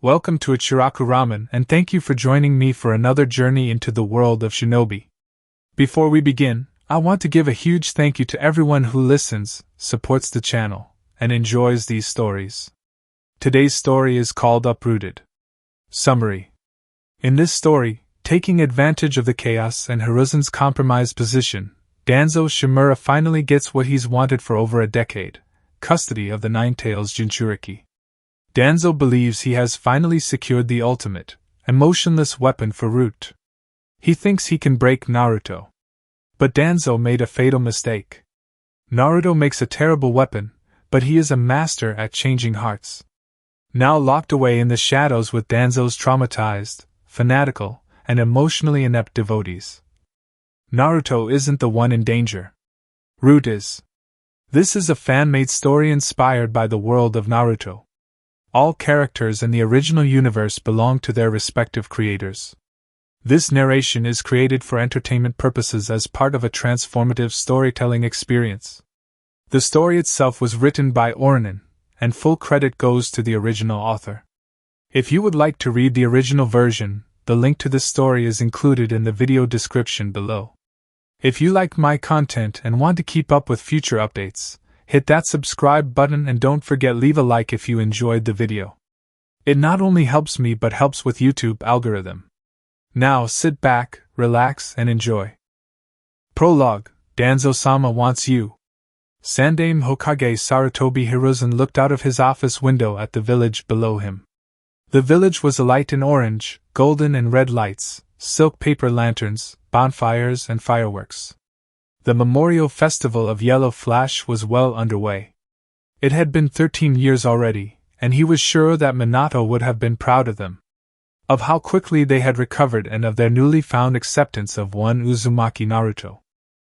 Welcome to Ichiraku Ramen and thank you for joining me for another journey into the world of shinobi. Before we begin, I want to give a huge thank you to everyone who listens, supports the channel, and enjoys these stories. Today's story is called Uprooted. Summary. In this story, taking advantage of the chaos and Hiruzen's compromised position, Danzo Shimura finally gets what he's wanted for over a decade: custody of the Nine-Tails Jinchuriki. Danzo believes he has finally secured the ultimate, emotionless weapon for Root. He thinks he can break Naruto. But Danzo made a fatal mistake. Naruto makes a terrible weapon, but he is a master at changing hearts. Now locked away in the shadows with Danzo's traumatized, fanatical, and emotionally inept devotees. Naruto isn't the one in danger. Root is. This is a fan-made story inspired by the world of Naruto. All characters in the original universe belong to their respective creators. This narration is created for entertainment purposes as part of a transformative storytelling experience. The story itself was written by Orrunan, and full credit goes to the original author. If you would like to read the original version, the link to this story is included in the video description below. If you like my content and want to keep up with future updates, hit that subscribe button and don't forget leave a like if you enjoyed the video. It not only helps me but helps with YouTube algorithm. Now sit back, relax and enjoy. Prologue, Danzō-sama wants you. Sandaime Hokage Sarutobi Hiruzen looked out of his office window at the village below him. The village was alight in orange, golden and red lights, silk paper lanterns, bonfires and fireworks. The memorial festival of Yellow Flash was well underway. It had been 13 years already, and he was sure that Minato would have been proud of them. Of how quickly they had recovered and of their newly found acceptance of one Uzumaki Naruto.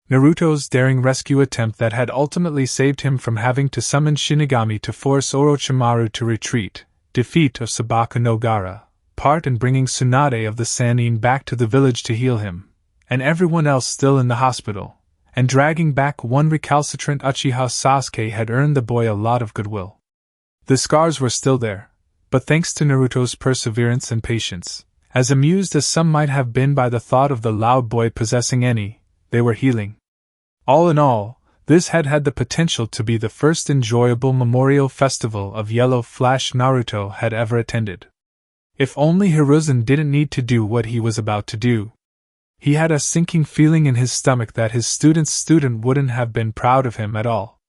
Naruto's daring rescue attempt that had ultimately saved him from having to summon Shinigami to force Orochimaru to retreat, defeat of Sabaka no Gara, part in bringing Tsunade of the Sannin back to the village to heal him, and everyone else still in the hospital, and dragging back one recalcitrant Uchiha Sasuke had earned the boy a lot of goodwill. The scars were still there, but thanks to Naruto's perseverance and patience, as amused as some might have been by the thought of the loud boy possessing any, they were healing. All in all, this had the potential to be the first enjoyable memorial festival of Yellow Flash Naruto had ever attended. If only Hiruzen didn't need to do what he was about to do. He had a sinking feeling in his stomach that his student wouldn't have been proud of him at all.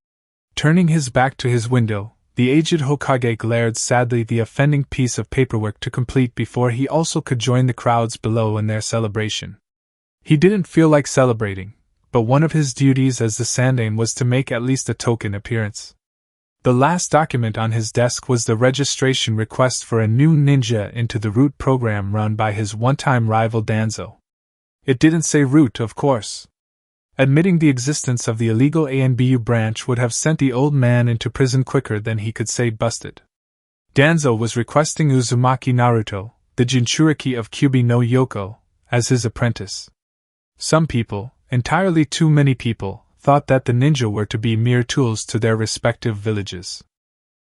Turning his back to his window, the aged Hokage glared sadly the offending piece of paperwork to complete before he also could join the crowds below in their celebration. He didn't feel like celebrating, but one of his duties as the Sandaime was to make at least a token appearance. The last document on his desk was the registration request for a new ninja into the Root program run by his one-time rival Danzo. It didn't say Root, of course. Admitting the existence of the illegal ANBU branch would have sent the old man into prison quicker than he could say busted. Danzo was requesting Uzumaki Naruto, the Jinchuriki of Kyubi no Yoko, as his apprentice. Some people, entirely too many people, thought that the ninja were to be mere tools to their respective villages.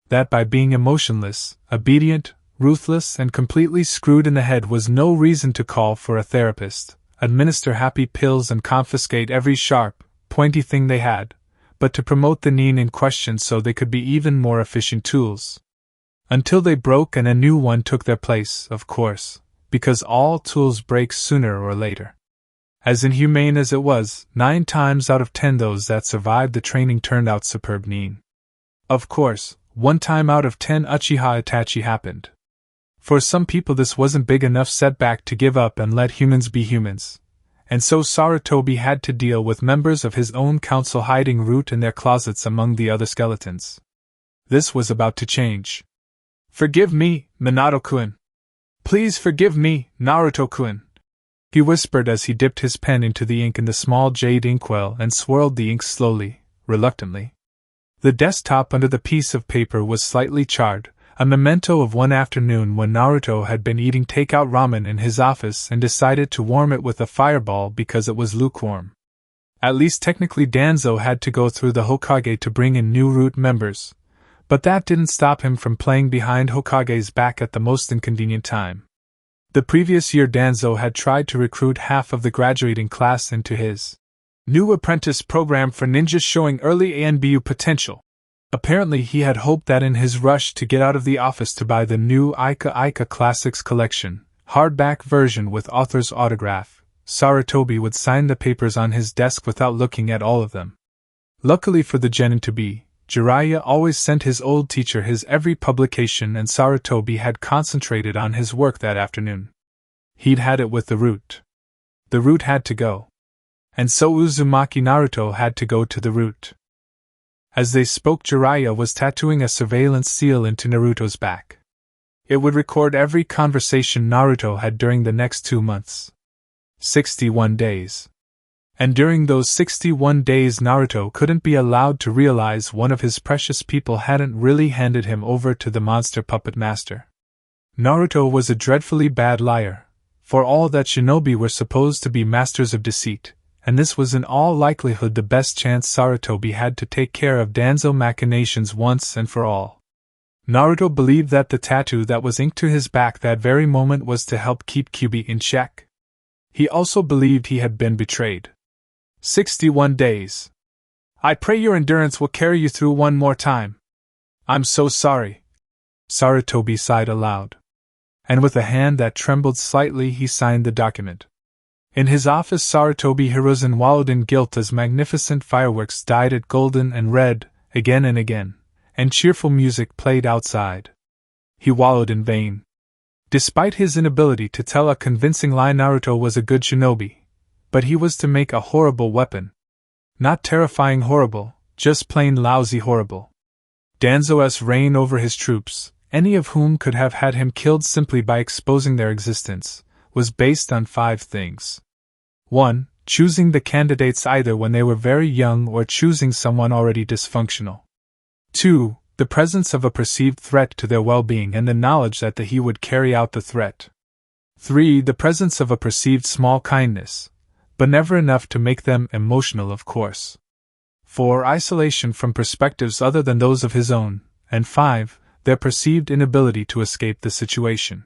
That by being emotionless, obedient, ruthless, and completely screwed in the head was no reason to call for a therapist, administer happy pills and confiscate every sharp, pointy thing they had, but to promote the nin in question so they could be even more efficient tools. Until they broke and a new one took their place, of course, because all tools break sooner or later. As inhumane as it was, 9 times out of 10 those that survived the training turned out superb nin. Of course, 1 time out of 10 Uchiha Itachi happened. For some people this wasn't big enough setback to give up and let humans be humans, and so Sarutobi had to deal with members of his own council hiding Root in their closets among the other skeletons. This was about to change. "Forgive me, Minato-kun. Please forgive me, Naruto-kun," he whispered as he dipped his pen into the ink in the small jade inkwell and swirled the ink slowly, reluctantly. The desktop under the piece of paper was slightly charred, a memento of one afternoon when Naruto had been eating takeout ramen in his office and decided to warm it with a fireball because it was lukewarm. At least technically Danzo had to go through the Hokage to bring in new Root members, But that didn't stop him from playing behind Hokage's back at the most inconvenient time. The previous year Danzo had tried to recruit half of the graduating class into his new apprentice program for ninjas showing early ANBU potential. Apparently he had hoped that in his rush to get out of the office to buy the new Ichiraku Classics collection, hardback version with author's autograph, Sarutobi would sign the papers on his desk without looking at all of them. Luckily for the genin-to-be, Jiraiya always sent his old teacher his every publication and Sarutobi had concentrated on his work that afternoon. He'd had it with the root. The root had to go. And so Uzumaki Naruto had to go to the root. As they spoke, Jiraiya was tattooing a surveillance seal into Naruto's back. It would record every conversation Naruto had during the next 2 months. 61 days. And during those 61 days Naruto couldn't be allowed to realize one of his precious people hadn't really handed him over to the monster puppet master. Naruto was a dreadfully bad liar, for all that shinobi were supposed to be masters of deceit, and this was in all likelihood the best chance Sarutobi had to take care of Danzo machinations once and for all. Naruto believed that the tattoo that was inked to his back that very moment was to help keep Kyuubi in check. He also believed he had been betrayed. 61 days. I pray your endurance will carry you through one more time. I'm so sorry. Sarutobi sighed aloud. And with a hand that trembled slightly he signed the document. In his office Sarutobi Hiruzen wallowed in guilt as magnificent fireworks dyed it golden and red, again and again, and cheerful music played outside. He wallowed in vain. Despite his inability to tell a convincing lie, Naruto was a good shinobi. But he was to make a horrible weapon. Not terrifying horrible, just plain lousy horrible. Danzo's reign over his troops, any of whom could have had him killed simply by exposing their existence, was based on 5 things. 1. Choosing the candidates either when they were very young or choosing someone already dysfunctional. 2. The presence of a perceived threat to their well-being and the knowledge that he would carry out the threat. 3. The presence of a perceived small kindness, but never enough to make them emotional, of course. 4. Isolation from perspectives other than those of his own, and 5. Their perceived inability to escape the situation.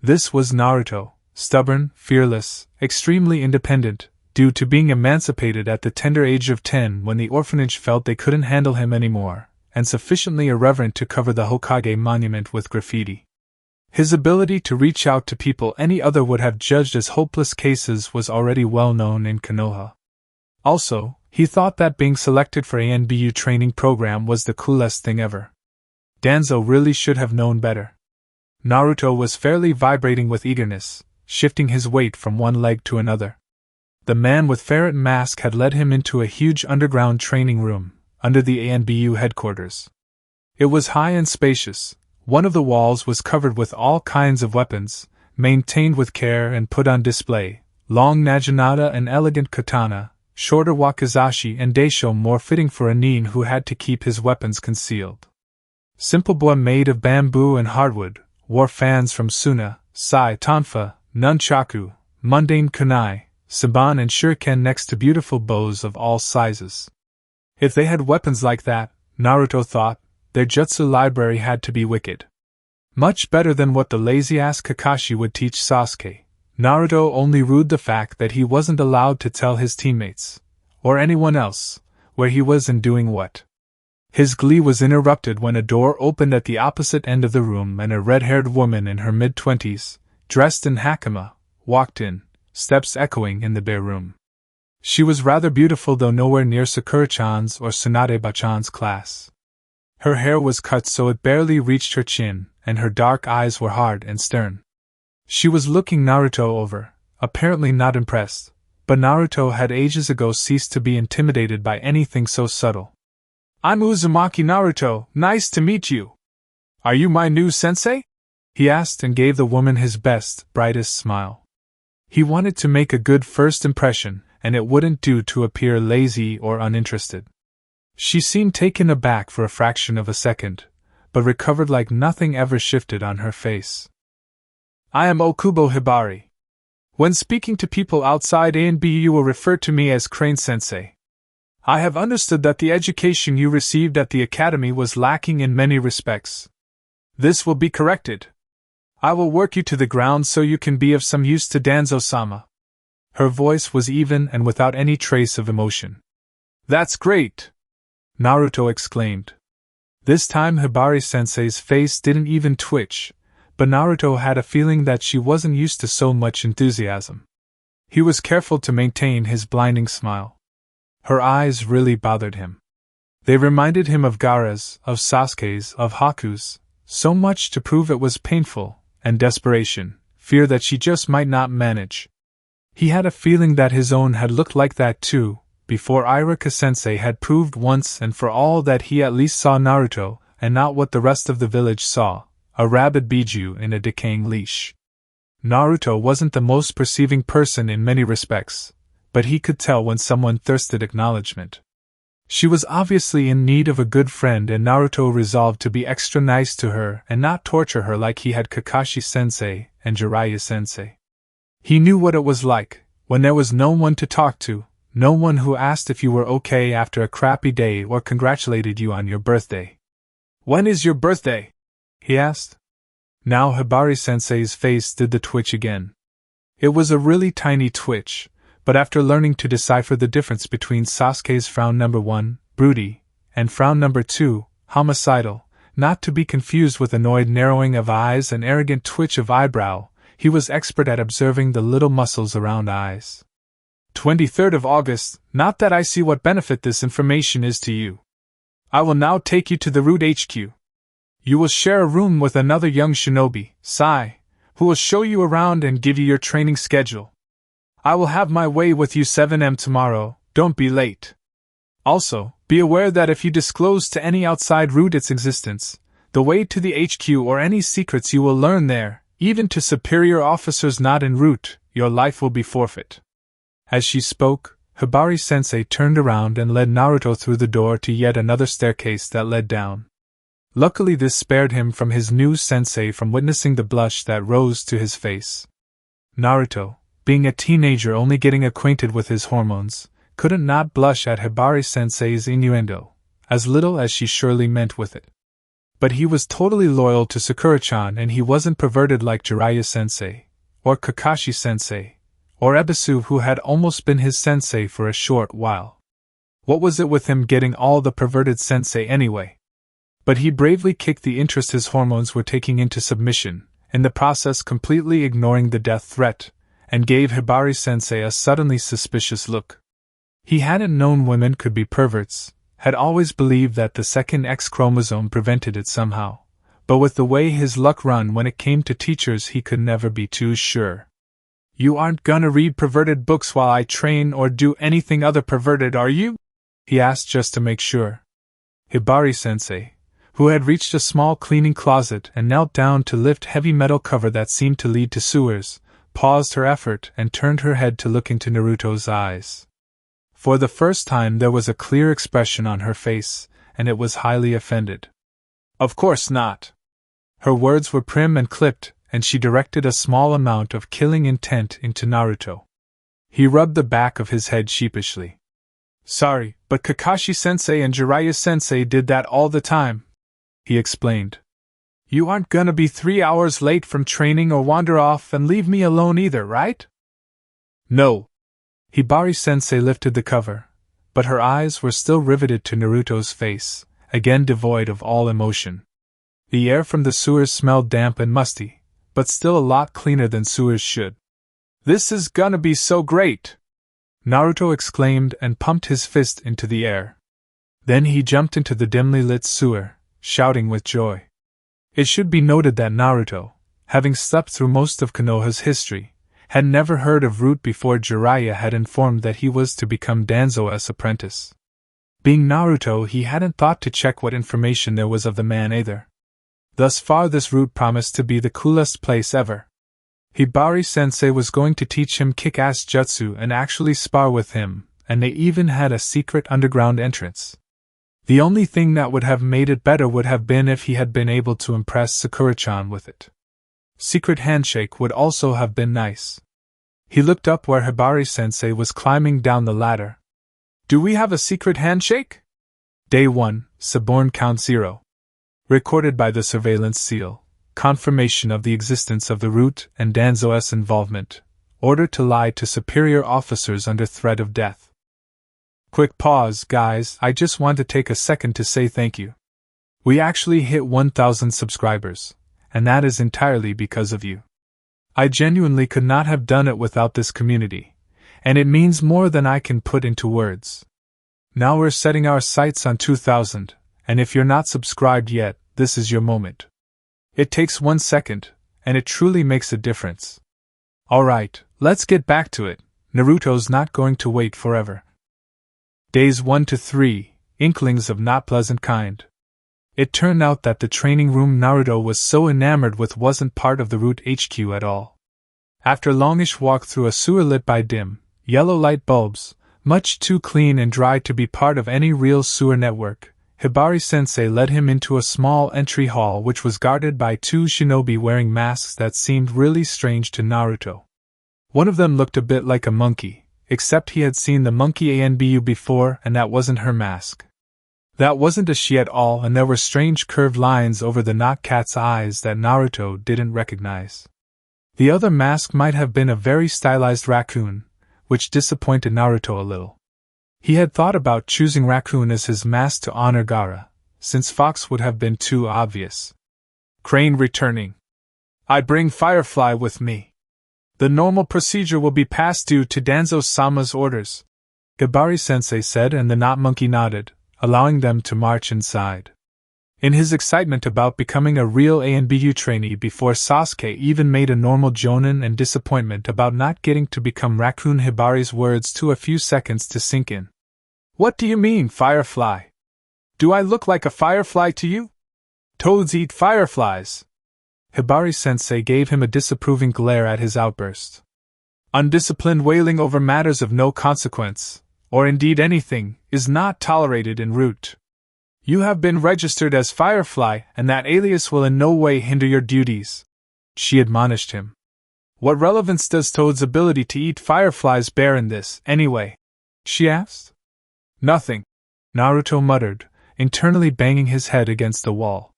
This was Naruto, stubborn, fearless, extremely independent, due to being emancipated at the tender age of 10 when the orphanage felt they couldn't handle him anymore, and sufficiently irreverent to cover the Hokage monument with graffiti. His ability to reach out to people any other would have judged as hopeless cases was already well known in Konoha. Also, he thought that being selected for ANBU training program was the coolest thing ever. Danzo really should have known better. Naruto was fairly vibrating with eagerness, shifting his weight from one leg to another. The man with ferret mask had led him into a huge underground training room, under the ANBU headquarters. It was high and spacious. One of the walls was covered with all kinds of weapons, maintained with care and put on display, long naginata and elegant katana, shorter wakizashi and daisho more fitting for a nin who had to keep his weapons concealed. Simple boa made of bamboo and hardwood, war fans from Suna, Sai, Tonfa, nunchaku, mundane kunai, saban and shuriken next to beautiful bows of all sizes. If they had weapons like that, Naruto thought, their jutsu library had to be wicked. Much better than what the lazy-ass Kakashi would teach Sasuke. Naruto only rued the fact that he wasn't allowed to tell his teammates, or anyone else, where he was and doing what. His glee was interrupted when a door opened at the opposite end of the room and a red-haired woman in her mid-20s, dressed in hakama, walked in, steps echoing in the bare room. She was rather beautiful, though nowhere near Sakura-chan's or Tsunade-ba-chan's class. Her hair was cut so it barely reached her chin, and her dark eyes were hard and stern. She was looking Naruto over, apparently not impressed, but Naruto had ages ago ceased to be intimidated by anything so subtle. "I'm Uzumaki Naruto, nice to meet you. Are you my new sensei?" he asked and gave the woman his best, brightest smile. He wanted to make a good first impression, and it wouldn't do to appear lazy or uninterested. She seemed taken aback for a fraction of a second, but recovered like nothing ever shifted on her face. "I am Okubo Hibari. When speaking to people outside ANBU you will refer to me as Crane Sensei. I have understood that the education you received at the academy was lacking in many respects. This will be corrected. I will work you to the ground so you can be of some use to Danzō-sama. Her voice was even and without any trace of emotion. That's great! Naruto exclaimed. This time Hibari-sensei's face didn't even twitch, but Naruto had a feeling that she wasn't used to so much enthusiasm. He was careful to maintain his blinding smile. Her eyes really bothered him. They reminded him of Gaara's, of Sasuke's, of Haku's, so much to prove it was painful, and desperation, fear that she just might not manage. He had a feeling that his own had looked like that too, before Ichiraku-sensei had proved once and for all that he at least saw Naruto, and not what the rest of the village saw, a rabid Biju in a decaying leash. Naruto wasn't the most perceiving person in many respects, but he could tell when someone thirsted acknowledgement. She was obviously in need of a good friend, and Naruto resolved to be extra nice to her and not torture her like he had Kakashi-sensei and Jiraiya-sensei. He knew what it was like, when there was no one to talk to, no one who asked if you were okay after a crappy day or congratulated you on your birthday. When is your birthday? He asked. Now Hibari-sensei's face did the twitch again. It was a really tiny twitch, but after learning to decipher the difference between Sasuke's frown number 1, broody, and frown number 2, homicidal, not to be confused with annoyed narrowing of eyes and arrogant twitch of eyebrow, he was expert at observing the little muscles around eyes. 23rd of August, not that I see what benefit this information is to you. I will now take you to the Root HQ. You will share a room with another young shinobi, Sai, who will show you around and give you your training schedule. I will have my way with you 7 am tomorrow, don't be late. Also, be aware that if you disclose to any outside Root its existence, the way to the HQ or any secrets you will learn there, even to superior officers not en route, your life will be forfeit. As she spoke, Hibari-sensei turned around and led Naruto through the door to yet another staircase that led down. Luckily this spared him from his new sensei from witnessing the blush that rose to his face. Naruto, being a teenager only getting acquainted with his hormones, couldn't not blush at Hibari-sensei's innuendo, as little as she surely meant with it. But he was totally loyal to Sakura-chan, and he wasn't perverted like Jiraiya-sensei, or Kakashi-sensei, or Ebisu, who had almost been his sensei for a short while. What was it with him getting all the perverted sensei anyway? But he bravely kicked the interest his hormones were taking into submission, in the process completely ignoring the death threat, and gave Hibari-sensei a suddenly suspicious look. He hadn't known women could be perverts, had always believed that the second X chromosome prevented it somehow, but with the way his luck run when it came to teachers he could never be too sure. You aren't gonna read perverted books while I train or do anything other perverted, are you? He asked just to make sure. Hibari-sensei, who had reached a small cleaning closet and knelt down to lift heavy metal cover that seemed to lead to sewers, paused her effort and turned her head to look into Naruto's eyes. For the first time there was a clear expression on her face, and it was highly offended. Of course not. Her words were prim and clipped, and she directed a small amount of killing intent into Naruto. He rubbed the back of his head sheepishly. Sorry, but Kakashi-sensei and Jiraiya-sensei did that all the time, he explained. You aren't gonna be 3 hours late from training or wander off and leave me alone either, right? No. Hibari-sensei lifted the cover, but her eyes were still riveted to Naruto's face, again devoid of all emotion. The air from the sewers smelled damp and musty, but still a lot cleaner than sewers should. This is gonna be so great! Naruto exclaimed and pumped his fist into the air. Then he jumped into the dimly lit sewer, shouting with joy. It should be noted that Naruto, having slept through most of Konoha's history, had never heard of Root before Jiraiya had informed that he was to become Danzo's apprentice. Being Naruto, he hadn't thought to check what information there was of the man either. Thus far this Root promised to be the coolest place ever. Hibari-sensei was going to teach him kick-ass jutsu and actually spar with him, and they even had a secret underground entrance. The only thing that would have made it better would have been if he had been able to impress Sakura-chan with it. Secret handshake would also have been nice. He looked up where Hibari-sensei was climbing down the ladder. Do we have a secret handshake? Day 1, Suborn Count 0. Recorded by the Surveillance Seal. Confirmation of the existence of the root and Danzo's involvement. Order to lie to superior officers under threat of death. Quick pause, guys, I just want to take a second to say thank you. We actually hit 1,000 subscribers, and that is entirely because of you. I genuinely could not have done it without this community, and it means more than I can put into words. Now we're setting our sights on 2,000, and if you're not subscribed yet, this is your moment. It takes 1 second, and it truly makes a difference. Alright, let's get back to it. Naruto's not going to wait forever. Days 1 to 3, Inklings of not pleasant kind. It turned out that the training room Naruto was so enamored with wasn't part of the Root HQ at all. After a longish walk through a sewer lit by dim, yellow light bulbs, much too clean and dry to be part of any real sewer network, Hibari-sensei led him into a small entry hall which was guarded by 2 shinobi wearing masks that seemed really strange to Naruto. One of them looked a bit like a monkey, except he had seen the monkey Anbu before and that wasn't her mask. That wasn't a she at all, and there were strange curved lines over the not cat's eyes that Naruto didn't recognize. The other mask might have been a very stylized raccoon, which disappointed Naruto a little. He had thought about choosing raccoon as his mask to honor Gaara, since fox would have been too obvious. Crane returning. I bring Firefly with me. The normal procedure will be passed due to Danzō-sama's orders, Hibari-sensei said, and the not monkey nodded, allowing them to march inside. In his excitement about becoming a real ANBU trainee before Sasuke even made a normal jonin and disappointment about not getting to become Raccoon, Hibari's words took a few seconds to sink in. What do you mean, Firefly? Do I look like a firefly to you? Toads eat fireflies. Hibari-sensei gave him a disapproving glare at his outburst. Undisciplined wailing over matters of no consequence, or indeed anything, is not tolerated in Root. You have been registered as Firefly, and that alias will in no way hinder your duties, she admonished him. What relevance does Toad's ability to eat fireflies bear in this, anyway? She asked. Nothing, Naruto muttered, internally banging his head against the wall.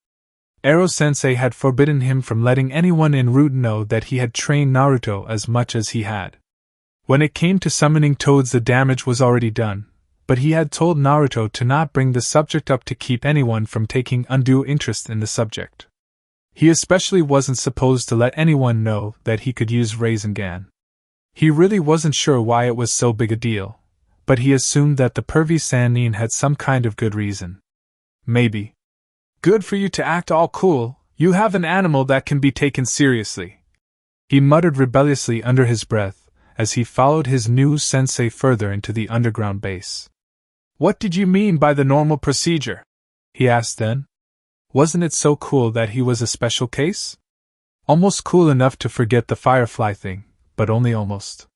Ero-sensei had forbidden him from letting anyone in Root know that he had trained Naruto as much as he had. When it came to summoning toads, the damage was already done, but he had told Naruto to not bring the subject up to keep anyone from taking undue interest in the subject. He especially wasn't supposed to let anyone know that he could use Rasengan. He really wasn't sure why it was so big a deal, but he assumed that the pervy Sannin had some kind of good reason. Maybe. Good for you to act all cool, you have an animal that can be taken seriously, he muttered rebelliously under his breath, as he followed his new sensei further into the underground base. What did you mean by the normal procedure? He asked then. Wasn't it so cool that he was a special case? Almost cool enough to forget the firefly thing, but only almost.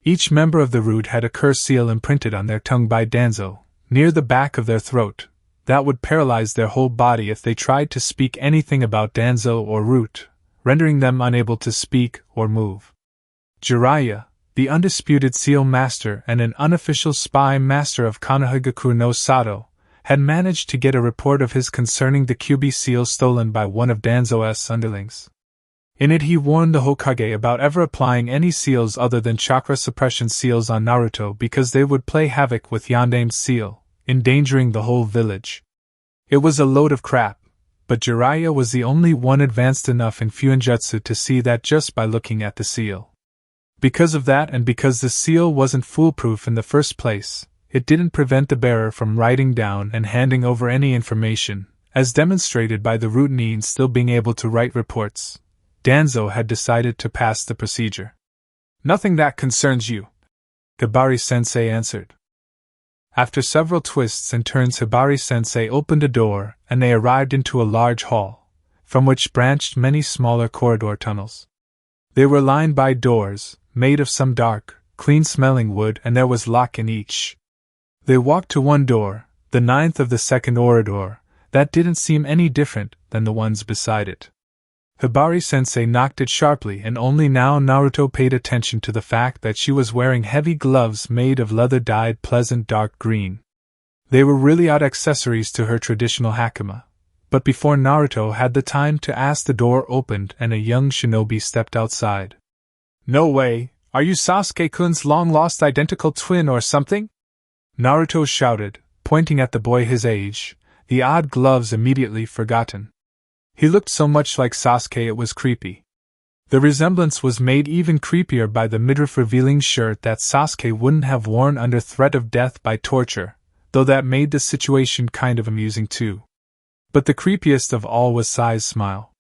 Each member of the Root had a curse seal imprinted on their tongue by Danzo, near the back of their throat, that would paralyze their whole body if they tried to speak anything about Danzo or Root, rendering them unable to speak or move. Jiraiya, the undisputed seal master and an unofficial spy master of Konohagaku no Sato, had managed to get a report of his concerning the Kyuubi seal stolen by one of Danzo's underlings. In it he warned the Hokage about ever applying any seals other than chakra suppression seals on Naruto because they would play havoc with Yandame's seal, endangering the whole village. It was a load of crap, but Jiraiya was the only one advanced enough in Fuinjutsu to see that just by looking at the seal. Because of that, and because the seal wasn't foolproof in the first place, it didn't prevent the bearer from writing down and handing over any information, as demonstrated by the Rootnin still being able to write reports. Danzo had decided to pass the procedure. Nothing that concerns you, Hibari-sensei answered. After several twists and turns, Hibari-sensei opened a door, and they arrived into a large hall, from which branched many smaller corridor tunnels. They were lined by doors, made of some dark, clean-smelling wood, and there was lock in each. They walked to one door, the 9th of the second corridor, that didn't seem any different than the ones beside it. Hibari-sensei knocked it sharply, and only now Naruto paid attention to the fact that she was wearing heavy gloves made of leather dyed pleasant dark green. They were really odd accessories to her traditional hakama. But before Naruto had the time to ask, the door opened and a young shinobi stepped outside. "No way! Are you Sasuke-kun's long-lost identical twin or something?" Naruto shouted, pointing at the boy his age, the odd gloves immediately forgotten. He looked so much like Sasuke it was creepy. The resemblance was made even creepier by the midriff-revealing shirt that Sasuke wouldn't have worn under threat of death by torture, though that made the situation kind of amusing too. But the creepiest of all was Sai's smile.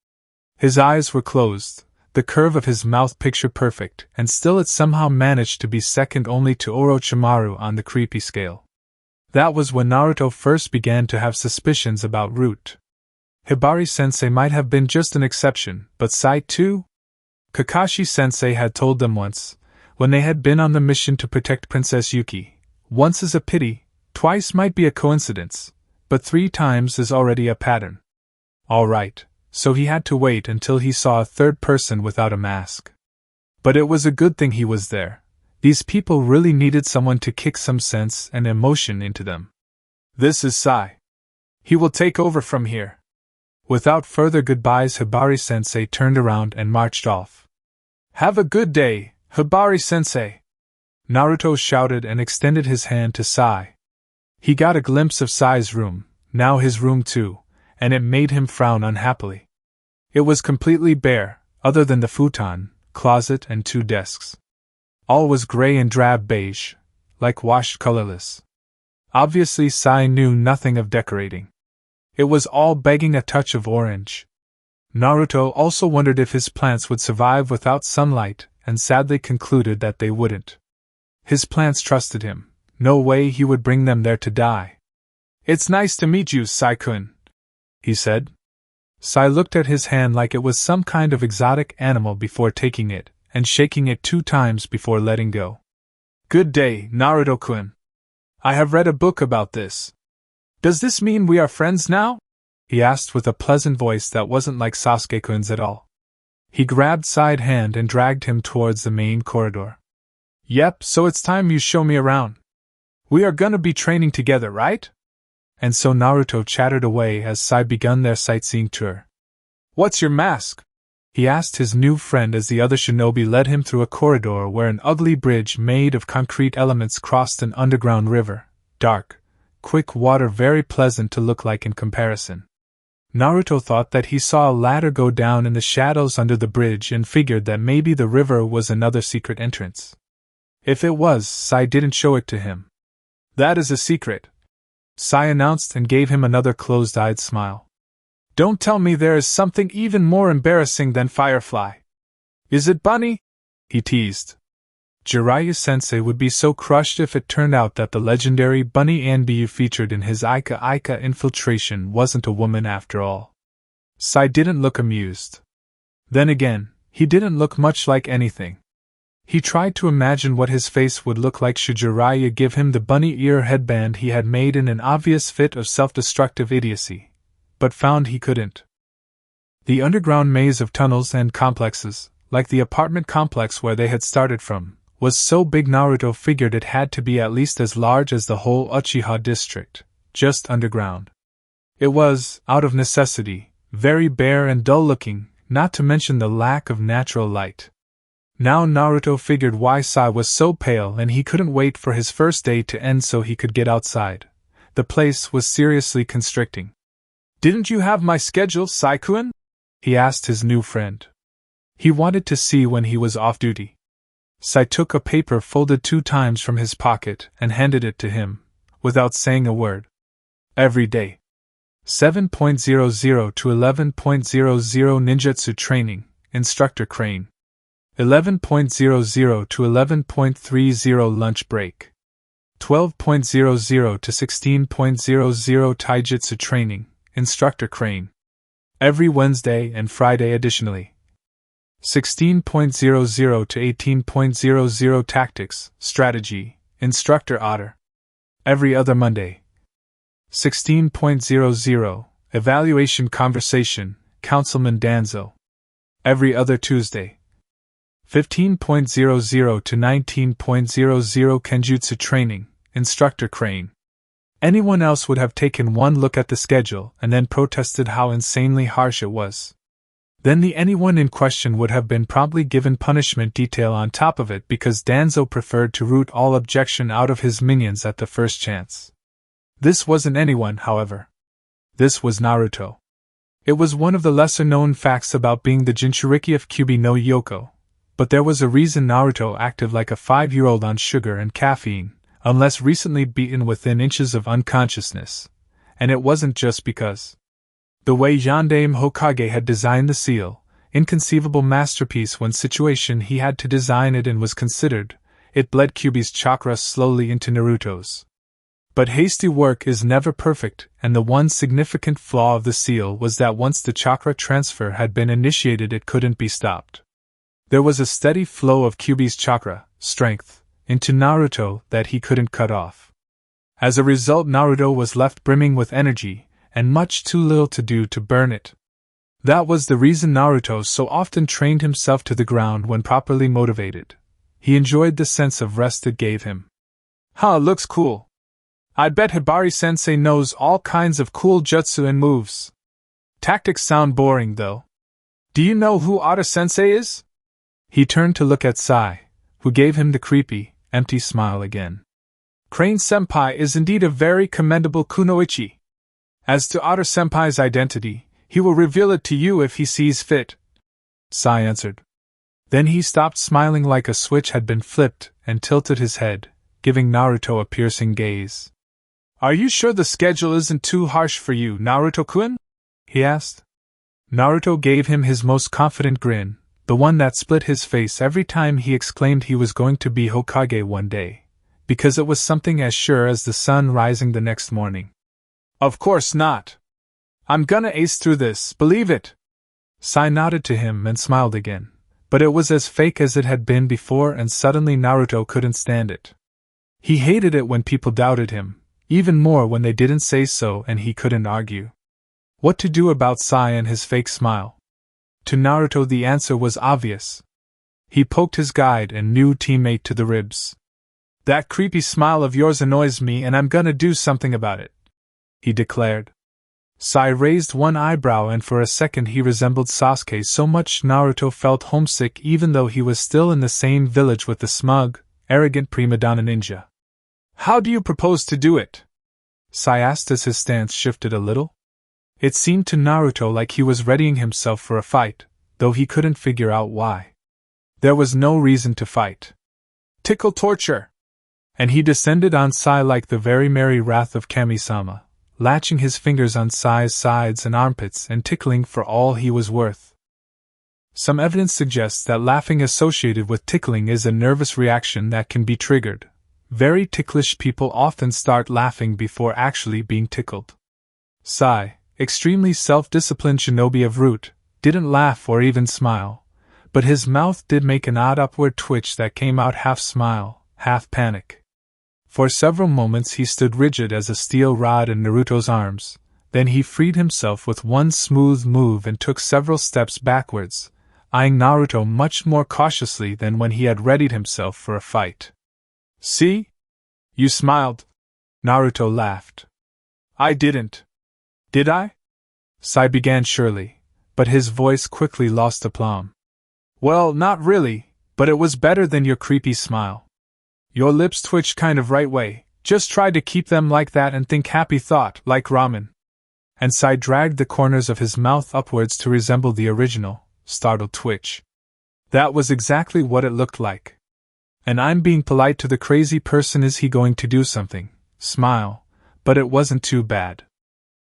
His eyes were closed, the curve of his mouth picture perfect, and still it somehow managed to be second only to Orochimaru on the creepy scale. That was when Naruto first began to have suspicions about Root. Hibari-sensei might have been just an exception, but Sai too? Kakashi-sensei had told them once, when they had been on the mission to protect Princess Yuki, once is a pity, twice might be a coincidence, but 3 times is already a pattern. All right, so he had to wait until he saw a third person without a mask. But it was a good thing he was there. These people really needed someone to kick some sense and emotion into them. "This is Sai. He will take over from here." Without further goodbyes, Hibari-sensei turned around and marched off. "Have a good day, Hibari-sensei!" Naruto shouted and extended his hand to Sai. He got a glimpse of Sai's room, now his room too, and it made him frown unhappily. It was completely bare, other than the futon, closet and 2 desks. All was gray and drab beige, like washed colorless. Obviously Sai knew nothing of decorating. It was all begging a touch of orange. Naruto also wondered if his plants would survive without sunlight, and sadly concluded that they wouldn't. His plants trusted him. No way he would bring them there to die. "It's nice to meet you, Sai-kun," he said. Sai looked at his hand like it was some kind of exotic animal before taking it, and shaking it 2 times before letting go. "Good day, Naruto-kun. I have read a book about this. Does this mean we are friends now?" he asked with a pleasant voice that wasn't like Sasuke-kun's at all. He grabbed Sai's hand and dragged him towards the main corridor. "Yep, so it's time you show me around. We are gonna be training together, right?" And so Naruto chattered away as Sai begun their sightseeing tour. "What's your mask?" he asked his new friend as the other shinobi led him through a corridor where an ugly bridge made of concrete elements crossed an underground river, dark, quick water, very pleasant to look like in comparison. Naruto thought that he saw a ladder go down in the shadows under the bridge and figured that maybe the river was another secret entrance. If it was, Sai didn't show it to him. "That is a secret," Sai announced and gave him another closed-eyed smile. "Don't tell me there is something even more embarrassing than Firefly. Is it Bunny?" he teased. Jiraiya-sensei would be so crushed if it turned out that the legendary Bunny Anbiyu featured in his Ica infiltration wasn't a woman after all. Sai didn't look amused. Then again, he didn't look much like anything. He tried to imagine what his face would look like should Jiraiya give him the bunny ear headband he had made in an obvious fit of self-destructive idiocy, but found he couldn't. The underground maze of tunnels and complexes, like the apartment complex where they had started from, was so big Naruto figured it had to be at least as large as the whole Uchiha district, just underground. It was, out of necessity, very bare and dull-looking, not to mention the lack of natural light. Now Naruto figured why Sai was so pale and he couldn't wait for his first day to end so he could get outside. The place was seriously constricting. "Didn't you have my schedule, Sai-kun?" he asked his new friend. He wanted to see when he was off duty. Sai took a paper folded 2 times from his pocket and handed it to him, without saying a word. Every day. 7.00 to 11.00 Ninjutsu Training, Instructor Crane. 11.00 to 11.30 Lunch Break. 12.00 to 16.00 Taijutsu Training, Instructor Crane. Every Wednesday and Friday additionally. 16.00 to 18.00 Tactics, Strategy, Instructor Otter. Every other Monday. 16.00 Evaluation Conversation, Councilman Danzo. Every other Tuesday. 15.00 to 19.00 Kenjutsu Training, Instructor Crane. Anyone else would have taken one look at the schedule and then protested how insanely harsh it was. Then the anyone in question would have been promptly given punishment detail on top of it because Danzo preferred to root all objection out of his minions at the first chance. This wasn't anyone, however. This was Naruto. It was one of the lesser-known facts about being the Jinchuriki of Kyuubi no Yoko, but there was a reason Naruto acted like a 5-year-old on sugar and caffeine, unless recently beaten within inches of unconsciousness, and it wasn't just because. The way Yondaime Hokage had designed the seal, inconceivable masterpiece when situation he had to design it and was considered, it bled Kyuubi's chakra slowly into Naruto's. But hasty work is never perfect, and the one significant flaw of the seal was that once the chakra transfer had been initiated it couldn't be stopped. There was a steady flow of Kyuubi's chakra, strength, into Naruto that he couldn't cut off. As a result, Naruto was left brimming with energy, and much too little to do to burn it. That was the reason Naruto so often trained himself to the ground when properly motivated. He enjoyed the sense of rest it gave him. Looks cool. I bet Hibari-sensei knows all kinds of cool jutsu and moves. Tactics sound boring, though. Do you know who Oda-sensei is? He turned to look at Sai, who gave him the creepy, empty smile again. Crane-senpai is indeed a very commendable kunoichi. As to Oda-senpai's identity, he will reveal it to you if he sees fit, Sai answered. Then he stopped smiling like a switch had been flipped and tilted his head, giving Naruto a piercing gaze. Are you sure the schedule isn't too harsh for you, Naruto-kun? He asked. Naruto gave him his most confident grin, the one that split his face every time he exclaimed he was going to be Hokage one day, because it was something as sure as the sun rising the next morning. Of course not. I'm gonna ace through this, believe it. Sai nodded to him and smiled again, but it was as fake as it had been before and suddenly Naruto couldn't stand it. He hated it when people doubted him, even more when they didn't say so and he couldn't argue. What to do about Sai and his fake smile? To Naruto the answer was obvious. He poked his guide and new teammate to the ribs. That creepy smile of yours annoys me and I'm gonna do something about it, he declared. Sai raised one eyebrow and for a second he resembled Sasuke so much Naruto felt homesick even though he was still in the same village with the smug, arrogant prima donna ninja. How do you propose to do it? Sai asked as his stance shifted a little. It seemed to Naruto like he was readying himself for a fight, though he couldn't figure out why. There was no reason to fight. Tickle torture! And he descended on Sai like the very merry wrath of Kami-sama, latching his fingers on Sai's sides and armpits and tickling for all he was worth. Some evidence suggests that laughing associated with tickling is a nervous reaction that can be triggered. Very ticklish people often start laughing before actually being tickled. Sai, extremely self-disciplined shinobi of Root, didn't laugh or even smile, but his mouth did make an odd upward twitch that came out half smile, half panic. For several moments he stood rigid as a steel rod in Naruto's arms, then he freed himself with one smooth move and took several steps backwards, eyeing Naruto much more cautiously than when he had readied himself for a fight. See? You smiled. Naruto laughed. I didn't. Did I? Sai began surely, but his voice quickly lost aplomb. Well, not really, but it was better than your creepy smile. Your lips twitch kind of right way, just try to keep them like that and think happy thought, like ramen. And Sai dragged the corners of his mouth upwards to resemble the original, startled twitch. That was exactly what it looked like. And I'm being polite to the crazy person, is he going to do something? Smile, but it wasn't too bad.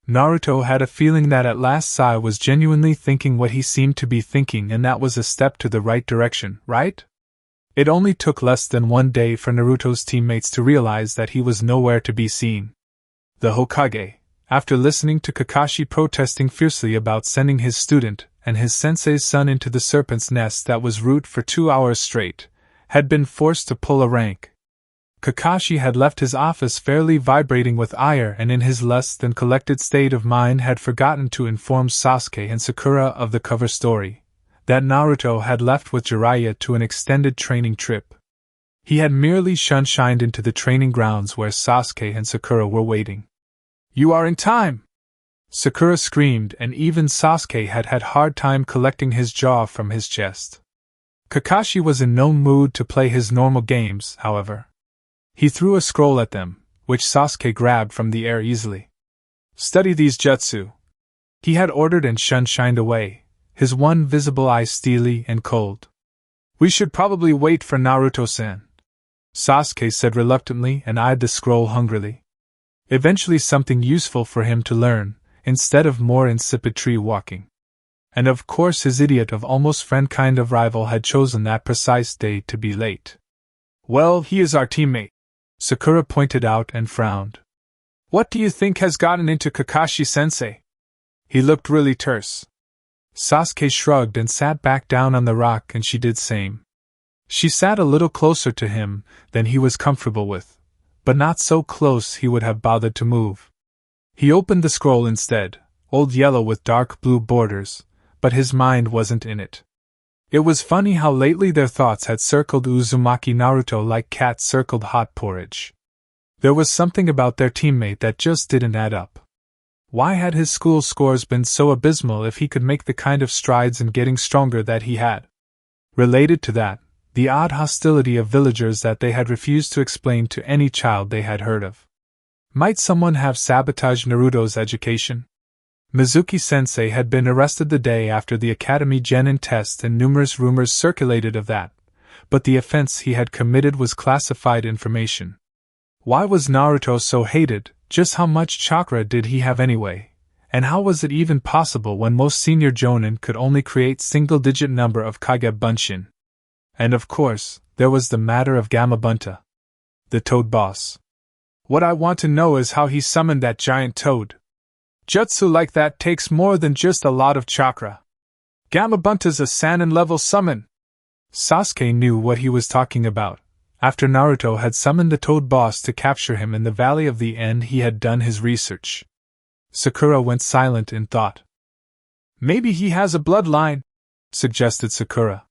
Naruto had a feeling that at last Sai was genuinely thinking what he seemed to be thinking, and that was a step to the right direction, right? It only took less than one day for Naruto's teammates to realize that he was nowhere to be seen. The Hokage, after listening to Kakashi protesting fiercely about sending his student and his sensei's son into the serpent's nest that was Root for 2 hours straight, had been forced to pull a rank. Kakashi had left his office fairly vibrating with ire and in his less than collected state of mind had forgotten to inform Sasuke and Sakura of the cover story, that Naruto had left with Jiraiya to an extended training trip. He had merely shunshined into the training grounds where Sasuke and Sakura were waiting. "You are in time!" Sakura screamed, and even Sasuke had hard time collecting his jaw from his chest. Kakashi was in no mood to play his normal games, however. He threw a scroll at them, which Sasuke grabbed from the air easily. "Study these jutsu," he had ordered, and shunshined away, his one visible eye steely and cold. "We should probably wait for Naruto-san," Sasuke said reluctantly and eyed the scroll hungrily. Eventually something useful for him to learn, instead of more insipid tree walking. And of course his idiot of almost friend kind of rival had chosen that precise day to be late. "Well, he is our teammate," Sakura pointed out and frowned. "What do you think has gotten into Kakashi-sensei? He looked really terse." Sasuke shrugged and sat back down on the rock, and she did same. She sat a little closer to him than he was comfortable with, but not so close he would have bothered to move. He opened the scroll instead, old yellow with dark blue borders, but his mind wasn't in it. It was funny how lately their thoughts had circled Uzumaki Naruto like cats circled hot porridge. There was something about their teammate that just didn't add up. Why had his school scores been so abysmal if he could make the kind of strides in getting stronger that he had? Related to that, the odd hostility of villagers that they had refused to explain to any child they had heard of. Might someone have sabotaged Naruto's education? Mizuki-sensei had been arrested the day after the Academy Genin test, and numerous rumors circulated of that, but the offense he had committed was classified information. Why was Naruto so hated? Just how much chakra did he have anyway? And how was it even possible when most senior jonin could only create single-digit number of Kage Bunshin? And of course, there was the matter of Gamabunta, the toad boss. What I want to know is how he summoned that giant toad. Jutsu like that takes more than just a lot of chakra. Gamabunta's a Sannin-level summon. Sasuke knew what he was talking about. After Naruto had summoned the toad boss to capture him in the Valley of the End, he had done his research. Sakura went silent in thought. "Maybe he has a bloodline," suggested Sakura.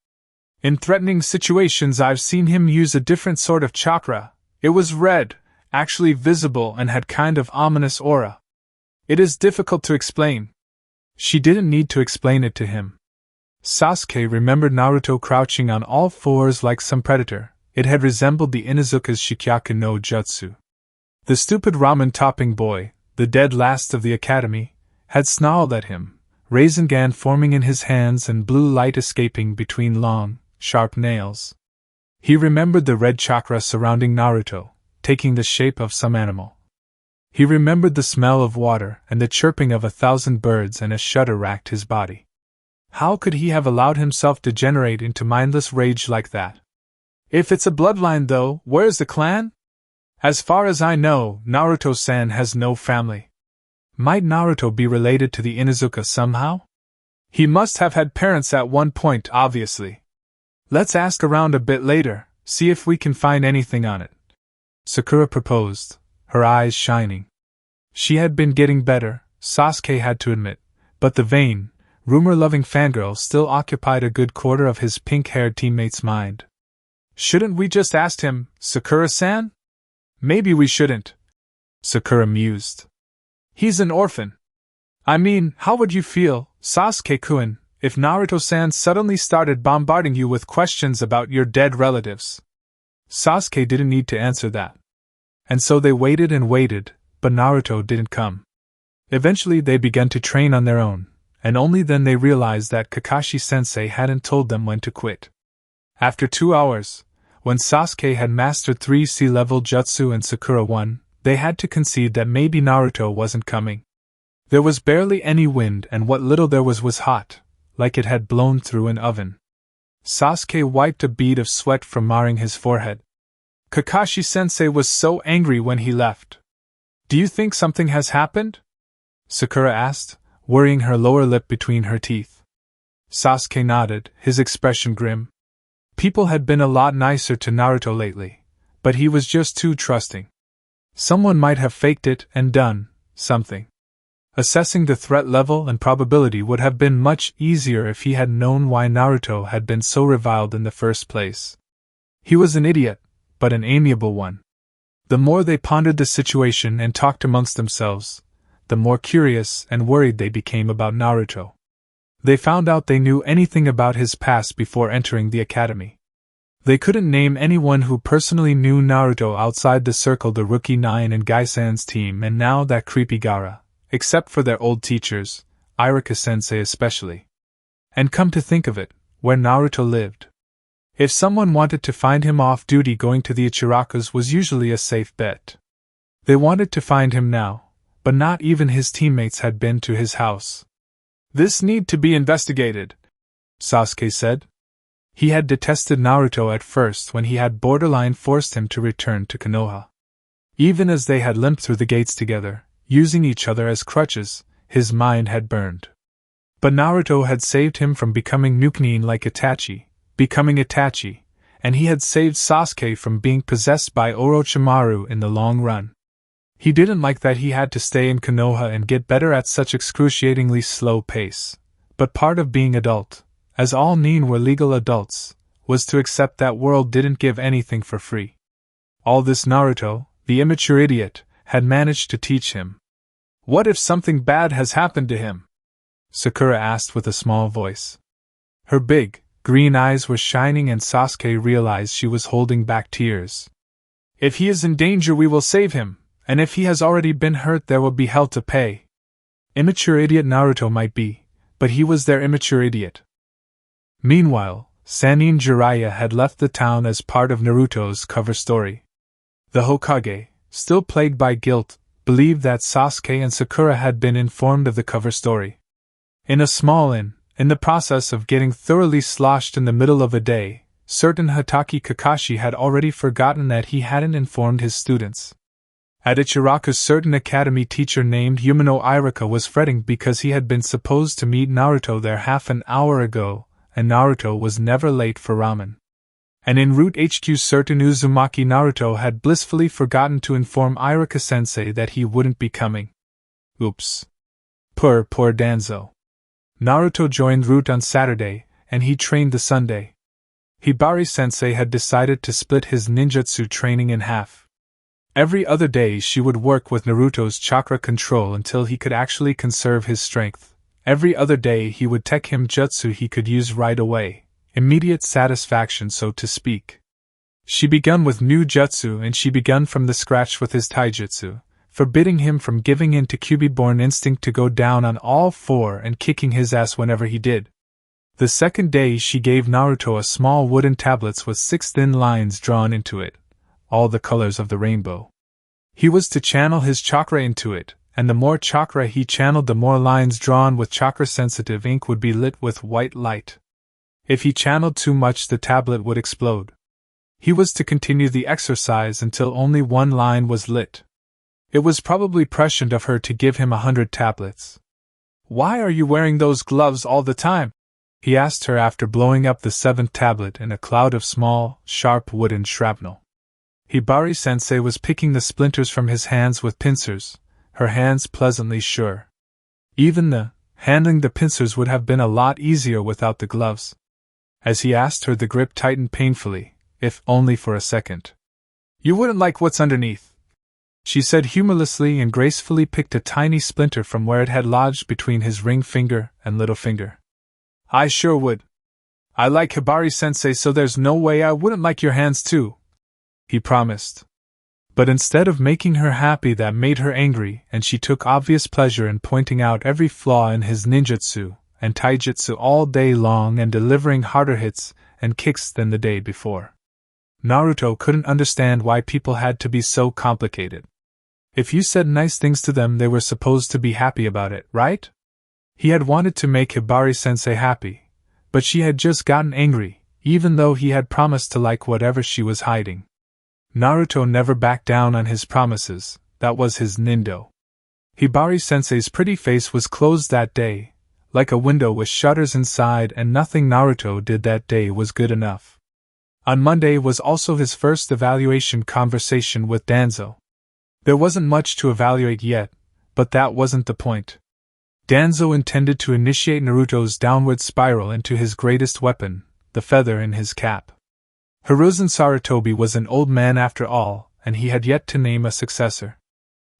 "In threatening situations I've seen him use a different sort of chakra. It was red, actually visible, and had kind of ominous aura. It is difficult to explain." She didn't need to explain it to him. Sasuke remembered Naruto crouching on all fours like some predator. It had resembled the Inuzuka's Shikyaku no Jutsu. The stupid ramen-topping boy, the dead last of the academy, had snarled at him, Rasengan forming in his hands and blue light escaping between long, sharp nails. He remembered the red chakra surrounding Naruto, taking the shape of some animal. He remembered the smell of water and the chirping of 1,000 birds, and a shudder racked his body. How could he have allowed himself to degenerate into mindless rage like that? If it's a bloodline though, where's the clan? As far as I know, Naruto-san has no family. Might Naruto be related to the Inuzuka somehow? He must have had parents at one point, obviously. Let's ask around a bit later, see if we can find anything on it, Sakura proposed, her eyes shining. She had been getting better, Sasuke had to admit, but the vain, rumor-loving fangirl still occupied a good quarter of his pink-haired teammate's mind. Shouldn't we just ask him, Sakura-san? Maybe we shouldn't, Sakura mused. He's an orphan. I mean, how would you feel, Sasuke-kun, if Naruto-san suddenly started bombarding you with questions about your dead relatives? Sasuke didn't need to answer that. And so they waited and waited, but Naruto didn't come. Eventually they began to train on their own, and only then they realized that Kakashi-sensei hadn't told them when to quit. After 2 hours, when Sasuke had mastered 3 sea-level jutsu and Sakura 1, they had to concede that maybe Naruto wasn't coming. There was barely any wind, and what little there was hot, like it had blown through an oven. Sasuke wiped a bead of sweat from marring his forehead. Kakashi-sensei was so angry when he left. Do you think something has happened? Sakura asked, worrying her lower lip between her teeth. Sasuke nodded, his expression grim. People had been a lot nicer to Naruto lately, but he was just too trusting. Someone might have faked it and done something. Assessing the threat level and probability would have been much easier if he had known why Naruto had been so reviled in the first place. He was an idiot, but an amiable one. The more they pondered the situation and talked amongst themselves, the more curious and worried they became about Naruto. They found out they knew anything about his past before entering the academy. They couldn't name anyone who personally knew Naruto outside the circle, the Rookie 9 and Gai-san's team, and now that creepy Gaara, except for their old teachers, Ichiraku-sensei especially. And come to think of it, where Naruto lived. If someone wanted to find him off duty, going to the Ichirakus was usually a safe bet. They wanted to find him now, but not even his teammates had been to his house. "This need to be investigated," Sasuke said. He had detested Naruto at first when he had borderline forced him to return to Konoha. Even as they had limped through the gates together, using each other as crutches, his mind had burned. But Naruto had saved him from becoming Nukenin like becoming Itachi, and he had saved Sasuke from being possessed by Orochimaru in the long run. He didn't like that he had to stay in Konoha and get better at such excruciatingly slow pace, but part of being adult, as all Nin were legal adults, was to accept that world didn't give anything for free. All this Naruto, the immature idiot, had managed to teach him. "What if something bad has happened to him?" Sakura asked with a small voice. Her big, green eyes were shining and Sasuke realized she was holding back tears. "If he is in danger we will save him, and if he has already been hurt there will be hell to pay." Immature idiot Naruto might be, but he was their immature idiot. Meanwhile, Sannin Jiraiya had left the town as part of Naruto's cover story. The Hokage, still plagued by guilt, believed that Sasuke and Sakura had been informed of the cover story. In a small inn, in the process of getting thoroughly sloshed in the middle of a day, certain Hatake Kakashi had already forgotten that he hadn't informed his students. At Ichiraku's certain academy teacher named Yumino Iraka was fretting because he had been supposed to meet Naruto there half an hour ago, and Naruto was never late for ramen. And en route HQ certain Uzumaki Naruto had blissfully forgotten to inform Iraka-sensei that he wouldn't be coming. Oops. Poor Danzo. Naruto joined route on Saturday, and he trained the Sunday. Hibari-sensei had decided to split his ninjutsu training in half. Every other day she would work with Naruto's chakra control until he could actually conserve his strength. Every other day he would tech him jutsu he could use right away, immediate satisfaction so to speak. She begun with new jutsu and she begun from the scratch with his taijutsu, forbidding him from giving in to Kyuubi-born instinct to go down on all four and kicking his ass whenever he did. The second day she gave Naruto a small wooden tablets with 6 thin lines drawn into it, all the colors of the rainbow. He was to channel his chakra into it, and the more chakra he channeled the more lines drawn with chakra-sensitive ink would be lit with white light. If he channeled too much the tablet would explode. He was to continue the exercise until only one line was lit. It was probably prescient of her to give him 100 tablets. "Why are you wearing those gloves all the time?" he asked her after blowing up the 7th tablet in a cloud of small, sharp wooden shrapnel. Hibari-sensei was picking the splinters from his hands with pincers, her hands pleasantly sure. Even handling the pincers would have been a lot easier without the gloves. As he asked her, the grip tightened painfully, if only for a second. "You wouldn't like what's underneath," she said humorlessly and gracefully picked a tiny splinter from where it had lodged between his ring finger and little finger. "I sure would. I like Hibari-sensei, so there's no way I wouldn't like your hands too," he promised. But instead of making her happy, that made her angry, and she took obvious pleasure in pointing out every flaw in his ninjutsu and taijutsu all day long and delivering harder hits and kicks than the day before. Naruto couldn't understand why people had to be so complicated. If you said nice things to them, they were supposed to be happy about it, right? He had wanted to make Hibari-sensei happy, but she had just gotten angry, even though he had promised to like whatever she was hiding. Naruto never backed down on his promises, that was his nindo. Hibari-sensei's pretty face was closed that day, like a window with shutters inside, and nothing Naruto did that day was good enough. On Monday was also his first evaluation conversation with Danzo. There wasn't much to evaluate yet, but that wasn't the point. Danzo intended to initiate Naruto's downward spiral into his greatest weapon, the feather in his cap. Hiruzen Sarutobi was an old man after all, and he had yet to name a successor.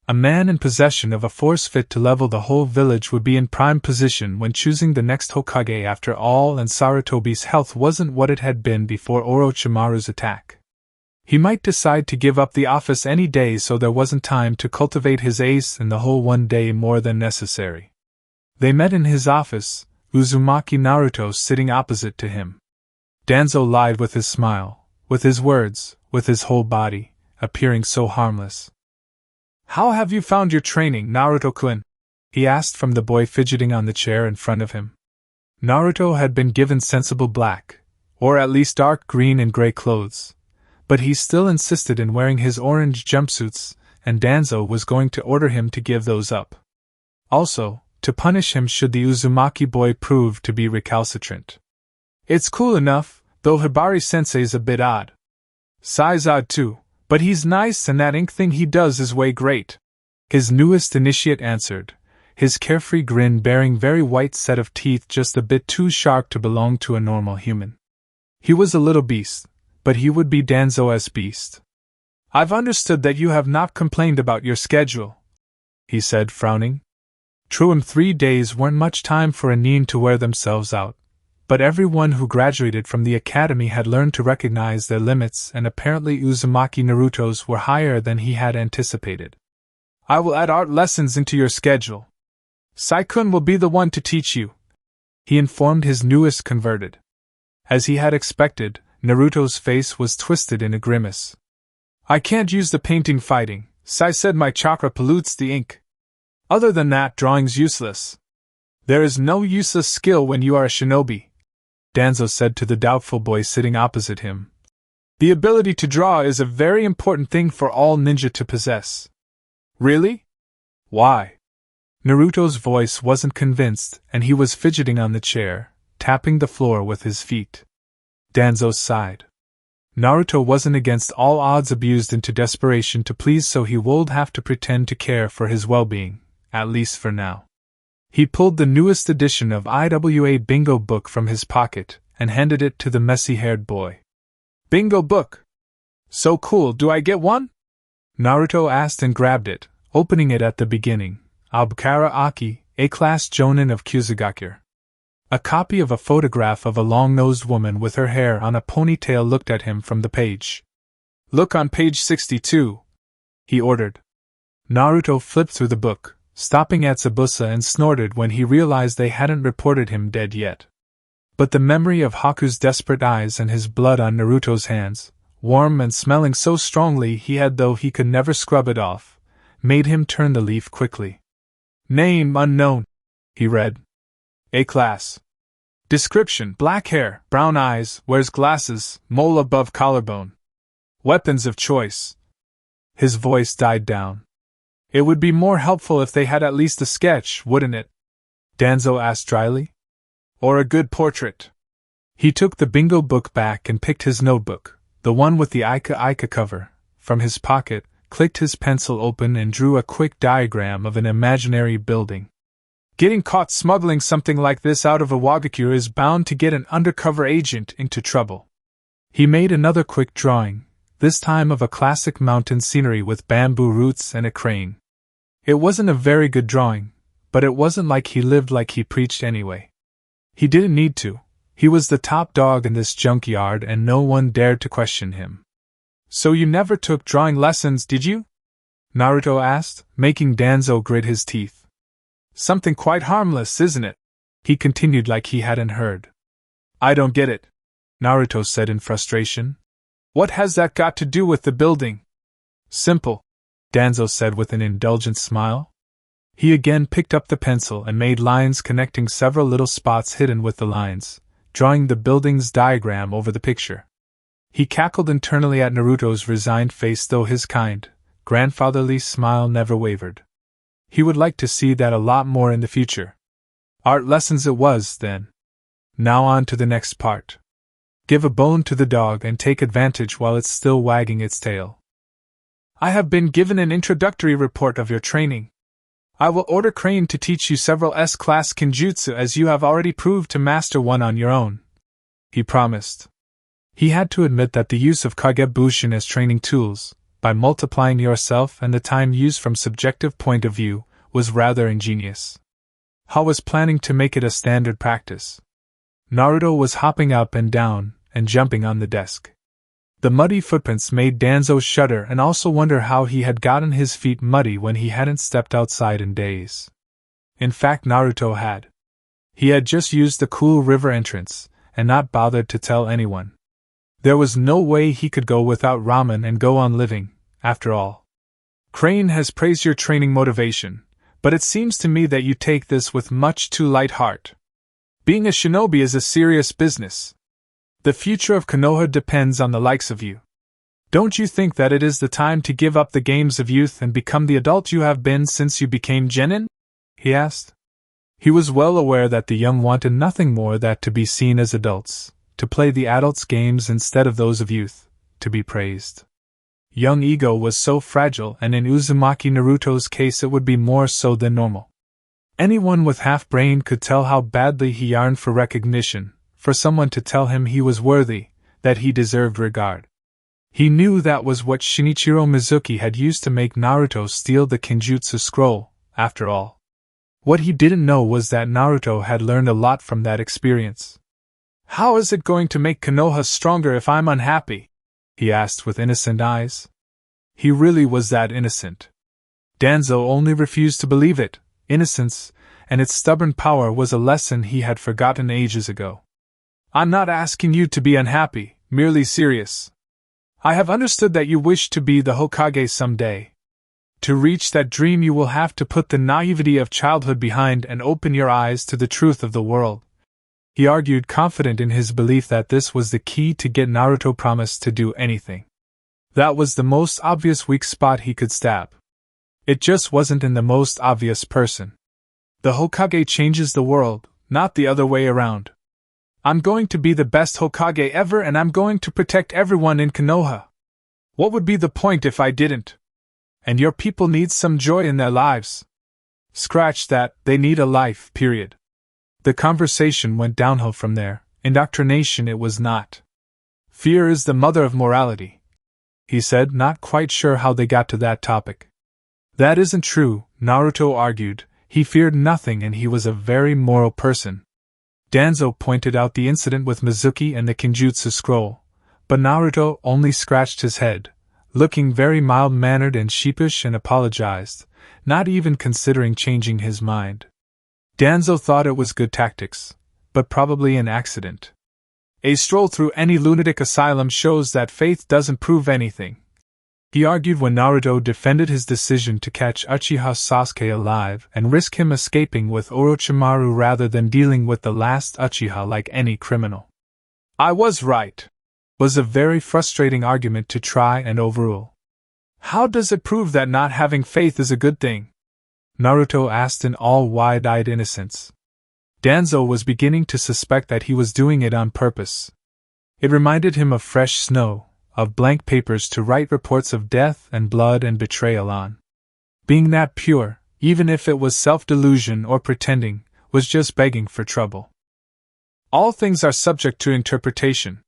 A man in possession of a force fit to level the whole village would be in prime position when choosing the next Hokage after all, and Sarutobi's health wasn't what it had been before Orochimaru's attack. He might decide to give up the office any day, so there wasn't time to cultivate his ace in the whole one day more than necessary. They met in his office, Uzumaki Naruto sitting opposite to him. Danzo lied with his smile, with his words, with his whole body, appearing so harmless. "How have you found your training, Naruto-kun?" he asked from the boy fidgeting on the chair in front of him. Naruto had been given sensible black, or at least dark green and gray clothes, but he still insisted in wearing his orange jumpsuits, and Danzo was going to order him to give those up. Also, to punish him should the Uzumaki boy prove to be recalcitrant. "It's cool enough, though Hibari-sensei's a bit odd." "Sai's odd too, but he's nice and that ink thing he does is way great," his newest initiate answered, his carefree grin bearing very white set of teeth just a bit too sharp to belong to a normal human. He was a little beast, but he would be Danzo's beast. "I've understood that you have not complained about your schedule," he said, frowning. True, 3 days weren't much time for a nin to wear themselves out, but everyone who graduated from the academy had learned to recognize their limits, and apparently Uzumaki Naruto's were higher than he had anticipated. "I will add art lessons into your schedule. Sai-kun will be the one to teach you," he informed his newest converted. As he had expected, Naruto's face was twisted in a grimace. "I can't use the painting fighting. Sai said my chakra pollutes the ink. Other than that, drawing's useless." "There is no useless skill when you are a shinobi," Danzo said to the doubtful boy sitting opposite him. "The ability to draw is a very important thing for all ninja to possess." "Really? Why?" Naruto's voice wasn't convinced, and he was fidgeting on the chair, tapping the floor with his feet. Danzo sighed. Naruto wasn't against all odds abused into desperation to please, so he would have to pretend to care for his well-being, at least for now. He pulled the newest edition of IWA Bingo book from his pocket and handed it to the messy-haired boy. "Bingo book? So cool, do I get one?" Naruto asked and grabbed it, opening it at the beginning. Abukara Aki, A-class Jonin of Kusugakure. A copy of a photograph of a long-nosed woman with her hair on a ponytail looked at him from the page. "Look on page 62, he ordered. Naruto flipped through the book, stopping at Tsubusa, and snorted when he realized they hadn't reported him dead yet. But the memory of Haku's desperate eyes and his blood on Naruto's hands, warm and smelling so strongly he had though he could never scrub it off, made him turn the leaf quickly. "Name unknown," he read. A-class. Description: black hair, brown eyes, wears glasses, mole above collarbone. Weapons of choice. His voice died down. "It would be more helpful if they had at least a sketch, wouldn't it?" Danzo asked dryly. "Or a good portrait." He took the bingo book back and picked his notebook, the one with the Ika cover, from his pocket, clicked his pencil open and drew a quick diagram of an imaginary building. "Getting caught smuggling something like this out of a Wagakure is bound to get an undercover agent into trouble." He made another quick drawing, this time of a classic mountain scenery with bamboo roots and a crane. It wasn't a very good drawing, but it wasn't like he lived like he preached anyway. He didn't need to. He was the top dog in this junkyard and no one dared to question him. "So you never took drawing lessons, did you?" Naruto asked, making Danzo grit his teeth. "Something quite harmless, isn't it?" he continued like he hadn't heard. "I don't get it," Naruto said in frustration. "What has that got to do with the building?" "Simple," Danzo said with an indulgent smile. He again picked up the pencil and made lines connecting several little spots hidden with the lines, drawing the building's diagram over the picture. He cackled internally at Naruto's resigned face, though his kind, grandfatherly smile never wavered. He would like to see that a lot more in the future. Art lessons it was, then. Now on to the next part. Give a bone to the dog and take advantage while it's still wagging its tail. "I have been given an introductory report of your training," I will order Crane to teach you several S-class Kenjutsu as you have already proved to master one on your own, he promised. He had to admit that the use of Kagebushin as training tools, by multiplying yourself and the time used from subjective point of view, was rather ingenious. Ha was planning to make it a standard practice. Naruto was hopping up and down and jumping on the desk. The muddy footprints made Danzo shudder and also wonder how he had gotten his feet muddy when he hadn't stepped outside in days. In fact, Naruto had. He had just used the cool river entrance and not bothered to tell anyone. There was no way he could go without ramen and go on living, after all. Crane has praised your training motivation, but it seems to me that you take this with much too light heart. Being a shinobi is a serious business. The future of Konoha depends on the likes of you. Don't you think that it is the time to give up the games of youth and become the adult you have been since you became genin? He asked. He was well aware that the young wanted nothing more than to be seen as adults, to play the adults' games instead of those of youth, to be praised. Young ego was so fragile, and in Uzumaki Naruto's case it would be more so than normal. Anyone with half-brain could tell how badly he yearned for recognition, for someone to tell him he was worthy, that he deserved regard. He knew that was what Shinichiro Mizuki had used to make Naruto steal the Kenjutsu scroll, after all. What he didn't know was that Naruto had learned a lot from that experience. How is it going to make Konoha stronger if I'm unhappy? He asked with innocent eyes. He really was that innocent. Danzo only refused to believe it. Innocence, and its stubborn power, was a lesson he had forgotten ages ago. I'm not asking you to be unhappy, merely serious. I have understood that you wish to be the Hokage someday. To reach that dream you will have to put the naivety of childhood behind and open your eyes to the truth of the world. He argued, confident in his belief that this was the key to get Naruto promised to do anything. That was the most obvious weak spot he could stab. It just wasn't in the most obvious person. The Hokage changes the world, not the other way around. I'm going to be the best Hokage ever, and I'm going to protect everyone in Konoha. What would be the point if I didn't? And your people need some joy in their lives. Scratch that, they need a life, period. The conversation went downhill from there. Indoctrination it was not. Fear is the mother of morality, he said, not quite sure how they got to that topic. That isn't true, Naruto argued. He feared nothing and he was a very moral person. Danzo pointed out the incident with Mizuki and the Kenjutsu scroll, but Naruto only scratched his head, looking very mild-mannered and sheepish, and apologized, not even considering changing his mind. Danzo thought it was good tactics, but probably an accident. A stroll through any lunatic asylum shows that faith doesn't prove anything, he argued when Naruto defended his decision to catch Uchiha Sasuke alive and risk him escaping with Orochimaru rather than dealing with the last Uchiha like any criminal. I was right, was a very frustrating argument to try and overrule. How does it prove that not having faith is a good thing? Naruto asked in all wide-eyed innocence. Danzo was beginning to suspect that he was doing it on purpose. It reminded him of fresh snow, of blank papers to write reports of death and blood and betrayal on. Being that pure, even if it was self-delusion or pretending, was just begging for trouble. All things are subject to interpretation.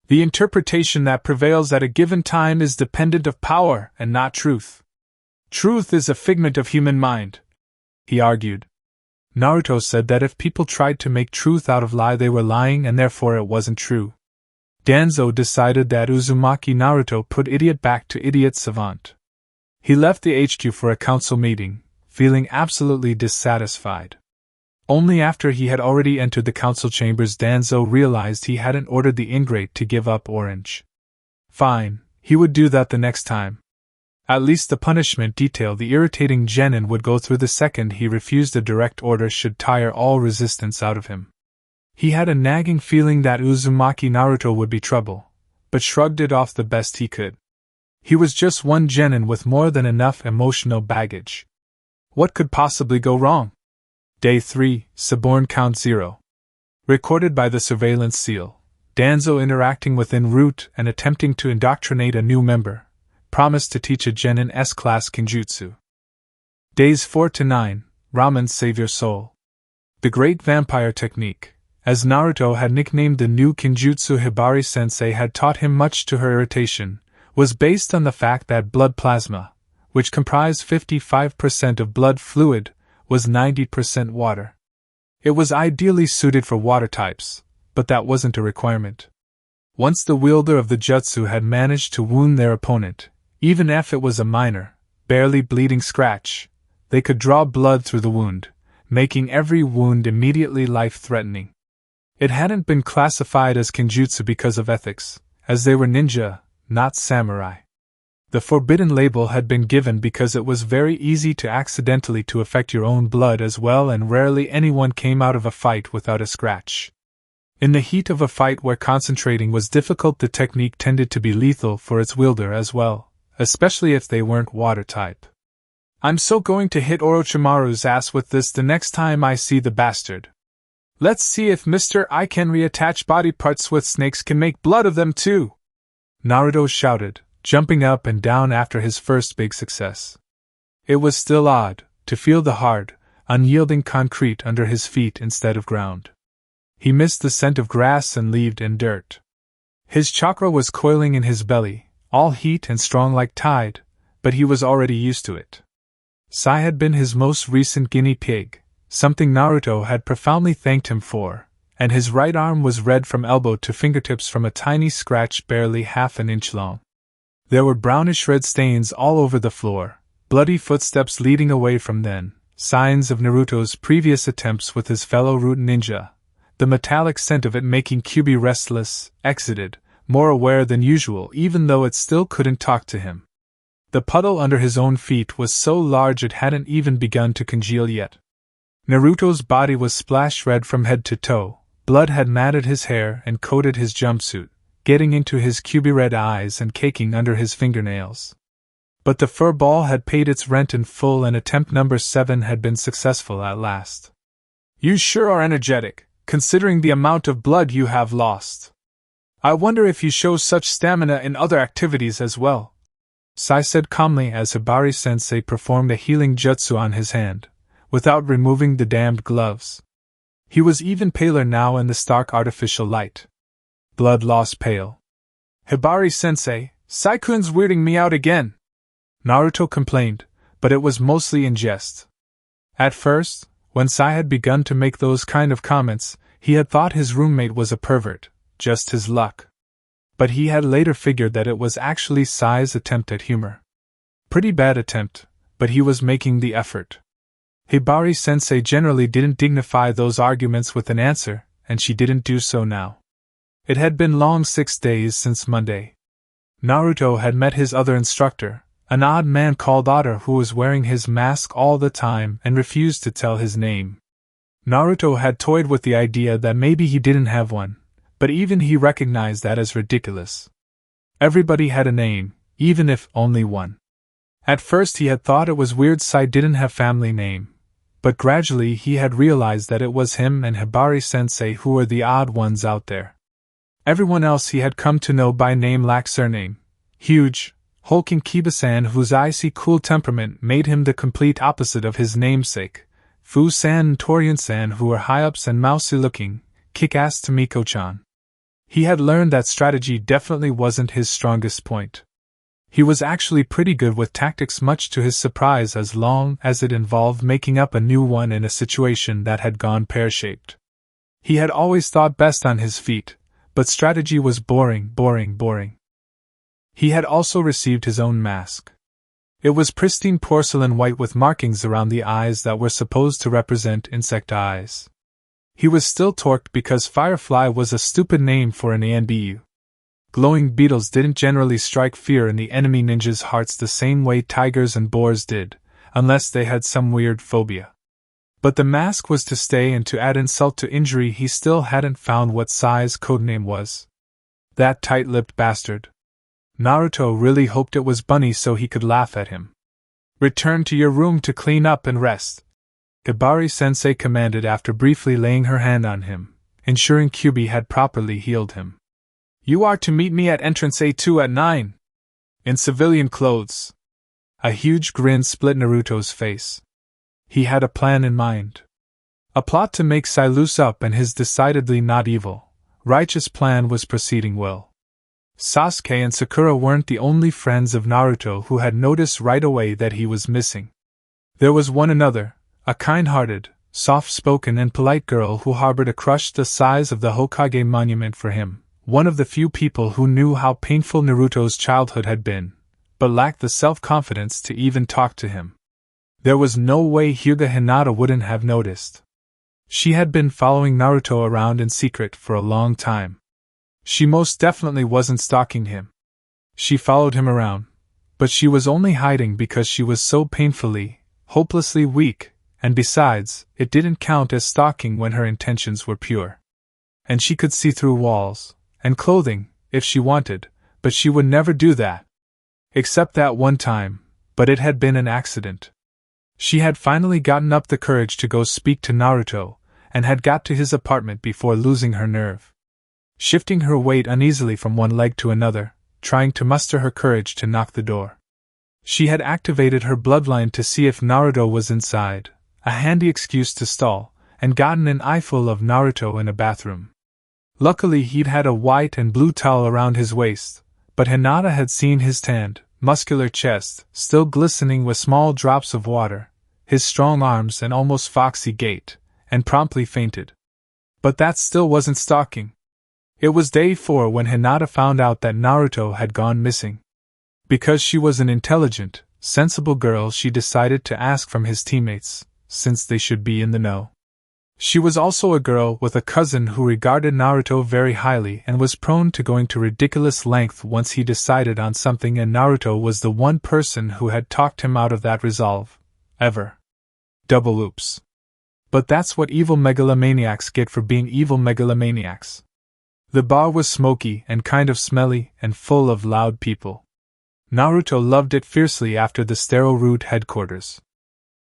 The interpretation that prevails at a given time is dependent of power and not truth. Truth is a figment of human mind, he argued. Naruto said that if people tried to make truth out of lie, they were lying and therefore it wasn't true. Danzo decided that Uzumaki Naruto put idiot back to idiot savant. He left the HQ for a council meeting, feeling absolutely dissatisfied. Only after he had already entered the council chambers Danzo realized he hadn't ordered the ingrate to give up orange. Fine, he would do that the next time. At least the punishment detail the irritating genin would go through the second he refused a direct order should tire all resistance out of him. He had a nagging feeling that Uzumaki Naruto would be trouble, but shrugged it off the best he could. He was just one genin with more than enough emotional baggage. What could possibly go wrong? Day 3, Suborn Count 0. Recorded by the surveillance seal, Danzo interacting with en route and attempting to indoctrinate a new member, promised to teach a genin S-class Kenjutsu. Days 4 to 9, Ramen Save Your Soul. The Great Vampire Technique, as Naruto had nicknamed the new Kinjutsu Hibari-sensei had taught him much to her irritation, was based on the fact that blood plasma, which comprised 55% of blood fluid, was 90% water. It was ideally suited for water types, but that wasn't a requirement. Once the wielder of the jutsu had managed to wound their opponent, even if it was a minor, barely bleeding scratch, they could draw blood through the wound, making every wound immediately life-threatening. It hadn't been classified as kinjutsu because of ethics, as they were ninja, not samurai. The forbidden label had been given because it was very easy to accidentally to affect your own blood as well, and rarely anyone came out of a fight without a scratch. In the heat of a fight where concentrating was difficult, the technique tended to be lethal for its wielder as well, especially if they weren't water type. I'm so going to hit Orochimaru's ass with this the next time I see the bastard. Let's see if Mr. I can reattach body parts with snakes can make blood of them too! Naruto shouted, jumping up and down after his first big success. It was still odd to feel the hard, unyielding concrete under his feet instead of ground. He missed the scent of grass and leaves and dirt. His chakra was coiling in his belly, all heat and strong like tide, but he was already used to it. Sai had been his most recent guinea pig, something Naruto had profoundly thanked him for, and his right arm was red from elbow to fingertips from a tiny scratch barely half an inch long. There were brownish red stains all over the floor, bloody footsteps leading away from them, signs of Naruto's previous attempts with his fellow root ninja, the metallic scent of it making Kyuubi restless, exited, more aware than usual even though it still couldn't talk to him. The puddle under his own feet was so large it hadn't even begun to congeal yet. Naruto's body was splash red from head to toe, blood had matted his hair and coated his jumpsuit, getting into his Kyuubi red eyes and caking under his fingernails. But the fur ball had paid its rent in full and attempt number 7 had been successful at last. You sure are energetic, considering the amount of blood you have lost. I wonder if you show such stamina in other activities as well. Sai said calmly as Hibari-sensei performed a healing jutsu on his hand, without removing the damned gloves. He was even paler now in the stark artificial light. Blood loss pale. Hibari-sensei, Sai-kun's weirding me out again, Naruto complained, but it was mostly in jest. At first, when Sai had begun to make those kind of comments, he had thought his roommate was a pervert, just his luck. But he had later figured that it was actually Sai's attempt at humor. Pretty bad attempt, but he was making the effort. Hibari-sensei generally didn't dignify those arguments with an answer, and she didn't do so now. It had been long 6 days since Monday. Naruto had met his other instructor, an odd man called Otter who was wearing his mask all the time and refused to tell his name. Naruto had toyed with the idea that maybe he didn't have one, but even he recognized that as ridiculous. Everybody had a name, even if only one. At first he had thought it was weird Sai didn't have family name, but gradually he had realized that it was him and Hibari-sensei who were the odd ones out there. Everyone else he had come to know by name lacked surname. Huge, hulking Kiba-san whose icy cool temperament made him the complete opposite of his namesake, Fu-san and Torian-san who were high-ups and mousy-looking, kick-ass Tomiko-chan. He had learned that strategy definitely wasn't his strongest point. He was actually pretty good with tactics, much to his surprise, as long as it involved making up a new one in a situation that had gone pear-shaped. He had always thought best on his feet, but strategy was boring. He had also received his own mask. It was pristine porcelain white with markings around the eyes that were supposed to represent insect eyes. He was still torqued because Firefly was a stupid name for an ANBU. Glowing beetles didn't generally strike fear in the enemy ninjas' hearts the same way tigers and boars did, unless they had some weird phobia. But the mask was to stay, and to add insult to injury he still hadn't found what Sai's codename was. That tight-lipped bastard. Naruto really hoped it was Bunny so he could laugh at him. Return to your room to clean up and rest, Hibari-sensei commanded after briefly laying her hand on him, ensuring Kyuubi had properly healed him. You are to meet me at entrance A2 at 9. In civilian clothes. A huge grin split Naruto's face. He had a plan in mind. A plot to make Sai loose up, and his decidedly not evil, righteous plan was proceeding well. Sasuke and Sakura weren't the only friends of Naruto who had noticed right away that he was missing. There was one another, a kind-hearted, soft-spoken and polite girl who harbored a crush the size of the Hokage monument for him, one of the few people who knew how painful Naruto's childhood had been, but lacked the self-confidence to even talk to him. There was no way Hyuga Hinata wouldn't have noticed. She had been following Naruto around in secret for a long time. She most definitely wasn't stalking him. She followed him around, but she was only hiding because she was so painfully, hopelessly weak, and besides, it didn't count as stalking when her intentions were pure. And she could see through walls and clothing, if she wanted, but she would never do that. Except that one time, but it had been an accident. She had finally gotten up the courage to go speak to Naruto, and had got to his apartment before losing her nerve. Shifting her weight uneasily from one leg to another, trying to muster her courage to knock the door. She had activated her bloodline to see if Naruto was inside, a handy excuse to stall, and gotten an eyeful of Naruto in a bathroom. Luckily he'd had a white and blue towel around his waist, but Hinata had seen his tanned, muscular chest, still glistening with small drops of water, his strong arms and almost foxy gait, and promptly fainted. But that still wasn't stalking. It was day 4 when Hinata found out that Naruto had gone missing. Because she was an intelligent, sensible girl, she decided to ask from his teammates, since they should be in the know. She was also a girl with a cousin who regarded Naruto very highly and was prone to going to ridiculous length once he decided on something, and Naruto was the one person who had talked him out of that resolve. Ever. Double oops. But that's what evil megalomaniacs get for being evil megalomaniacs. The bar was smoky and kind of smelly and full of loud people. Naruto loved it fiercely after the sterile root headquarters.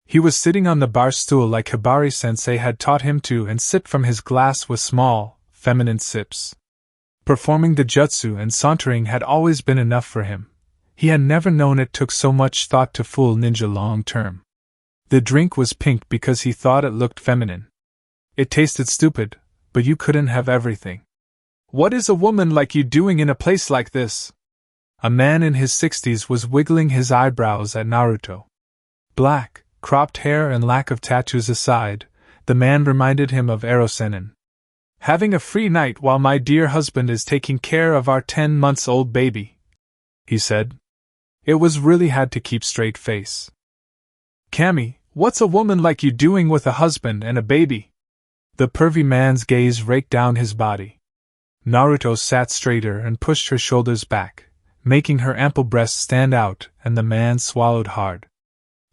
He was sitting on the bar stool like Hibari-sensei had taught him to, and sip from his glass with small, feminine sips. Performing the jutsu and sauntering had always been enough for him. He had never known it took so much thought to fool ninja long term. The drink was pink because he thought it looked feminine. It tasted stupid, but you couldn't have everything. "What is a woman like you doing in a place like this?" A man in his 60s was wiggling his eyebrows at Naruto. Black, cropped hair and lack of tattoos aside, the man reminded him of Erosenin. "Having a free night while my dear husband is taking care of our 10-month-old baby," he said. It was really had to keep straight face. "Cammy, what's a woman like you doing with a husband and a baby?" The pervy man's gaze raked down his body. Naruto sat straighter and pushed her shoulders back, making her ample breasts stand out, and the man swallowed hard.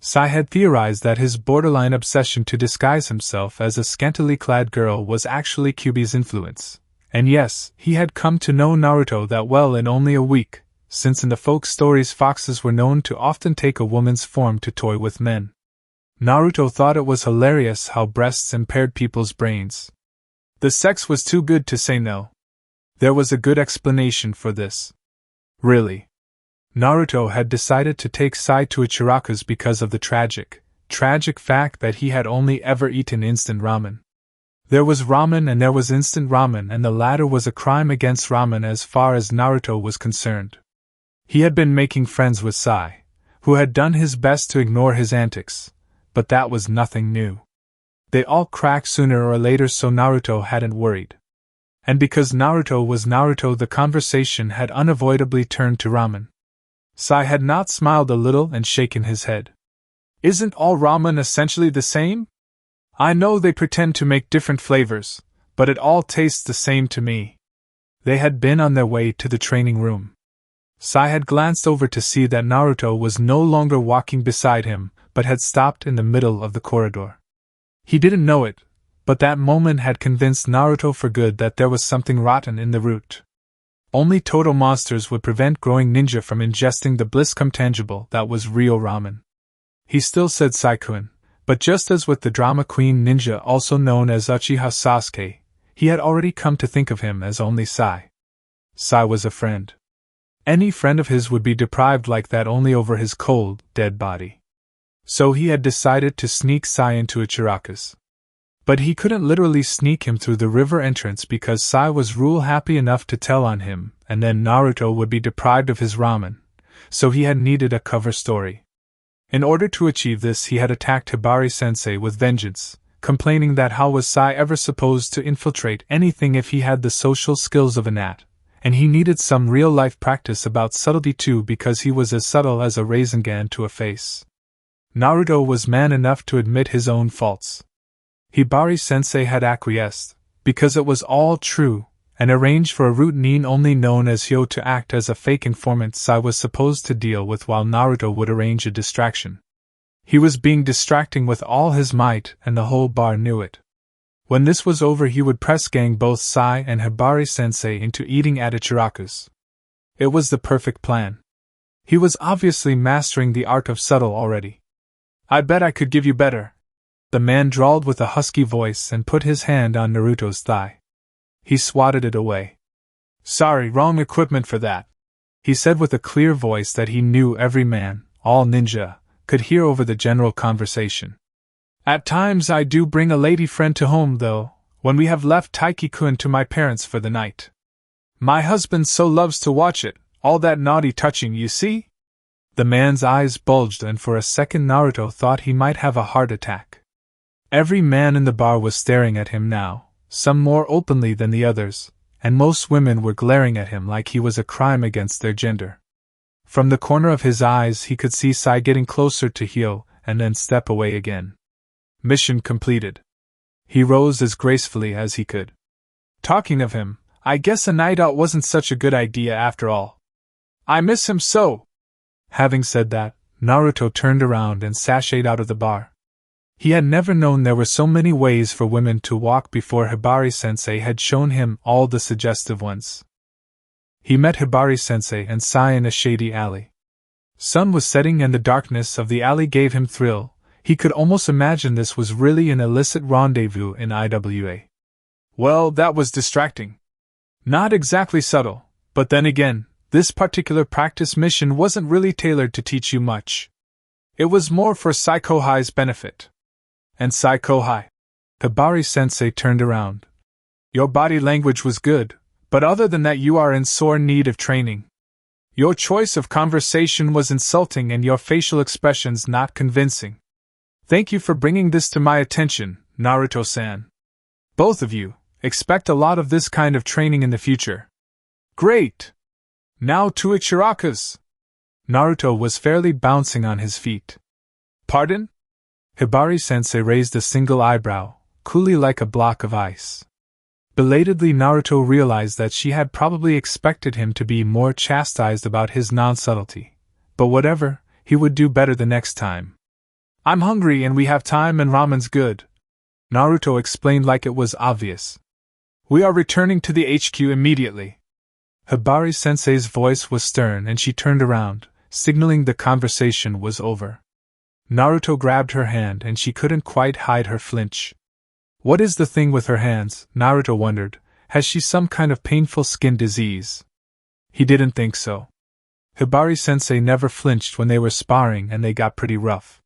Sai had theorized that his borderline obsession to disguise himself as a scantily clad girl was actually Kyuubi's influence. And yes, he had come to know Naruto that well in only a week, since in the folk stories foxes were known to often take a woman's form to toy with men. Naruto thought it was hilarious how breasts impaired people's brains. The sex was too good to say no. There was a good explanation for this. Really. Naruto had decided to take Sai to Ichiraku's because of the tragic fact that he had only ever eaten instant ramen. There was ramen and there was instant ramen, and the latter was a crime against ramen as far as Naruto was concerned. He had been making friends with Sai, who had done his best to ignore his antics, but that was nothing new. They all cracked sooner or later, so Naruto hadn't worried. And because Naruto was Naruto, the conversation had unavoidably turned to ramen. Sai had not smiled a little and shaken his head. "Isn't all ramen essentially the same? I know they pretend to make different flavors, but it all tastes the same to me." They had been on their way to the training room. Sai had glanced over to see that Naruto was no longer walking beside him, but had stopped in the middle of the corridor. He didn't know it, but that moment had convinced Naruto for good that there was something rotten in the root. Only total monsters would prevent growing ninja from ingesting the blisscom tangible that was real ramen. He still said Sai-kun, but just as with the drama queen ninja also known as Uchiha Sasuke, he had already come to think of him as only Sai. Sai was a friend. Any friend of his would be deprived like that only over his cold, dead body. So he had decided to sneak Sai into Ichiraku's. But he couldn't literally sneak him through the river entrance because Sai was rule happy enough to tell on him, and then Naruto would be deprived of his ramen, so he had needed a cover story. In order to achieve this, he had attacked Hibari-sensei with vengeance, complaining that how was Sai ever supposed to infiltrate anything if he had the social skills of a gnat, and he needed some real-life practice about subtlety too because he was as subtle as a Rasengan to a face. Naruto was man enough to admit his own faults. Hibari-sensei had acquiesced, because it was all true, and arranged for a routine only known as Hyo to act as a fake informant Sai was supposed to deal with while Naruto would arrange a distraction. He was being distracting with all his might, and the whole bar knew it. When this was over, he would press gang both Sai and Hibari-sensei into eating at Ichiraku's. It was the perfect plan. He was obviously mastering the art of subtle already. "I bet I could give you better," the man drawled with a husky voice and put his hand on Naruto's thigh. He swatted it away. "Sorry, wrong equipment for that," he said with a clear voice that he knew every man, all ninja, could hear over the general conversation. "At times I do bring a lady friend to home though, when we have left Taiki-kun to my parents for the night. My husband so loves to watch it, all that naughty touching, you see?" The man's eyes bulged and for a second Naruto thought he might have a heart attack. Every man in the bar was staring at him now, some more openly than the others, and most women were glaring at him like he was a crime against their gender. From the corner of his eyes he could see Sai getting closer to Hyo and then step away again. Mission completed. He rose as gracefully as he could. "Talking of him, I guess a night out wasn't such a good idea after all. I miss him so." Having said that, Naruto turned around and sashayed out of the bar. He had never known there were so many ways for women to walk before Hibari-sensei had shown him all the suggestive ones. He met Hibari-sensei and Sai in a shady alley. Sun was setting and the darkness of the alley gave him thrill. He could almost imagine this was really an illicit rendezvous in IWA. Well, that was distracting. Not exactly subtle, but then again, this particular practice mission wasn't really tailored to teach you much. It was more for Saikohai's benefit. And Saikohai? Hibari-sensei turned around. "Your body language was good, but other than that you are in sore need of training. Your choice of conversation was insulting and your facial expressions not convincing. Thank you for bringing this to my attention, Naruto-san. Both of you, expect a lot of this kind of training in the future." "Great! Now to Ichiraku's." Naruto was fairly bouncing on his feet. "Pardon?" Hibari-sensei raised a single eyebrow, coolly like a block of ice. Belatedly Naruto realized that she had probably expected him to be more chastised about his non-subtlety. But whatever, he would do better the next time. "I'm hungry and we have time and ramen's good," Naruto explained like it was obvious. "We are returning to the HQ immediately." Hibari-sensei's voice was stern and she turned around, signaling the conversation was over. Naruto grabbed her hand and she couldn't quite hide her flinch. What is the thing with her hands, Naruto wondered, has she some kind of painful skin disease? He didn't think so. Hibari-sensei never flinched when they were sparring and they got pretty rough.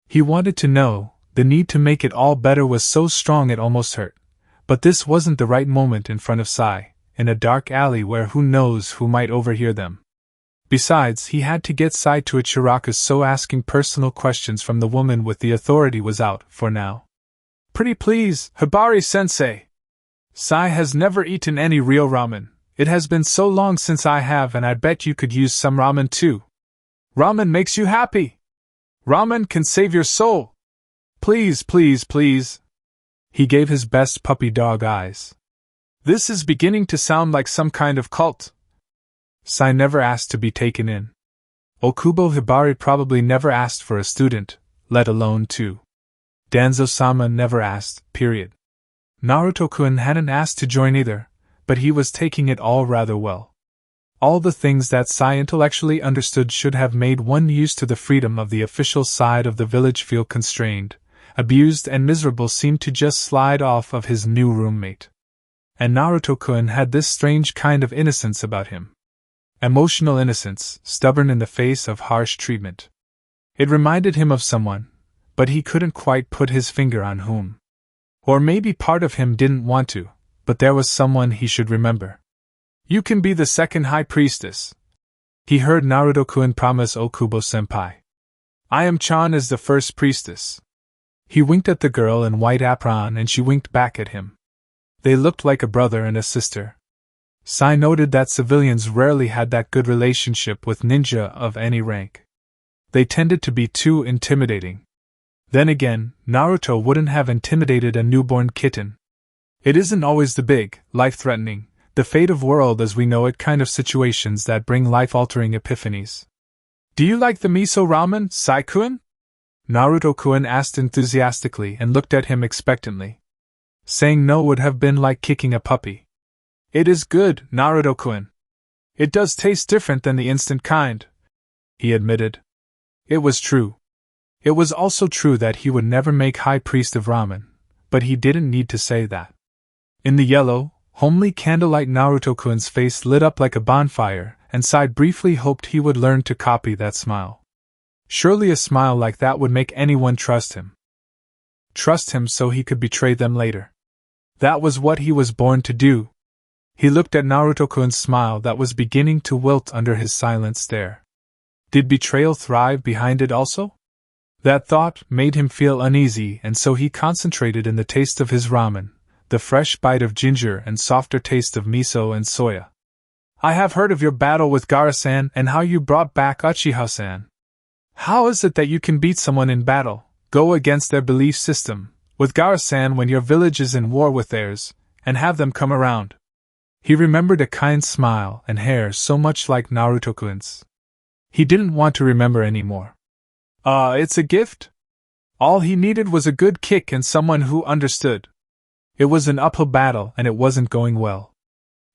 He wanted to know, the need to make it all better was so strong it almost hurt. But this wasn't the right moment in front of Sai, in a dark alley where who knows who might overhear them. Besides, he had to get Sai to Ichiraku, so asking personal questions from the woman with the authority was out, for now. "Pretty please, Hibari-sensei. Sai has never eaten any real ramen. It has been so long since I have and I bet you could use some ramen too. Ramen makes you happy. Ramen can save your soul. Please, please, please." He gave his best puppy dog eyes. "This is beginning to sound like some kind of cult." Sai never asked to be taken in. Okubo Hibari probably never asked for a student, let alone two. Danzō-sama never asked, period. Naruto-kun hadn't asked to join either, but he was taking it all rather well. All the things that Sai intellectually understood should have made one used to the freedom of the official side of the village feel constrained, abused and miserable seemed to just slide off of his new roommate. And Naruto-kun had this strange kind of innocence about him. Emotional innocence, stubborn in the face of harsh treatment. It reminded him of someone, but he couldn't quite put his finger on whom. Or maybe part of him didn't want to, but there was someone he should remember. You can be the second high priestess, he heard Naruto-kun promise Okubo-senpai. I am Chan as the first priestess. He winked at the girl in white apron and she winked back at him. They looked like a brother and a sister. Sai noted that civilians rarely had that good relationship with ninja of any rank. They tended to be too intimidating. Then again, Naruto wouldn't have intimidated a newborn kitten. It isn't always the big, life-threatening, the fate of world as we know it kind of situations that bring life-altering epiphanies. Do you like the miso ramen, Sai-kun? Naruto-kun asked enthusiastically and looked at him expectantly. Saying no would have been like kicking a puppy. It is good, Naruto-kun. It does taste different than the instant kind, he admitted. It was true. It was also true that he would never make high priest of ramen, but he didn't need to say that. In the yellow, homely candlelight, Naruto-kun's face lit up like a bonfire, and Sai briefly hoped he would learn to copy that smile. Surely a smile like that would make anyone trust him. Trust him so he could betray them later. That was what he was born to do. He looked at Naruto-kun's smile that was beginning to wilt under his silent stare. Did betrayal thrive behind it also? That thought made him feel uneasy, and so he concentrated in the taste of his ramen, the fresh bite of ginger and softer taste of miso and soya. I have heard of your battle with Gaara-san and how you brought back Uchiha-san. How is it that you can beat someone in battle, go against their belief system, with Gaara-san when your village is in war with theirs, and have them come around? He remembered a kind smile and hair so much like Naruto-kun's. He didn't want to remember anymore. It's a gift? All he needed was a good kick and someone who understood. It was an uphill battle and it wasn't going well.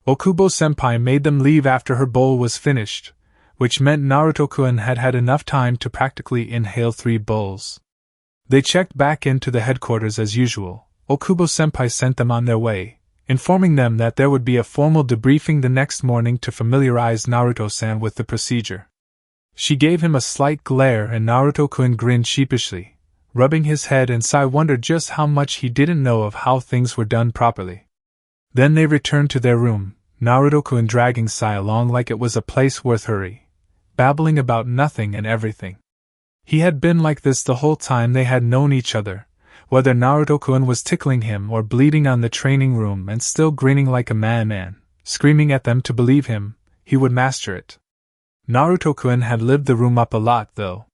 Okubo-senpai made them leave after her bowl was finished, which meant Naruto-kun had had enough time to practically inhale 3 bowls. They checked back into the headquarters as usual. Okubo-senpai sent them on their way, informing them that there would be a formal debriefing the next morning to familiarize Naruto-san with the procedure. She gave him a slight glare and Naruto-kun grinned sheepishly, rubbing his head, and Sai wondered just how much he didn't know of how things were done properly. Then they returned to their room, Naruto-kun dragging Sai along like it was a place worth hurry, babbling about nothing and everything. He had been like this the whole time they had known each other, whether Naruto-kun was tickling him or bleeding on the training room and still grinning like a madman, screaming at them to believe him, he would master it. Naruto-kun had lived the room up a lot, though.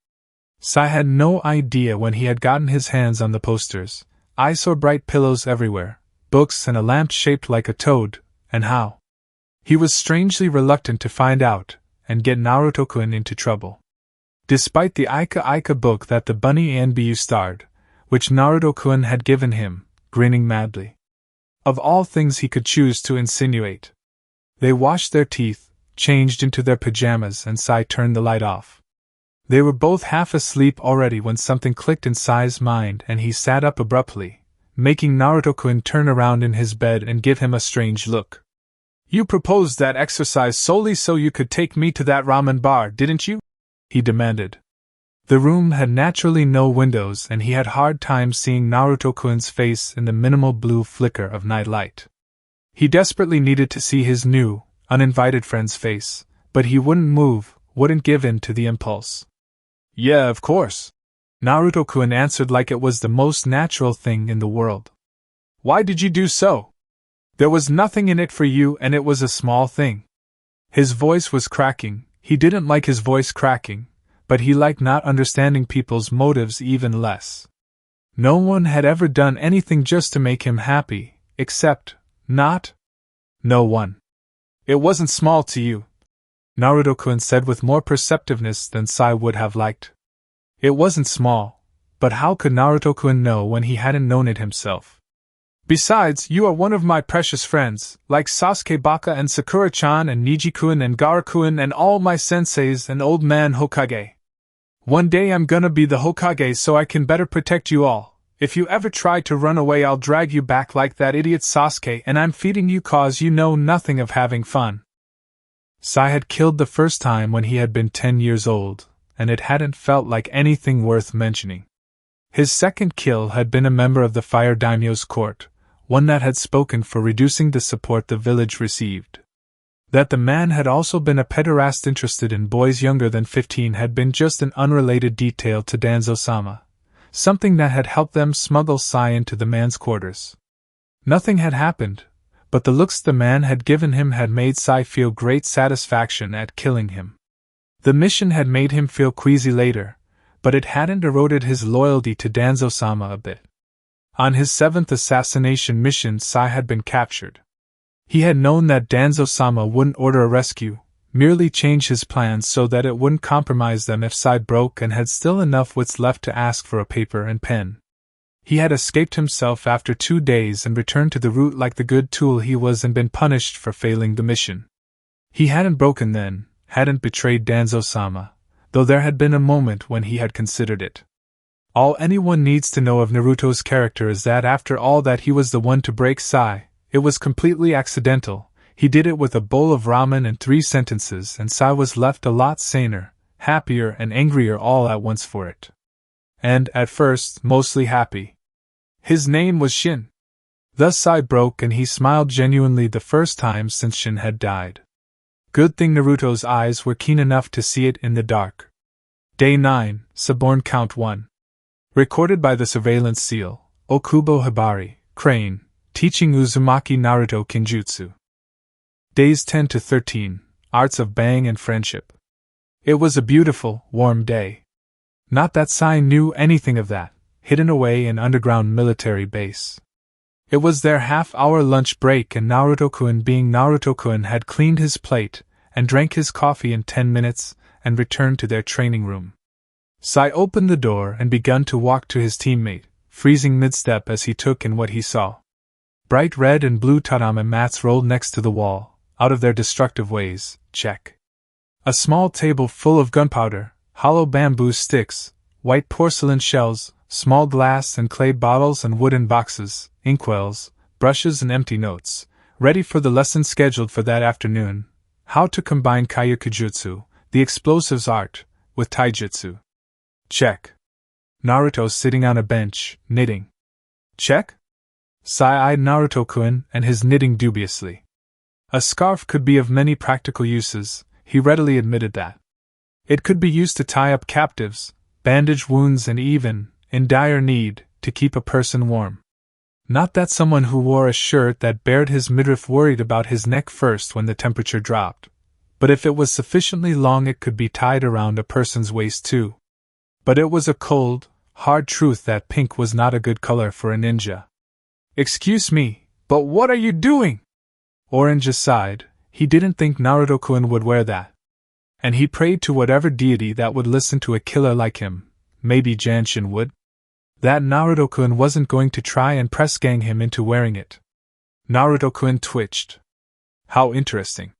Sai had no idea when he had gotten his hands on the posters, eyesore bright pillows everywhere, books and a lamp shaped like a toad, and how. He was strangely reluctant to find out, and get Naruto-kun into trouble. Despite the Ika book that the bunny NBU starred, which Naruto-kun had given him, grinning madly. Of all things he could choose to insinuate. They washed their teeth, changed into their pajamas, and Sai turned the light off. They were both half asleep already when something clicked in Sai's mind and he sat up abruptly, making Naruto-kun turn around in his bed and give him a strange look. You proposed that exercise solely so you could take me to that ramen bar, didn't you? He demanded. The room had naturally no windows and he had hard time seeing Naruto-kun's face in the minimal blue flicker of nightlight. He desperately needed to see his new, uninvited friend's face, but he wouldn't move, wouldn't give in to the impulse. Yeah, of course. Naruto-kun answered like it was the most natural thing in the world. Why did you do so? There was nothing in it for you and it was a small thing. His voice was cracking. He didn't like his voice cracking, but he liked not understanding people's motives even less. No one had ever done anything just to make him happy, except, not? No one. It wasn't small to you, Naruto-kun said with more perceptiveness than Sai would have liked. It wasn't small, but how could Naruto-kun know when he hadn't known it himself? Besides, you are one of my precious friends, like Sasuke Baka and Sakura-chan and Niji-kun and Gaara-kun and all my senseis and old man Hokage. One day I'm gonna be the Hokage so I can better protect you all. If you ever try to run away I'll drag you back like that idiot Sasuke, and I'm feeding you cause you know nothing of having fun. Sai had killed the first time when he had been 10 years old, and it hadn't felt like anything worth mentioning. His second kill had been a member of the Fire Daimyo's court, one that had spoken for reducing the support the village received. That the man had also been a pederast interested in boys younger than 15 had been just an unrelated detail to Danzō-sama, something that had helped them smuggle Sai into the man's quarters. Nothing had happened, but the looks the man had given him had made Sai feel great satisfaction at killing him. The mission had made him feel queasy later, but it hadn't eroded his loyalty to Danzō-sama a bit. On his 7th assassination mission, Sai had been captured. He had known that Danzō-sama wouldn't order a rescue, merely change his plans so that it wouldn't compromise them if Sai broke and had still enough wits left to ask for a paper and pen. He had escaped himself after 2 days and returned to the route like the good tool he was and been punished for failing the mission. He hadn't broken then, hadn't betrayed Danzō-sama, though there had been a moment when he had considered it. All anyone needs to know of Naruto's character is that after all that he was the one to break Sai. It was completely accidental. He did it with a bowl of ramen and 3 sentences, and Sai was left a lot saner, happier and angrier all at once for it. And, at first, mostly happy. His name was Shin. Thus Sai broke and he smiled genuinely the first time since Shin had died. Good thing Naruto's eyes were keen enough to see it in the dark. Day 9, Suborn Count 1. Recorded by the Surveillance Seal, Okubo Hibari, Crane, teaching Uzumaki Naruto Kinjutsu. Days 10 to 13, Arts of Bang and Friendship. It was a beautiful, warm day. Not that Sai knew anything of that, hidden away in underground military base. It was their half-hour lunch break and Naruto-kun being Naruto-kun had cleaned his plate and drank his coffee in 10 minutes and returned to their training room. Sai opened the door and began to walk to his teammate, freezing mid-step as he took in what he saw. Bright red and blue tatami mats rolled next to the wall, out of their destructive ways, check. A small table full of gunpowder, hollow bamboo sticks, white porcelain shells, small glass and clay bottles and wooden boxes, inkwells, brushes and empty notes, ready for the lesson scheduled for that afternoon, how to combine Kaiyukujutsu, the explosives art, with taijutsu. Check. Naruto sitting on a bench, knitting. Check? Sai eyed Naruto-kun and his knitting dubiously. A scarf could be of many practical uses, he readily admitted that. It could be used to tie up captives, bandage wounds and even, in dire need, to keep a person warm. Not that someone who wore a shirt that bared his midriff worried about his neck first when the temperature dropped, but if it was sufficiently long it could be tied around a person's waist too. But it was a cold, hard truth that pink was not a good color for a ninja. Excuse me, but what are you doing? Orange aside, he didn't think Naruto-kun would wear that. And he prayed to whatever deity that would listen to a killer like him, maybe Janshin would. That Naruto-kun wasn't going to try and press gang him into wearing it. Naruto-kun twitched. How interesting.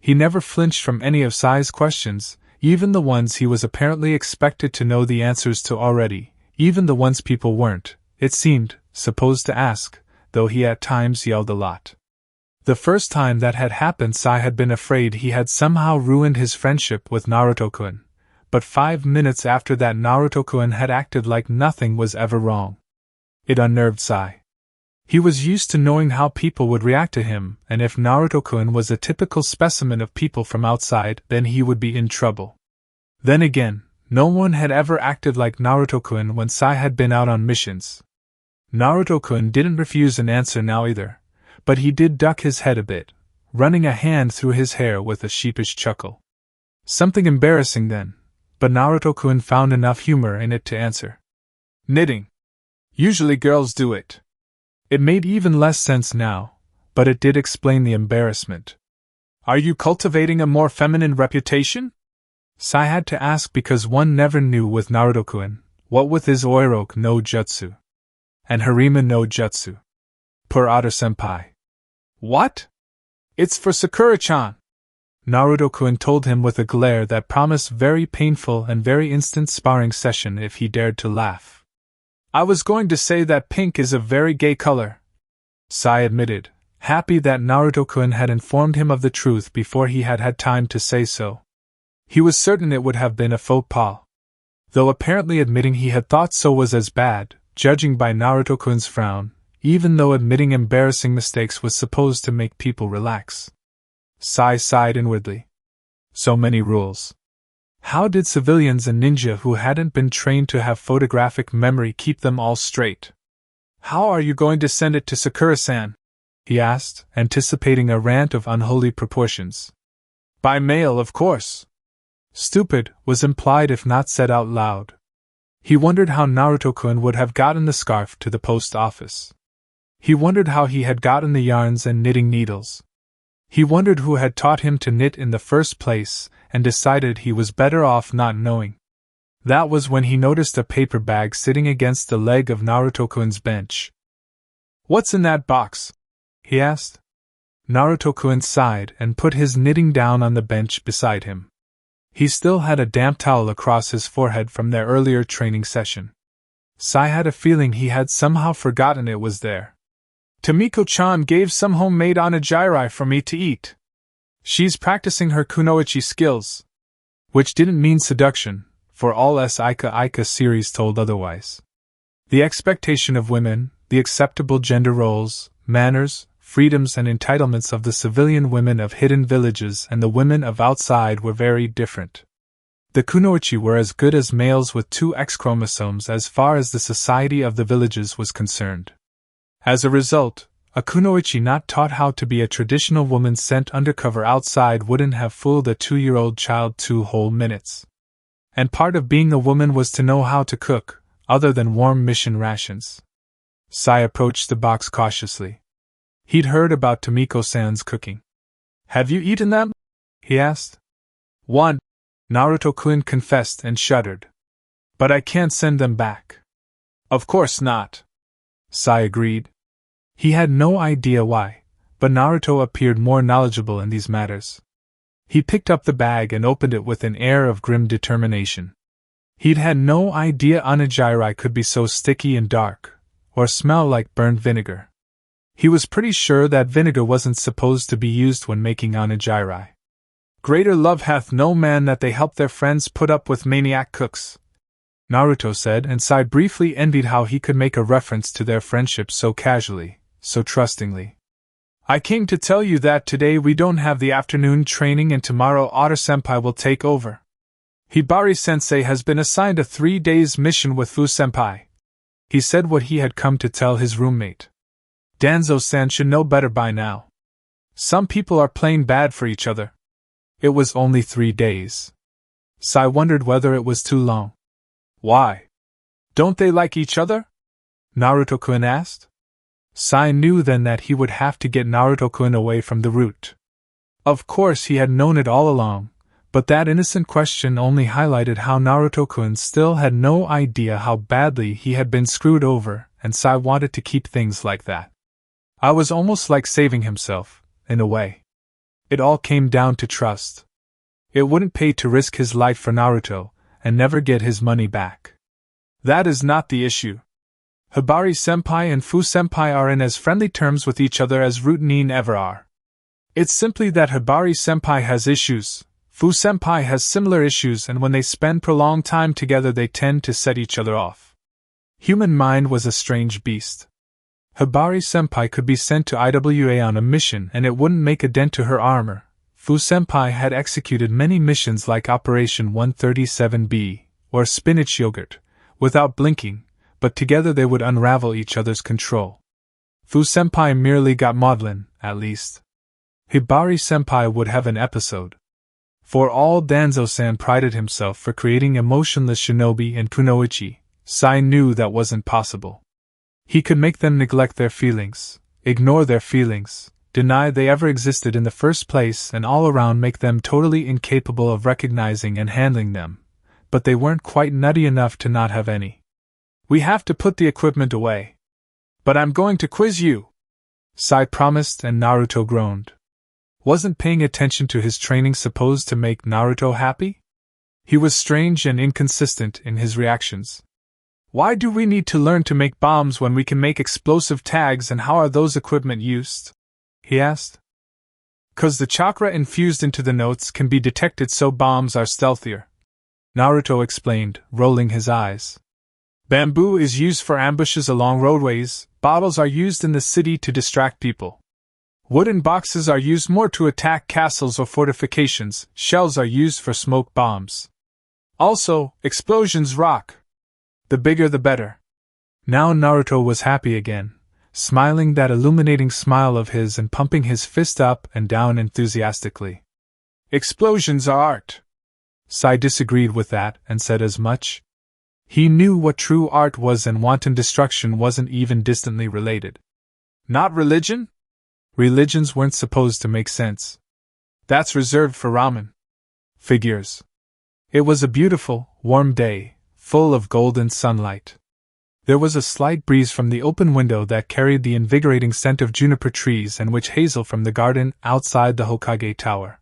He never flinched from any of Sai's questions, even the ones he was apparently expected to know the answers to already, even the ones people weren't, it seemed, supposed to ask, though he at times yelled a lot. The first time that had happened Sai had been afraid he had somehow ruined his friendship with Naruto-kun, but 5 minutes after that Naruto-kun had acted like nothing was ever wrong. It unnerved Sai. He was used to knowing how people would react to him, and if Naruto-kun was a typical specimen of people from outside, then he would be in trouble. Then again, no one had ever acted like Naruto-kun when Sai had been out on missions. Naruto-kun didn't refuse an answer now either, but he did duck his head a bit, running a hand through his hair with a sheepish chuckle. Something embarrassing then, but Naruto-kun found enough humor in it to answer. Knitting. Usually girls do it. It made even less sense now, but it did explain the embarrassment. Are you cultivating a more feminine reputation? Sai had to ask because one never knew with Naruto-kun, what with his Oiroke no Jutsu and Harima no Jutsu. Poor Otter-senpai. What? It's for Sakura-chan. Naruto-kun told him with a glare that promised very painful and very instant sparring session if he dared to laugh. I was going to say that pink is a very gay color, Sai admitted, happy that Naruto-kun had informed him of the truth before he had had time to say so. He was certain it would have been a faux pas. Though apparently admitting he had thought so was as bad, judging by Naruto-kun's frown, even though admitting embarrassing mistakes was supposed to make people relax. Sai sighed inwardly. So many rules. How did civilians and ninja who hadn't been trained to have photographic memory keep them all straight? How are you going to send it to Sakura-san? He asked, anticipating a rant of unholy proportions. By mail, of course. Stupid was implied if not said out loud. He wondered how Naruto-kun would have gotten the scarf to the post office. He wondered how he had gotten the yarns and knitting needles. He wondered who had taught him to knit in the first place, and decided he was better off not knowing. That was when he noticed a paper bag sitting against the leg of Naruto-kun's bench. What's in that box? He asked. Naruto-kun sighed and put his knitting down on the bench beside him. He still had a damp towel across his forehead from their earlier training session. Sai had a feeling he had somehow forgotten it was there. Tomiko-chan gave some homemade onigiri for me to eat. She's practicing her kunoichi skills. Which didn't mean seduction, for all Ika series told otherwise. The expectation of women, the acceptable gender roles, manners, freedoms and entitlements of the civilian women of hidden villages and the women of outside were very different. The kunoichi were as good as males with 2 X chromosomes as far as the society of the villages was concerned. As a result, a kunoichi not taught how to be a traditional woman sent undercover outside wouldn't have fooled a 2-year-old child 2 whole minutes. And part of being a woman was to know how to cook, other than warm mission rations. Sai approached the box cautiously. He'd heard about Tomiko-san's cooking. Have you eaten them? He asked. One, Naruto-kun confessed and shuddered. But I can't send them back. Of course not. Sai agreed. He had no idea why, but Naruto appeared more knowledgeable in these matters. He picked up the bag and opened it with an air of grim determination. He'd had no idea onigiri could be so sticky and dark, or smell like burned vinegar. He was pretty sure that vinegar wasn't supposed to be used when making onigiri. Greater love hath no man that they help their friends put up with maniac cooks, Naruto said, and Sai briefly envied how he could make a reference to their friendship so casually, so trustingly. I came to tell you that today we don't have the afternoon training and tomorrow Otter-senpai will take over. Hibari-sensei has been assigned a 3-day mission with Fu-senpai. He said what he had come to tell his roommate. Danzo-san should know better by now. Some people are playing bad for each other. It was only 3 days. Sai wondered whether it was too long. Why? Don't they like each other? Naruto-kun asked. Sai knew then that he would have to get Naruto-kun away from the root. Of course he had known it all along, but that innocent question only highlighted how Naruto-kun still had no idea how badly he had been screwed over, and Sai wanted to keep things like that. I was almost like saving himself, in a way. It all came down to trust. It wouldn't pay to risk his life for Naruto, and never get his money back. That is not the issue. Hibari-senpai and Fu-senpai are in as friendly terms with each other as Root-nin ever are. It's simply that Hibari-senpai has issues, Fu-senpai has similar issues, and when they spend prolonged time together they tend to set each other off. Human mind was a strange beast. Hibari-senpai could be sent to IWA on a mission and it wouldn't make a dent to her armor. Fu-senpai had executed many missions like Operation 137B, or Spinach Yogurt, without blinking, but together they would unravel each other's control. Fu-senpai merely got maudlin, at least. Hibari-senpai would have an episode. For all Danzo-san prided himself for creating emotionless shinobi and kunoichi, Sai knew that wasn't possible. He could make them neglect their feelings, ignore their feelings, deny they ever existed in the first place, and all around make them totally incapable of recognizing and handling them, but they weren't quite nutty enough to not have any. We have to put the equipment away. But I'm going to quiz you, Sai promised, and Naruto groaned. Wasn't paying attention to his training supposed to make Naruto happy? He was strange and inconsistent in his reactions. Why do we need to learn to make bombs when we can make explosive tags, and how are those equipment used? he asked. "'Cause the chakra infused into the notes can be detected, so bombs are stealthier," Naruto explained, rolling his eyes. "Bamboo is used for ambushes along roadways, bottles are used in the city to distract people. Wooden boxes are used more to attack castles or fortifications, shells are used for smoke bombs. Also, explosions rock. The bigger the better." Now Naruto was happy again, smiling that illuminating smile of his and pumping his fist up and down enthusiastically. "Explosions are art." Sai disagreed with that and said as much. He knew what true art was and wanton destruction wasn't even distantly related. "Not religion?" Religions weren't supposed to make sense. "That's reserved for ramen." Figures. It was a beautiful, warm day, full of golden sunlight. There was a slight breeze from the open window that carried the invigorating scent of juniper trees and witch hazel from the garden outside the Hokage Tower.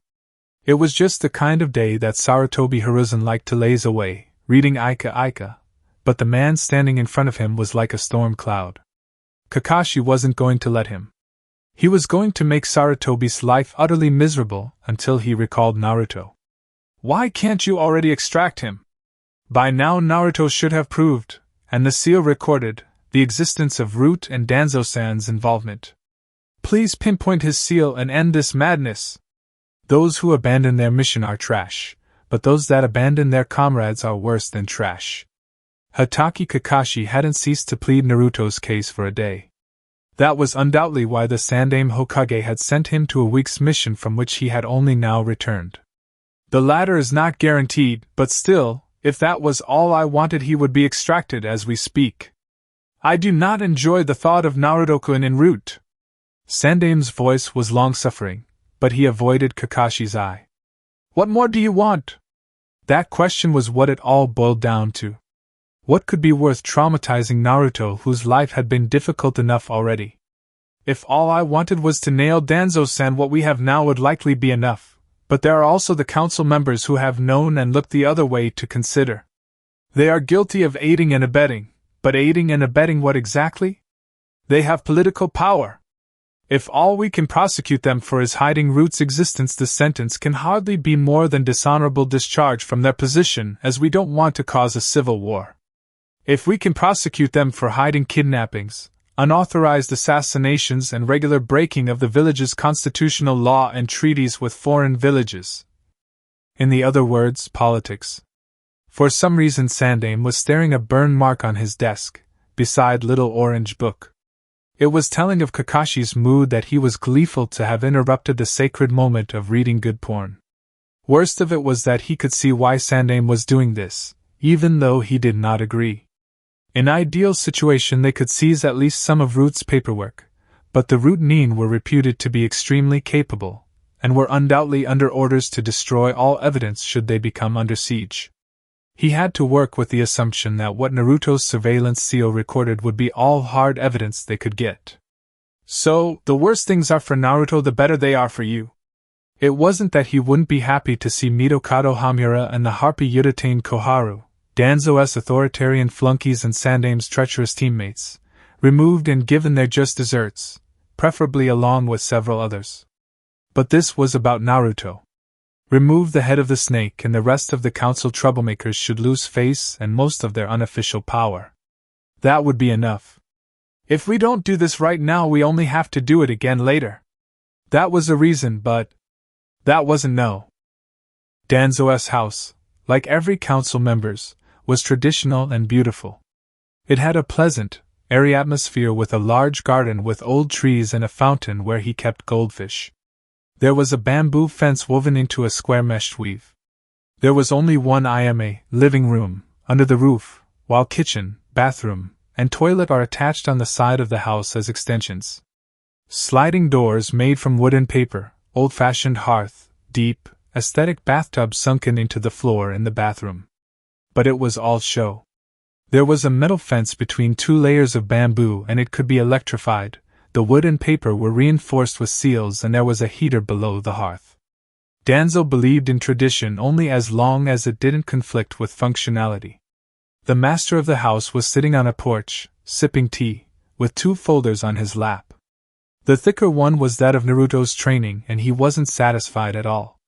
It was just the kind of day that Sarutobi Hiruzen liked to laze away, reading Ika, but the man standing in front of him was like a storm cloud. Kakashi wasn't going to let him. He was going to make Sarutobi's life utterly miserable until he recalled Naruto. "Why can't you already extract him?" By now Naruto should have proved, and the seal recorded, the existence of Root and Danzo-san's involvement. "Please pinpoint his seal and end this madness." Those who abandon their mission are trash, but those that abandon their comrades are worse than trash. Hatake Kakashi hadn't ceased to plead Naruto's case for a day. That was undoubtedly why the Sandaime Hokage had sent him to a week's mission from which he had only now returned. The latter is not guaranteed, but still, if that was all I wanted, he would be extracted as we speak. I do not enjoy the thought of Naruto-kun en route. Sandaime's voice was long-suffering, but he avoided Kakashi's eye. "What more do you want?" That question was what it all boiled down to. What could be worth traumatizing Naruto, whose life had been difficult enough already? If all I wanted was to nail Danzo-san, what we have now would likely be enough, but there are also the council members who have known and looked the other way to consider. They are guilty of aiding and abetting, but aiding and abetting what exactly? They have political power. If all we can prosecute them for is hiding Root's existence, the sentence can hardly be more than dishonorable discharge from their position, as we don't want to cause a civil war. If we can prosecute them for hiding kidnappings, unauthorized assassinations and regular breaking of the village's constitutional law and treaties with foreign villages. In the other words, politics. For some reason Sandaime was staring a burn mark on his desk, beside little orange book. It was telling of Kakashi's mood that he was gleeful to have interrupted the sacred moment of reading good porn. Worst of it was that he could see why Sandaime was doing this, even though he did not agree. In ideal situation they could seize at least some of Root's paperwork, but the Root Nin were reputed to be extremely capable, and were undoubtedly under orders to destroy all evidence should they become under siege. He had to work with the assumption that what Naruto's surveillance seal recorded would be all hard evidence they could get. So, the worse things are for Naruto, the better they are for you. It wasn't that he wouldn't be happy to see Mitokado Hamura and the harpy Yudetane Koharu, Danzo's authoritarian flunkies and Sandaime's treacherous teammates, removed and given their just desserts, preferably along with several others. But this was about Naruto. Remove the head of the snake and the rest of the council troublemakers should lose face and most of their unofficial power. That would be enough. If we don't do this right now, we only have to do it again later. That was a reason, but that wasn't no. Danzo's house, like every council member's, was traditional and beautiful. It had a pleasant, airy atmosphere with a large garden with old trees and a fountain where he kept goldfish. There was a bamboo fence woven into a square meshed weave. There was only one IMA, living room, under the roof, while kitchen, bathroom, and toilet are attached on the side of the house as extensions. Sliding doors made from wood and paper, old-fashioned hearth, deep, aesthetic bathtub sunken into the floor in the bathroom. But it was all show. There was a metal fence between two layers of bamboo and it could be electrified. The wood and paper were reinforced with seals and there was a heater below the hearth. Danzo believed in tradition only as long as it didn't conflict with functionality. The master of the house was sitting on a porch, sipping tea, with two folders on his lap. The thicker one was that of Naruto's training, and he wasn't satisfied at all.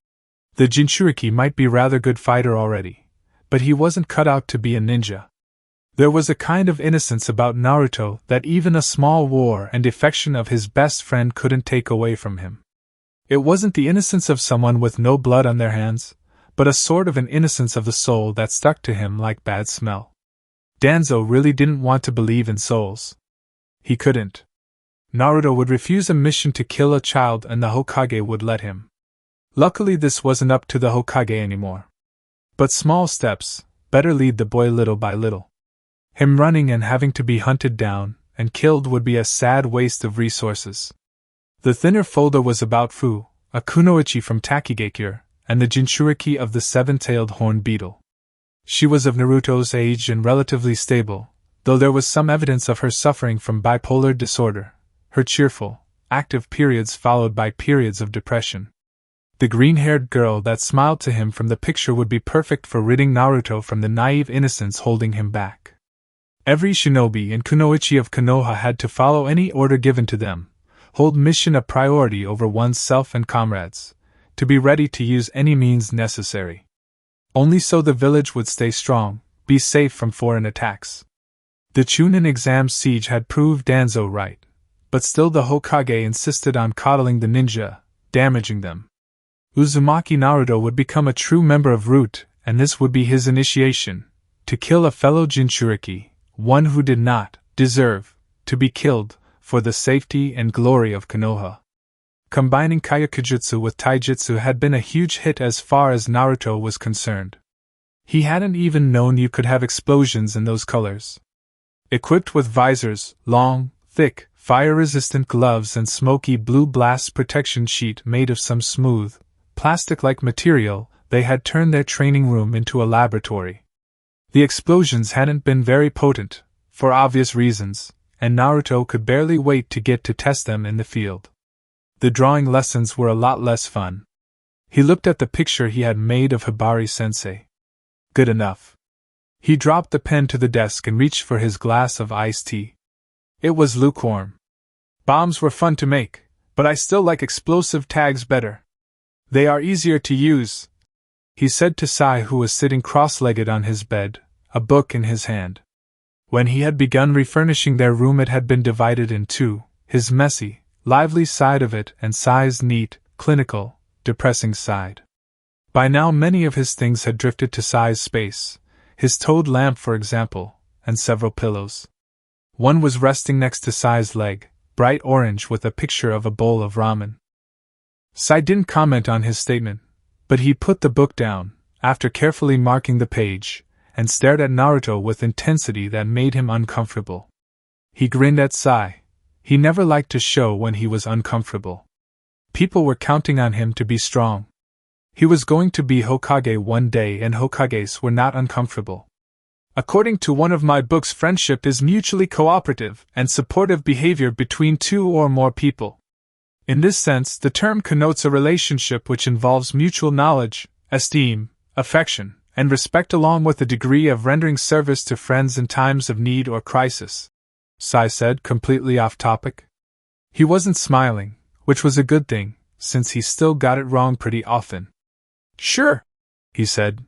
The Jinchuriki might be rather good fighter already, but he wasn't cut out to be a ninja. There was a kind of innocence about Naruto that even a small war and defection of his best friend couldn't take away from him. It wasn't the innocence of someone with no blood on their hands, but a sort of an innocence of the soul that stuck to him like bad smell. Danzo really didn't want to believe in souls. He couldn't. Naruto would refuse a mission to kill a child and the Hokage would let him. Luckily this wasn't up to the Hokage anymore. But small steps, better lead the boy little by little. Him running and having to be hunted down and killed would be a sad waste of resources. The thinner folder was about Fu, a kunoichi from Takigakure, and the Jinchuriki of the seven-tailed horn beetle. She was of Naruto's age and relatively stable, though there was some evidence of her suffering from bipolar disorder, her cheerful, active periods followed by periods of depression. The green-haired girl that smiled to him from the picture would be perfect for ridding Naruto from the naive innocence holding him back. Every shinobi and kunoichi of Konoha had to follow any order given to them, hold mission a priority over one's self and comrades, to be ready to use any means necessary. Only so the village would stay strong, be safe from foreign attacks. The Chunin exam siege had proved Danzo right, but still the Hokage insisted on coddling the ninja, damaging them. Uzumaki Naruto would become a true member of Root, and this would be his initiation, to kill a fellow Jinchuriki, one who did not deserve to be killed, for the safety and glory of Konoha. Combining Kyokujutsu with Taijutsu had been a huge hit as far as Naruto was concerned. He hadn't even known you could have explosions in those colors. Equipped with visors, long, thick, fire-resistant gloves and smoky blue blast protection sheet made of some smooth, plastic-like material, they had turned their training room into a laboratory. The explosions hadn't been very potent, for obvious reasons, and Naruto could barely wait to get to test them in the field. The drawing lessons were a lot less fun. He looked at the picture he had made of Hibari-sensei. Good enough. He dropped the pen to the desk and reached for his glass of iced tea. It was lukewarm. Bombs were fun to make, but I still like explosive tags better. They are easier to use, he said to Sai, who was sitting cross-legged on his bed, a book in his hand. When he had begun refurnishing their room it had been divided in two, his messy, lively side of it and Sai's neat, clinical, depressing side. By now many of his things had drifted to Sai's space, his toad lamp for example, and several pillows. One was resting next to Sai's leg, bright orange with a picture of a bowl of ramen. Sai didn't comment on his statement, but he put the book down, after carefully marking the page, and stared at Naruto with intensity that made him uncomfortable. He grinned at Sai. He never liked to show when he was uncomfortable. People were counting on him to be strong. He was going to be Hokage one day and Hokages were not uncomfortable. According to one of my books, friendship is mutually cooperative and supportive behavior between two or more people. In this sense, the term connotes a relationship which involves mutual knowledge, esteem, affection, and respect along with a degree of rendering service to friends in times of need or crisis. Sai said, completely off topic. He wasn't smiling, which was a good thing, since he still got it wrong pretty often. Sure, he said.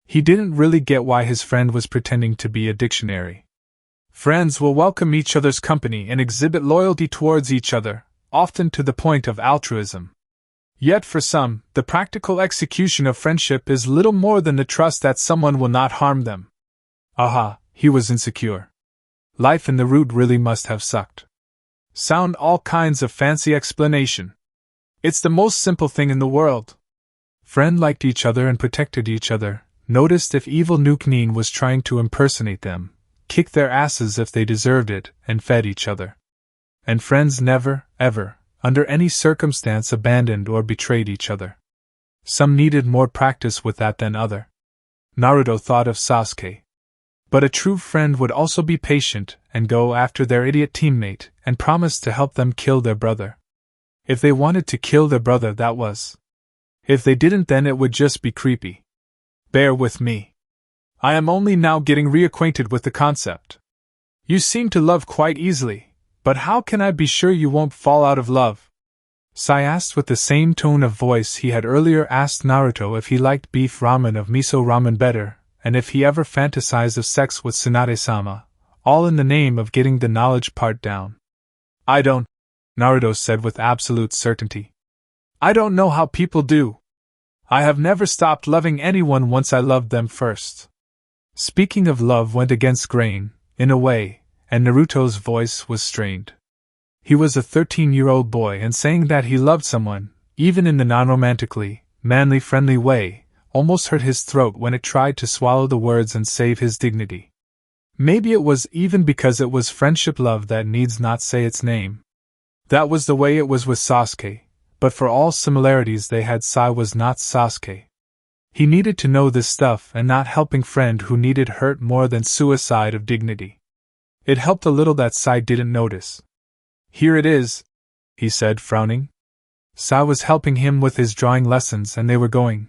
He didn't really get why his friend was pretending to be a dictionary. Friends will welcome each other's company and exhibit loyalty towards each other, often to the point of altruism. Yet for some, the practical execution of friendship is little more than the trust that someone will not harm them. Aha, he was insecure. Life in the Root really must have sucked. Sound all kinds of fancy explanation. It's the most simple thing in the world. Friend liked each other and protected each other, noticed if evil Nukenin was trying to impersonate them, kicked their asses if they deserved it, and fed each other. And friends never, ever, under any circumstance abandoned or betrayed each other. Some needed more practice with that than other. Naruto thought of Sasuke. But a true friend would also be patient and go after their idiot teammate and promise to help them kill their brother. If they wanted to kill their brother, that was. If they didn't, then it would just be creepy. Bear with me. I am only now getting reacquainted with the concept. You seem to love quite easily, But how can I be sure you won't fall out of love? Sai asked with the same tone of voice he had earlier asked Naruto if he liked beef ramen of miso ramen better, and if he ever fantasized of sex with Tsunade-sama, all in the name of getting the knowledge part down. I don't, Naruto said with absolute certainty. I don't know how people do. I have never stopped loving anyone once I loved them first. Speaking of love went against grain, in a way, and Naruto's voice was strained. He was a 13-year-old boy, and saying that he loved someone, even in the non-romantically, manly friendly way, almost hurt his throat when it tried to swallow the words and save his dignity. Maybe it was even because it was friendship love that needs not say its name. That was the way it was with Sasuke, but for all similarities they had, Sai was not Sasuke. He needed to know this stuff, and not helping friend who needed hurt more than suicide of dignity. It helped a little that Sai didn't notice. Here it is, he said, frowning. Sai was helping him with his drawing lessons, and they were going.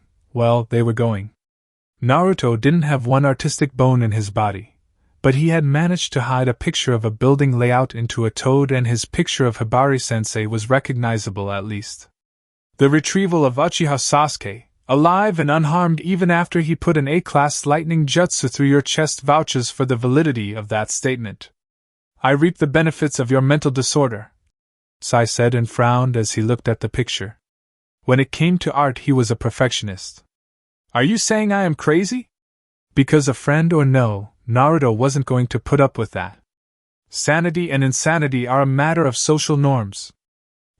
Naruto didn't have one artistic bone in his body, but he had managed to hide a picture of a building layout into a toad, and his picture of Hibari-sensei was recognizable at least. The retrieval of Uchiha Sasuke, alive and unharmed even after he put an A-class lightning jutsu through your chest, vouches for the validity of that statement. I reap the benefits of your mental disorder, Sai said and frowned as he looked at the picture. When it came to art he was a perfectionist. Are you saying I am crazy? Because a friend or no, Naruto wasn't going to put up with that. Sanity and insanity are a matter of social norms.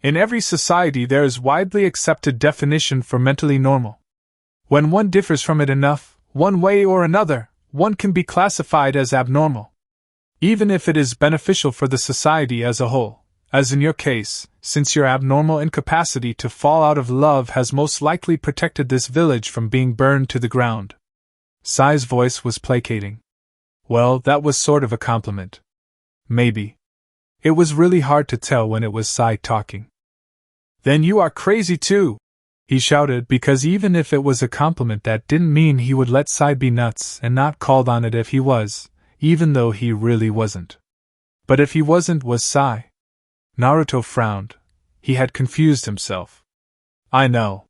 In every society there is widely accepted definition for mentally normal. When one differs from it enough, one way or another, one can be classified as abnormal. Even if it is beneficial for the society as a whole, as in your case, since your abnormal incapacity to fall out of love has most likely protected this village from being burned to the ground. Sai's voice was placating. Well, that was sort of a compliment. Maybe. It was really hard to tell when it was Sai talking. Then you are crazy too, he shouted, because even if it was a compliment that didn't mean he would let Sai be nuts and not called on it if he was, even though he really wasn't. But if he wasn't, was Sai? Naruto frowned. He had confused himself. I know.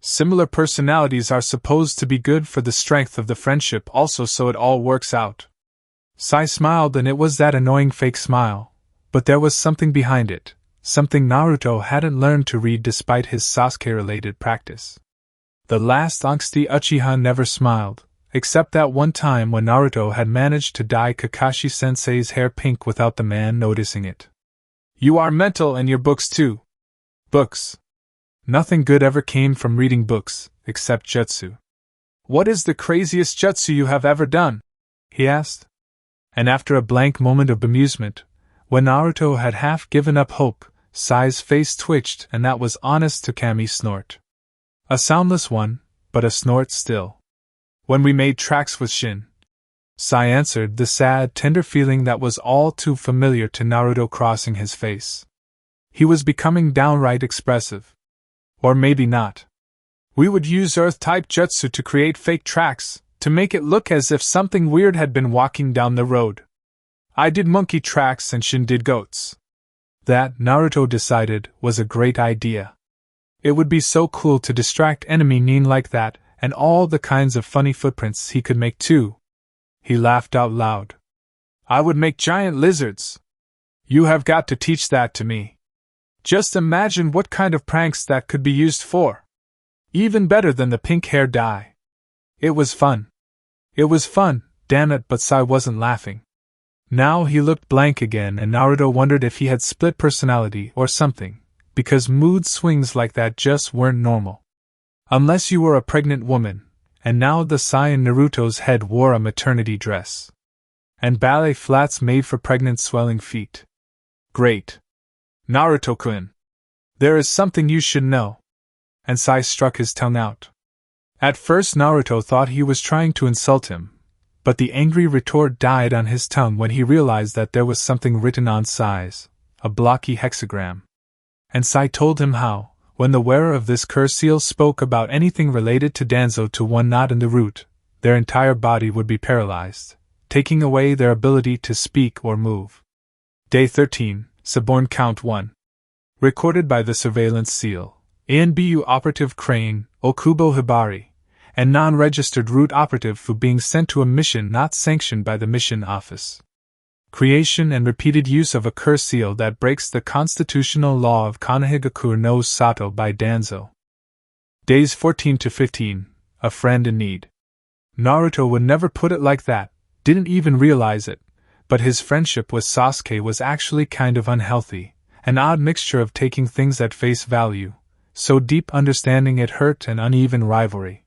Similar personalities are supposed to be good for the strength of the friendship also, so it all works out. Sai smiled, and it was that annoying fake smile, but there was something behind it, something Naruto hadn't learned to read despite his Sasuke-related practice. The last angsty Uchiha never smiled, except that one time when Naruto had managed to dye Kakashi-sensei's hair pink without the man noticing it. You are mental, and your books too. Books. Nothing good ever came from reading books, except jutsu. What is the craziest jutsu you have ever done? He asked. And after a blank moment of bemusement, when Naruto had half given up hope, Sai's face twitched, and that was honest to Kami's snort. A soundless one, but a snort still. When we made tracks with Shin. Sai answered, the sad, tender feeling that was all too familiar to Naruto crossing his face. He was becoming downright expressive. Or maybe not. We would use earth-type jutsu to create fake tracks, to make it look as if something weird had been walking down the road. I did monkey tracks and Shin did goats. That, Naruto decided, was a great idea. It would be so cool to distract enemy Nin like that, and all the kinds of funny footprints he could make too. He laughed out loud. I would make giant lizards. You have got to teach that to me. Just imagine what kind of pranks that could be used for. Even better than the pink hair dye. It was fun. It was fun, damn it, but Sai wasn't laughing. Now he looked blank again, and Naruto wondered if he had split personality or something, because mood swings like that just weren't normal. Unless you were a pregnant woman, and now the Sai in Naruto's head wore a maternity dress. And ballet flats made for pregnant swelling feet. Great. Naruto-kun. There is something you should know. And Sai struck his tongue out. At first Naruto thought he was trying to insult him, but the angry retort died on his tongue when he realized that there was something written on Sai's, a blocky hexagram. And Sai told him how, when the wearer of this curse seal spoke about anything related to Danzo to one not in the root, their entire body would be paralyzed, taking away their ability to speak or move. Day 13, Suborn Count 1. Recorded by the Surveillance Seal, ANBU Operative Crane, Okubo Hibari, and non-registered root operative for being sent to a mission not sanctioned by the mission office. Creation and repeated use of a curse seal that breaks the constitutional law of Konohagakure no Sato by Danzo. Days 14 to 15, a friend in need. Naruto would never put it like that, didn't even realize it, but his friendship with Sasuke was actually kind of unhealthy, an odd mixture of taking things at face value, so deep understanding it hurt, and uneven rivalry.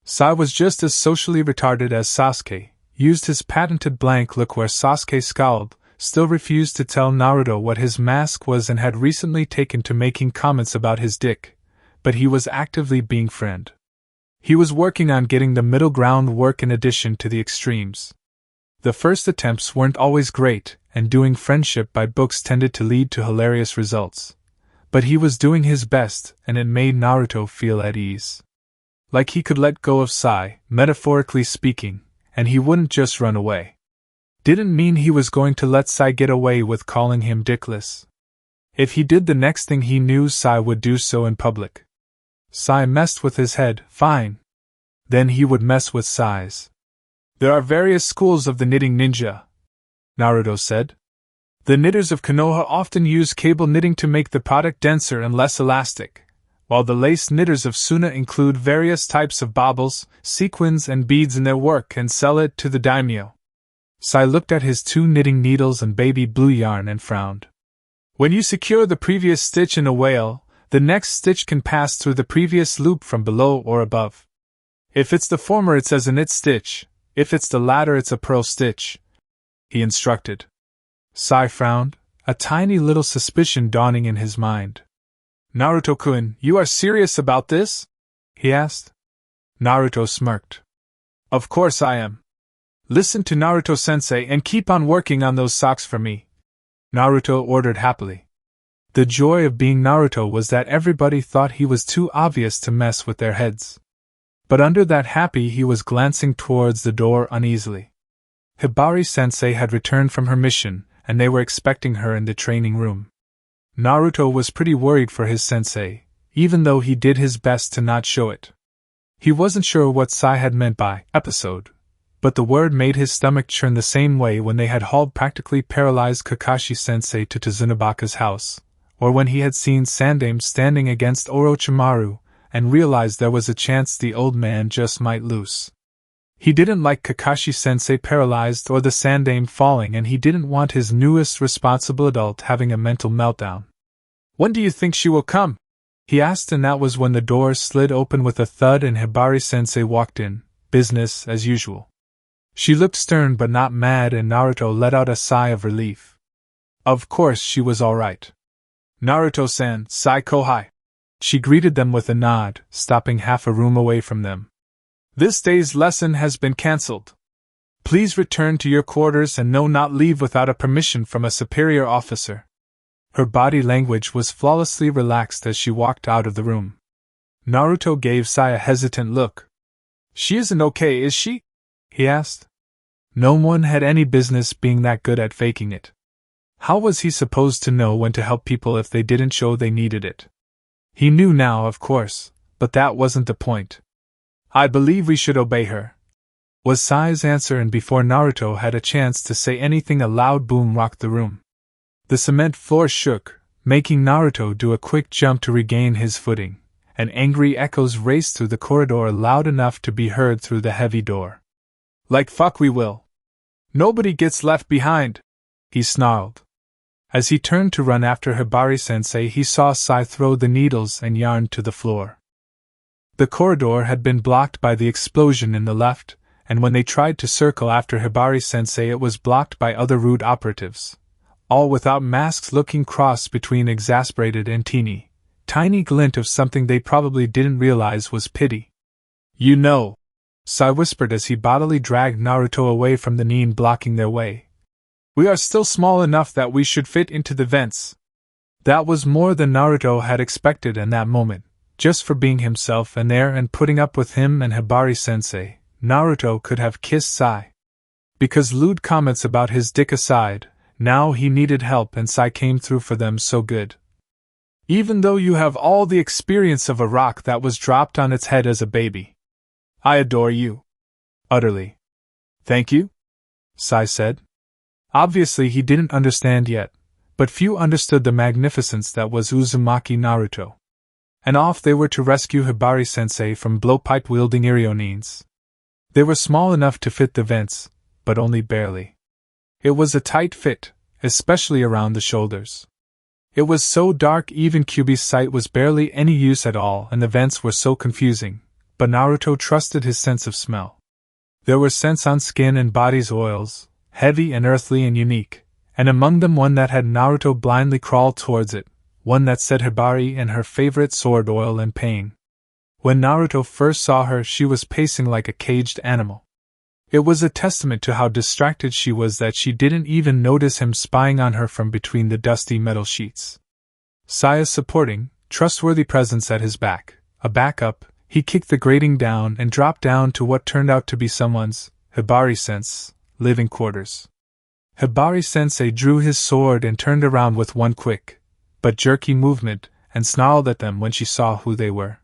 Sai was just as socially retarded as Sasuke, used his patented blank look where Sasuke scowled, still refused to tell Naruto what his mask was, and had recently taken to making comments about his dick, but he was actively being friend. He was working on getting the middle ground work in addition to the extremes. The first attempts weren't always great, and doing friendship by books tended to lead to hilarious results. But he was doing his best, and it made Naruto feel at ease. Like he could let go of Sai, metaphorically speaking, and he wouldn't just run away. Didn't mean he was going to let Sai get away with calling him dickless. If he did, the next thing he knew, Sai would do so in public. Sai messed with his head, fine. Then he would mess with Sai's. There are various schools of the knitting ninja, Naruto said. The knitters of Konoha often use cable knitting to make the product denser and less elastic, while the lace knitters of Suna include various types of baubles, sequins, and beads in their work and sell it to the daimyo. Sai looked at his 2 knitting needles and baby blue yarn and frowned. When you secure the previous stitch in a wale, the next stitch can pass through the previous loop from below or above. If it's the former, it's as a knit stitch. If it's the latter, it's a purl stitch, he instructed. Sai frowned, a tiny little suspicion dawning in his mind. Naruto-kun, you are serious about this? He asked. Naruto smirked. Of course I am. Listen to Naruto-sensei and keep on working on those socks for me, Naruto ordered happily. The joy of being Naruto was that everybody thought he was too obvious to mess with their heads. But under that happy, he was glancing towards the door uneasily. Hibari-sensei had returned from her mission, and they were expecting her in the training room. Naruto was pretty worried for his sensei, even though he did his best to not show it. He wasn't sure what Sai had meant by episode, but the word made his stomach churn the same way when they had hauled practically paralyzed Kakashi-sensei to Tsunebaka's house, or when he had seen Sandame standing against Orochimaru, and realized there was a chance the old man just might lose. He didn't like Kakashi-sensei paralyzed or the Sandame falling, and he didn't want his newest responsible adult having a mental meltdown. When do you think she will come? He asked, and that was when the door slid open with a thud and Hibari-sensei walked in, business as usual. She looked stern but not mad, and Naruto let out a sigh of relief. Of course she was all right. Naruto-san, Sai Kohai. She greeted them with a nod, stopping half a room away from them. This day's lesson has been cancelled. Please return to your quarters and not leave without a permission from a superior officer. Her body language was flawlessly relaxed as she walked out of the room. Naruto gave Sai a hesitant look. She isn't okay, is she? He asked. No one had any business being that good at faking it. How was he supposed to know when to help people if they didn't show they needed it? He knew now, of course, but that wasn't the point. I believe we should obey her, was Sai's answer, and before Naruto had a chance to say anything, a loud boom rocked the room. The cement floor shook, making Naruto do a quick jump to regain his footing, and angry echoes raced through the corridor loud enough to be heard through the heavy door. Like fuck we will. Nobody gets left behind, he snarled. As he turned to run after Hibari-sensei, he saw Sai throw the needles and yarn to the floor. The corridor had been blocked by the explosion in the left, and when they tried to circle after Hibari-sensei, it was blocked by other rude operatives, all without masks, looking cross between exasperated and tiny glint of something they probably didn't realize was pity. You know, Sai whispered as he bodily dragged Naruto away from the Nin blocking their way. We are still small enough that we should fit into the vents. That was more than Naruto had expected in that moment. Just for being himself and there and putting up with him and Hibari-sensei, Naruto could have kissed Sai. Because lewd comments about his dick aside, Now he needed help and Sai came through for them so good. Even though you have all the experience of a rock that was dropped on its head as a baby. I adore you. Utterly. Thank you? Sai said. Obviously he didn't understand yet, but few understood the magnificence that was Uzumaki Naruto. And off they were to rescue Hibari-sensei from blowpipe-wielding Irionines. They were small enough to fit the vents, but only barely. It was a tight fit, especially around the shoulders. It was so dark even Kyuubi's sight was barely any use at all and the vents were so confusing, but Naruto trusted his sense of smell. There were scents on skin and body's oils, heavy and earthly and unique, and among them one that had Naruto blindly crawl towards it, one that said Hibari and her favorite sword oil and pain. When Naruto first saw her she was pacing like a caged animal. It was a testament to how distracted she was that she didn't even notice him spying on her from between the dusty metal sheets. Sai's supporting, trustworthy presence at his back, a backup, he kicked the grating down and dropped down to what turned out to be someone's, Hibari-sense, living quarters. Hibari-sensei drew his sword and turned around with one quick, but jerky movement, and snarled at them when she saw who they were.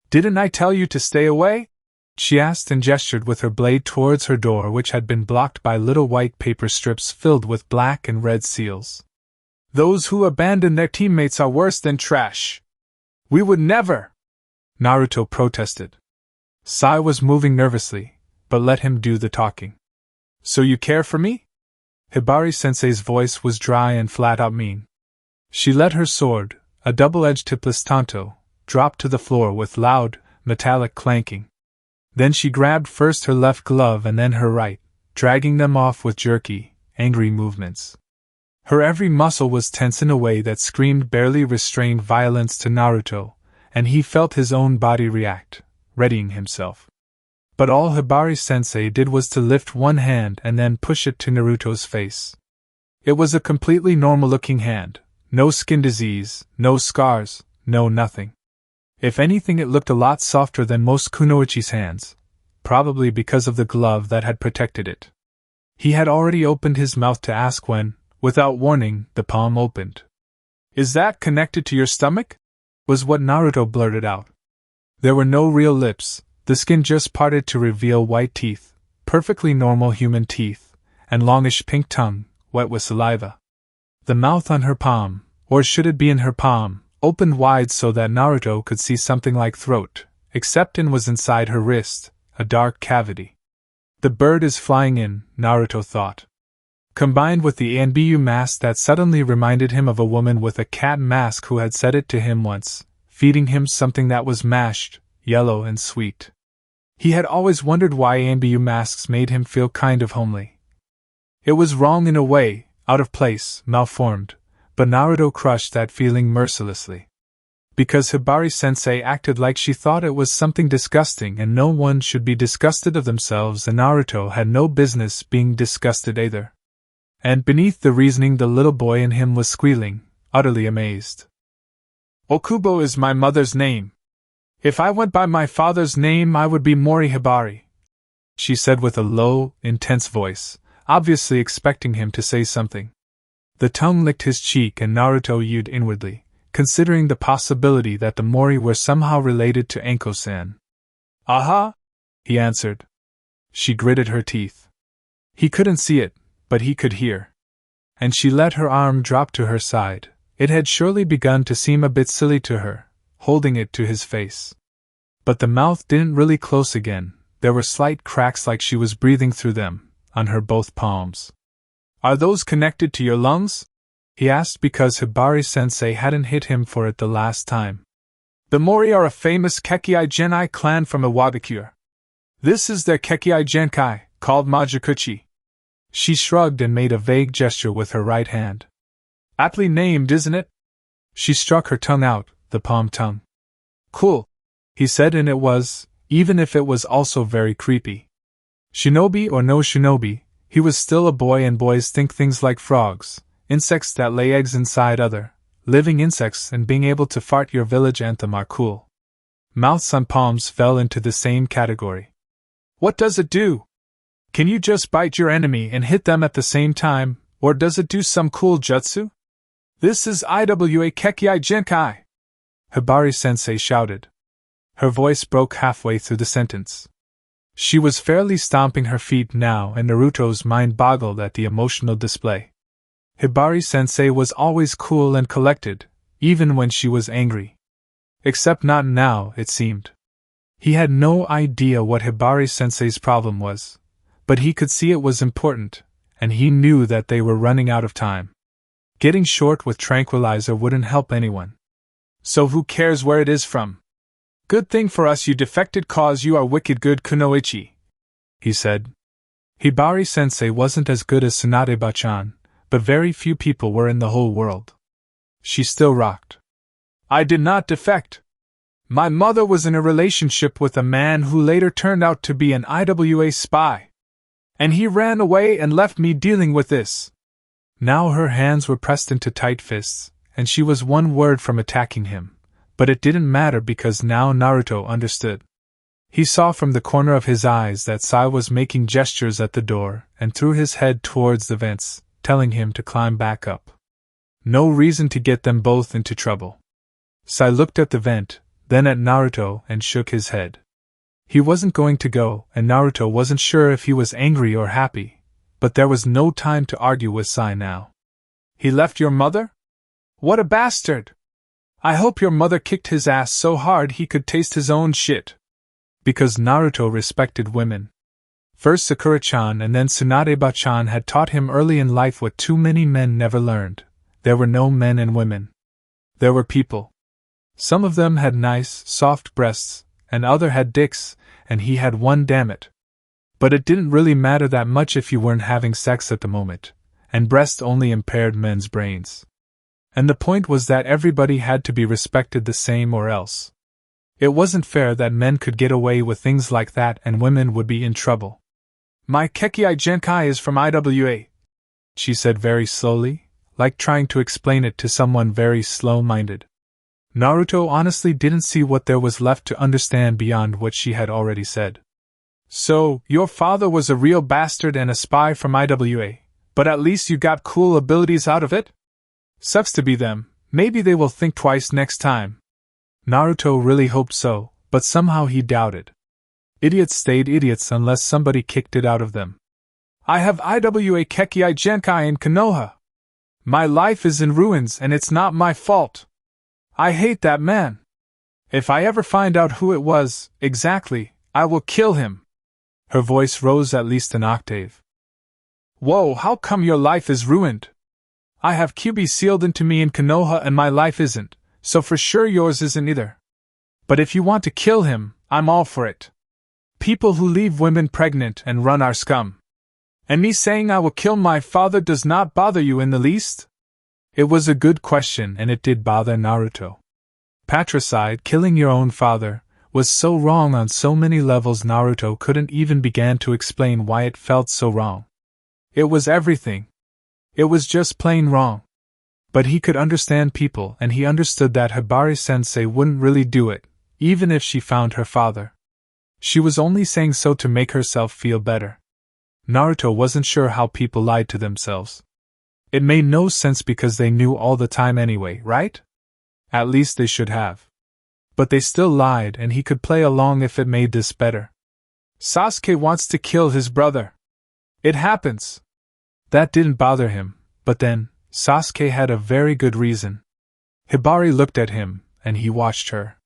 Didn't I tell you to stay away? She asked and gestured with her blade towards her door which had been blocked by little white paper strips filled with black and red seals. Those who abandon their teammates are worse than trash. We would never! Naruto protested. Sai was moving nervously, but let him do the talking. So you care for me? Hibari-sensei's voice was dry and flat-out mean. She let her sword, a double-edged tipless tanto, drop to the floor with loud, metallic clanking. Then she grabbed first her left glove and then her right, dragging them off with jerky, angry movements. Her every muscle was tense in a way that screamed barely restrained violence to Naruto, and he felt his own body react, readying himself. But all Hibari-sensei did was to lift one hand and then push it to Naruto's face. It was a completely normal-looking hand, no skin disease, no scars, no nothing. If anything it looked a lot softer than most kunoichi's hands, probably because of the glove that had protected it. He had already opened his mouth to ask when, without warning, the palm opened. Is that connected to your stomach? Was what Naruto blurted out. There were no real lips, the skin just parted to reveal white teeth, perfectly normal human teeth, and longish pink tongue, wet with saliva. The mouth on her palm, or should it be in her palm, opened wide so that Naruto could see something like throat, except it was inside her wrist, a dark cavity. The bird is flying in, Naruto thought. Combined with the Anbu mask that suddenly reminded him of a woman with a cat mask who had said it to him once, feeding him something that was mashed, yellow and sweet. He had always wondered why Anbu masks made him feel kind of homely. It was wrong in a way, out of place, malformed, but Naruto crushed that feeling mercilessly. Because Hibari-sensei acted like she thought it was something disgusting and no one should be disgusted of themselves and Naruto had no business being disgusted either. And beneath the reasoning the little boy in him was squealing, utterly amazed. Okubo is my mother's name. If I went by my father's name I would be Mori Hibari, she said with a low, intense voice, obviously expecting him to say something. The tongue licked his cheek and Naruto yewed inwardly, considering the possibility that the Mori were somehow related to Anko-san. Aha! He answered. She gritted her teeth. He couldn't see it, but he could hear. And she let her arm drop to her side. It had surely begun to seem a bit silly to her, holding it to his face. But the mouth didn't really close again, there were slight cracks like she was breathing through them, on her both palms. Are those connected to your lungs? He asked because Hibari-sensei hadn't hit him for it the last time. The Mori are a famous Kekkei Genkai clan from Iwabakure. This is their Kekkei Genkai, called Majukuchi. She shrugged and made a vague gesture with her right hand. Aptly named, isn't it? She struck her tongue out, the palm tongue. Cool, he said, and it was, even if it was also very creepy. Shinobi or no shinobi, he was still a boy and boys think things like frogs, insects that lay eggs inside other, living insects and being able to fart your village anthem are cool. Mouths on palms fell into the same category. What does it do? Can you just bite your enemy and hit them at the same time, Or does it do some cool jutsu? This is Iwa Kekei Jinkai! Hibari-sensei shouted. Her voice broke halfway through the sentence. She was fairly stomping her feet now, and Naruto's mind boggled at the emotional display. Hibari-sensei was always cool and collected, even when she was angry. Except not now, it seemed. He had no idea what Hibari-sensei's problem was, but he could see it was important, and he knew that they were running out of time. Getting short with tranquilizer wouldn't help anyone. So who cares where it is from? Good thing for us you defected, cause you are wicked good kunoichi, he said. Hibari-sensei wasn't as good as Tsunade-bachan, but very few people were in the whole world. She still rocked. I did not defect. My mother was in a relationship with a man who later turned out to be an IWA spy. And he ran away and left me dealing with this. Now her hands were pressed into tight fists, and she was one word from attacking him, but it didn't matter because now Naruto understood. He saw from the corner of his eyes that Sai was making gestures at the door and threw his head towards the vents, telling him to climb back up. No reason to get them both into trouble. Sai looked at the vent, then at Naruto and shook his head. He wasn't going to go, and Naruto wasn't sure if he was angry or happy, but there was no time to argue with Sai now. He left your mother? What a bastard! I hope your mother kicked his ass so hard he could taste his own shit. Because Naruto respected women. First Sakura-chan and then Tsunade-bachan had taught him early in life what too many men never learned. There were no men and women. There were people. Some of them had nice, soft breasts, and other had dicks, and he had one, damn it. But it didn't really matter that much if you weren't having sex at the moment, and breasts only impaired men's brains. And the point was that everybody had to be respected the same or else. It wasn't fair that men could get away with things like that and women would be in trouble. My Kekei Jinkai is from IWA, she said very slowly, like trying to explain it to someone very slow-minded. Naruto honestly didn't see what there was left to understand beyond what she had already said. So, your father was a real bastard and a spy from IWA, but at least you got cool abilities out of it? Sucks to be them, maybe they will think twice next time. Naruto really hoped so, but somehow he doubted. Idiots stayed idiots unless somebody kicked it out of them. I have IWA Kekei Jinkai in Konoha. My life is in ruins and it's not my fault. I hate that man. If I ever find out who it was, exactly, I will kill him. Her voice rose at least an octave. Whoa, how come your life is ruined? I have QB sealed into me in Konoha and my life isn't, so for sure yours isn't either. But if you want to kill him, I'm all for it. People who leave women pregnant and run are scum. And me saying I will kill my father does not bother you in the least? It was a good question and it did bother Naruto. Patricide, killing your own father, was so wrong on so many levels Naruto couldn't even begin to explain why it felt so wrong. It was everything. It was just plain wrong. But he could understand people and he understood that Hibari-sensei wouldn't really do it, even if she found her father. She was only saying so to make herself feel better. Naruto wasn't sure how people lied to themselves. It made no sense because they knew all the time anyway, right? At least they should have. But they still lied and he could play along if it made this better. Sasuke wants to kill his brother. It happens. That didn't bother him, but then, Sasuke had a very good reason. Hibari looked at him, and he watched her.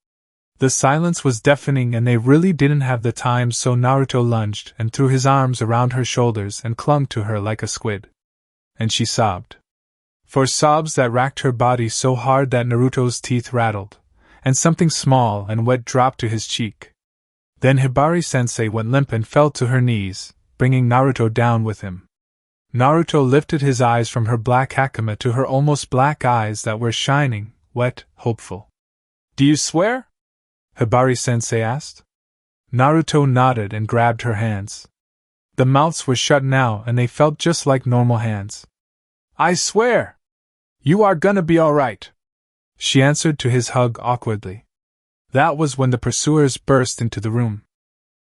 The silence was deafening and they really didn't have the time, so Naruto lunged and threw his arms around her shoulders and clung to her like a squid. And she sobbed. For sobs that racked her body so hard that Naruto's teeth rattled, and something small and wet dropped to his cheek. Then Hibari-sensei went limp and fell to her knees, bringing Naruto down with him. Naruto lifted his eyes from her black hakama to her almost black eyes that were shining, wet, hopeful. Do you swear? Hibari-sensei asked. Naruto nodded and grabbed her hands. The mouths were shut now and they felt just like normal hands. I swear! You are gonna be alright, she answered to his hug awkwardly. That was when the pursuers burst into the room.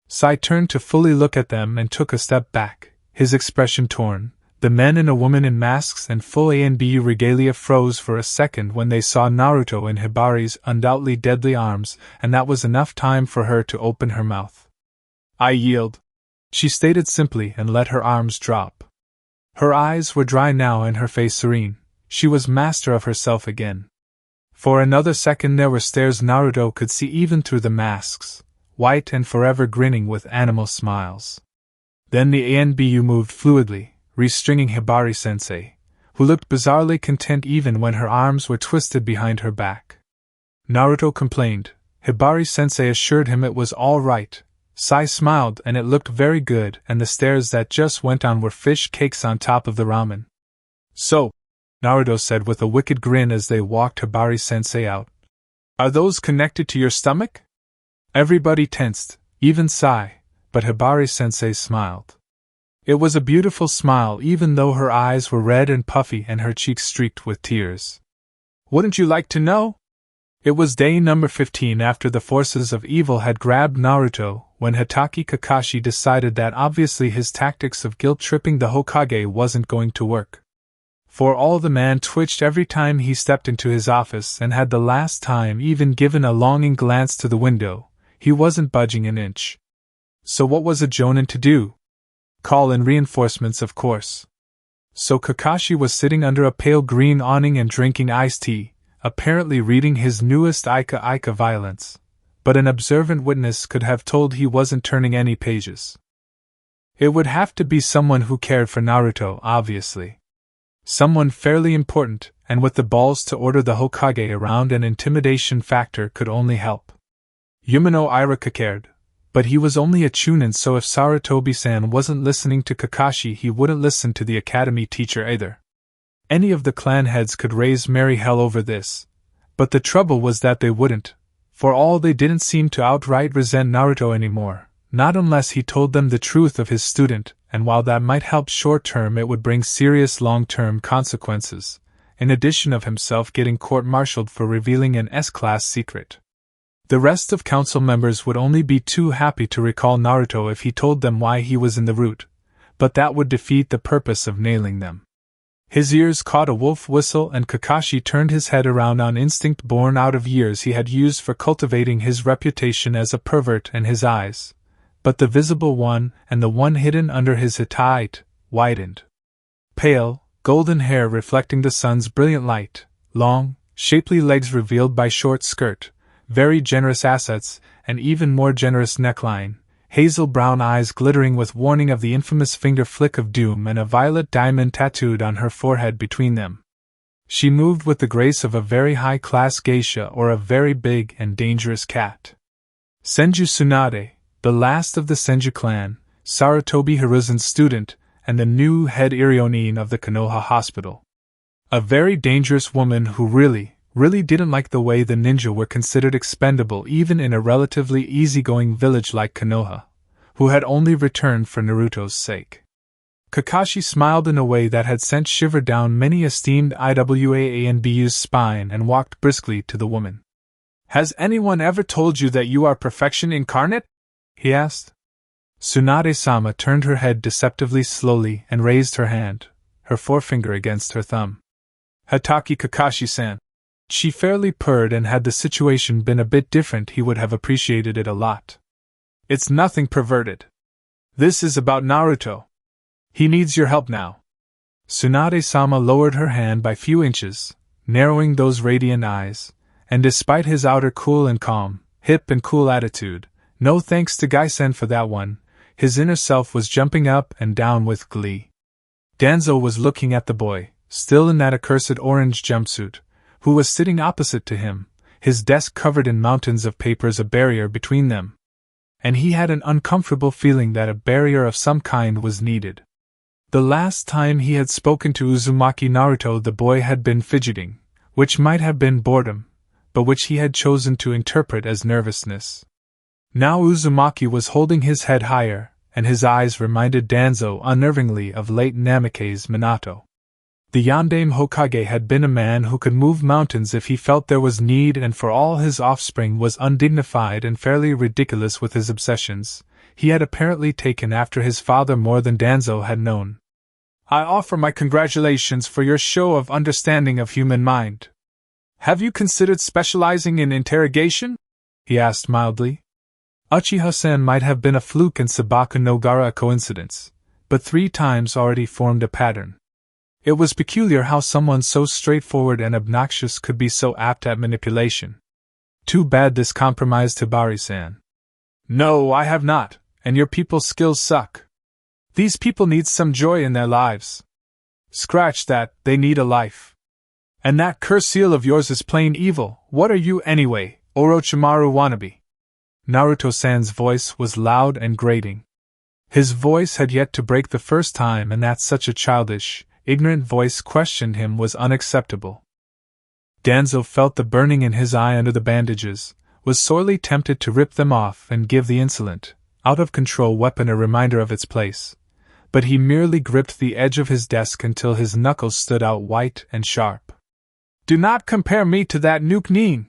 Sai turned to fully look at them and took a step back, his expression torn, The men and a woman in masks and full ANBU regalia froze for a second when they saw Naruto in Hibari's undoubtedly deadly arms, and that was enough time for her to open her mouth. "I yield," she stated simply and let her arms drop. Her eyes were dry now and her face serene. She was master of herself again. For another second there were stares Naruto could see even through the masks, white and forever grinning with animal smiles. Then the ANBU moved fluidly, restringing Hibari-sensei, who looked bizarrely content even when her arms were twisted behind her back. Naruto complained. Hibari-sensei assured him it was all right. Sai smiled and it looked very good, and the stares that just went on were fish cakes on top of the ramen. "So," Naruto said with a wicked grin as they walked Hibari-sensei out, "are those connected to your stomach?" Everybody tensed, even Sai, but Hibari-sensei smiled. It was a beautiful smile even though her eyes were red and puffy and her cheeks streaked with tears. "Wouldn't you like to know?" It was day number 15 after the forces of evil had grabbed Naruto, when Hatake Kakashi decided that obviously his tactics of guilt-tripping the Hokage wasn't going to work. For all the man twitched every time he stepped into his office and had the last time even given a longing glance to the window, he wasn't budging an inch. So what was a jonin to do? Call in reinforcements, of course. So Kakashi was sitting under a pale green awning and drinking iced tea, apparently reading his newest Ika Violence, but an observant witness could have told he wasn't turning any pages. It would have to be someone who cared for Naruto, obviously. Someone fairly important, and with the balls to order the Hokage around. An intimidation factor could only help. Yumino Ichiraku cared, but he was only a chunin, so if Sarutobi-san wasn't listening to Kakashi, he wouldn't listen to the academy teacher either. Any of the clan heads could raise merry hell over this, but the trouble was that they wouldn't. For all, they didn't seem to outright resent Naruto anymore, not unless he told them the truth of his student, and while that might help short-term, it would bring serious long-term consequences, in addition of himself getting court-martialed for revealing an S-class secret. The rest of council members would only be too happy to recall Naruto if he told them why he was in the route, but that would defeat the purpose of nailing them. His ears caught a wolf whistle and Kakashi turned his head around on instinct born out of years he had used for cultivating his reputation as a pervert, and his eyes, but the visible one and the one hidden under his hitai, widened. Pale, golden hair reflecting the sun's brilliant light, long, shapely legs revealed by short skirt, very generous assets, and even more generous neckline, hazel brown eyes glittering with warning of the infamous finger flick of doom, and a violet diamond tattooed on her forehead between them. She moved with the grace of a very high-class geisha or a very big and dangerous cat. Senju Tsunade, the last of the Senju clan, Sarutobi Hiruzen's student, and the new head Irionin of the Konoha Hospital. A very dangerous woman who really didn't like the way the ninja were considered expendable even in a relatively easygoing village like Konoha, who had only returned for Naruto's sake. Kakashi smiled in a way that had sent shiver down many esteemed IWA-ANBU's spine and walked briskly to the woman. "Has anyone ever told you that you are perfection incarnate?" he asked. Tsunade-sama turned her head deceptively slowly and raised her hand, her forefinger against her thumb. "Hatake Kakashi-san." She fairly purred, and had the situation been a bit different he would have appreciated it a lot. "It's nothing perverted. This is about Naruto. He needs your help now." Tsunade-sama lowered her hand by few inches, narrowing those radiant eyes, and despite his outer cool and calm, hip and cool attitude, no thanks to Gaisen for that one, his inner self was jumping up and down with glee. Danzo was looking at the boy, still in that accursed orange jumpsuit, who was sitting opposite to him, his desk covered in mountains of papers, a barrier between them. And he had an uncomfortable feeling that a barrier of some kind was needed. The last time he had spoken to Uzumaki Naruto, the boy had been fidgeting, which might have been boredom, but which he had chosen to interpret as nervousness. Now Uzumaki was holding his head higher, and his eyes reminded Danzo unnervingly of late Namikaze Minato. The Yondaime Hokage had been a man who could move mountains if he felt there was need, and for all his offspring was undignified and fairly ridiculous with his obsessions, he had apparently taken after his father more than Danzo had known. I offer my congratulations for your show of understanding of human mind. Have you considered specializing in interrogation? He asked mildly. Uchiha-san might have been a fluke and Sabaku no Gara a coincidence, but 3 times already formed a pattern. It was peculiar how someone so straightforward and obnoxious could be so apt at manipulation. Too bad this compromised Hibari-san. No, I have not, and your people's skills suck. These people need some joy in their lives. Scratch that, they need a life. And that curse seal of yours is plain evil. What are you anyway, Orochimaru wannabe? Naruto-san's voice was loud and grating. His voice had yet to break the first time, and that such a childish, ignorant voice questioned him was unacceptable. Danzo felt the burning in his eye under the bandages, was sorely tempted to rip them off and give the insolent, out-of-control weapon a reminder of its place, but he merely gripped the edge of his desk until his knuckles stood out white and sharp. Do not compare me to that Nuke-nin.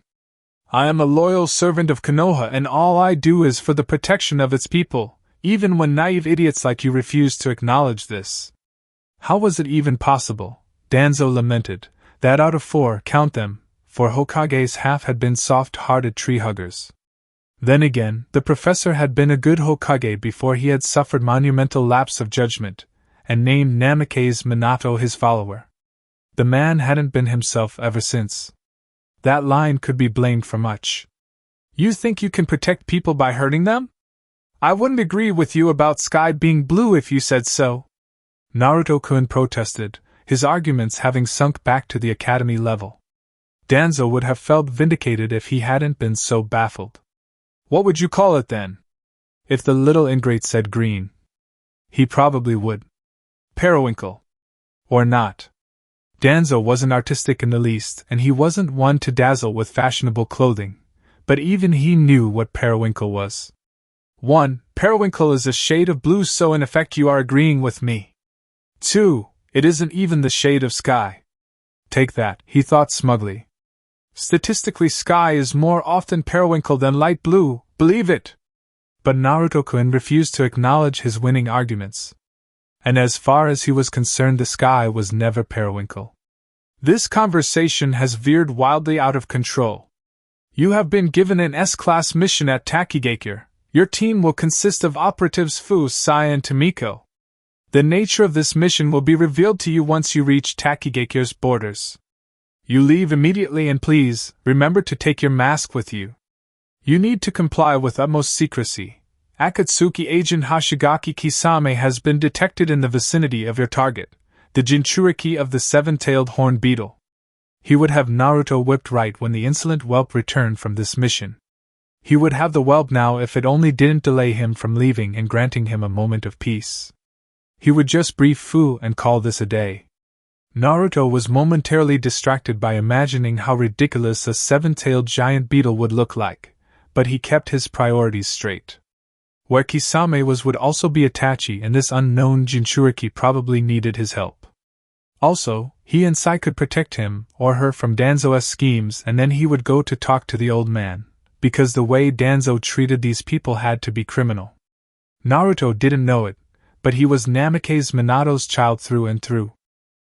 I am a loyal servant of Konoha, and all I do is for the protection of its people, even when naive idiots like you refuse to acknowledge this. How was it even possible, Danzo lamented, that out of 4, count them, 4 Hokages half had been soft-hearted tree-huggers. Then again, the professor had been a good Hokage before he had suffered monumental lapse of judgment, and named Namikaze Minato his follower. The man hadn't been himself ever since. That line could be blamed for much. You think you can protect people by hurting them? I wouldn't agree with you about sky being blue if you said so. Naruto-kun protested, his arguments having sunk back to the academy level. Danzo would have felt vindicated if he hadn't been so baffled. What would you call it then? If the little ingrate said green, he probably would. Periwinkle. Or not. Danzo wasn't artistic in the least, and he wasn't one to dazzle with fashionable clothing, but even he knew what periwinkle was. 1. Periwinkle is a shade of blue, so in effect you are agreeing with me. 2. It isn't even the shade of sky. Take that, he thought smugly. Statistically, sky is more often periwinkle than light blue, believe it! But Naruto-kun refused to acknowledge his winning arguments. And as far as he was concerned, the sky was never periwinkle. This conversation has veered wildly out of control. You have been given an S-class mission at Takigakure. Your team will consist of operatives Fu, Sai, and Tomiko. The nature of this mission will be revealed to you once you reach Takigakure's borders. You leave immediately, and please, remember to take your mask with you. You need to comply with utmost secrecy. Akatsuki agent Hoshigaki Kisame has been detected in the vicinity of your target, the Jinchuriki of the 7-tailed horn beetle. He would have Naruto whipped right when the insolent whelp returned from this mission. He would have the whelp now if it only didn't delay him from leaving and granting him a moment of peace. He would just brief Fu and call this a day. Naruto was momentarily distracted by imagining how ridiculous a 7-tailed giant beetle would look like, but he kept his priorities straight. Where Kisame was would also be Itachi, and this unknown Jinchuriki probably needed his help. Also, he and Sai could protect him or her from Danzo's schemes, and then he would go to talk to the old man, because the way Danzo treated these people had to be criminal. Naruto didn't know it, but he was Namikaze Minato's child through and through.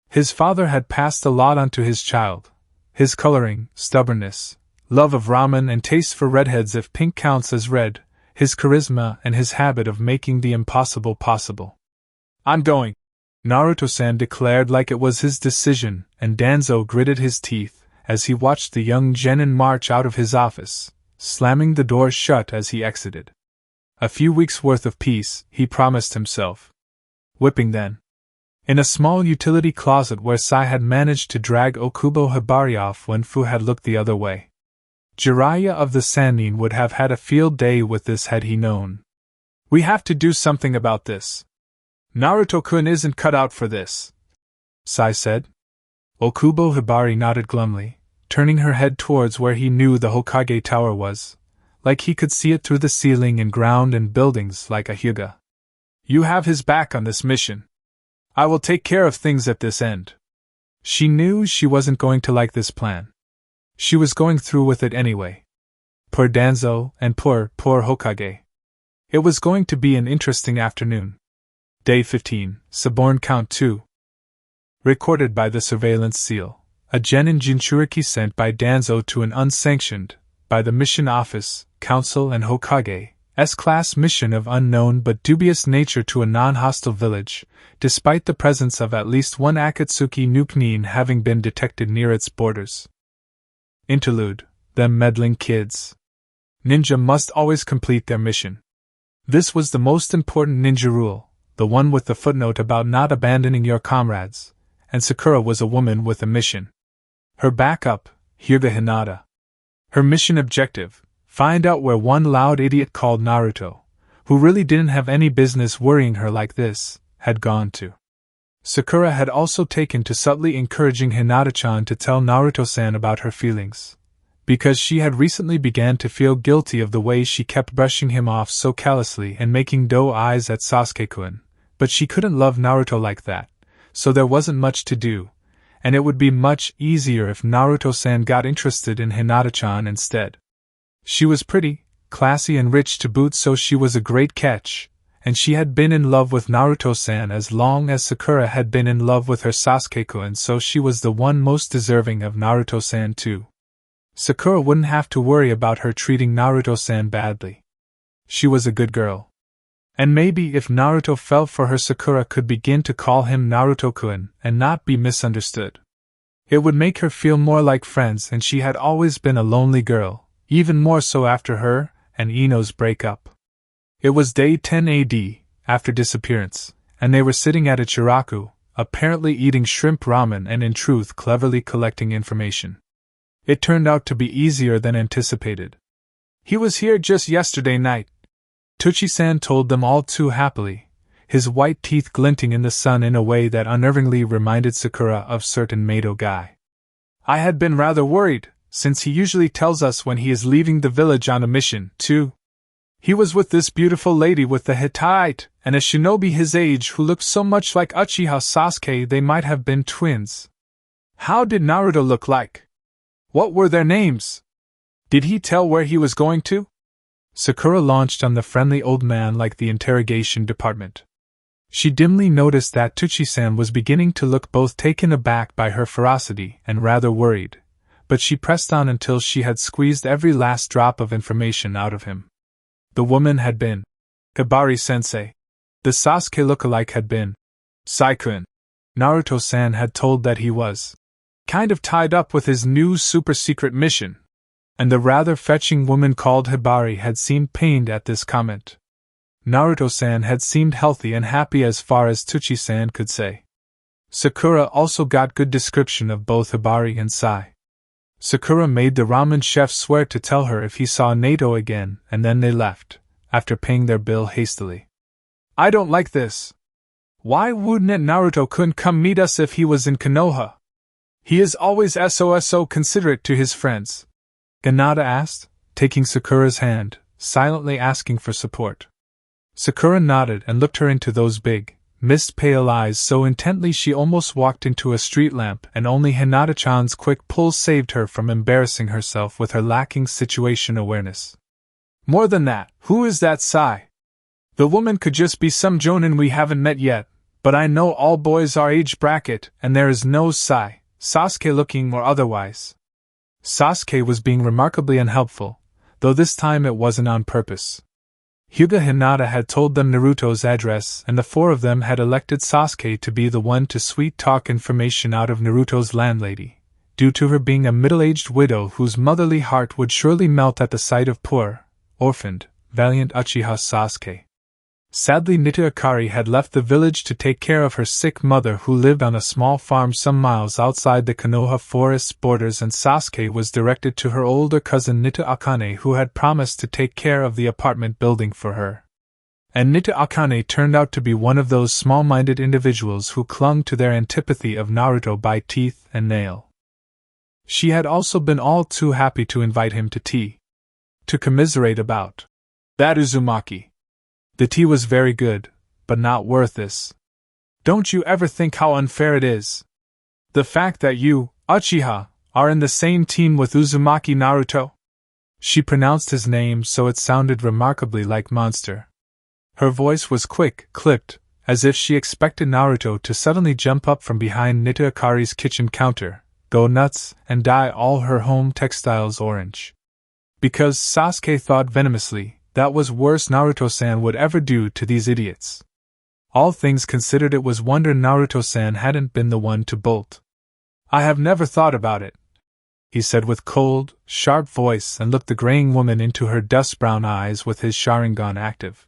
His father had passed a lot onto his child. His coloring, stubbornness, love of ramen, and taste for redheads if pink counts as red, his charisma, and his habit of making the impossible possible. I'm going, Naruto-san declared like it was his decision, and Danzo gritted his teeth as he watched the young genin march out of his office, slamming the door shut as he exited. A few weeks' worth of peace, he promised himself. Whipping then. In a small utility closet where Sai had managed to drag Okubo Hibari off when Fu had looked the other way. Jiraiya of the Sannin would have had a field day with this had he known. We have to do something about this. Naruto-kun isn't cut out for this, Sai said. Okubo Hibari nodded glumly, turning her head towards where he knew the Hokage Tower was, like he could see it through the ceiling and ground and buildings like a hyuga. You have his back on this mission. I will take care of things at this end. She knew she wasn't going to like this plan. She was going through with it anyway. Poor Danzo, and poor Hokage. It was going to be an interesting afternoon. Day 15, Suborn Count 2. Recorded by the Surveillance Seal, a genin Jinchuriki sent by Danzo to an unsanctioned, by the Mission Office, Council and Hokage, S-class mission of unknown but dubious nature to a non-hostile village, despite the presence of at least one Akatsuki nuke having been detected near its borders. Interlude, them meddling kids. Ninja must always complete their mission. This was the most important ninja rule, the one with the footnote about not abandoning your comrades, and Sakura was a woman with a mission. Her backup, Hyuga Hinata. Her mission objective, find out where one loud idiot called Naruto, who really didn't have any business worrying her like this, had gone to. Sakura had also taken to subtly encouraging Hinata-chan to tell Naruto-san about her feelings, because she had recently began to feel guilty of the way she kept brushing him off so callously and making doe eyes at Sasuke-kun, but she couldn't love Naruto like that, so there wasn't much to do, and it would be much easier if Naruto-san got interested in Hinata-chan instead. She was pretty, classy and rich to boot, so she was a great catch, and she had been in love with Naruto-san as long as Sakura had been in love with her Sasuke-kun, so she was the one most deserving of Naruto-san too. Sakura wouldn't have to worry about her treating Naruto-san badly. She was a good girl. And maybe if Naruto fell for her, Sakura could begin to call him Naruto-kun and not be misunderstood. It would make her feel more like friends, and she had always been a lonely girl, even more so after her and Ino's breakup. It was day 10 AD, after disappearance, and they were sitting at Ichiraku, apparently eating shrimp ramen and in truth cleverly collecting information. It turned out to be easier than anticipated. He was here just yesterday night, Tuchi-san told them all too happily, his white teeth glinting in the sun in a way that unnervingly reminded Sakura of certain Mado guy. I had been rather worried, since he usually tells us when he is leaving the village on a mission, too. He was with this beautiful lady with the Hittite, and a shinobi his age who looked so much like Uchiha Sasuke they might have been twins. How did Naruto look like? What were their names? Did he tell where he was going to? Sakura launched on the friendly old man like the interrogation department. She dimly noticed that Tuchi-san was beginning to look both taken aback by her ferocity and rather worried, but she pressed on until she had squeezed every last drop of information out of him. The woman had been Hibari-sensei. The Sasuke lookalike had been Sai-kun. Naruto-san had told that he was kind of tied up with his new super-secret mission, and the rather fetching woman called Hibari had seemed pained at this comment. Naruto-san had seemed healthy and happy as far as Tuchi-san could say. Sakura also got good description of both Hibari and Sai. Sakura made the ramen chef swear to tell her if he saw Nato again, and then they left, after paying their bill hastily. I don't like this. Why wouldn't Naruto-kun come meet us if he was in Konoha? He is always so considerate to his friends, Hinata asked, taking Sakura's hand, silently asking for support. Sakura nodded and looked her into those big, mist-pale eyes so intently she almost walked into a street lamp, and only Hinata-chan's quick pull saved her from embarrassing herself with her lacking situation awareness. More than that, who is that Sai? The woman could just be some jonin we haven't met yet, but I know all boys our age bracket, and there is no Sai, Sasuke looking or otherwise. Sasuke was being remarkably unhelpful, though this time it wasn't on purpose. Hyuga Hinata had told them Naruto's address, and the four of them had elected Sasuke to be the one to sweet-talk information out of Naruto's landlady, due to her being a middle-aged widow whose motherly heart would surely melt at the sight of poor, orphaned, valiant Uchiha Sasuke. Sadly, Nita Akari had left the village to take care of her sick mother who lived on a small farm some miles outside the Konoha forest's borders, and Sasuke was directed to her older cousin Nita Akane, who had promised to take care of the apartment building for her. And Nita Akane turned out to be one of those small-minded individuals who clung to their antipathy of Naruto by teeth and nail. She had also been all too happy to invite him to tea, to commiserate about that Uzumaki. The tea was very good, but not worth this. Don't you ever think how unfair it is? The fact that you, Uchiha, are in the same team with Uzumaki Naruto? She pronounced his name so it sounded remarkably like monster. Her voice was quick, clipped, as if she expected Naruto to suddenly jump up from behind Nita Akari's kitchen counter, go nuts, and dye all her home textiles orange. Because, Sasuke thought venomously, that was worst Naruto-san would ever do to these idiots. All things considered, it was wonder Naruto-san hadn't been the one to bolt. I have never thought about it, he said with cold, sharp voice and looked the graying woman into her dust-brown eyes with his Sharingan active.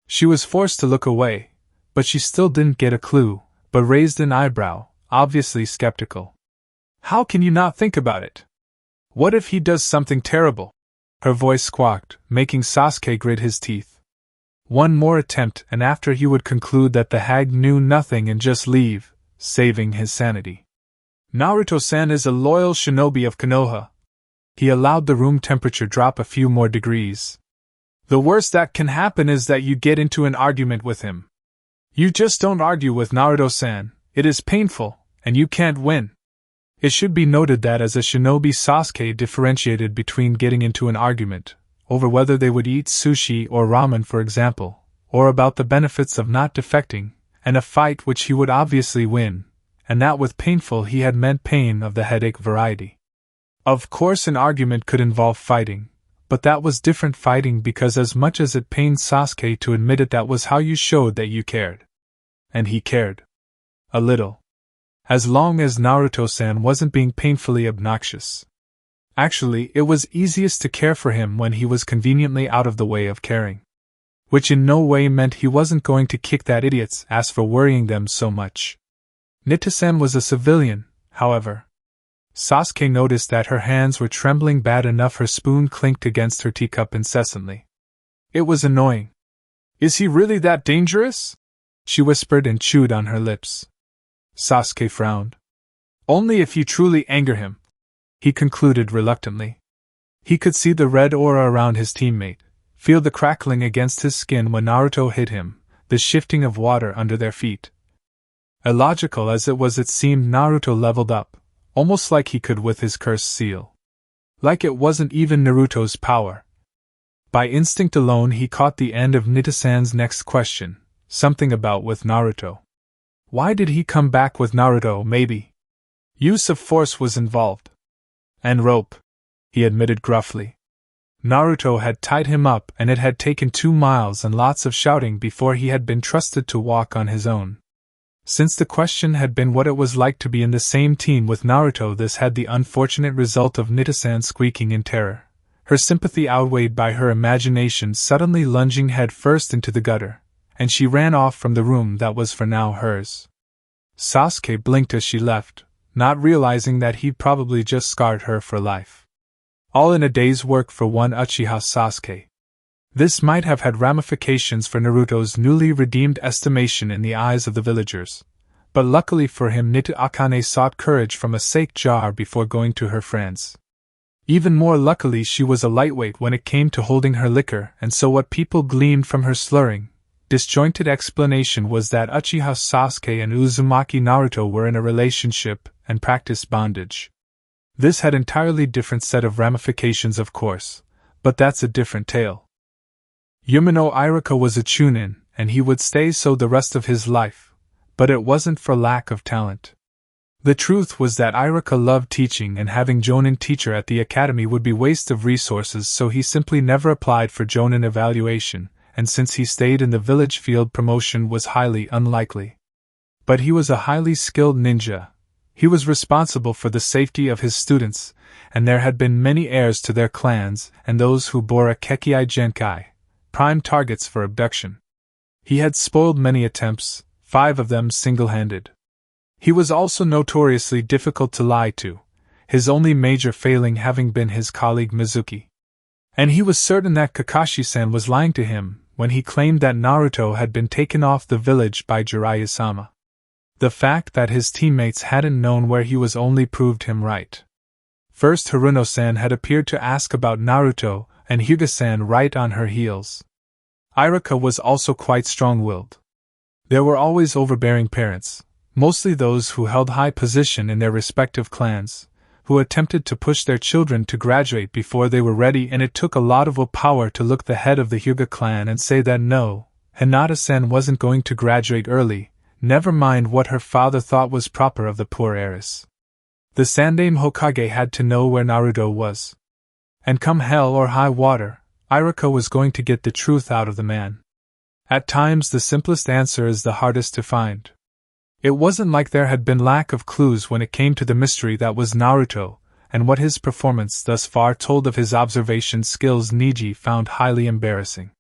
She was forced to look away, but she still didn't get a clue, but raised an eyebrow, obviously skeptical. How can you not think about it? What if he does something terrible? Her voice squawked, making Sasuke grit his teeth. One more attempt and after he would conclude that the hag knew nothing and just leave, saving his sanity. Naruto-san is a loyal shinobi of Konoha. He allowed the room temperature drop a few more degrees. The worst that can happen is that you get into an argument with him. You just don't argue with Naruto-san, it is painful, and you can't win. It should be noted that as a shinobi, Sasuke differentiated between getting into an argument, over whether they would eat sushi or ramen for example, or about the benefits of not defecting, and a fight which he would obviously win, and that with painful he had meant pain of the headache variety. Of course an argument could involve fighting, but that was different fighting because as much as it pained Sasuke to admit it, that was how you showed that you cared. And he cared. A little. As long as Naruto-san wasn't being painfully obnoxious. Actually, it was easiest to care for him when he was conveniently out of the way of caring. Which in no way meant he wasn't going to kick that idiot's ass for worrying them so much. Nita-san was a civilian, however. Sasuke noticed that her hands were trembling bad enough her spoon clinked against her teacup incessantly. It was annoying. Is he really that dangerous? She whispered and chewed on her lips. Sasuke frowned. Only if you truly anger him, he concluded reluctantly. He could see the red aura around his teammate, feel the crackling against his skin when Naruto hit him, the shifting of water under their feet. Illogical as it was, it seemed Naruto leveled up, almost like he could with his cursed seal. Like it wasn't even Naruto's power. By instinct alone he caught the end of Nita-san's next question, something about with Naruto. Why did he come back with Naruto, maybe? Use of force was involved. And rope, he admitted gruffly. Naruto had tied him up and it had taken 2 miles and lots of shouting before he had been trusted to walk on his own. Since the question had been what it was like to be in the same team with Naruto, this had the unfortunate result of Nita-san squeaking in terror, her sympathy outweighed by her imagination suddenly lunging head first into the gutter, and she ran off from the room that was for now hers. Sasuke blinked as she left, not realizing that he'd probably just scarred her for life. All in a day's work for one Uchiha Sasuke. This might have had ramifications for Naruto's newly redeemed estimation in the eyes of the villagers, but luckily for him Nita Akane sought courage from a sake jar before going to her friends. Even more luckily she was a lightweight when it came to holding her liquor, and so what people gleaned from her slurring, disjointed explanation was that Uchiha Sasuke and Uzumaki Naruto were in a relationship and practiced bondage. This had entirely different set of ramifications of course, but that's a different tale. Yumino Ichiraku was a chunin, and he would stay so the rest of his life, but it wasn't for lack of talent. The truth was that Ichiraku loved teaching and having Jonin teacher at the academy would be waste of resources, so he simply never applied for Jonin evaluation, and since he stayed in the village field promotion was highly unlikely. But he was a highly skilled ninja. He was responsible for the safety of his students, and there had been many heirs to their clans and those who bore a Kekkai Genkai, prime targets for abduction. He had spoiled many attempts, 5 of them single-handed. He was also notoriously difficult to lie to, his only major failing having been his colleague Mizuki. And he was certain that Kakashi-san was lying to him when he claimed that Naruto had been taken off the village by Jiraiya-sama. The fact that his teammates hadn't known where he was only proved him right. First Haruno-san had appeared to ask about Naruto, and Hyuga-san right on her heels. Ichiraku was also quite strong-willed. There were always overbearing parents, mostly those who held high position in their respective clans, who attempted to push their children to graduate before they were ready, and it took a lot of willpower to look the head of the Hyuga clan and say that no, Hinata-san wasn't going to graduate early, never mind what her father thought was proper of the poor heiress. The Sandaime Hokage had to know where Naruto was. And come hell or high water, Ichiraku was going to get the truth out of the man. At times the simplest answer is the hardest to find. It wasn't like there had been lack of clues when it came to the mystery that was Naruto, and what his performance thus far told of his observation skills Niji found highly embarrassing.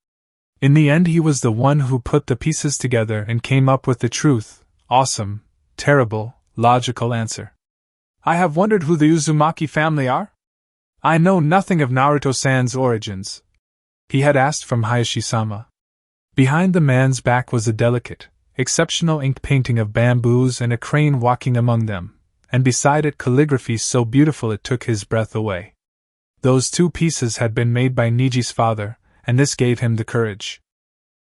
In the end he was the one who put the pieces together and came up with the truth, awesome, terrible, logical answer. I have wondered who the Uzumaki family are? I know nothing of Naruto-san's origins, he had asked from Hayashi-sama. Behind the man's back was a delicate, exceptional ink painting of bamboos and a crane walking among them, and beside it calligraphy so beautiful it took his breath away. Those two pieces had been made by Niji's father, and this gave him the courage.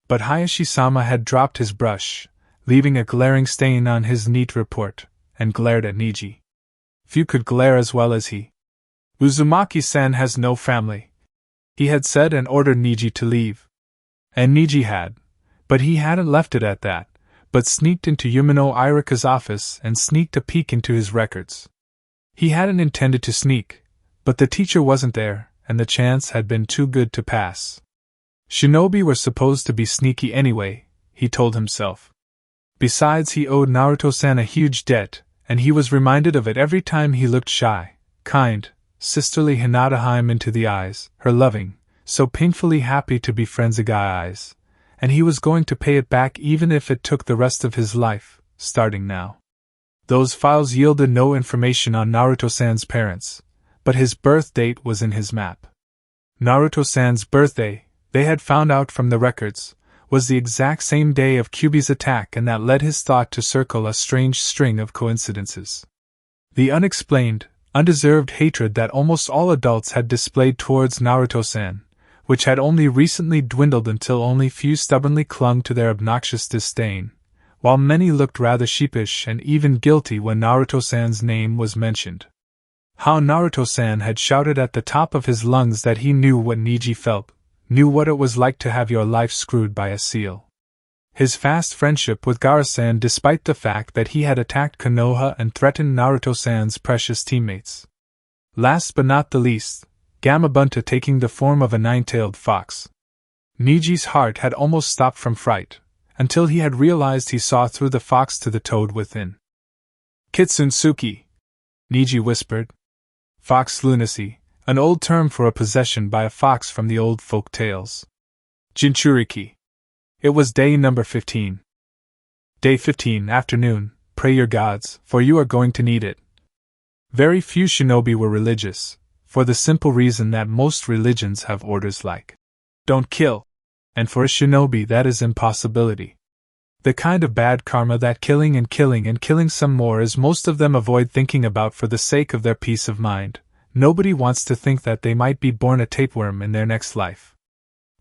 But Hayashi-sama had dropped his brush, leaving a glaring stain on his neat report, and glared at Niji. Few could glare as well as he. Uzumaki-san has no family, he had said and ordered Niji to leave. And Niji had. But he hadn't left it at that, but sneaked into Yumino Ichiraku's office and sneaked a peek into his records. He hadn't intended to sneak, but the teacher wasn't there, and the chance had been too good to pass. Shinobi were supposed to be sneaky anyway, he told himself. Besides, he owed Naruto-san a huge debt, and he was reminded of it every time he looked shy, kind, sisterly Hinata-hime into the eyes, her loving, so painfully happy to be friends eyes, and he was going to pay it back even if it took the rest of his life, starting now. Those files yielded no information on Naruto-san's parents, but his birth date was in his map. Naruto-san's birthday, they had found out from the records, was the exact same day of Kyuubi's attack, and that led his thought to circle a strange string of coincidences. The unexplained, undeserved hatred that almost all adults had displayed towards Naruto-san, which had only recently dwindled until only few stubbornly clung to their obnoxious disdain, while many looked rather sheepish and even guilty when Naruto-san's name was mentioned. How Naruto-san had shouted at the top of his lungs that he knew what Niji felt, knew what it was like to have your life screwed by a seal. His fast friendship with Gaara-san despite the fact that he had attacked Konoha and threatened Naruto-san's precious teammates. Last but not the least, Gamabunta taking the form of a nine-tailed fox. Niji's heart had almost stopped from fright, until he had realized he saw through the fox to the toad within. Kitsunsuki, Niji whispered. Fox lunacy, an old term for a possession by a fox from the old folk tales. Jinchuriki. It was day number 15. Day 15, afternoon, pray your gods, for you are going to need it. Very few shinobi were religious, for the simple reason that most religions have orders like, don't kill, and for a shinobi that is impossibility. The kind of bad karma that killing and killing some more is most of them avoid thinking about for the sake of their peace of mind. Nobody wants to think that they might be born a tapeworm in their next life.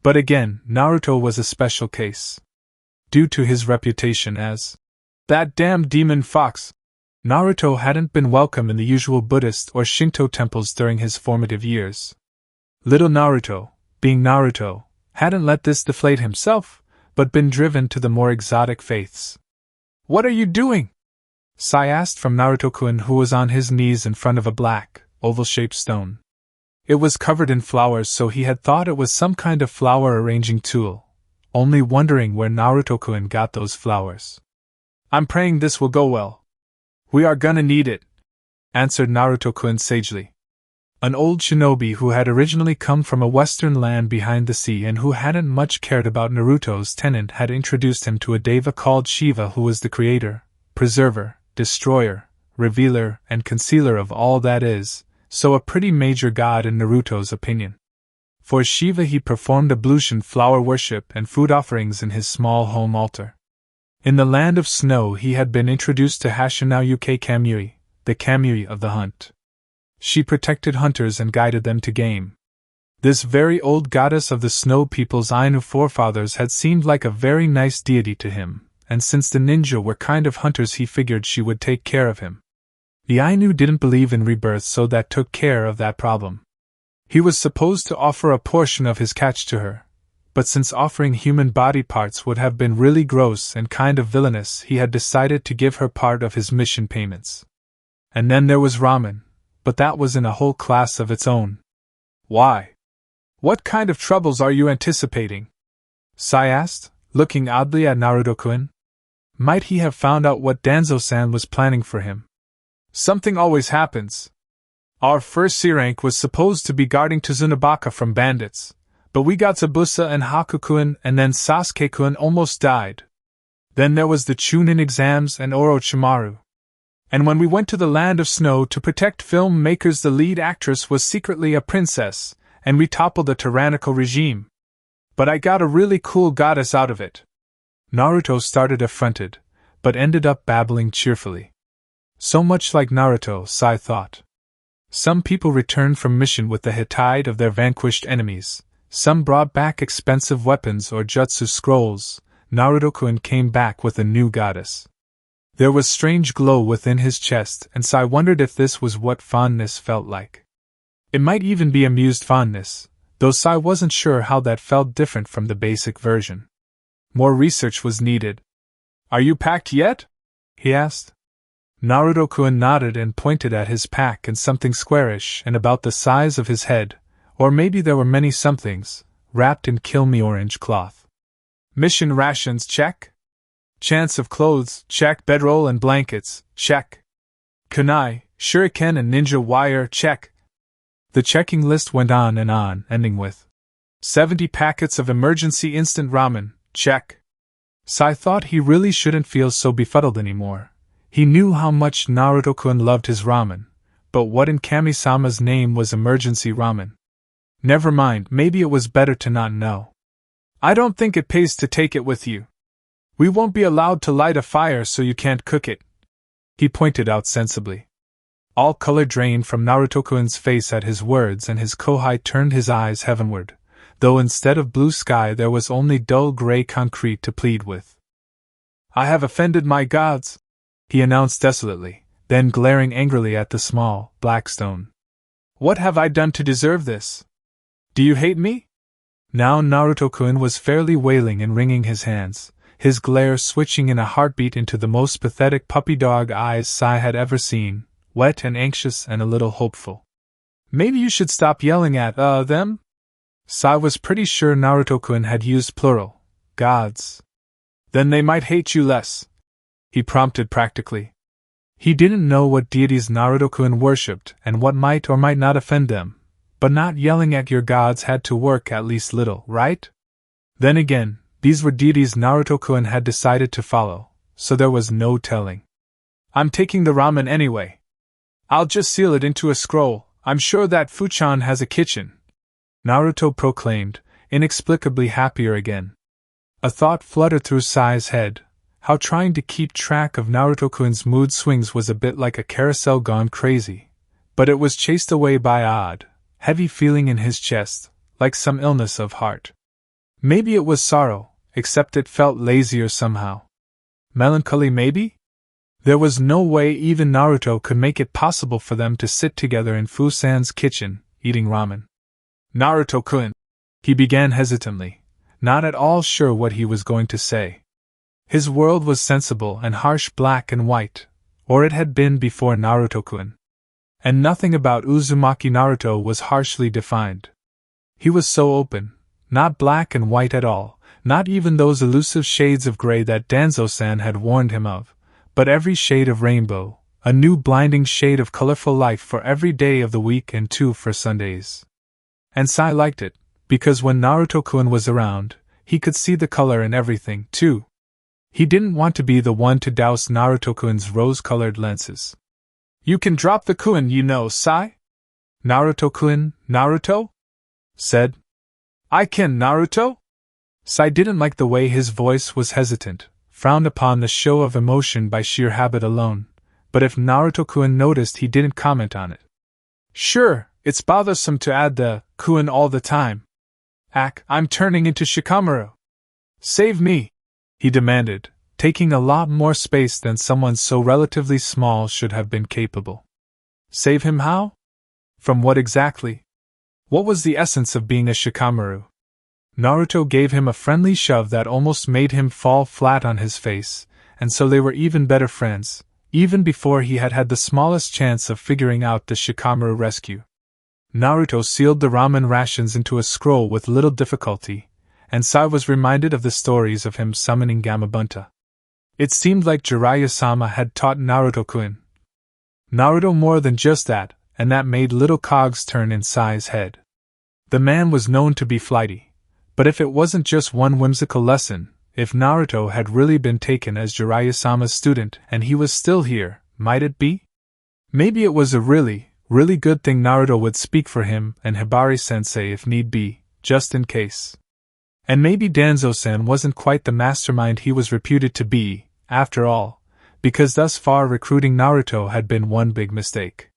But again, Naruto was a special case. Due to his reputation as that damn demon fox, Naruto hadn't been welcome in the usual Buddhist or Shinto temples during his formative years. Little Naruto, being Naruto, hadn't let this deflate himself, but been driven to the more exotic faiths. What are you doing? Sai asked from Naruto-kun, who was on his knees in front of a black, oval-shaped stone. It was covered in flowers, so he had thought it was some kind of flower-arranging tool, only wondering where Naruto-kun got those flowers. I'm praying this will go well. We are gonna need it, answered Naruto-kun sagely. An old shinobi who had originally come from a western land behind the sea and who hadn't much cared about Naruto's tenant had introduced him to a deva called Shiva, who was the creator, preserver, destroyer, revealer, and concealer of all that is, so a pretty major god in Naruto's opinion. For Shiva he performed ablution, flower worship, and food offerings in his small home altar. In the land of snow he had been introduced to Hashinao-yuke Kamui, the Kamui of the hunt. She protected hunters and guided them to game. This very old goddess of the snow people's Ainu forefathers had seemed like a very nice deity to him, and since the ninja were kind of hunters he figured she would take care of him. The Ainu didn't believe in rebirth, so that took care of that problem. He was supposed to offer a portion of his catch to her, but since offering human body parts would have been really gross and kind of villainous, he had decided to give her part of his mission payments. And then there was ramen, but that was in a whole class of its own. Why? What kind of troubles are you anticipating? Sai asked, looking oddly at Naruto-kun. Might he have found out what Danzo-san was planning for him? Something always happens. Our first C-rank was supposed to be guarding Tsunabaka from bandits, but we got Zabusa and Haku-kun, and then Sasuke-kun almost died. Then there was the Chunin exams and Orochimaru. And when we went to the land of snow to protect filmmakers, the lead actress was secretly a princess, and we toppled a tyrannical regime. But I got a really cool goddess out of it. Naruto started affronted, but ended up babbling cheerfully. So much like Naruto, Sai thought. Some people returned from mission with the hide of their vanquished enemies. Some brought back expensive weapons or jutsu scrolls. Naruto-kun came back with a new goddess. There was strange glow within his chest, and Sai wondered if this was what fondness felt like. It might even be amused fondness, though Sai wasn't sure how that felt different from the basic version. More research was needed. Are you packed yet? He asked. Naruto-kun nodded and pointed at his pack and something squarish and about the size of his head, or maybe there were many somethings, wrapped in kill-me orange cloth. Mission rations, check. Chance of clothes, check. Bedroll and blankets, check. Kunai, shuriken and ninja wire, check. The checking list went on, ending with 70 packets of emergency instant ramen, check. Sai thought he really shouldn't feel so befuddled anymore. He knew how much Naruto-kun loved his ramen, but what in Kami-sama's name was emergency ramen? Never mind, maybe it was better to not know. I don't think it pays to take it with you. We won't be allowed to light a fire, so you can't cook it, he pointed out sensibly. All color drained from Naruto-kun's face at his words, and his kohai turned his eyes heavenward, though instead of blue sky there was only dull gray concrete to plead with. I have offended my gods, he announced desolately, then glaring angrily at the small, black stone. What have I done to deserve this? Do you hate me? Now Naruto-kun was fairly wailing and wringing his hands, his glare switching in a heartbeat into the most pathetic puppy dog eyes Sai had ever seen, wet and anxious and a little hopeful. Maybe you should stop yelling at, them? Sai was pretty sure Naruto-kun had used plural, gods. Then they might hate you less, he prompted practically. He didn't know what deities Naruto-kun worshipped and what might or might not offend them, but not yelling at your gods had to work at least little, right? Then again, these were deities Naruto-kun had decided to follow, so there was no telling. I'm taking the ramen anyway. I'll just seal it into a scroll. I'm sure that Fuchan has a kitchen, Naruto proclaimed, inexplicably happier again. A thought fluttered through Sai's head, how trying to keep track of Naruto-kun's mood swings was a bit like a carousel gone crazy, but it was chased away by odd, heavy feeling in his chest, like some illness of heart. Maybe it was sorrow, except it felt lazier somehow. Melancholy maybe? There was no way even Naruto could make it possible for them to sit together in Fusan's kitchen, eating ramen. Naruto-kun, he began hesitantly, not at all sure what he was going to say. His world was sensible and harsh, black and white, or it had been before Naruto-kun. And nothing about Uzumaki Naruto was harshly defined. He was so open, not black and white at all, not even those elusive shades of gray that Danzo-san had warned him of, but every shade of rainbow, a new blinding shade of colorful life for every day of the week and two for Sundays. And Sai liked it, because when Naruto-kun was around, he could see the color in everything, too. He didn't want to be the one to douse Naruto-kun's rose-colored lenses. You can drop the kun, you know, Sai? Naruto-kun, Naruto? Said. I can, Naruto? Sai didn't like the way his voice was hesitant, frowned upon the show of emotion by sheer habit alone, but if Naruto-kun noticed he didn't comment on it. Sure, it's bothersome to add the kun all the time. I'm turning into Shikamaru. Save me, he demanded, taking a lot more space than someone so relatively small should have been capable. Save him how? From what exactly? What was the essence of being a Shikamaru? Naruto gave him a friendly shove that almost made him fall flat on his face, and so they were even better friends, even before he had had the smallest chance of figuring out the Shikamaru rescue. Naruto sealed the ramen rations into a scroll with little difficulty, and Sai was reminded of the stories of him summoning Gamabunta. It seemed like Jiraiya-sama had taught Naruto-kun. Naruto more than just that, and that made little cogs turn in Sai's head. The man was known to be flighty, but if it wasn't just one whimsical lesson, if Naruto had really been taken as Jiraiya-sama's student and he was still here, might it be? Maybe it was a really good thing Naruto would speak for him and Hibari-sensei if need be, just in case. And maybe Danzo-san wasn't quite the mastermind he was reputed to be, after all, because thus far recruiting Naruto had been one big mistake.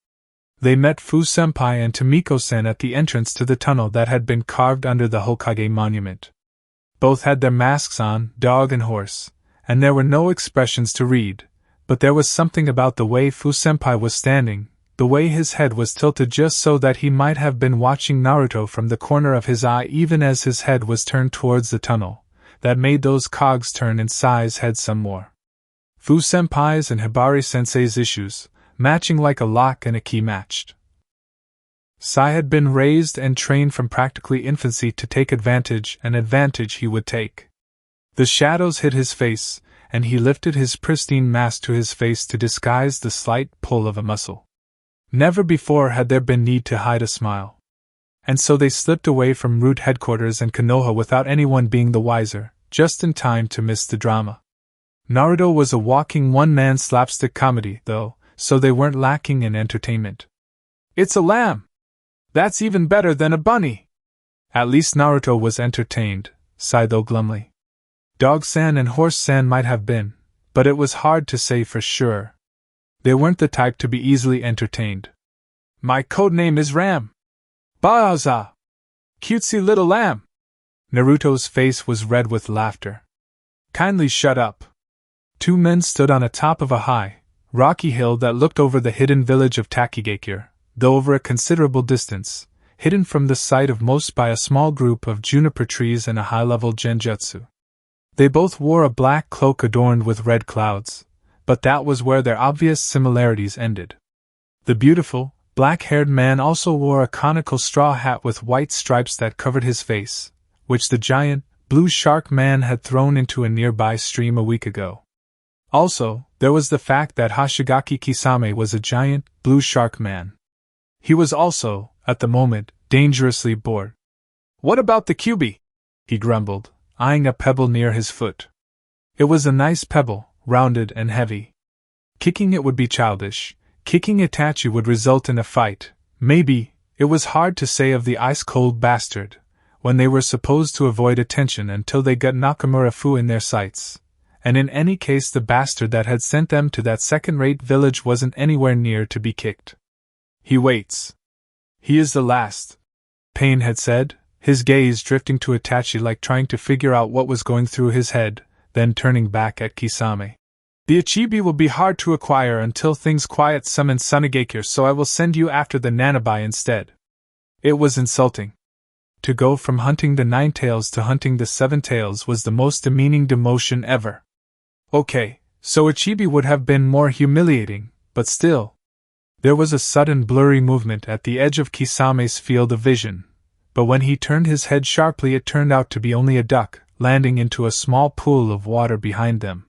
They met Fu-senpai and Tomiko-san at the entrance to the tunnel that had been carved under the Hokage monument. Both had their masks on, dog and horse, and there were no expressions to read, but there was something about the way Fu-senpai was standing, the way his head was tilted just so that he might have been watching Naruto from the corner of his eye even as his head was turned towards the tunnel, that made those cogs turn in Sai's head some more. Fu-senpai's and Hibari-sensei's issues, matching like a lock and a key matched. Sai had been raised and trained from practically infancy to take advantage, and advantage he would take. The shadows hid his face, and he lifted his pristine mask to his face to disguise the slight pull of a muscle. Never before had there been need to hide a smile. And so they slipped away from Root headquarters and Konoha without anyone being the wiser, just in time to miss the drama. Naruto was a walking one-man slapstick comedy, though, so they weren't lacking in entertainment. "It's a lamb! That's even better than a bunny!" At least Naruto was entertained, sighed though glumly. Dog-san and Horse-san might have been, but it was hard to say for sure. They weren't the type to be easily entertained. "My code name is Ram. Baaza! Cutesy little lamb!" Naruto's face was red with laughter. "Kindly shut up." Two men stood on a top of a high, rocky hill that looked over the hidden village of Takigakure, though over a considerable distance, hidden from the sight of most by a small group of juniper trees and a high-level genjutsu. They both wore a black cloak adorned with red clouds, but that was where their obvious similarities ended. The beautiful, black-haired man also wore a conical straw hat with white stripes that covered his face, which the giant, blue shark man had thrown into a nearby stream a week ago. Also, there was the fact that Hoshigaki Kisame was a giant, blue shark man. He was also, at the moment, dangerously bored. "What about the Kyuubi?" he grumbled, eyeing a pebble near his foot. It was a nice pebble, rounded and heavy. Kicking it would be childish. Kicking Itachi would result in a fight. Maybe, it was hard to say of the ice-cold bastard, when they were supposed to avoid attention until they got Nakamura-fu in their sights. And in any case the bastard that had sent them to that second-rate village wasn't anywhere near to be kicked. "He waits. He is the last," Pain had said, his gaze drifting to Itachi like trying to figure out what was going through his head, then turning back at Kisame. "The Ichibi will be hard to acquire until things quiet some in Sunagakure, so I will send you after the Nanabai instead." It was insulting. To go from hunting the Nine-Tails to hunting the Seven-Tails was the most demeaning demotion ever. Okay, so Ichibi would have been more humiliating, but still. There was a sudden blurry movement at the edge of Kisame's field of vision, but when he turned his head sharply it turned out to be only a duck, landing into a small pool of water behind them.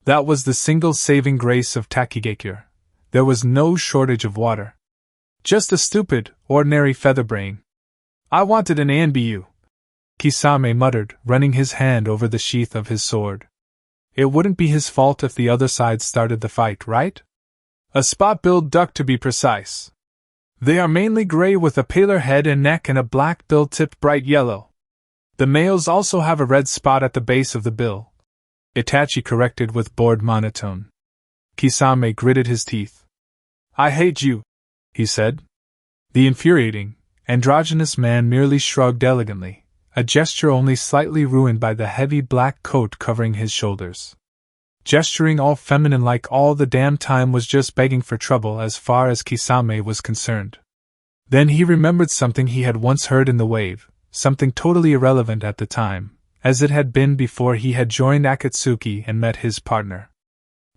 That was the single saving grace of Takigakure. There was no shortage of water. Just a stupid, ordinary featherbrain. "I wanted an ANBU," Kisame muttered, running his hand over the sheath of his sword. It wouldn't be his fault if the other side started the fight, right? "A spot-billed duck to be precise. They are mainly gray with a paler head and neck and a black bill tipped bright yellow. The males also have a red spot at the base of the bill," Itachi corrected with bored monotone. Kisame gritted his teeth. "I hate you," he said. The infuriating, androgynous man merely shrugged elegantly, a gesture only slightly ruined by the heavy black coat covering his shoulders. Gesturing all feminine like all the damn time was just begging for trouble as far as Kisame was concerned. Then he remembered something he had once heard in the wave, something totally irrelevant at the time, as it had been before he had joined Akatsuki and met his partner.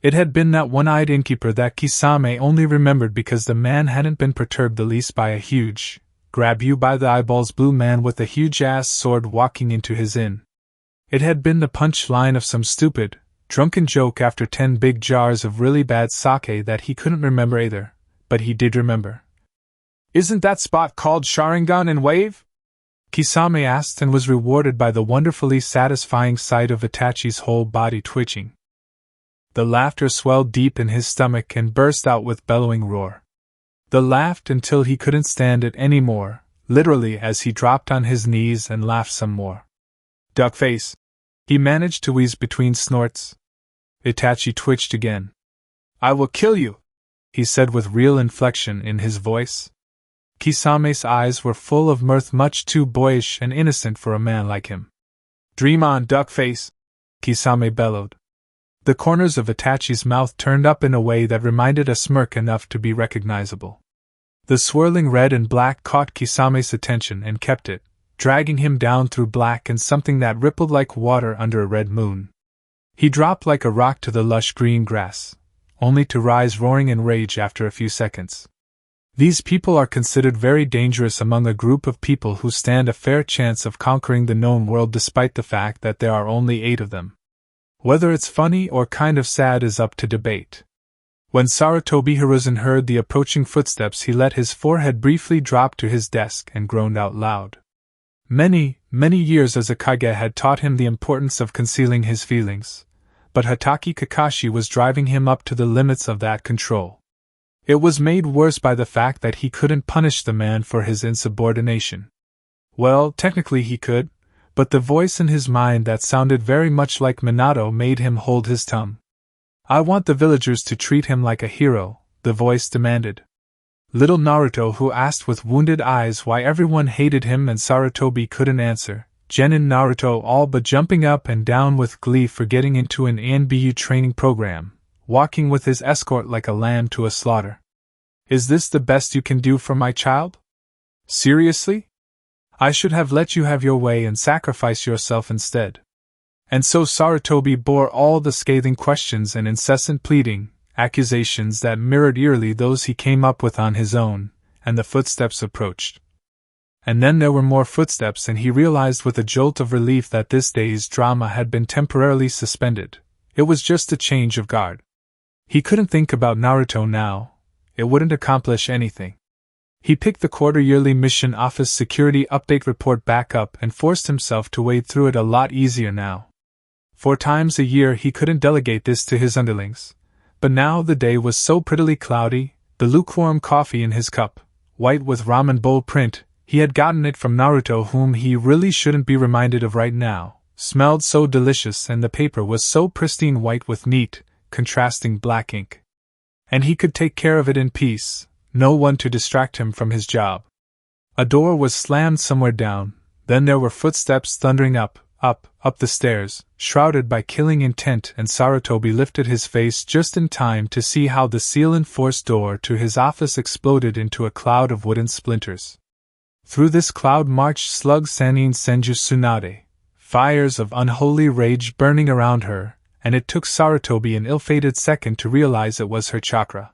It had been that one-eyed innkeeper that Kisame only remembered because the man hadn't been perturbed the least by a huge, grab-you-by-the-eyeballs blue man with a huge-ass sword walking into his inn. It had been the punch-line of some stupid, drunken joke after 10 big jars of really bad sake that he couldn't remember either, but he did remember. "Isn't that spot called Sharingan and Wave?" Kisame asked and was rewarded by the wonderfully satisfying sight of Itachi's whole body twitching. The laughter swelled deep in his stomach and burst out with bellowing roar. The laughed until he couldn't stand it any more, literally as he dropped on his knees and laughed some more. "Duckface!" he managed to wheeze between snorts. Itachi twitched again. "I will kill you!" he said with real inflection in his voice. Kisame's eyes were full of mirth, much too boyish and innocent for a man like him. "Dream on, Duckface!" Kisame bellowed. The corners of Itachi's mouth turned up in a way that reminded a smirk enough to be recognizable. The swirling red and black caught Kisame's attention and kept it, dragging him down through black and something that rippled like water under a red moon. He dropped like a rock to the lush green grass, only to rise roaring in rage after a few seconds. These people are considered very dangerous among a group of people who stand a fair chance of conquering the known world despite the fact that there are only 8 of them. Whether it's funny or kind of sad is up to debate. When Sarutobi Hiruzen heard the approaching footsteps, he let his forehead briefly drop to his desk and groaned out loud. Many years as a Kage had taught him the importance of concealing his feelings, but Hatake Kakashi was driving him up to the limits of that control. It was made worse by the fact that he couldn't punish the man for his insubordination. Well, technically he could, but the voice in his mind that sounded very much like Minato made him hold his tongue. "I want the villagers to treat him like a hero," the voice demanded. Little Naruto, who asked with wounded eyes why everyone hated him and Sarutobi couldn't answer, Jen and Naruto all but jumping up and down with glee for getting into an ANBU training program, walking with his escort like a lamb to a slaughter. "Is this the best you can do for my child? Seriously? I should have let you have your way and sacrifice yourself instead." And so Sarutobi bore all the scathing questions and incessant pleading, accusations that mirrored eerily those he came up with on his own, and the footsteps approached. And then there were more footsteps, and he realized with a jolt of relief that this day's drama had been temporarily suspended. It was just a change of guard. He couldn't think about Naruto now. It wouldn't accomplish anything. He picked the quarter-yearly mission office security update report back up and forced himself to wade through it a lot easier now. 4 times a year he couldn't delegate this to his underlings. But now the day was so prettily cloudy, the lukewarm coffee in his cup, white with ramen bowl print, he had gotten it from Naruto, whom he really shouldn't be reminded of right now, smelled so delicious, and the paper was so pristine white with neat, contrasting black ink. And he could take care of it in peace, no one to distract him from his job. A door was slammed somewhere down, then there were footsteps thundering up the stairs, shrouded by killing intent, and Sarutobi lifted his face just in time to see how the seal-enforced door to his office exploded into a cloud of wooden splinters. Through this cloud marched slug Sanin Senju Tsunade, fires of unholy rage burning around her, and it took Sarutobi an ill-fated second to realize it was her chakra.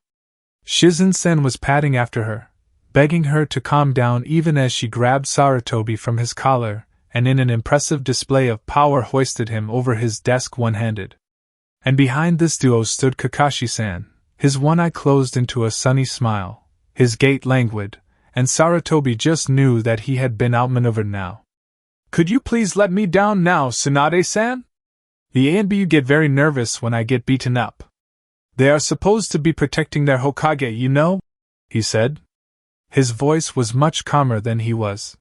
Shizen-sen was padding after her, begging her to calm down even as she grabbed Sarutobi from his collar, and in an impressive display of power hoisted him over his desk one-handed. And behind this duo stood Kakashi-san, his one eye closed into a sunny smile, his gait languid, and Sarutobi just knew that he had been outmaneuvered now. "Could you please let me down now, Tsunade-san? The ANBU get very nervous when I get beaten up. They are supposed to be protecting their Hokage, you know," he said. His voice was much calmer than he was.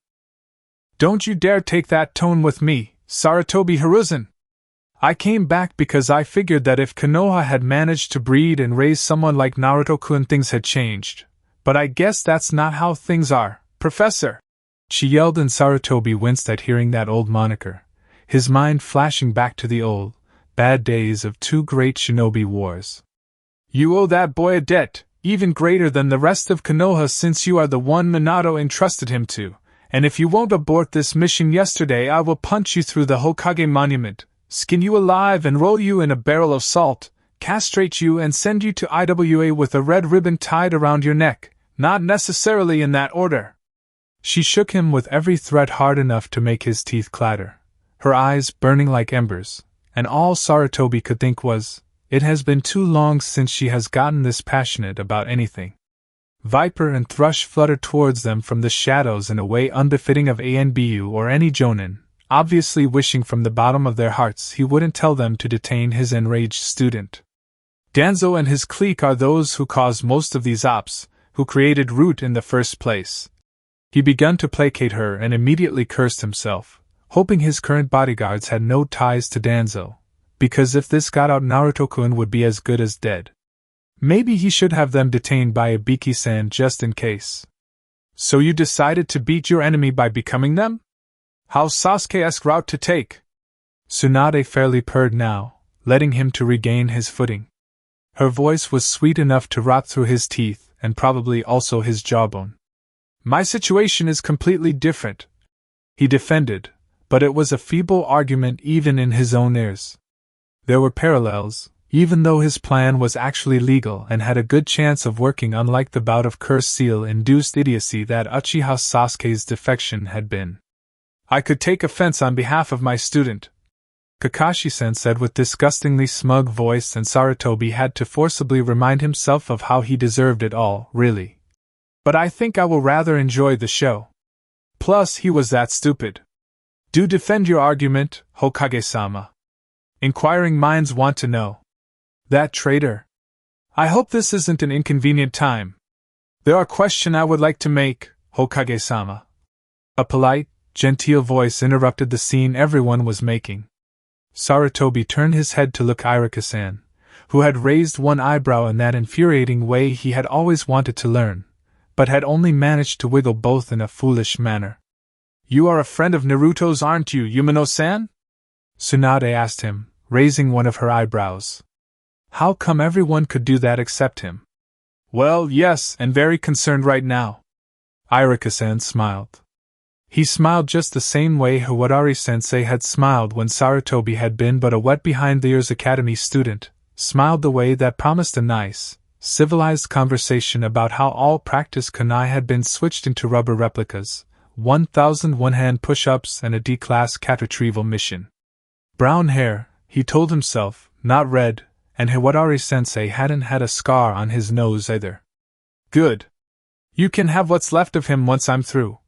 "Don't you dare take that tone with me, Sarutobi Hiruzen! I came back because I figured that if Konoha had managed to breed and raise someone like Naruto-kun, things had changed. But I guess that's not how things are, Professor!" She yelled, and Sarutobi winced at hearing that old moniker, his mind flashing back to the old, bad days of 2 great shinobi wars. "You owe that boy a debt, even greater than the rest of Konoha, since you are the one Minato entrusted him to, And if you won't abort this mission yesterday, I will punch you through the Hokage monument, skin you alive and roll you in a barrel of salt, castrate you and send you to IWA with a red ribbon tied around your neck, not necessarily in that order." She shook him with every threat hard enough to make his teeth clatter, her eyes burning like embers, and all Sarutobi could think was, "It has been too long since she has gotten this passionate about anything." Viper and Thrush fluttered towards them from the shadows in a way unbefitting of ANBU or any Jonin, obviously wishing from the bottom of their hearts he wouldn't tell them to detain his enraged student. Danzo and his clique are those who caused most of these ops, who created Root in the first place. He began to placate her and immediately cursed himself, hoping his current bodyguards had no ties to Danzo, because if this got out, Naruto-kun would be as good as dead. Maybe he should have them detained by Ibiki-san just in case. "So you decided to beat your enemy by becoming them? How Sasuke-esque route to take?" Tsunade fairly purred now, letting him to regain his footing. Her voice was sweet enough to rot through his teeth, and probably also his jawbone. "My situation is completely different," he defended, but it was a feeble argument even in his own ears. There were parallels, even though his plan was actually legal and had a good chance of working, unlike the bout of curse seal-induced idiocy that Uchiha Sasuke's defection had been. "I could take offense on behalf of my student," Kakashi-sen said with disgustingly smug voice, and Sarutobi had to forcibly remind himself of how he deserved it all, really. "But I think I will rather enjoy the show. Plus, he was that stupid." "Do defend your argument, Hokage-sama. Inquiring minds want to know." "That traitor. I hope this isn't an inconvenient time. There are a question I would like to make, Hokage-sama." A polite, genteel voice interrupted the scene everyone was making. Sarutobi turned his head to look Ichiraku-san, who had raised one eyebrow in that infuriating way he had always wanted to learn, but had only managed to wiggle both in a foolish manner. "You are a friend of Naruto's, aren't you, Yumino-san?" Tsunade asked him, raising one of her eyebrows. How come everyone could do that except him? "Well, yes, and very concerned right now." Ichiraku-san smiled. He smiled just the same way Hiwadari-sensei had smiled when Sarutobi had been but a wet-behind-the-ears academy student, smiled the way that promised a nice, civilized conversation about how all practice kunai had been switched into rubber replicas, 1,000 one-hand push-ups and a D-class cat retrieval mission. Brown hair, he told himself, not red, and Hiwadari-sensei hadn't had a scar on his nose either. "Good. You can have what's left of him once I'm through,"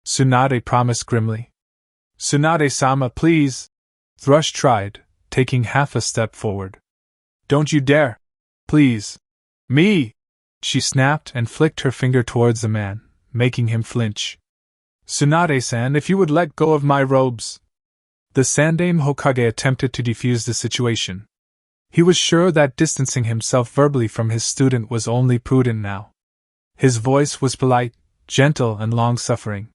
Tsunade promised grimly. "Tsunade-sama, please," Thrush tried, taking half a step forward. "Don't you dare! Please! Me!" She snapped and flicked her finger towards the man, making him flinch. "Tsunade-san, if you would let go of my robes." The Sandaime Hokage attempted to defuse the situation. He was sure that distancing himself verbally from his student was only prudent now. His voice was polite, gentle, and long-suffering.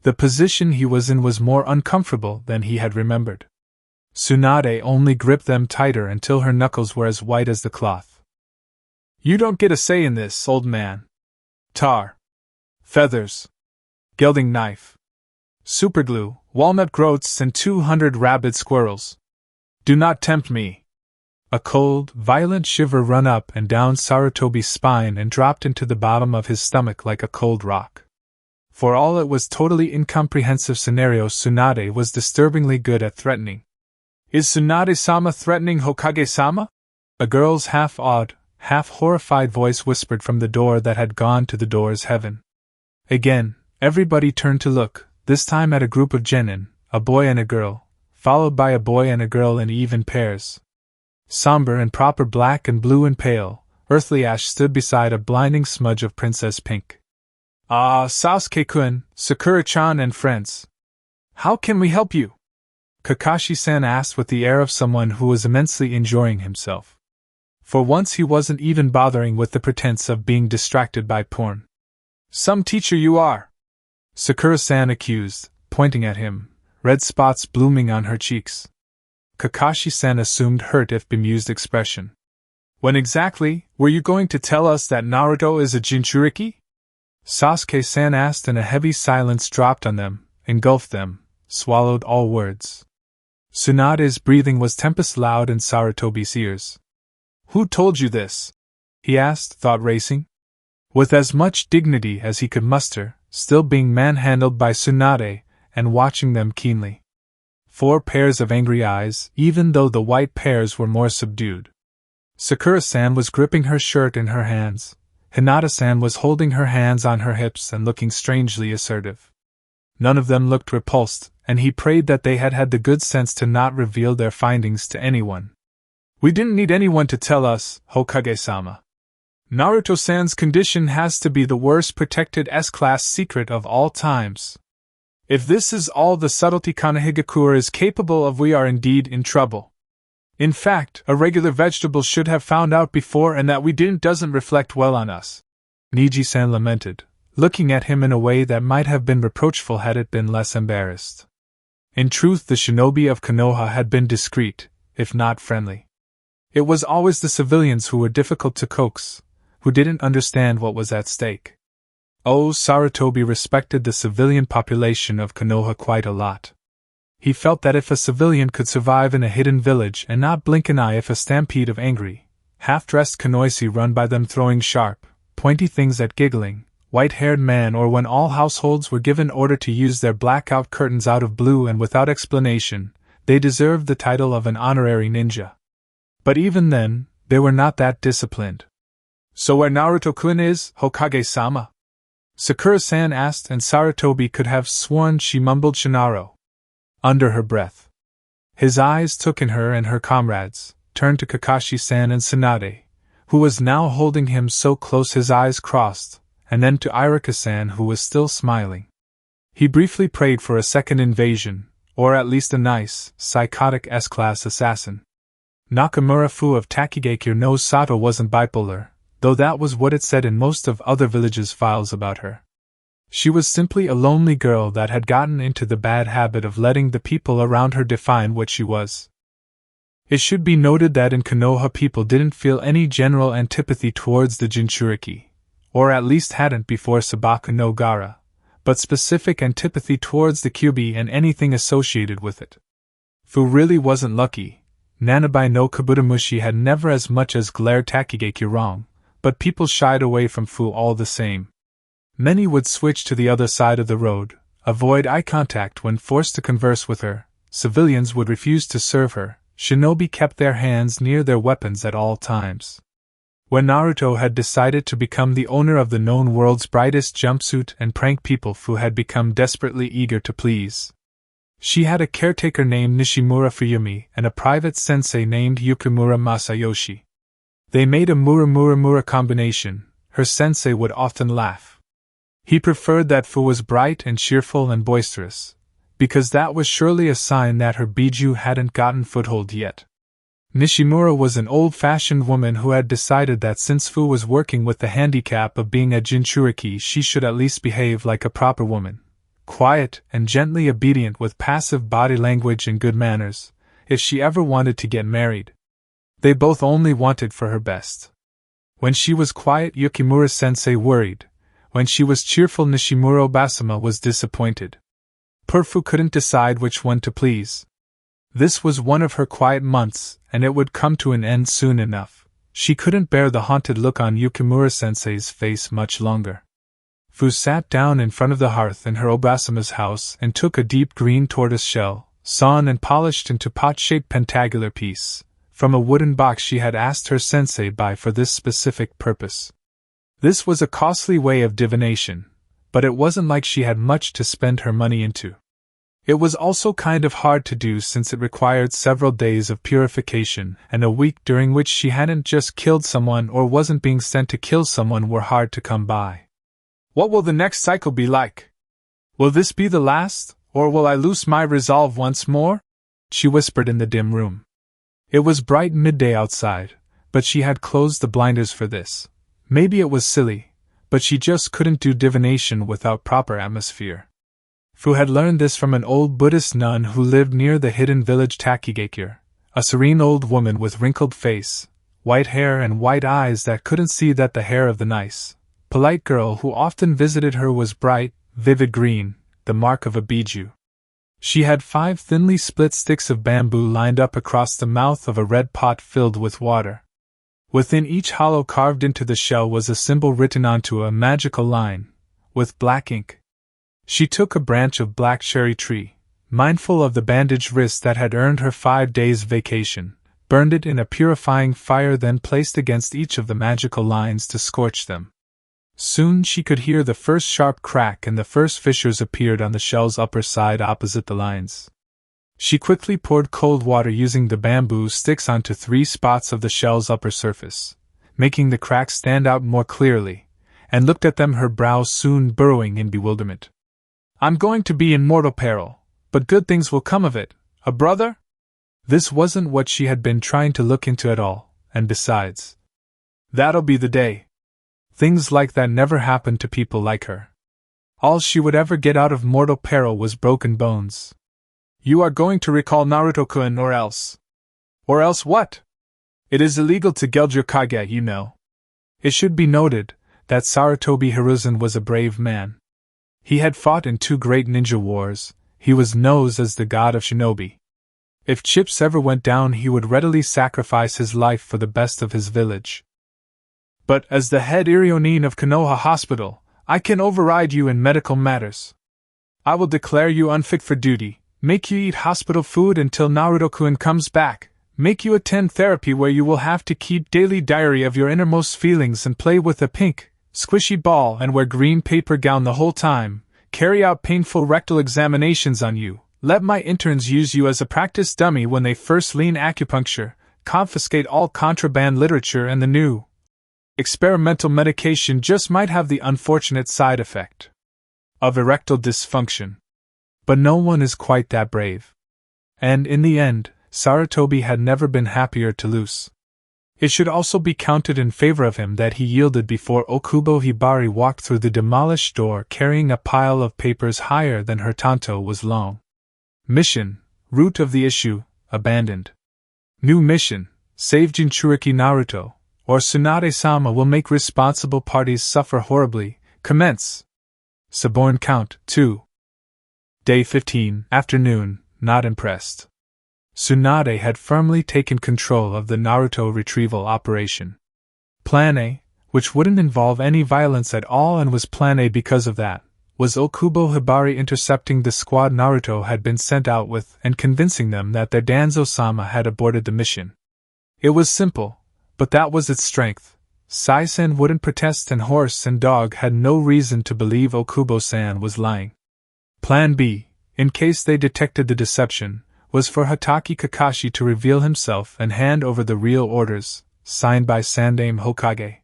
The position he was in was more uncomfortable than he had remembered. Tsunade only gripped them tighter until her knuckles were as white as the cloth. "You don't get a say in this, old man. Tar. Feathers. Gelding knife. Superglue, walnut groats, and 200 rabid squirrels. Do not tempt me." A cold, violent shiver ran up and down Sarutobi's spine and dropped into the bottom of his stomach like a cold rock. For all it was totally incomprehensive scenario, Tsunade was disturbingly good at threatening. "Is Tsunade-sama threatening Hokage-sama?" A girl's half-awed, half-horrified voice whispered from the door that had gone to the door's heaven. Again, everybody turned to look, this time at a group of genin, a boy and a girl, followed by a boy and a girl in even pairs. Somber and proper black and blue and pale, earthly ash stood beside a blinding smudge of princess pink. "Ah, Sasuke-kun, Sakura-chan and friends. How can we help you?" Kakashi-san asked with the air of someone who was immensely enjoying himself. For once he wasn't even bothering with the pretense of being distracted by porn. "Some teacher you are," Sakura-san accused, pointing at him, red spots blooming on her cheeks. Kakashi-san assumed hurt if bemused expression. "When exactly were you going to tell us that Naruto is a Jinchuriki?" Sasuke-san asked, and a heavy silence dropped on them, engulfed them, swallowed all words. Tsunade's breathing was tempest loud in Sarutobi's ears. "Who told you this?" he asked, thought racing. With as much dignity as he could muster, still being manhandled by Tsunade, and watching them keenly. 4 pairs of angry eyes, even though the white pairs were more subdued. Sakura-san was gripping her shirt in her hands. Hinata-san was holding her hands on her hips and looking strangely assertive. None of them looked repulsed, and he prayed that they had had the good sense to not reveal their findings to anyone. "We didn't need anyone to tell us, Hokage-sama. Naruto-san's condition has to be the worst protected S-class secret of all times. If this is all the subtlety Kanehigakure is capable of, we are indeed in trouble. In fact, a regular vegetable should have found out before, and that we didn't doesn't reflect well on us," Niji-san lamented, looking at him in a way that might have been reproachful had it been less embarrassed. In truth, the shinobi of Konoha had been discreet, if not friendly. It was always the civilians who were difficult to coax, who didn't understand what was at stake. Oh, Sarutobi respected the civilian population of Konoha quite a lot. He felt that if a civilian could survive in a hidden village and not blink an eye if a stampede of angry, half-dressed Konoishi run by them throwing sharp, pointy things at giggling, white-haired man, or when all households were given order to use their blackout curtains out of blue and without explanation, they deserved the title of an honorary ninja. But even then, they were not that disciplined. "So where Naruto-kun is, Hokage-sama?" Sakura-san asked, and Sarutobi could have sworn she mumbled Shinaro under her breath. His eyes took in her and her comrades, turned to Kakashi-san and Tsunade, who was now holding him so close his eyes crossed, and then to Ichiraku-san, who was still smiling. He briefly prayed for a second invasion, or at least a nice, psychotic S-class assassin. Nakamura Fu of Takigakure no Sato wasn't bipolar, though that was what it said in most of other villages' files about her. She was simply a lonely girl that had gotten into the bad habit of letting the people around her define what she was. It should be noted that in Konoha people didn't feel any general antipathy towards the Jinchuriki, or at least hadn't before Sabaku no Gara, but specific antipathy towards the Kyubi and anything associated with it. Fu really wasn't lucky. Nanabai no Kabutamushi had never as much as glared Takigakure wrong, but people shied away from Fu all the same. Many would switch to the other side of the road, avoid eye contact when forced to converse with her, civilians would refuse to serve her, shinobi kept their hands near their weapons at all times. When Naruto had decided to become the owner of the known world's brightest jumpsuit and prank people, Fu had become desperately eager to please. She had a caretaker named Nishimura Fuyumi and a private sensei named Yukimura Masayoshi. They made a Mura combination. Her sensei would often laugh. He preferred that Fu was bright and cheerful and boisterous, because that was surely a sign that her Biju hadn't gotten foothold yet. Nishimura was an old-fashioned woman who had decided that since Fu was working with the handicap of being a Jinchuriki, she should at least behave like a proper woman. Quiet and gently obedient with passive body language and good manners, if she ever wanted to get married. They both only wanted for her best. When she was quiet, Yukimura-sensei worried. When she was cheerful, Nishimura Obasama was disappointed. Fu couldn't decide which one to please. This was one of her quiet months, and it would come to an end soon enough. She couldn't bear the haunted look on Yukimura-sensei's face much longer. Fu sat down in front of the hearth in her Obasama's house and took a deep green tortoise shell, sawn and polished into pot-shaped pentacular piece, from a wooden box she had asked her sensei buy for this specific purpose. This was a costly way of divination, but it wasn't like she had much to spend her money into. It was also kind of hard to do since it required several days of purification, and a week during which she hadn't just killed someone or wasn't being sent to kill someone were hard to come by. What will the next cycle be like? Will this be the last, or will I lose my resolve once more? She whispered in the dim room. It was bright midday outside, but she had closed the blinders for this. Maybe it was silly, but she just couldn't do divination without proper atmosphere. Fu had learned this from an old Buddhist nun who lived near the hidden village Takigakure, a serene old woman with wrinkled face, white hair and white eyes that couldn't see that the hair of the nice, polite girl who often visited her was bright, vivid green, the mark of a bijou. She had 5 thinly split sticks of bamboo lined up across the mouth of a red pot filled with water. Within each hollow carved into the shell was a symbol written onto a magical line, with black ink. She took a branch of black cherry tree, mindful of the bandaged wrist that had earned her 5 days' vacation, burned it in a purifying fire, then placed against each of the magical lines to scorch them. Soon she could hear the first sharp crack and the first fissures appeared on the shell's upper side opposite the lines. She quickly poured cold water using the bamboo sticks onto 3 spots of the shell's upper surface, making the cracks stand out more clearly, and looked at them, her brows soon burrowing in bewilderment. "I'm going to be in mortal peril, but good things will come of it, a brother?" This wasn't what she had been trying to look into at all, and besides, that'll be the day. Things like that never happened to people like her. All she would ever get out of mortal peril was broken bones. "You are going to recall Naruto-kun or else." "Or else what?" "It is illegal to geld your kage, you know." It should be noted that Sarutobi Hiruzen was a brave man. He had fought in 2 great ninja wars. He was known as the god of shinobi. If chips ever went down, he would readily sacrifice his life for the best of his village. "But as the head Irionin of Konoha Hospital, I can override you in medical matters. I will declare you unfit for duty, make you eat hospital food until Naruto-kun comes back, make you attend therapy where you will have to keep daily diary of your innermost feelings and play with a pink, squishy ball and wear green paper gown the whole time, carry out painful rectal examinations on you, let my interns use you as a practice dummy when they first learn acupuncture, confiscate all contraband literature and the new experimental medication just might have the unfortunate side effect of erectile dysfunction." But no one is quite that brave. And in the end, Sarutobi had never been happier to lose. It should also be counted in favor of him that he yielded before Okubo Hibari walked through the demolished door carrying a pile of papers higher than her tanto was long. Mission, root of the issue, abandoned. New mission, save Jinchuriki Naruto, or Tsunade-sama will make responsible parties suffer horribly, commence. Suborn count, 2. Day 15, afternoon, not impressed. Tsunade had firmly taken control of the Naruto retrieval operation. Plan A, which wouldn't involve any violence at all and was Plan A because of that, was Okubo Hibari intercepting the squad Naruto had been sent out with and convincing them that their Danzō-sama had aborted the mission. It was simple, but that was its strength. Sai-san wouldn't protest and horse and dog had no reason to believe Okubo-san was lying. Plan B, in case they detected the deception, was for Hatake Kakashi to reveal himself and hand over the real orders, signed by Sandaime Hokage.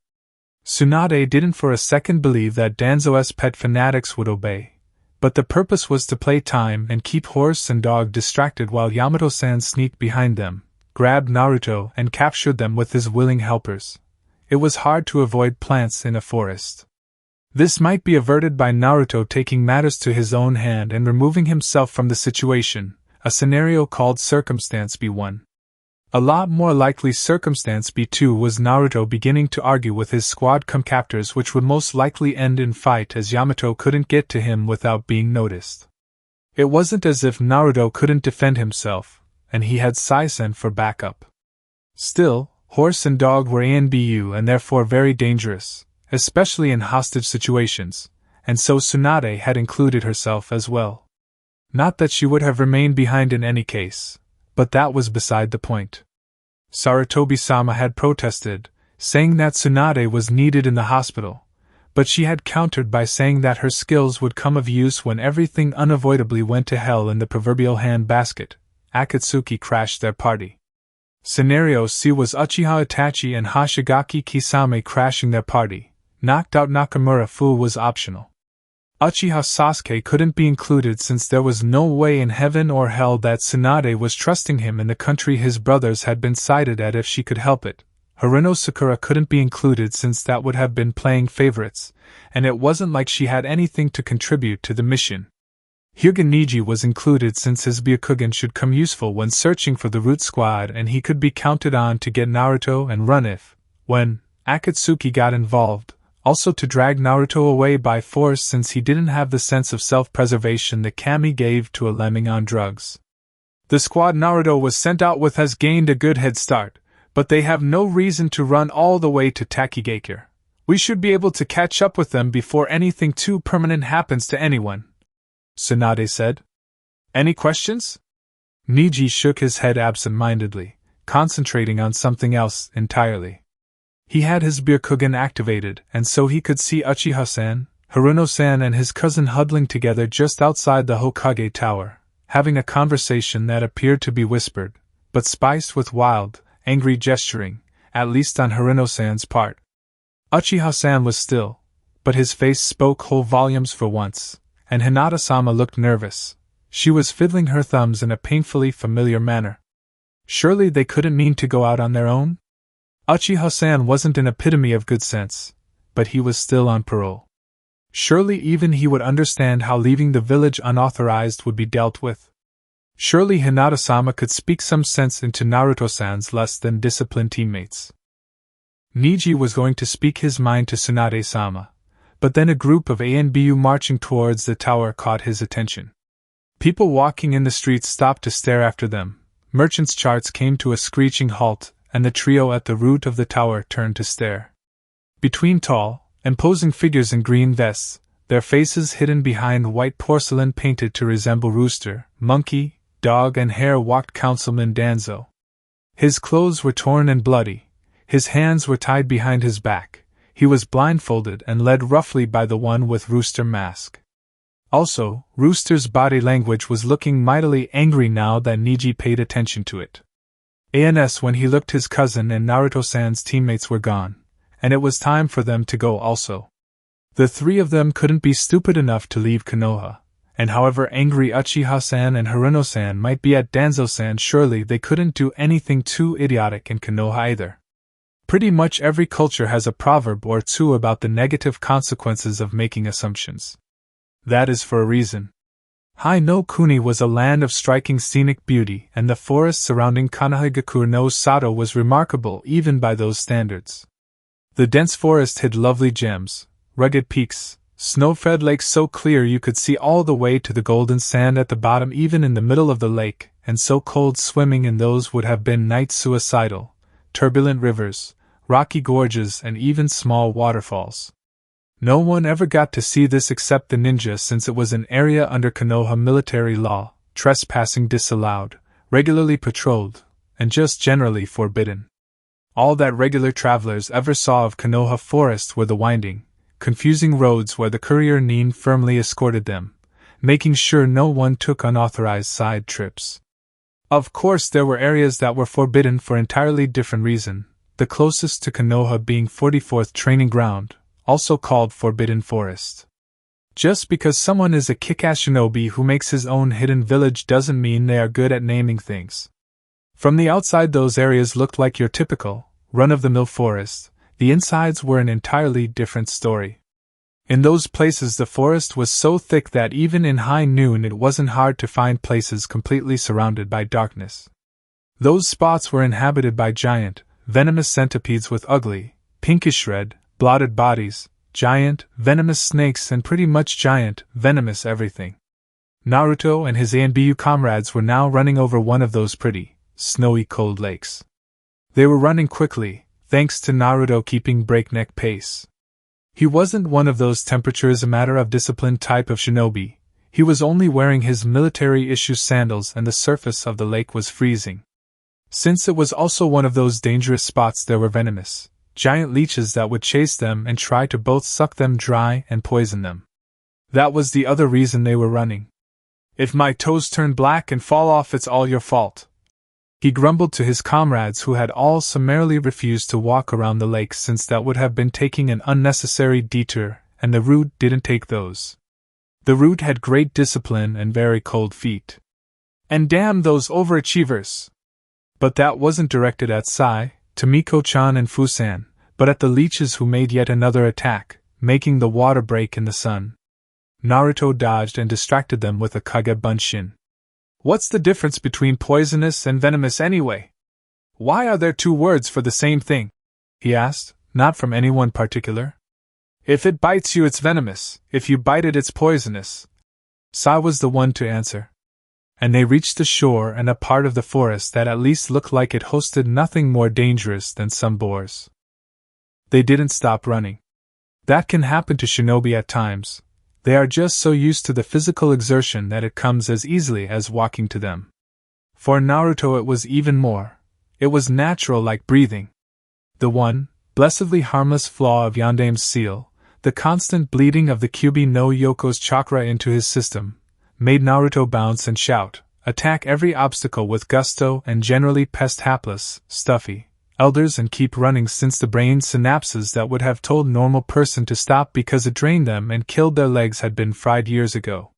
Tsunade didn't for a second believe that Danzo's pet fanatics would obey, but the purpose was to play time and keep horse and dog distracted while Yamato-san sneaked behind them, grabbed Naruto and captured them with his willing helpers. It was hard to avoid plants in a forest. This might be averted by Naruto taking matters to his own hand and removing himself from the situation, a scenario called Circumstance B1. A lot more likely Circumstance B2 was Naruto beginning to argue with his squad captors, which would most likely end in fight as Yamato couldn't get to him without being noticed. It wasn't as if Naruto couldn't defend himself, and he had Sai-sen for backup. Still, horse and dog were ANBU and therefore very dangerous, especially in hostage situations, and so Tsunade had included herself as well. Not that she would have remained behind in any case, but that was beside the point. Sarutobi-sama had protested, saying that Tsunade was needed in the hospital, but she had countered by saying that her skills would come of use when everything unavoidably went to hell in the proverbial handbasket. Akatsuki crashed their party. Scenario C was Uchiha Itachi and Hoshigaki Kisame crashing their party. Knocked out Nakamura Fu was optional. Uchiha Sasuke couldn't be included since there was no way in heaven or hell that Tsunade was trusting him in the country his brothers had been sighted at if she could help it. Haruno Sakura couldn't be included since that would have been playing favorites, and it wasn't like she had anything to contribute to the mission. Hyuga Niji was included since his Byakugan should come useful when searching for the root squad and he could be counted on to get Naruto and run if, when Akatsuki got involved, also to drag Naruto away by force since he didn't have the sense of self-preservation the kami gave to a lemming on drugs. The squad Naruto was sent out with has gained a good head start, but they have no reason to run all the way to Takigakure. We should be able to catch up with them before anything too permanent happens to anyone, Tsunade said. Any questions? Niji shook his head absent-mindedly, concentrating on something else entirely. He had his Byakugan activated, and so he could see Uchiha-san, Haruno-san and his cousin huddling together just outside the Hokage Tower, having a conversation that appeared to be whispered, but spiced with wild, angry gesturing, at least on Haruno-san's part. Uchiha-san was still, but his face spoke whole volumes for once, and Hinata-sama looked nervous. She was fiddling her thumbs in a painfully familiar manner. Surely they couldn't mean to go out on their own? Uchiha-san wasn't an epitome of good sense, but he was still on parole. Surely even he would understand how leaving the village unauthorized would be dealt with. Surely Hinata-sama could speak some sense into Naruto-san's less than disciplined teammates. Niji was going to speak his mind to Tsunade-sama, but then a group of ANBU marching towards the tower caught his attention. People walking in the streets stopped to stare after them, merchants' charts came to a screeching halt, and the trio at the root of the tower turned to stare. Between tall, imposing figures in green vests, their faces hidden behind white porcelain painted to resemble rooster, monkey, dog and hare walked Councilman Danzo. His clothes were torn and bloody, his hands were tied behind his back, he was blindfolded and led roughly by the one with rooster mask. Also, Rooster's body language was looking mightily angry now that Niji paid attention to it. When he looked his cousin and Naruto-san's teammates were gone, and it was time for them to go also. The three of them couldn't be stupid enough to leave Konoha, and however angry Uchiha-san and Haruno-san might be at Danzo-san, surely they couldn't do anything too idiotic in Konoha either. Pretty much every culture has a proverb or two about the negative consequences of making assumptions. That is for a reason. Hai no Kuni was a land of striking scenic beauty, and the forest surrounding Kanahigakure no Sato was remarkable even by those standards. The dense forest hid lovely gems, rugged peaks, snow-fed lakes so clear you could see all the way to the golden sand at the bottom even in the middle of the lake, and so cold swimming in those would have been night suicidal, turbulent rivers, rocky gorges and even small waterfalls. No one ever got to see this except the ninja since it was an area under Konoha military law, trespassing disallowed, regularly patrolled, and just generally forbidden. All that regular travelers ever saw of Konoha forest were the winding, confusing roads where the courier Nin firmly escorted them, making sure no one took unauthorized side trips. Of course there were areas that were forbidden for entirely different reason, the closest to Konoha being 44th Training Ground, also called Forbidden Forest. Just because someone is a kick-ass shinobi who makes his own hidden village doesn't mean they are good at naming things. From the outside those areas looked like your typical, run-of-the-mill forest, the insides were an entirely different story. In those places the forest was so thick that even in high noon it wasn't hard to find places completely surrounded by darkness. Those spots were inhabited by giant, venomous centipedes with ugly, pinkish red, blotted bodies, giant, venomous snakes and pretty much giant, venomous everything. Naruto and his ANBU comrades were now running over one of those pretty, snowy cold lakes. They were running quickly, thanks to Naruto keeping breakneck pace. He wasn't one of those temperatures a matter of discipline type of shinobi, he was only wearing his military-issue sandals and the surface of the lake was freezing. Since it was also one of those dangerous spots there were venomous, giant leeches that would chase them and try to both suck them dry and poison them. That was the other reason they were running. If my toes turn black and fall off it's all your fault, he grumbled to his comrades who had all summarily refused to walk around the lake since that would have been taking an unnecessary detour, and the route didn't take those. The route had great discipline and very cold feet. And damn those overachievers! But that wasn't directed at Sai, Tomiko-chan and Fusan, but at the leeches who made yet another attack, making the water break in the sun. Naruto dodged and distracted them with a Kage Bunshin. What's the difference between poisonous and venomous anyway? Why are there two words for the same thing? He asked, not from anyone particular. If it bites you, it's venomous. If you bite it, it's poisonous. Sai was the one to answer. And they reached the shore and a part of the forest that at least looked like it hosted nothing more dangerous than some boars. They didn't stop running. That can happen to shinobi at times. They are just so used to the physical exertion that it comes as easily as walking to them. For Naruto it was even more. It was natural, like breathing. The one, blessedly harmless flaw of Yandame's seal, the constant bleeding of the Kyubi no Yoko's chakra into his system, made Naruto bounce and shout, attack every obstacle with gusto and generally pest hapless, stuffy, elders and keep running since the brain synapses that would have told normal person to stop because it drained them and killed their legs had been fried years ago.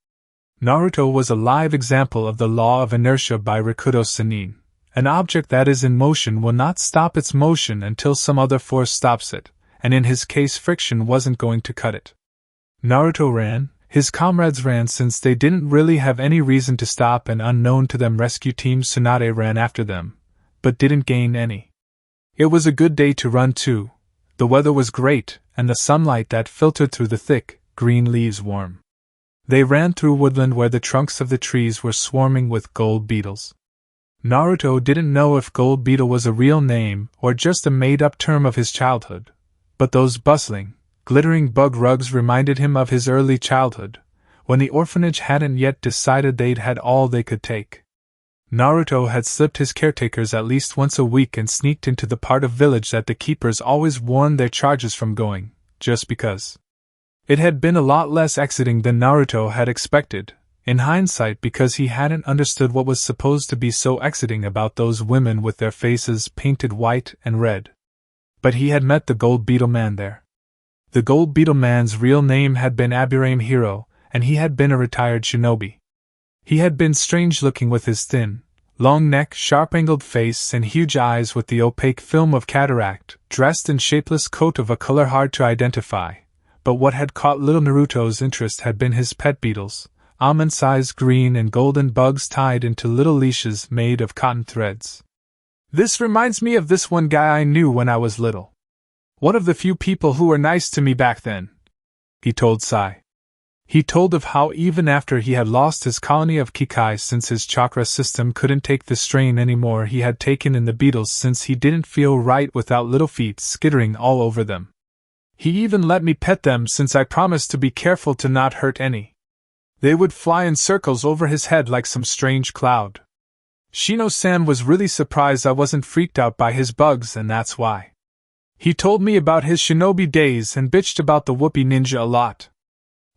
Naruto was a live example of the law of inertia by Rikudo Senin. An object that is in motion will not stop its motion until some other force stops it, and in his case friction wasn't going to cut it. Naruto ran, his comrades ran since they didn't really have any reason to stop, and unknown to them rescue team Tsunade ran after them, but didn't gain any. It was a good day to run too. The weather was great, and the sunlight that filtered through the thick, green leaves warm. They ran through woodland where the trunks of the trees were swarming with gold beetles. Naruto didn't know if gold beetle was a real name or just a made-up term of his childhood, but those bustling, glittering bug rugs reminded him of his early childhood, when the orphanage hadn't yet decided they'd had all they could take. Naruto had slipped his caretakers at least once a week and sneaked into the part of village that the keepers always warned their charges from going, just because. It had been a lot less exciting than Naruto had expected, in hindsight, because he hadn't understood what was supposed to be so exciting about those women with their faces painted white and red. But he had met the Gold Beetle Man there. The Gold Beetle Man's real name had been Aburame Hiro, and he had been a retired shinobi. He had been strange-looking with his thin, long neck, sharp-angled face, and huge eyes with the opaque film of cataract, dressed in shapeless coat of a color hard to identify. But what had caught little Naruto's interest had been his pet beetles, almond-sized green and golden bugs tied into little leashes made of cotton threads. This reminds me of this one guy I knew when I was little. One of the few people who were nice to me back then, he told Sai. He told of how even after he had lost his colony of Kikai since his chakra system couldn't take the strain anymore, he had taken in the beetles since he didn't feel right without little feet skittering all over them. He even let me pet them since I promised to be careful to not hurt any. They would fly in circles over his head like some strange cloud. Shino-san was really surprised I wasn't freaked out by his bugs, and that's why. He told me about his shinobi days and bitched about the whoopee ninja a lot.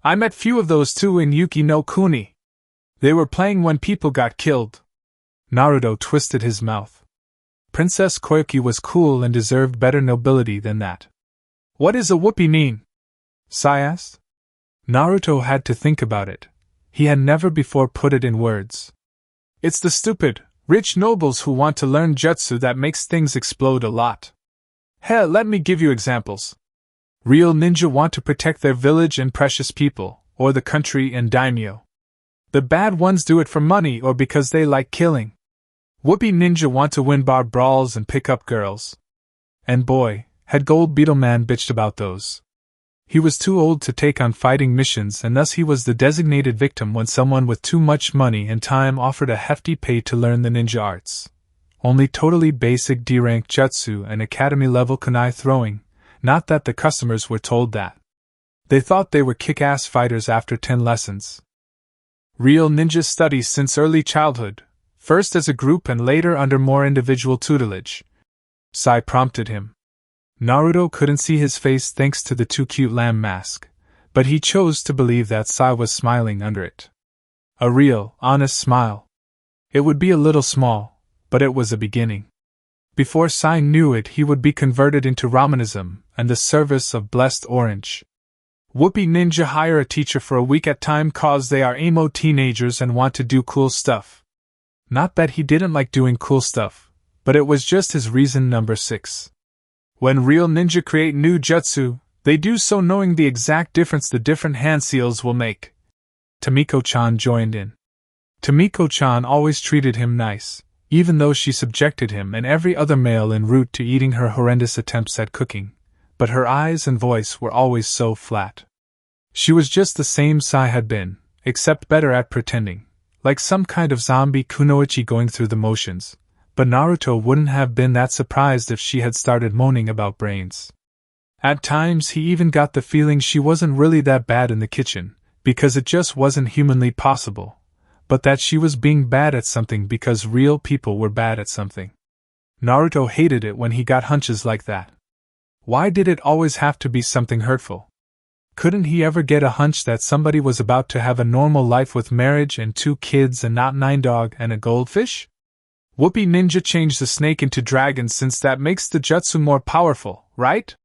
I met few of those too in Yuki no Kuni. They were playing when people got killed. Naruto twisted his mouth. Princess Koyuki was cool and deserved better nobility than that. What is a whoopee mean? Sai asked. Naruto had to think about it. He had never before put it in words. It's the stupid, rich nobles who want to learn jutsu that makes things explode a lot. Hell, let me give you examples. Real ninja want to protect their village and precious people, or the country and daimyo. The bad ones do it for money or because they like killing. Whoopee ninja want to win bar brawls and pick up girls. And boy, had Gold Beetle Man bitched about those. He was too old to take on fighting missions, and thus he was the designated victim when someone with too much money and time offered a hefty pay to learn the ninja arts. Only totally basic D-rank jutsu and academy-level kunai throwing, not that the customers were told that. They thought they were kick-ass fighters after 10 lessons. Real ninjas study since early childhood, first as a group and later under more individual tutelage. Sai prompted him. Naruto couldn't see his face thanks to the too cute lamb mask, but he chose to believe that Sai was smiling under it. A real, honest smile. It would be a little small, but it was a beginning. Before Sai knew it, he would be converted into Ramenism and the service of Blessed Orange. Whoopee ninja hire a teacher for a week at time cause they are emo teenagers and want to do cool stuff. Not that he didn't like doing cool stuff, but it was just his reason number 6. When real ninja create new jutsu, they do so knowing the exact difference the different hand seals will make. Tomiko-chan joined in. Tomiko-chan always treated him nice, even though she subjected him and every other male en route to eating her horrendous attempts at cooking, but her eyes and voice were always so flat. She was just the same Sai had been, except better at pretending, like some kind of zombie kunoichi going through the motions, but Naruto wouldn't have been that surprised if she had started moaning about brains. At times he even got the feeling she wasn't really that bad in the kitchen, because it just wasn't humanly possible, but that she was being bad at something because real people were bad at something. Naruto hated it when he got hunches like that. Why did it always have to be something hurtful? Couldn't he ever get a hunch that somebody was about to have a normal life with marriage and 2 kids and not 9 dog and a goldfish? Whoopee Ninja changed the snake into dragon since that makes the jutsu more powerful, right?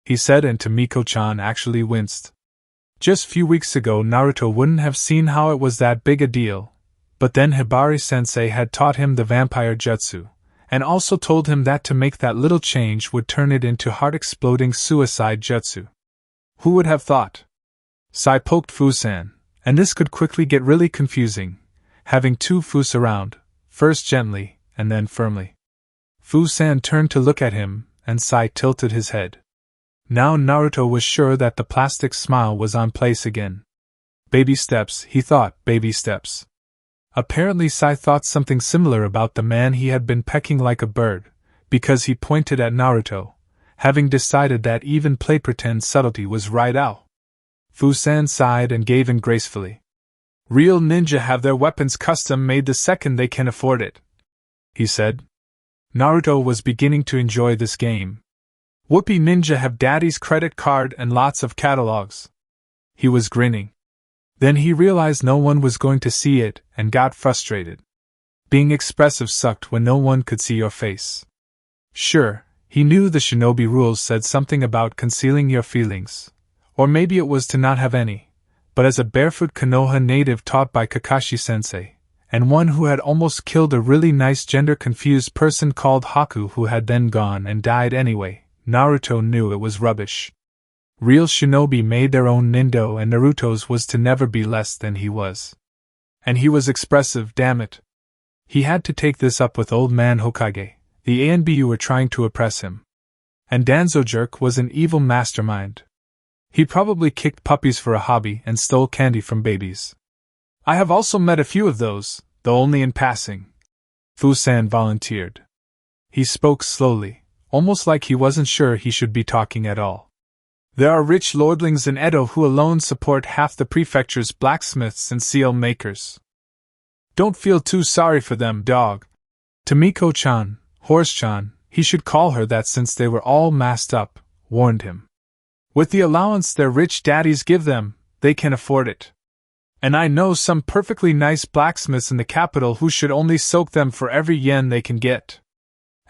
He said, and Tomiko-chan actually winced. Just few weeks ago Naruto wouldn't have seen how it was that big a deal, but then Hibari-sensei had taught him the vampire jutsu, and also told him that to make that little change would turn it into heart-exploding suicide jutsu. Who would have thought? Sai poked Fusan, and this could quickly get really confusing, having 2 Fus around, first gently, and then firmly. Fusan turned to look at him, and Sai tilted his head. Now Naruto was sure that the plastic smile was on place again. Baby steps, he thought, baby steps. Apparently Sai thought something similar about the man he had been pecking like a bird, because he pointed at Naruto, having decided that even play pretend subtlety was right out. Fusan sighed and gave in gracefully. Real ninja have their weapons custom made the second they can afford it, he said. Naruto was beginning to enjoy this game. Whoopee Ninja have daddy's credit card and lots of catalogs. He was grinning. Then he realized no one was going to see it and got frustrated. Being expressive sucked when no one could see your face. Sure, he knew the shinobi rules said something about concealing your feelings, or maybe it was to not have any, but as a barefoot Konoha native taught by Kakashi-sensei, and one who had almost killed a really nice gender-confused person called Haku who had then gone and died anyway, Naruto knew it was rubbish. Real shinobi made their own nindo and Naruto's was to never be less than he was. And he was expressive, damn it. He had to take this up with old man Hokage. The ANBU were trying to oppress him. And Danzo Jerk was an evil mastermind. He probably kicked puppies for a hobby and stole candy from babies. I have also met a few of those, though only in passing. Fusan volunteered. He spoke slowly, almost like he wasn't sure he should be talking at all. There are rich lordlings in Edo who alone support half the prefecture's blacksmiths and seal makers. Don't feel too sorry for them, dog. Tomiko-chan, Horse-chan, he should call her that since they were all masked up, warned him. With the allowance their rich daddies give them, they can afford it. And I know some perfectly nice blacksmiths in the capital who should only soak them for every yen they can get.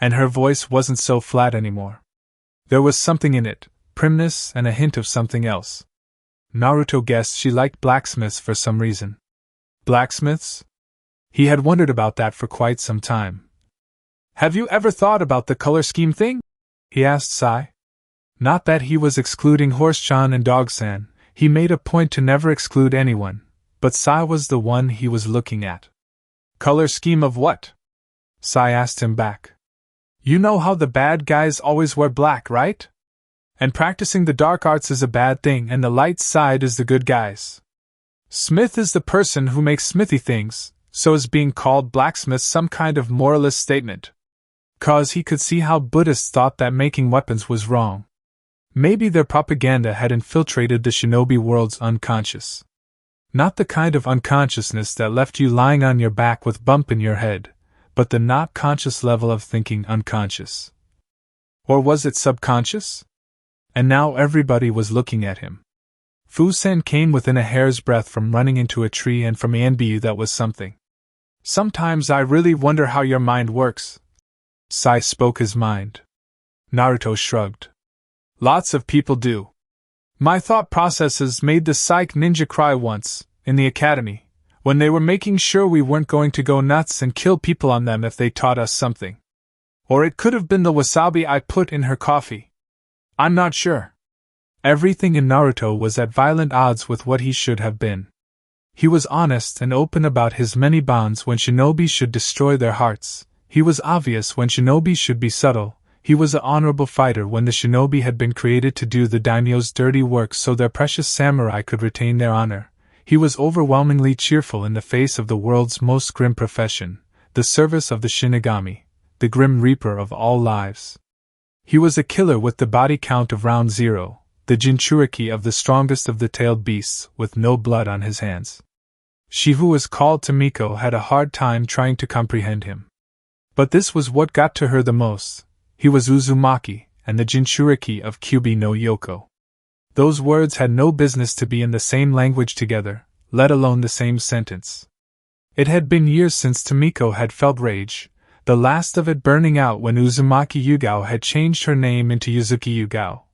And her voice wasn't so flat anymore. There was something in it, primness and a hint of something else. Naruto guessed she liked blacksmiths for some reason. Blacksmiths? He had wondered about that for quite some time. Have you ever thought about the color scheme thing? He asked Sai. Not that he was excluding Horse-chan and Dog-san, he made a point to never exclude anyone, but Sai was the one he was looking at. Color scheme of what? Sai asked him back. You know how the bad guys always wear black, right? And practicing the dark arts is a bad thing and the light side is the good guys. Smith is the person who makes smithy things, so is being called blacksmith some kind of moralist statement. 'Cause he could see how Buddhists thought that making weapons was wrong. Maybe their propaganda had infiltrated the shinobi world's unconscious. Not the kind of unconsciousness that left you lying on your back with bump in your head, but the not conscious level of thinking unconscious. Or was it subconscious? And now everybody was looking at him. Fusan came within a hair's breadth from running into a tree, and from Anbu that was something. Sometimes I really wonder how your mind works. Sai spoke his mind. Naruto shrugged. Lots of people do. My thought processes made the psych ninja cry once, in the academy, when they were making sure we weren't going to go nuts and kill people on them if they taught us something. Or it could have been the wasabi I put in her coffee. I'm not sure. Everything in Naruto was at violent odds with what he should have been. He was honest and open about his many bonds when shinobi should destroy their hearts. He was obvious when shinobi should be subtle. He was an honorable fighter when the shinobi had been created to do the daimyo's dirty work so their precious samurai could retain their honor. He was overwhelmingly cheerful in the face of the world's most grim profession, the service of the Shinigami, the grim reaper of all lives. He was a killer with the body count of round zero, the Jinchuriki of the strongest of the tailed beasts, with no blood on his hands. She who was called Tomiko had a hard time trying to comprehend him. But this was what got to her the most. He was Uzumaki, and the Jinchuriki of Kyubi no Yoko. Those words had no business to be in the same language together, let alone the same sentence. It had been years since Tomiko had felt rage, the last of it burning out when Uzumaki Yugao had changed her name into Yuzuki Yugao.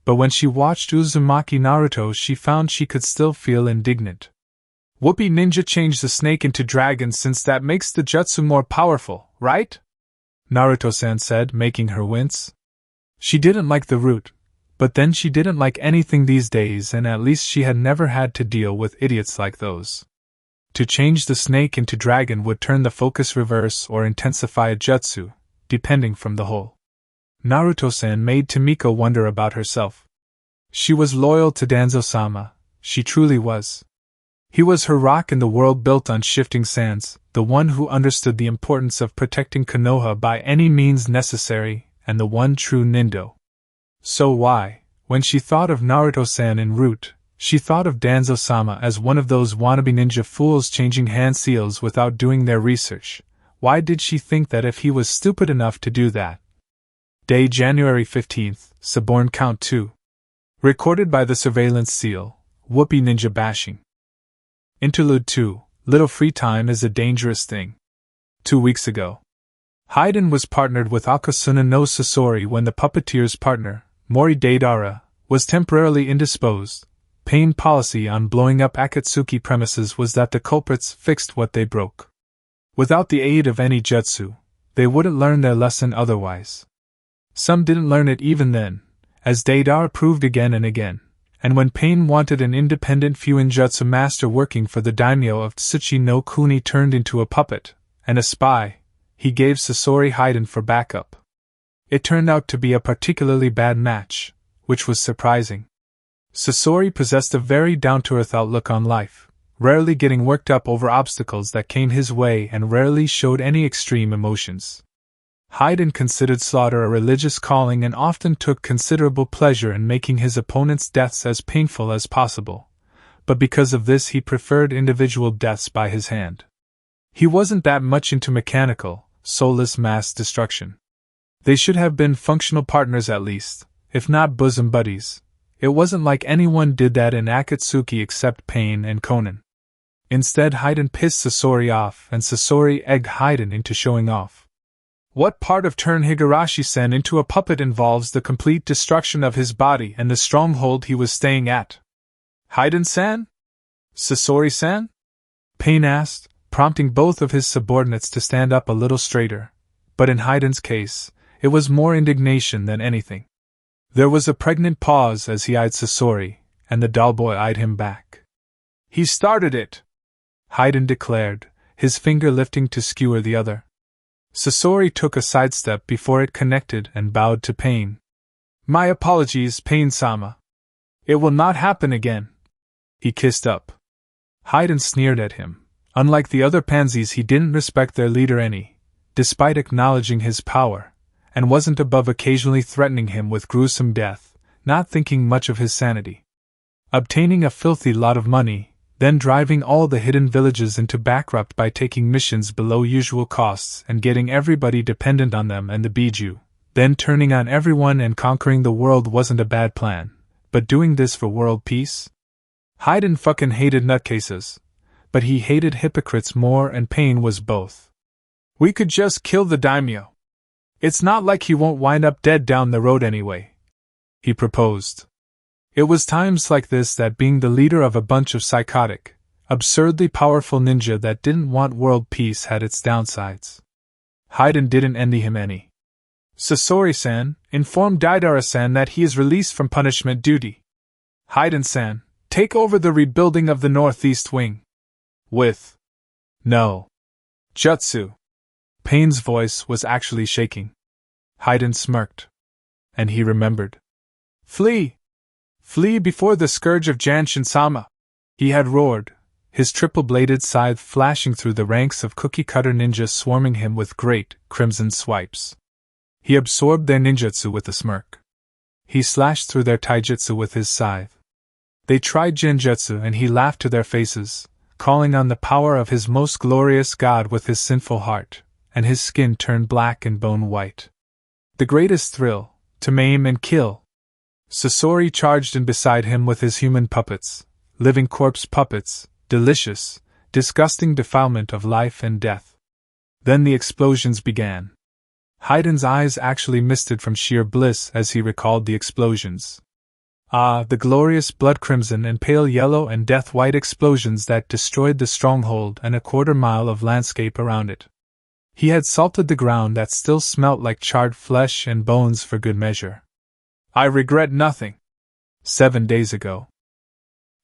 But when she watched Uzumaki Naruto, she found she could still feel indignant. Whoopee Ninja changed the snake into dragon since that makes the jutsu more powerful, right? Naruto-san said, making her wince. She didn't like the root, but then she didn't like anything these days, and at least she had never had to deal with idiots like those. To change the snake into dragon would turn the focus reverse or intensify a jutsu, depending from the whole. Naruto-san made Tomiko wonder about herself. She was loyal to Danzō-sama, she truly was. He was her rock in the world built on shifting sands, the one who understood the importance of protecting Konoha by any means necessary, and the one true Nindo. So why, when she thought of Naruto-san en route, she thought of Danzō-sama as one of those wannabe ninja fools changing hand seals without doing their research? Why did she think that if he was stupid enough to do that? Day January 15th, Suborn Count 2. Recorded by the Surveillance Seal, Whoopee Ninja Bashing. Interlude 2, Little free time is a dangerous thing. 2 weeks ago. Hayden was partnered with Akasuna no Sasori when the puppeteer's partner, Mori Deidara, was temporarily indisposed. Pain policy on blowing up Akatsuki premises was that the culprits fixed what they broke. Without the aid of any jutsu, they wouldn't learn their lesson otherwise. Some didn't learn it even then, as Deidara proved again and again. And when Pain wanted an independent Fuinjutsu master working for the daimyo of Tsuchi no Kuni turned into a puppet, and a spy, he gave Sasori Hayden for backup. It turned out to be a particularly bad match, which was surprising. Sasori possessed a very down-to-earth outlook on life, rarely getting worked up over obstacles that came his way and rarely showed any extreme emotions. Hayden considered slaughter a religious calling and often took considerable pleasure in making his opponents' deaths as painful as possible, but because of this he preferred individual deaths by his hand. He wasn't that much into mechanical, soulless mass destruction. They should have been functional partners at least, if not bosom buddies. It wasn't like anyone did that in Akatsuki except Pain and Conan. Instead, Hayden pissed Sasori off and Sasori egged Hayden into showing off. What part of turn Higurashi-sen into a puppet involves the complete destruction of his body and the stronghold he was staying at? Hayden-san? Sasori-san? Pain asked, prompting both of his subordinates to stand up a little straighter, but in Hayden's case, it was more indignation than anything. There was a pregnant pause as he eyed Sasori, and the doll boy eyed him back. He started it, Hayden declared, his finger lifting to skewer the other. Sasori took a sidestep before it connected and bowed to Pain. My apologies, Pain-sama. It will not happen again. He kissed up. Hayden sneered at him. Unlike the other pansies, he didn't respect their leader any, despite acknowledging his power, and wasn't above occasionally threatening him with gruesome death, not thinking much of his sanity. Obtaining a filthy lot of money, then driving all the hidden villages into bankrupt by taking missions below usual costs and getting everybody dependent on them and the Biju, then turning on everyone and conquering the world wasn't a bad plan, but doing this for world peace? Hayden fucking hated nutcases, but he hated hypocrites more, and Pain was both. We could just kill the daimyo. It's not like he won't wind up dead down the road anyway, he proposed. It was times like this that being the leader of a bunch of psychotic, absurdly powerful ninja that didn't want world peace had its downsides. Hayden didn't envy him any. Sasori-san, inform Deidara-san that he is released from punishment duty. Hayden-san, take over the rebuilding of the northeast wing. With no jutsu. Pain's voice was actually shaking. Haydn smirked. And he remembered. Flee! Flee before the scourge of Janshin-sama! He had roared, his triple-bladed scythe flashing through the ranks of cookie-cutter ninjas swarming him with great, crimson swipes. He absorbed their ninjutsu with a smirk. He slashed through their taijutsu with his scythe. They tried genjutsu and he laughed to their faces, calling on the power of his most glorious god with his sinful heart, and his skin turned black and bone white. The greatest thrill, to maim and kill. Sasori charged in beside him with his human puppets, living corpse puppets, delicious, disgusting defilement of life and death. Then the explosions began. Haydn's eyes actually misted from sheer bliss as he recalled the explosions. Ah, the glorious blood-crimson and pale yellow and death-white explosions that destroyed the stronghold and a quarter-mile of landscape around it. He had salted the ground that still smelt like charred flesh and bones for good measure. I regret nothing. 7 days ago.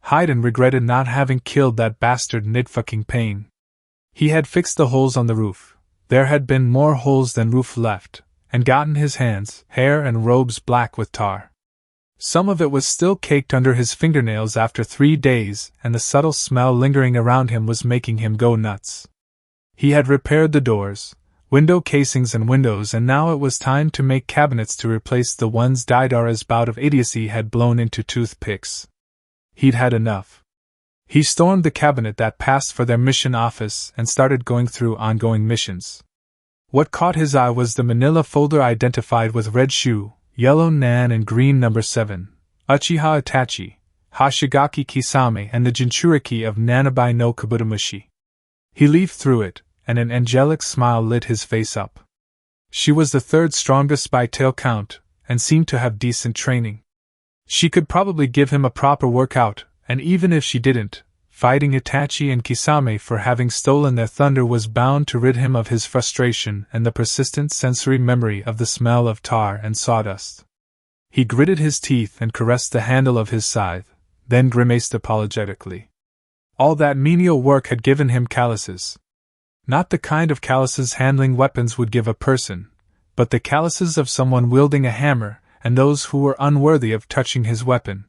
Haydn regretted not having killed that bastard Nid-fucking Pain. He had fixed the holes on the roof. There had been more holes than roof left, and gotten his hands, hair, and robes black with tar. Some of it was still caked under his fingernails after 3 days, and the subtle smell lingering around him was making him go nuts. He had repaired the doors, window casings and windows, and now it was time to make cabinets to replace the ones Daidara's bout of idiocy had blown into toothpicks. He'd had enough. He stormed the cabinet that passed for their mission office and started going through ongoing missions. What caught his eye was the manila folder identified with red shoe, yellow nan and green number 7, Uchiha Itachi, Hashigaki Kisame and the Jinchuriki of Nanabai no Kabutomushi. He leafed through it, and an angelic smile lit his face up. She was the third strongest by tail count, and seemed to have decent training. She could probably give him a proper workout, and even if she didn't, fighting Itachi and Kisame for having stolen their thunder was bound to rid him of his frustration and the persistent sensory memory of the smell of tar and sawdust. He gritted his teeth and caressed the handle of his scythe, then grimaced apologetically. All that menial work had given him calluses. Not the kind of calluses handling weapons would give a person, but the calluses of someone wielding a hammer, and those who were unworthy of touching his weapon.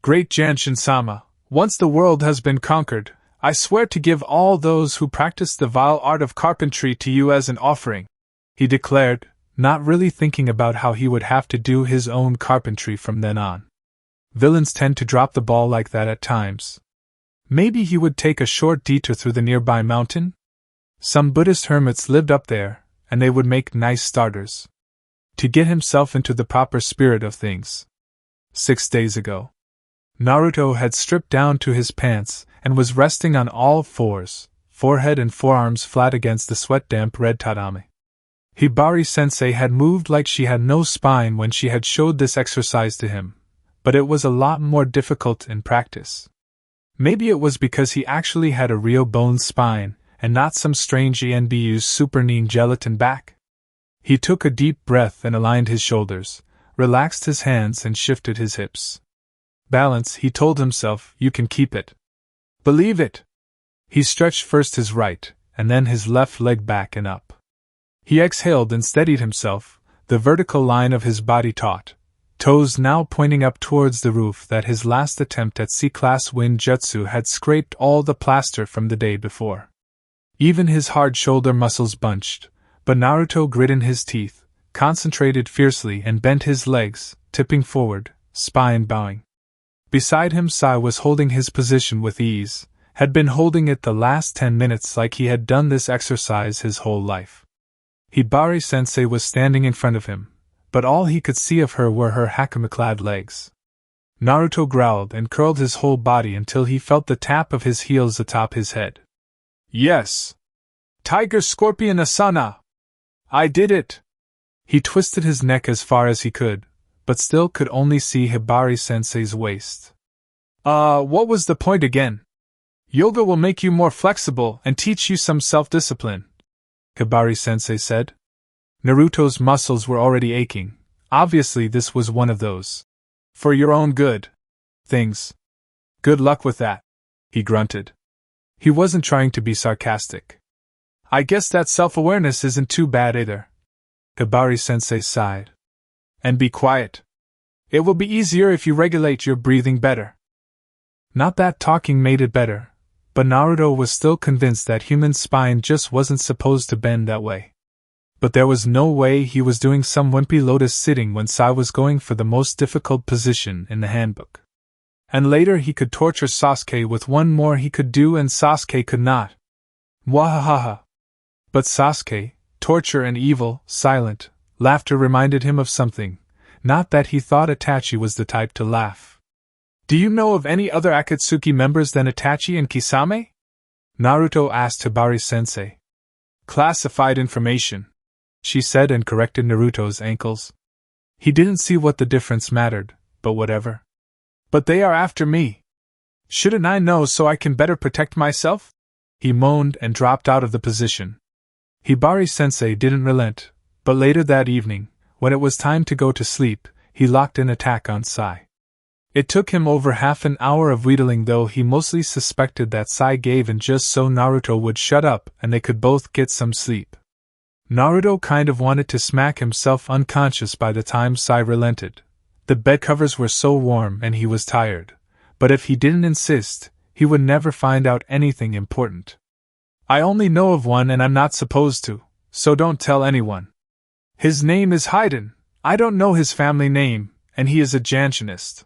Great Janshin-sama, once the world has been conquered, I swear to give all those who practice the vile art of carpentry to you as an offering, he declared, not really thinking about how he would have to do his own carpentry from then on. Villains tend to drop the ball like that at times. Maybe he would take a short detour through the nearby mountain? Some Buddhist hermits lived up there, and they would make nice starters. To get himself into the proper spirit of things. 6 days ago. Naruto had stripped down to his pants and was resting on all fours, forehead and forearms flat against the sweat-damp red tatami. Hibari-sensei had moved like she had no spine when she had showed this exercise to him, but it was a lot more difficult in practice. Maybe it was because he actually had a real bone spine, and not some strange ENBU's supernean gelatin back. He took a deep breath and aligned his shoulders, relaxed his hands and shifted his hips. Balance, he told himself, you can keep it. Believe it! He stretched first his right, and then his left leg back and up. He exhaled and steadied himself, the vertical line of his body taut, toes now pointing up towards the roof that his last attempt at C-class wind jutsu had scraped all the plaster from the day before. Even his hard shoulder muscles bunched, but Naruto gritted his teeth, concentrated fiercely and bent his legs, tipping forward, spine bowing. Beside him Sai was holding his position with ease, had been holding it the last 10 minutes like he had done this exercise his whole life. Hibari-sensei was standing in front of him, but all he could see of her were her hakama-clad legs. Naruto growled and curled his whole body until he felt the tap of his heels atop his head. Yes! Tiger Scorpion Asana! I did it! He twisted his neck as far as he could, but still could only see Hibari-sensei's waist. What was the point again? Yoga will make you more flexible and teach you some self-discipline, Hibari-sensei said. Naruto's muscles were already aching. Obviously this was one of those for your own good things. Good luck with that, he grunted. He wasn't trying to be sarcastic. I guess that self-awareness isn't too bad either. Hibari-sensei sighed. And be quiet. It will be easier if you regulate your breathing better. Not that talking made it better, but Naruto was still convinced that human spine just wasn't supposed to bend that way. But there was no way he was doing some wimpy lotus sitting when Sai was going for the most difficult position in the handbook. And later he could torture Sasuke with one more he could do and Sasuke could not. Wahahaha. But Sasuke, torture and evil, silent, laughter reminded him of something, not that he thought Itachi was the type to laugh. Do you know of any other Akatsuki members than Itachi and Kisame? Naruto asked Hibari-sensei. Classified information, she said and corrected Naruto's ankles. He didn't see what the difference mattered, but whatever. But they are after me. Shouldn't I know so I can better protect myself? He moaned and dropped out of the position. Hibari-sensei didn't relent, but later that evening, when it was time to go to sleep, he locked in attack on Sai. It took him over half an hour of wheedling, though he mostly suspected that Sai gave in just so Naruto would shut up and they could both get some sleep. Naruto kind of wanted to smack himself unconscious by the time Sai relented. The bedcovers were so warm and he was tired, but if he didn't insist, he would never find out anything important. I only know of one and I'm not supposed to, so don't tell anyone. His name is Haiden, I don't know his family name, and he is a Jansenist.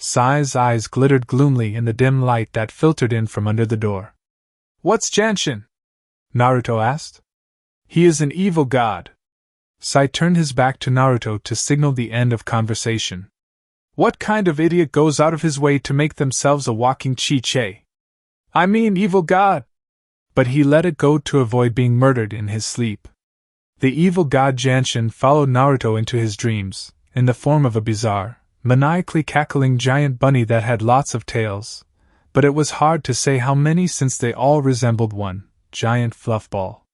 Sai's eyes glittered gloomily in the dim light that filtered in from under the door. What's Janshin? Naruto asked. He is an evil god. Sai turned his back to Naruto to signal the end of conversation. What kind of idiot goes out of his way to make themselves a walking chi-che? I mean evil god. But he let it go to avoid being murdered in his sleep. The evil god Janshin followed Naruto into his dreams, in the form of a bizarre, maniacally cackling giant bunny that had lots of tails, but it was hard to say how many since they all resembled one giant fluff ball.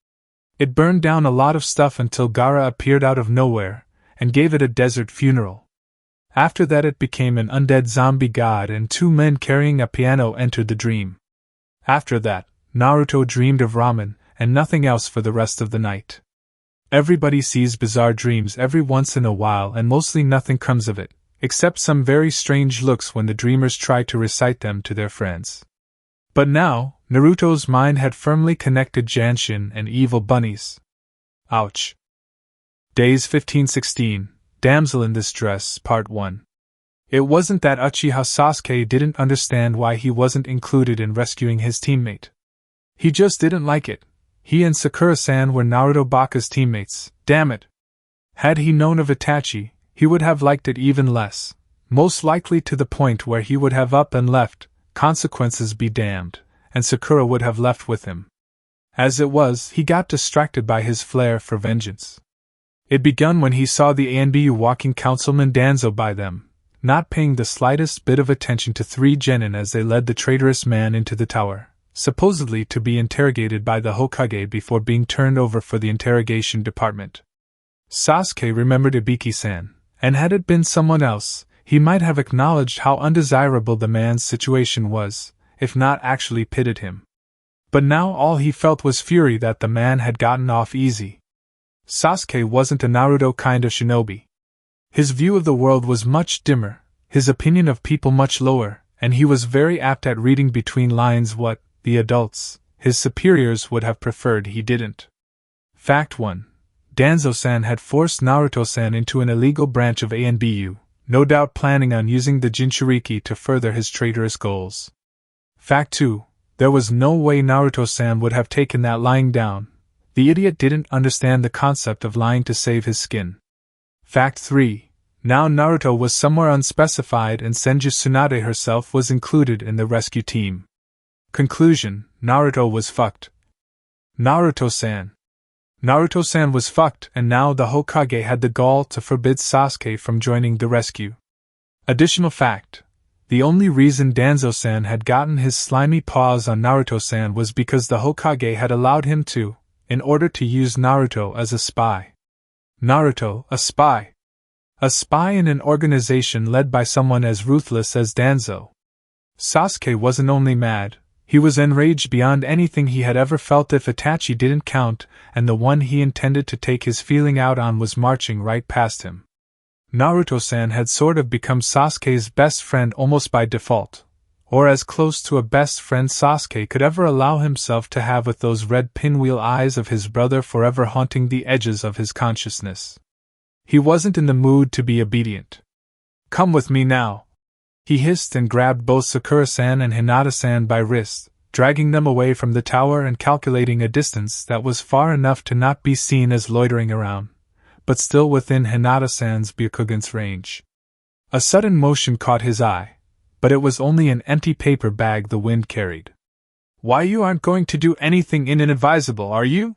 It burned down a lot of stuff until Gaara appeared out of nowhere, and gave it a desert funeral. After that it became an undead zombie god and two men carrying a piano entered the dream. After that, Naruto dreamed of ramen, and nothing else for the rest of the night. Everybody sees bizarre dreams every once in a while and mostly nothing comes of it, except some very strange looks when the dreamers try to recite them to their friends. But now, Naruto's mind had firmly connected Janshin and evil bunnies. Ouch. Days 15-16, Damsel in Distress, Part 1. It wasn't that Uchiha Sasuke didn't understand why he wasn't included in rescuing his teammate. He just didn't like it. He and Sakura-san were Naruto Baka's teammates, damn it. Had he known of Itachi, he would have liked it even less, most likely to the point where he would have up and left, consequences be damned, and Sakura would have left with him. As it was, he got distracted by his flair for vengeance. It begun when he saw the ANBU walking Councilman Danzo by them, not paying the slightest bit of attention to 3 genin as they led the traitorous man into the tower, supposedly to be interrogated by the Hokage before being turned over for the interrogation department. Sasuke remembered Ibiki-san, and had it been someone else, he might have acknowledged how undesirable the man's situation was, if not actually pitied him. But now all he felt was fury that the man had gotten off easy. Sasuke wasn't a Naruto kind of shinobi. His view of the world was much dimmer, his opinion of people much lower, and he was very apt at reading between lines what the adults, his superiors, would have preferred he didn't. Fact 1. Danzo-san had forced Naruto-san into an illegal branch of ANBU, no doubt planning on using the Jinchuriki to further his traitorous goals. Fact 2. There was no way Naruto-san would have taken that lying down. The idiot didn't understand the concept of lying to save his skin. Fact 3. Now Naruto was somewhere unspecified and Senju Tsunade herself was included in the rescue team. Conclusion: Naruto was fucked. Naruto-san was fucked, and now the Hokage had the gall to forbid Sasuke from joining the rescue. Additional fact: the only reason Danzo-san had gotten his slimy paws on Naruto-san was because the Hokage had allowed him to, in order to use Naruto as a spy. Naruto, a spy. A spy in an organization led by someone as ruthless as Danzo. Sasuke wasn't only mad, He was enraged beyond anything he had ever felt if Itachi didn't count, and the one he intended to take his feeling out on was marching right past him. Naruto-san had sort of become Sasuke's best friend almost by default, or as close to a best friend Sasuke could ever allow himself to have with those red pinwheel eyes of his brother forever haunting the edges of his consciousness. He wasn't in the mood to be obedient. "Come with me now," he hissed and grabbed both Sakura-san and Hinata-san by wrist, dragging them away from the tower and calculating a distance that was far enough to not be seen as loitering around, but still within Hinata-san's Byakugan's range. A sudden motion caught his eye, but it was only an empty paper bag the wind carried. "Why, you aren't going to do anything inadvisable, are you?"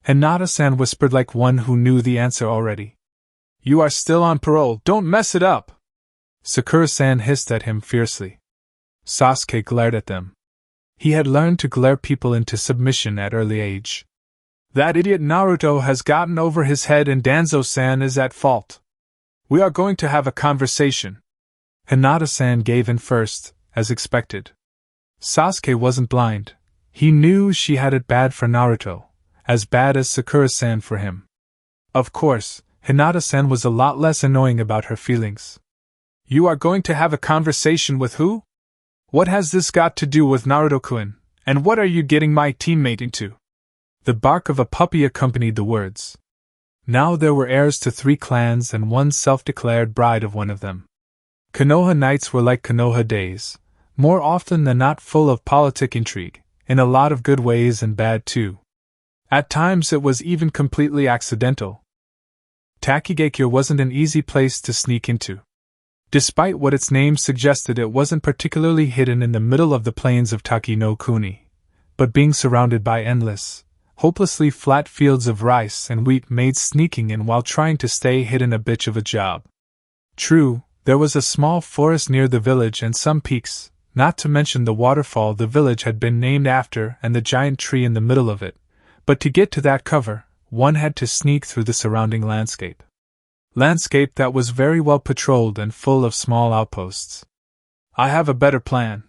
Hinata-san whispered like one who knew the answer already. "You are still on parole, don't mess it up!" Sakura-san hissed at him fiercely. Sasuke glared at them. He had learned to glare people into submission at early age. "That idiot Naruto has gotten over his head and Danzo-san is at fault. We are going to have a conversation." Hinata-san gave in first, as expected. Sasuke wasn't blind. He knew she had it bad for Naruto, as bad as Sakura-san for him. Of course, Hinata-san was a lot less annoying about her feelings. "You are going to have a conversation with who? What has this got to do with Naruto-kun, and what are you getting my teammate into?" The bark of a puppy accompanied the words. Now there were heirs to 3 clans and one self-declared bride of one of them. Konoha nights were like Konoha days, more often than not full of politic intrigue, in a lot of good ways and bad too. At times it was even completely accidental. Takigakure wasn't an easy place to sneak into. Despite what its name suggested, it wasn't particularly hidden in the middle of the plains of Taki no Kuni, but being surrounded by endless, hopelessly flat fields of rice and wheat made sneaking in while trying to stay hidden a bitch of a job. True, there was a small forest near the village and some peaks, not to mention the waterfall the village had been named after and the giant tree in the middle of it, but to get to that cover, one had to sneak through the surrounding landscape. Landscape that was very well patrolled and full of small outposts. "I have a better plan,"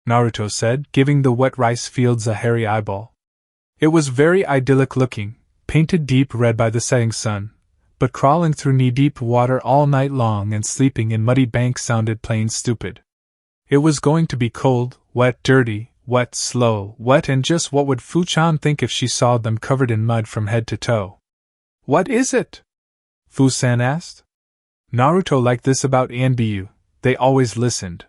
Naruto said, giving the wet rice fields a hairy eyeball. It was very idyllic looking, painted deep red by the setting sun, but crawling through knee-deep water all night long and sleeping in muddy banks sounded plain stupid. It was going to be cold, wet, dirty, wet, slow, wet, and just what would Fu-chan think if she saw them covered in mud from head to toe? "What is it?" Fu-san asked. Naruto liked this about Anbu, they always listened.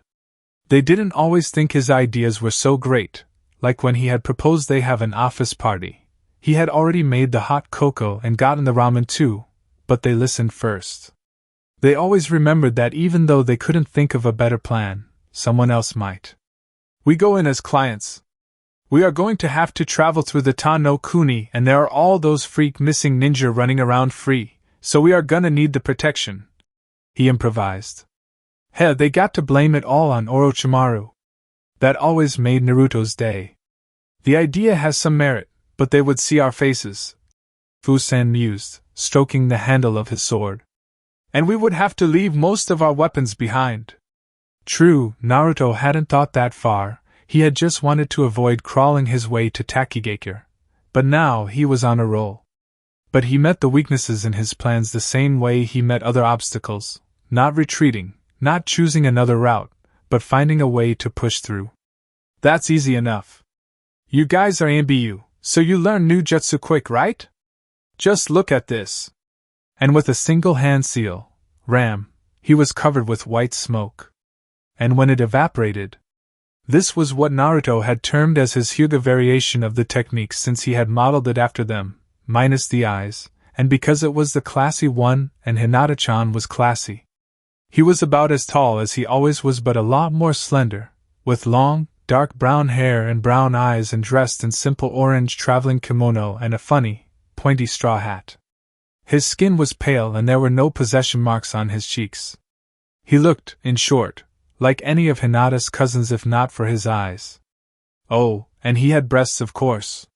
They didn't always think his ideas were so great, like when he had proposed they have an office party. He had already made the hot cocoa and gotten the ramen too, but they listened first. They always remembered that even though they couldn't think of a better plan, someone else might. "We go in as clients. We are going to have to travel through the Ta no Kuni and there are all those freak missing ninja running around free, so we are gonna need the protection," he improvised. Hell, they got to blame it all on Orochimaru. That always made Naruto's day. "The idea has some merit, but they would see our faces," Fu-san mused, stroking the handle of his sword. "And we would have to leave most of our weapons behind." True, Naruto hadn't thought that far, he had just wanted to avoid crawling his way to Takigakure. But now he was on a roll. But he met the weaknesses in his plans the same way he met other obstacles, not retreating, not choosing another route, but finding a way to push through. "That's easy enough. You guys are Anbu, so you learn new jutsu quick, right? Just look at this." And with a single hand seal, ram, he was covered with white smoke. And when it evaporated, this was what Naruto had termed as his Hyuga variation of the technique since he had modeled it after them, minus the eyes, and because it was the classy one and Hinata-chan was classy. He was about as tall as he always was but a lot more slender, with long, dark brown hair and brown eyes and dressed in simple orange traveling kimono and a funny, pointy straw hat. His skin was pale and there were no possession marks on his cheeks. He looked, in short, like any of Hinata's cousins if not for his eyes. Oh, and he had breasts of course.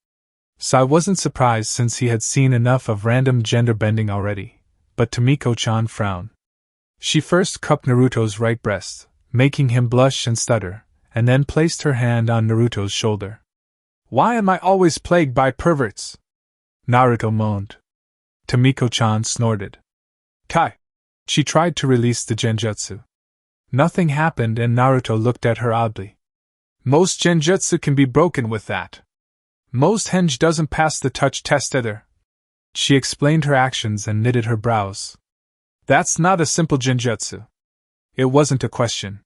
Sai wasn't surprised since he had seen enough of random gender bending already, but Tomiko-chan frowned. She first cupped Naruto's right breast, making him blush and stutter, and then placed her hand on Naruto's shoulder. "Why am I always plagued by perverts?" Naruto moaned. Tomiko-chan snorted. "Kai!" She tried to release the genjutsu. Nothing happened and Naruto looked at her oddly. "Most genjutsu can be broken with that. Most henge doesn't pass the touch test either." She explained her actions and knitted her brows. "That's not a simple genjutsu." It wasn't a question.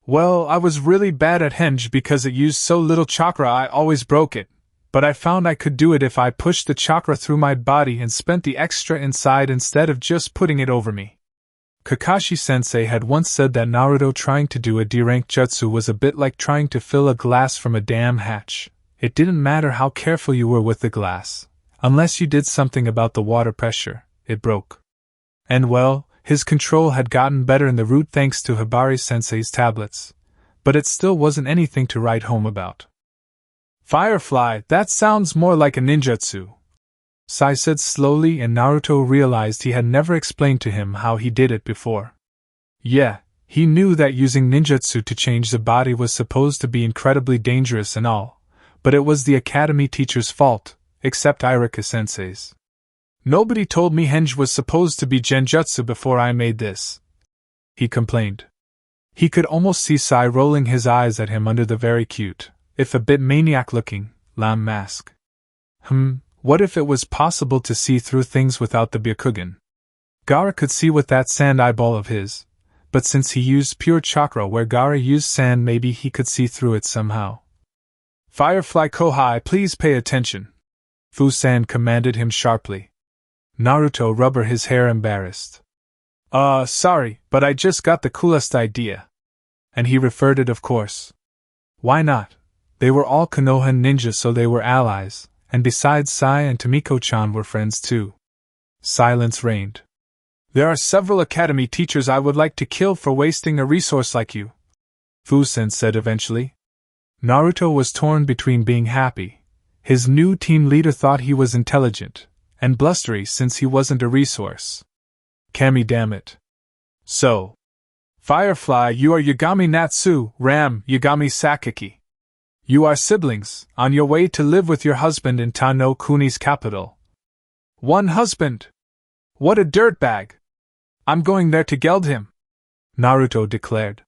"Well, I was really bad at henge because it used so little chakra I always broke it, but I found I could do it if I pushed the chakra through my body and spent the extra inside instead of just putting it over me." Kakashi-sensei had once said that Naruto trying to do a D-rank jutsu was a bit like trying to fill a glass from a dam hatch. It didn't matter how careful you were with the glass. Unless you did something about the water pressure, it broke. And well, his control had gotten better in the root thanks to Hibari-sensei's tablets. But it still wasn't anything to write home about. "Firefly, that sounds more like a ninjutsu," Sai said slowly, and Naruto realized he had never explained to him how he did it before. Yeah, he knew that using ninjutsu to change the body was supposed to be incredibly dangerous and all, but it was the academy teacher's fault, except Ichiraku-sensei's. "Nobody told me henge was supposed to be genjutsu before I made this," he complained. He could almost see Sai rolling his eyes at him under the very cute, if a bit maniac-looking, lamb mask. What if it was possible to see through things without the Byakugan? Gaara could see with that sand eyeball of his, but since he used pure chakra where Gaara used sand, maybe he could see through it somehow. "Firefly Kohai, please pay attention," Fusan commanded him sharply. Naruto rubbed his hair embarrassed. Sorry, but I just got the coolest idea." And he referred it, of course. Why not? They were all Konoha ninjas, so they were allies, and besides, Sai and Tomiko-chan were friends too. Silence reigned. "There are several academy teachers I would like to kill for wasting a resource like you," Fusen said eventually. Naruto was torn between being happy. His new team leader thought he was intelligent, and blustery since he wasn't a resource. Kami, damn it. "So, Firefly, you are Yagami Natsu, Ram, Yagami Sakaki. You are siblings, on your way to live with your husband in Tano Kuni's capital." "One husband? What a dirtbag! I'm going there to geld him," Naruto declared.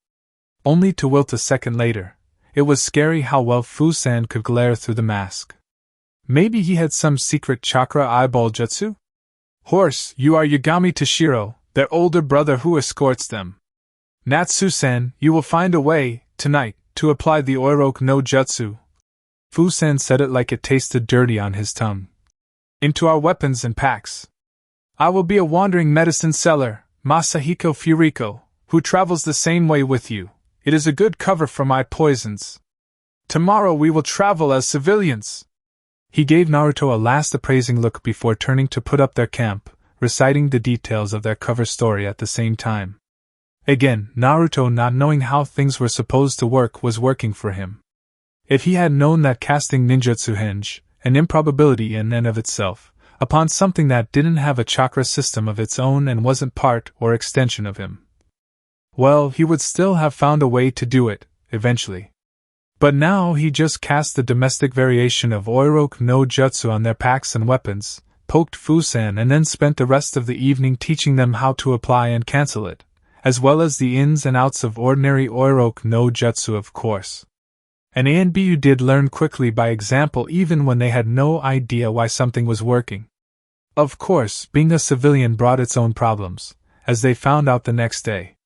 Only to wilt a second later. It was scary how well Fusan could glare through the mask. Maybe he had some secret chakra eyeball jutsu? "Horse, you are Yagami Toshiro, their older brother who escorts them. Natsu-san, you will find a way, tonight, to apply the Oiroku no Jutsu." Fusan said it like it tasted dirty on his tongue. "Into our weapons and packs. I will be a wandering medicine seller, Masahiko Furiko, who travels the same way with you. It is a good cover for my poisons. Tomorrow we will travel as civilians." He gave Naruto a last appraising look before turning to put up their camp, reciting the details of their cover story at the same time. Again, Naruto, not knowing how things were supposed to work, was working for him. If he had known that casting ninjutsu henge, an improbability in and of itself, upon something that didn't have a chakra system of its own and wasn't part or extension of him, well, he would still have found a way to do it, eventually. But now he just cast the domestic variation of Oiroku no Jutsu on their packs and weapons, poked Fusan, and then spent the rest of the evening teaching them how to apply and cancel it, as well as the ins and outs of ordinary Oiroku no Jutsu, of course. And A and B did learn quickly by example, even when they had no idea why something was working. Of course, being a civilian brought its own problems, as they found out the next day.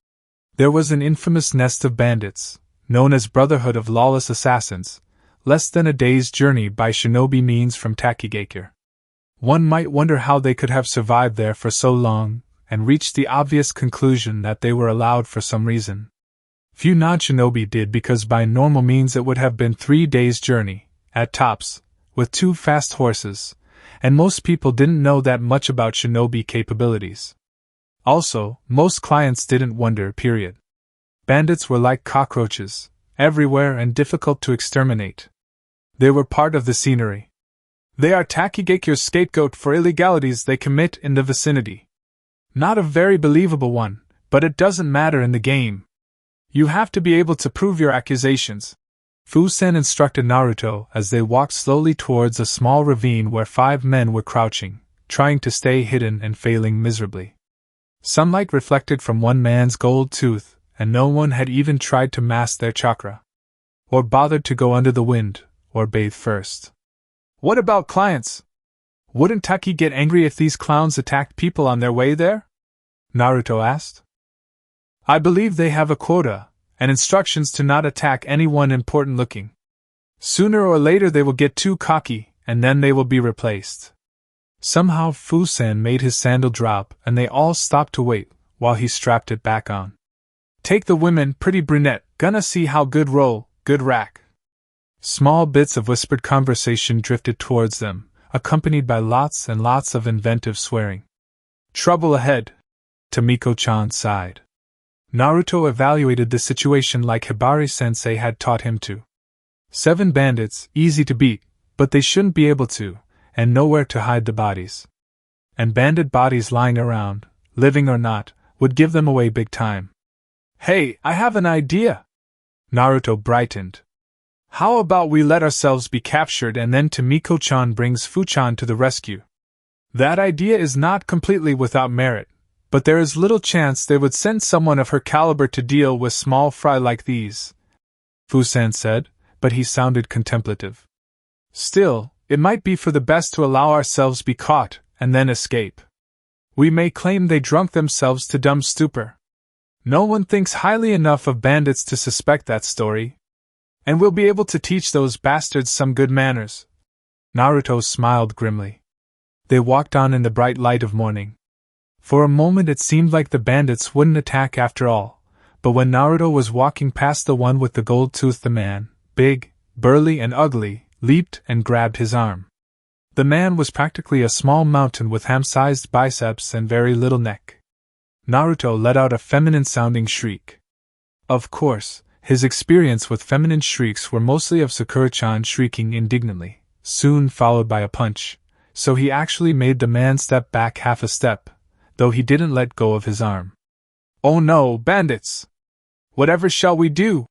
There was an infamous nest of bandits, known as Brotherhood of Lawless Assassins, less than a day's journey by shinobi means from Takigakure. One might wonder how they could have survived there for so long, and reached the obvious conclusion that they were allowed for some reason. Few non-shinobi did, because by normal means it would have been 3 days' journey, at tops, with 2 fast horses, and most people didn't know that much about shinobi capabilities. Also, most clients didn't wonder, period. Bandits were like cockroaches, everywhere and difficult to exterminate. They were part of the scenery. They are Takigakure's scapegoat for illegalities they commit in the vicinity. Not a very believable one, but it doesn't matter in the game. You have to be able to prove your accusations, Fusen instructed Naruto as they walked slowly towards a small ravine where 5 men were crouching, trying to stay hidden and failing miserably. Sunlight reflected from one man's gold tooth, and no one had even tried to mask their chakra, or bothered to go under the wind, or bathe first. What about clients? Wouldn't Taki get angry if these clowns attacked people on their way there? Naruto asked. I believe they have a quota, and instructions to not attack anyone important looking. Sooner or later they will get too cocky, and then they will be replaced. Somehow Fusen made his sandal drop, and they all stopped to wait, while he strapped it back on. Take the women, pretty brunette, gonna see how good roll, good rack. Small bits of whispered conversation drifted towards them, accompanied by lots and lots of inventive swearing. Trouble ahead, Tomiko-chan sighed. Naruto evaluated the situation like Hibari-sensei had taught him to. 7 bandits, easy to beat, but they shouldn't be able to, and nowhere to hide the bodies. And bandit bodies lying around, living or not, would give them away big time. Hey, I have an idea! Naruto brightened. How about we let ourselves be captured and then Tomiko-chan brings Fu-chan to the rescue? That idea is not completely without merit, but there is little chance they would send someone of her caliber to deal with small fry like these, Fusen said, but he sounded contemplative. Still, it might be for the best to allow ourselves be caught, and then escape. We may claim they drunk themselves to dumb stupor. No one thinks highly enough of bandits to suspect that story. And we'll be able to teach those bastards some good manners. Naruto smiled grimly. They walked on in the bright light of morning. For a moment it seemed like the bandits wouldn't attack after all, but when Naruto was walking past the one with the gold tooth, the man, big, burly and ugly, leaped and grabbed his arm. The man was practically a small mountain with ham-sized biceps and very little neck. Naruto let out a feminine-sounding shriek. Of course, his experience with feminine shrieks were mostly of Sakura-chan shrieking indignantly, soon followed by a punch, so he actually made the man step back half a step, though he didn't let go of his arm. Oh no, bandits! Whatever shall we do?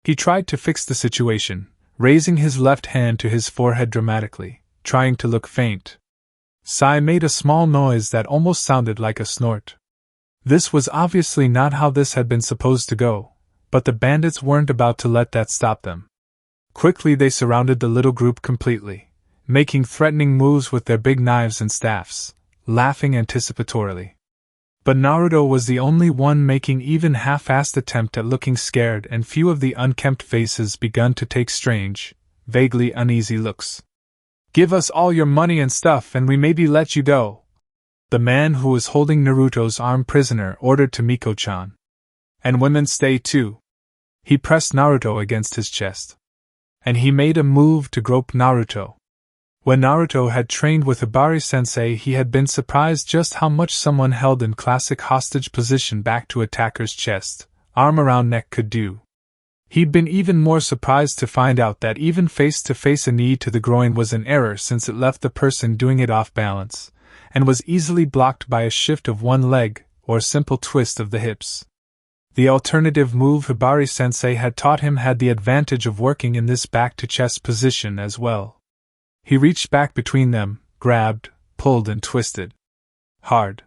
He tried to fix the situation, raising his left hand to his forehead dramatically, trying to look faint. Sai made a small noise that almost sounded like a snort. This was obviously not how this had been supposed to go, but the bandits weren't about to let that stop them. Quickly they surrounded the little group completely, making threatening moves with their big knives and staffs, laughing anticipatorily. But Naruto was the only one making even half-assed attempt at looking scared, and few of the unkempt faces begun to take strange, vaguely uneasy looks. Give us all your money and stuff and we maybe let you go, the man who was holding Naruto's arm prisoner ordered Tomiko-chan. And women stay too. He pressed Naruto against his chest. And he made a move to grope Naruto. When Naruto had trained with Hibari-sensei, he had been surprised just how much someone held in classic hostage position back to attacker's chest, arm around neck could do. He'd been even more surprised to find out that even face-to-face a knee to the groin was an error, since it left the person doing it off balance, and was easily blocked by a shift of one leg or simple twist of the hips. The alternative move Hibari-sensei had taught him had the advantage of working in this back-to-chest position as well. He reached back between them, grabbed, pulled and twisted. Hard.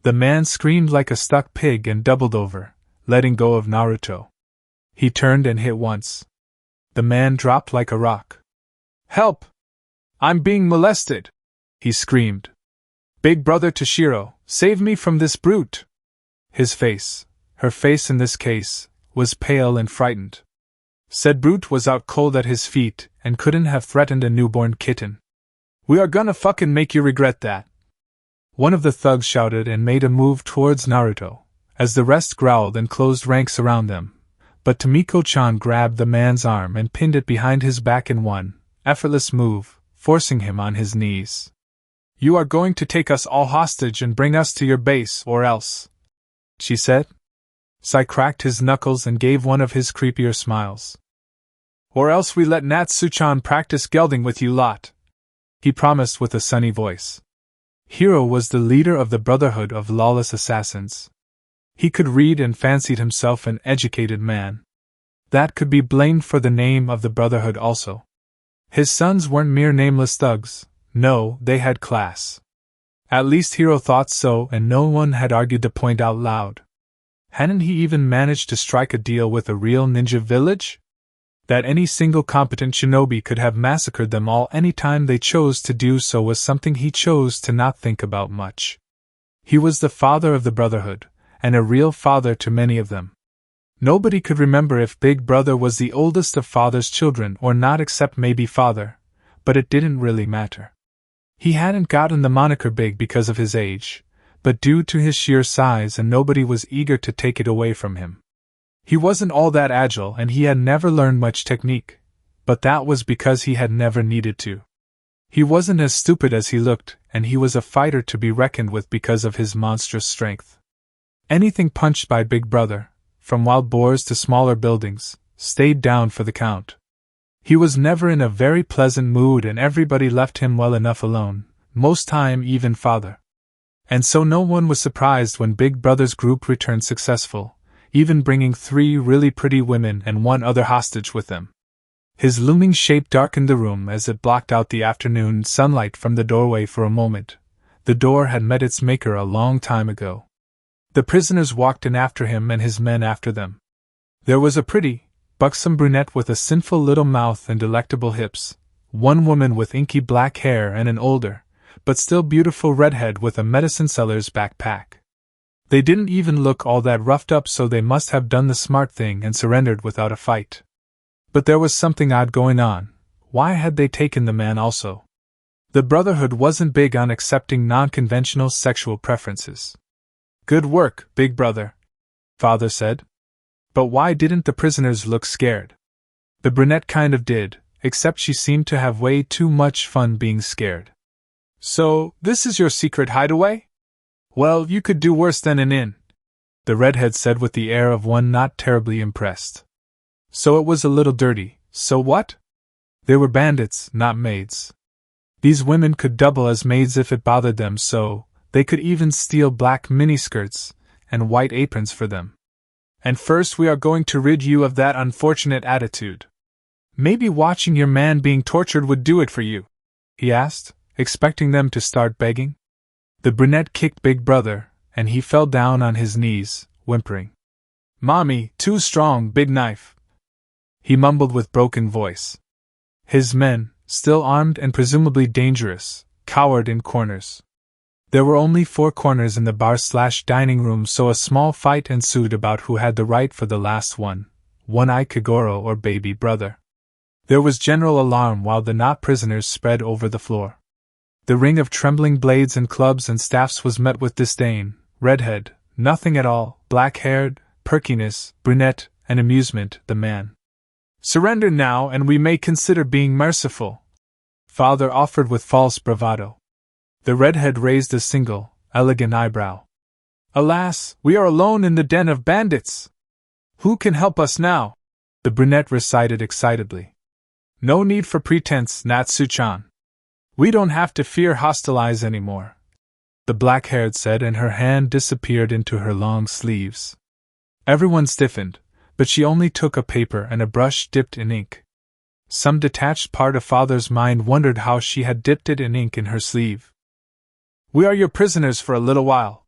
The man screamed like a stuck pig and doubled over, letting go of Naruto. He turned and hit once. The man dropped like a rock. Help! I'm being molested! He screamed. Big brother Toshiro, save me from this brute! His face, her face in this case, was pale and frightened. Said brute was out cold at his feet and couldn't have threatened a newborn kitten. We are gonna fucking make you regret that. One of the thugs shouted and made a move towards Naruto, as the rest growled and closed ranks around them. But Tomiko-chan grabbed the man's arm and pinned it behind his back in one effortless move, forcing him on his knees. You are going to take us all hostage and bring us to your base, or else, she said. Sai cracked his knuckles and gave one of his creepier smiles. Or else we let Natsu-chan practice gelding with you lot, he promised with a sunny voice. Hiro was the leader of the Brotherhood of Lawless Assassins. He could read and fancied himself an educated man. That could be blamed for the name of the Brotherhood also. His sons weren't mere nameless thugs, no, they had class. At least Hiro thought so, and no one had argued the point out loud. Hadn't he even managed to strike a deal with a real ninja village? That any single competent shinobi could have massacred them all any time they chose to do so was something he chose to not think about much. He was the father of the Brotherhood, and a real father to many of them. Nobody could remember if Big Brother was the oldest of Father's children or not except maybe Father, but it didn't really matter. He hadn't gotten the moniker Big because of his age, but due to his sheer size, and nobody was eager to take it away from him. He wasn't all that agile and he had never learned much technique, but that was because he had never needed to. He wasn't as stupid as he looked, and he was a fighter to be reckoned with because of his monstrous strength. Anything punched by Big Brother, from wild boars to smaller buildings, stayed down for the count. He was never in a very pleasant mood and everybody left him well enough alone, most time even Father. And so no one was surprised when Big Brother's group returned successful, even bringing 3 really pretty women and 1 other hostage with them. His looming shape darkened the room as it blocked out the afternoon sunlight from the doorway for a moment. The door had met its maker a long time ago. The prisoners walked in after him and his men after them. There was a pretty, buxom brunette with a sinful little mouth and delectable hips, 1 woman with inky black hair and an older, but still beautiful redhead with a medicine seller's backpack. They didn't even look all that roughed up, so they must have done the smart thing and surrendered without a fight. But there was something odd going on. Why had they taken the man also? The Brotherhood wasn't big on accepting non-conventional sexual preferences. Good work, Big Brother, Father said. But why didn't the prisoners look scared? The brunette kind of did, except she seemed to have way too much fun being scared. So, this is your secret hideaway? Well, you could do worse than an inn, the redhead said with the air of one not terribly impressed. So it was a little dirty, so what? They were bandits, not maids. These women could double as maids if it bothered them, so they could even steal black miniskirts and white aprons for them. And first we are going to rid you of that unfortunate attitude. Maybe watching your man being tortured would do it for you, he asked, expecting them to start begging. The brunette kicked Big Brother, and he fell down on his knees, whimpering. Mommy, too strong, big knife, he mumbled with broken voice. His men, still armed and presumably dangerous, cowered in corners. There were only 4 corners in the bar/dining room, so a small fight ensued about who had the right for the last one-eye Kagoro or Baby Brother. There was general alarm while the knot prisoners spread over the floor. The ring of trembling blades and clubs and staffs was met with disdain, redhead, nothing at all, black-haired, perkiness, brunette, and amusement, the man. Surrender now and we may consider being merciful, Father offered with false bravado. The redhead raised a single, elegant eyebrow. Alas, we are alone in the den of bandits. Who can help us now? The brunette recited excitedly. No need for pretense, Natsu-chan. We don't have to fear hostile eyes anymore, the black-haired said, and her hand disappeared into her long sleeves. Everyone stiffened, but she only took a paper and a brush dipped in ink. Some detached part of Father's mind wondered how she had dipped it in ink in her sleeve. We are your prisoners for a little while.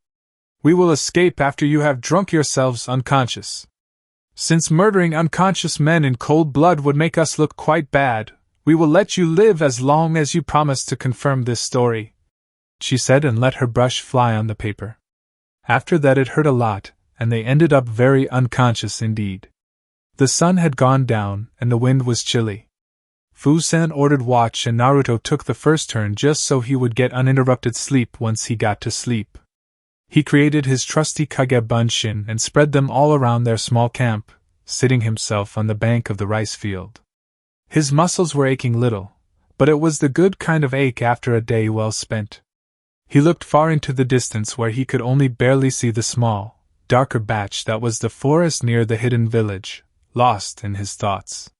We will escape after you have drunk yourselves unconscious. Since murdering unconscious men in cold blood would make us look quite bad, we will let you live as long as you promise to confirm this story, she said, and let her brush fly on the paper. After that it hurt a lot, and they ended up very unconscious indeed. The sun had gone down, and the wind was chilly. Fusen ordered watch and Naruto took the first turn just so he would get uninterrupted sleep once he got to sleep. He created his trusty kage bunshin and spread them all around their small camp, sitting himself on the bank of the rice field. His muscles were aching little, but it was the good kind of ache after a day well spent. He looked far into the distance where he could only barely see the small, darker patch that was the forest near the hidden village, lost in his thoughts.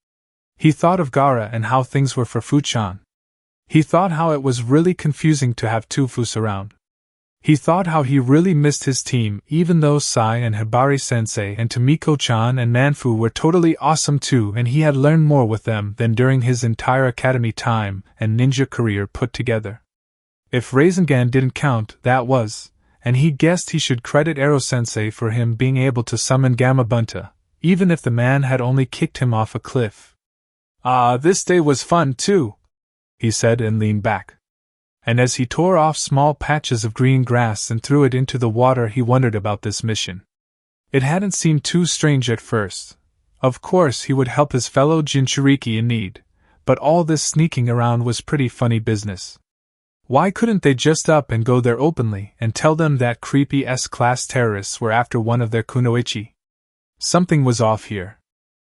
He thought of Gaara and how things were for Fuchan. He thought how it was really confusing to have two Fus around. He thought how he really missed his team, even though Sai and Hibari-sensei and Tomiko-chan and Nanfu were totally awesome too, and he had learned more with them than during his entire academy time and ninja career put together. If Rasengan didn't count, that was, and he guessed he should credit Ero-sensei for him being able to summon Gamabunta, even if the man had only kicked him off a cliff. This day was fun too, he said and leaned back. And as he tore off small patches of green grass and threw it into the water, he wondered about this mission. It hadn't seemed too strange at first. Of course he would help his fellow Jinchuriki in need, but all this sneaking around was pretty funny business. Why couldn't they just up and go there openly and tell them that creepy S-class terrorists were after one of their kunoichi? Something was off here.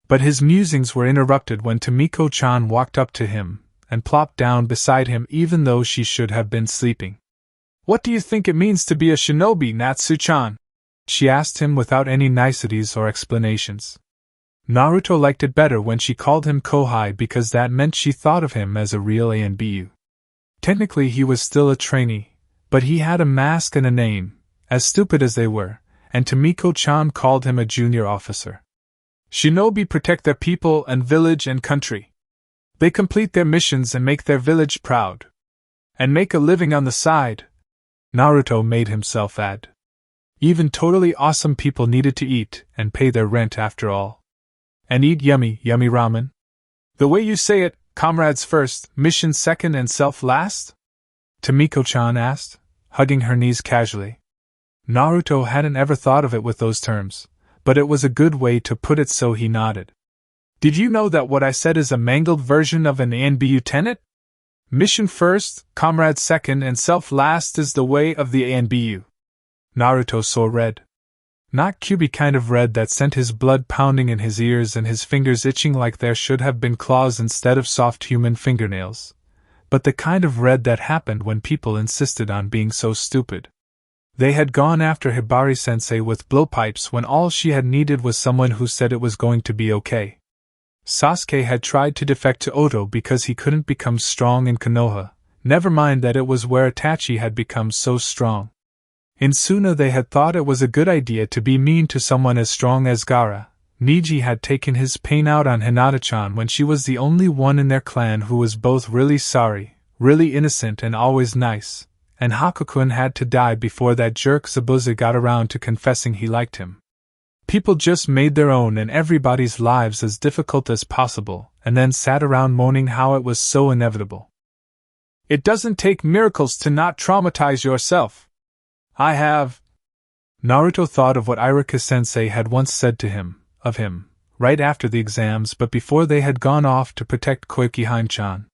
But his musings were interrupted when Tomiko-chan walked up to him and plopped down beside him even though she should have been sleeping. "What do you think it means to be a shinobi, Natsu-chan?" she asked him without any niceties or explanations. Naruto liked it better when she called him Kohai because that meant she thought of him as a real ANBU. Technically he was still a trainee, but he had a mask and a name, as stupid as they were, and Tomiko-chan called him a junior officer. Shinobi protect their people and village and country. They complete their missions and make their village proud. And make a living on the side. Naruto made himself add. Even totally awesome people needed to eat and pay their rent after all. And eat yummy, yummy ramen? The way you say it, comrades first, mission second and self last? Tomiko-chan asked, hugging her knees casually. Naruto hadn't ever thought of it with those terms, but it was a good way to put it, so he nodded. Did you know that what I said is a mangled version of an ANBU tenet? Mission first, comrade second, and self last is the way of the ANBU. Naruto saw red. Not Kyuubi kind of red that sent his blood pounding in his ears and his fingers itching like there should have been claws instead of soft human fingernails, but the kind of red that happened when people insisted on being so stupid. They had gone after Hibari-sensei with blowpipes when all she had needed was someone who said it was going to be okay. Sasuke had tried to defect to Oto because he couldn't become strong in Konoha, never mind that it was where Itachi had become so strong. In Suna they had thought it was a good idea to be mean to someone as strong as Gaara. Niji had taken his pain out on Hinata-chan when she was the only one in their clan who was both really sorry, really innocent and always nice, and Haku-kun had to die before that jerk Zabuza got around to confessing he liked him. People just made their own and everybody's lives as difficult as possible, and then sat around moaning how it was so inevitable. It doesn't take miracles to not traumatize yourself. I have. Naruto thought of what Ichiraku-sensei had once said to him, of him, right after the exams but before they had gone off to protect Koikihime-chan.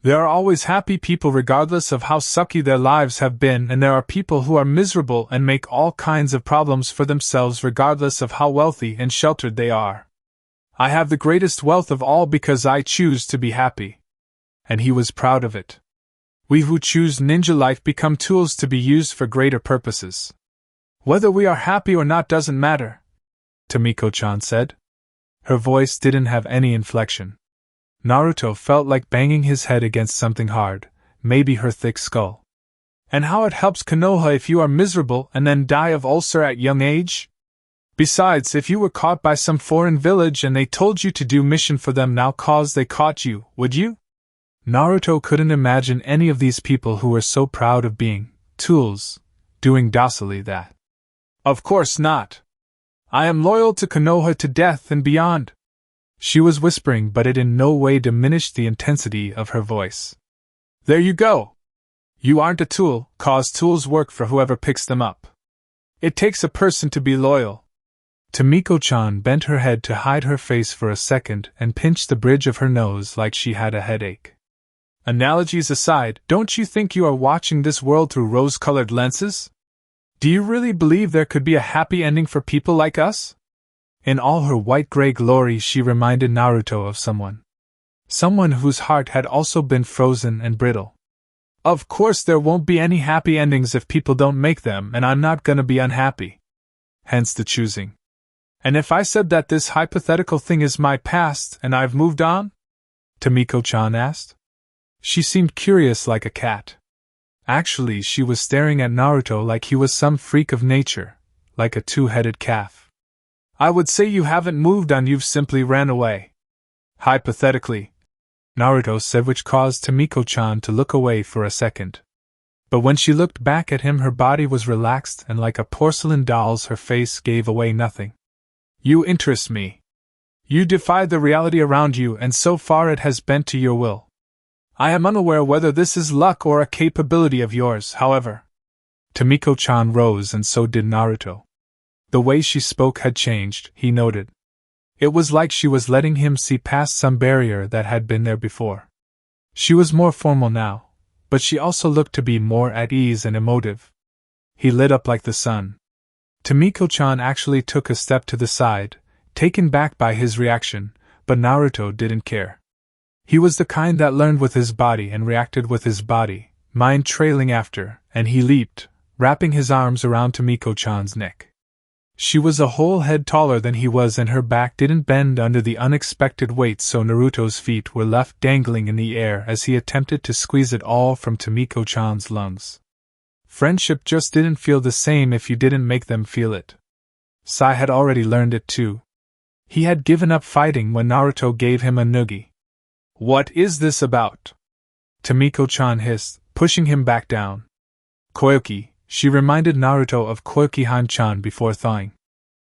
There are always happy people regardless of how sucky their lives have been, and there are people who are miserable and make all kinds of problems for themselves regardless of how wealthy and sheltered they are. I have the greatest wealth of all because I choose to be happy. And he was proud of it. We who choose ninja life become tools to be used for greater purposes. Whether we are happy or not doesn't matter, Tomiko-chan said. Her voice didn't have any inflection. Naruto felt like banging his head against something hard, maybe her thick skull. And how it helps Konoha if you are miserable and then die of ulcer at young age? Besides, if you were caught by some foreign village and they told you to do mission for them now cause they caught you, would you? Naruto couldn't imagine any of these people who were so proud of being tools, doing docilely that. Of course not. I am loyal to Konoha to death and beyond. She was whispering, but it in no way diminished the intensity of her voice. There you go. You aren't a tool, cause tools work for whoever picks them up. It takes a person to be loyal. Tomiko-chan bent her head to hide her face for a second and pinched the bridge of her nose like she had a headache. Analogies aside, don't you think you are watching this world through rose-colored lenses? Do you really believe there could be a happy ending for people like us? In all her white-gray glory she reminded Naruto of someone. Someone whose heart had also been frozen and brittle. Of course there won't be any happy endings if people don't make them, and I'm not gonna be unhappy. Hence the choosing. And if I said that this hypothetical thing is my past and I've moved on? Tomiko-chan asked. She seemed curious like a cat. Actually, she was staring at Naruto like he was some freak of nature, like a two-headed calf. I would say you haven't moved on, you've simply ran away. Hypothetically, Naruto said, which caused Tomiko-chan to look away for a second. But when she looked back at him, her body was relaxed, and like a porcelain doll's, her face gave away nothing. You interest me. You defy the reality around you, and so far it has bent to your will. I am unaware whether this is luck or a capability of yours, however. Tomiko-chan rose, and so did Naruto. The way she spoke had changed, he noted. It was like she was letting him see past some barrier that had been there before. She was more formal now, but she also looked to be more at ease and emotive. He lit up like the sun. Tomiko-chan actually took a step to the side, taken back by his reaction, but Naruto didn't care. He was the kind that learned with his body and reacted with his body, mind trailing after, and he leaped, wrapping his arms around Tomiko-chan's neck. She was a whole head taller than he was, and her back didn't bend under the unexpected weight, so Naruto's feet were left dangling in the air as he attempted to squeeze it all from Tomiko-chan's lungs. Friendship just didn't feel the same if you didn't make them feel it. Sai had already learned it too. He had given up fighting when Naruto gave him a noogie. What is this about? Tomiko-chan hissed, pushing him back down. Koyuki, she reminded Naruto of Koyuki-han-chan before thawing.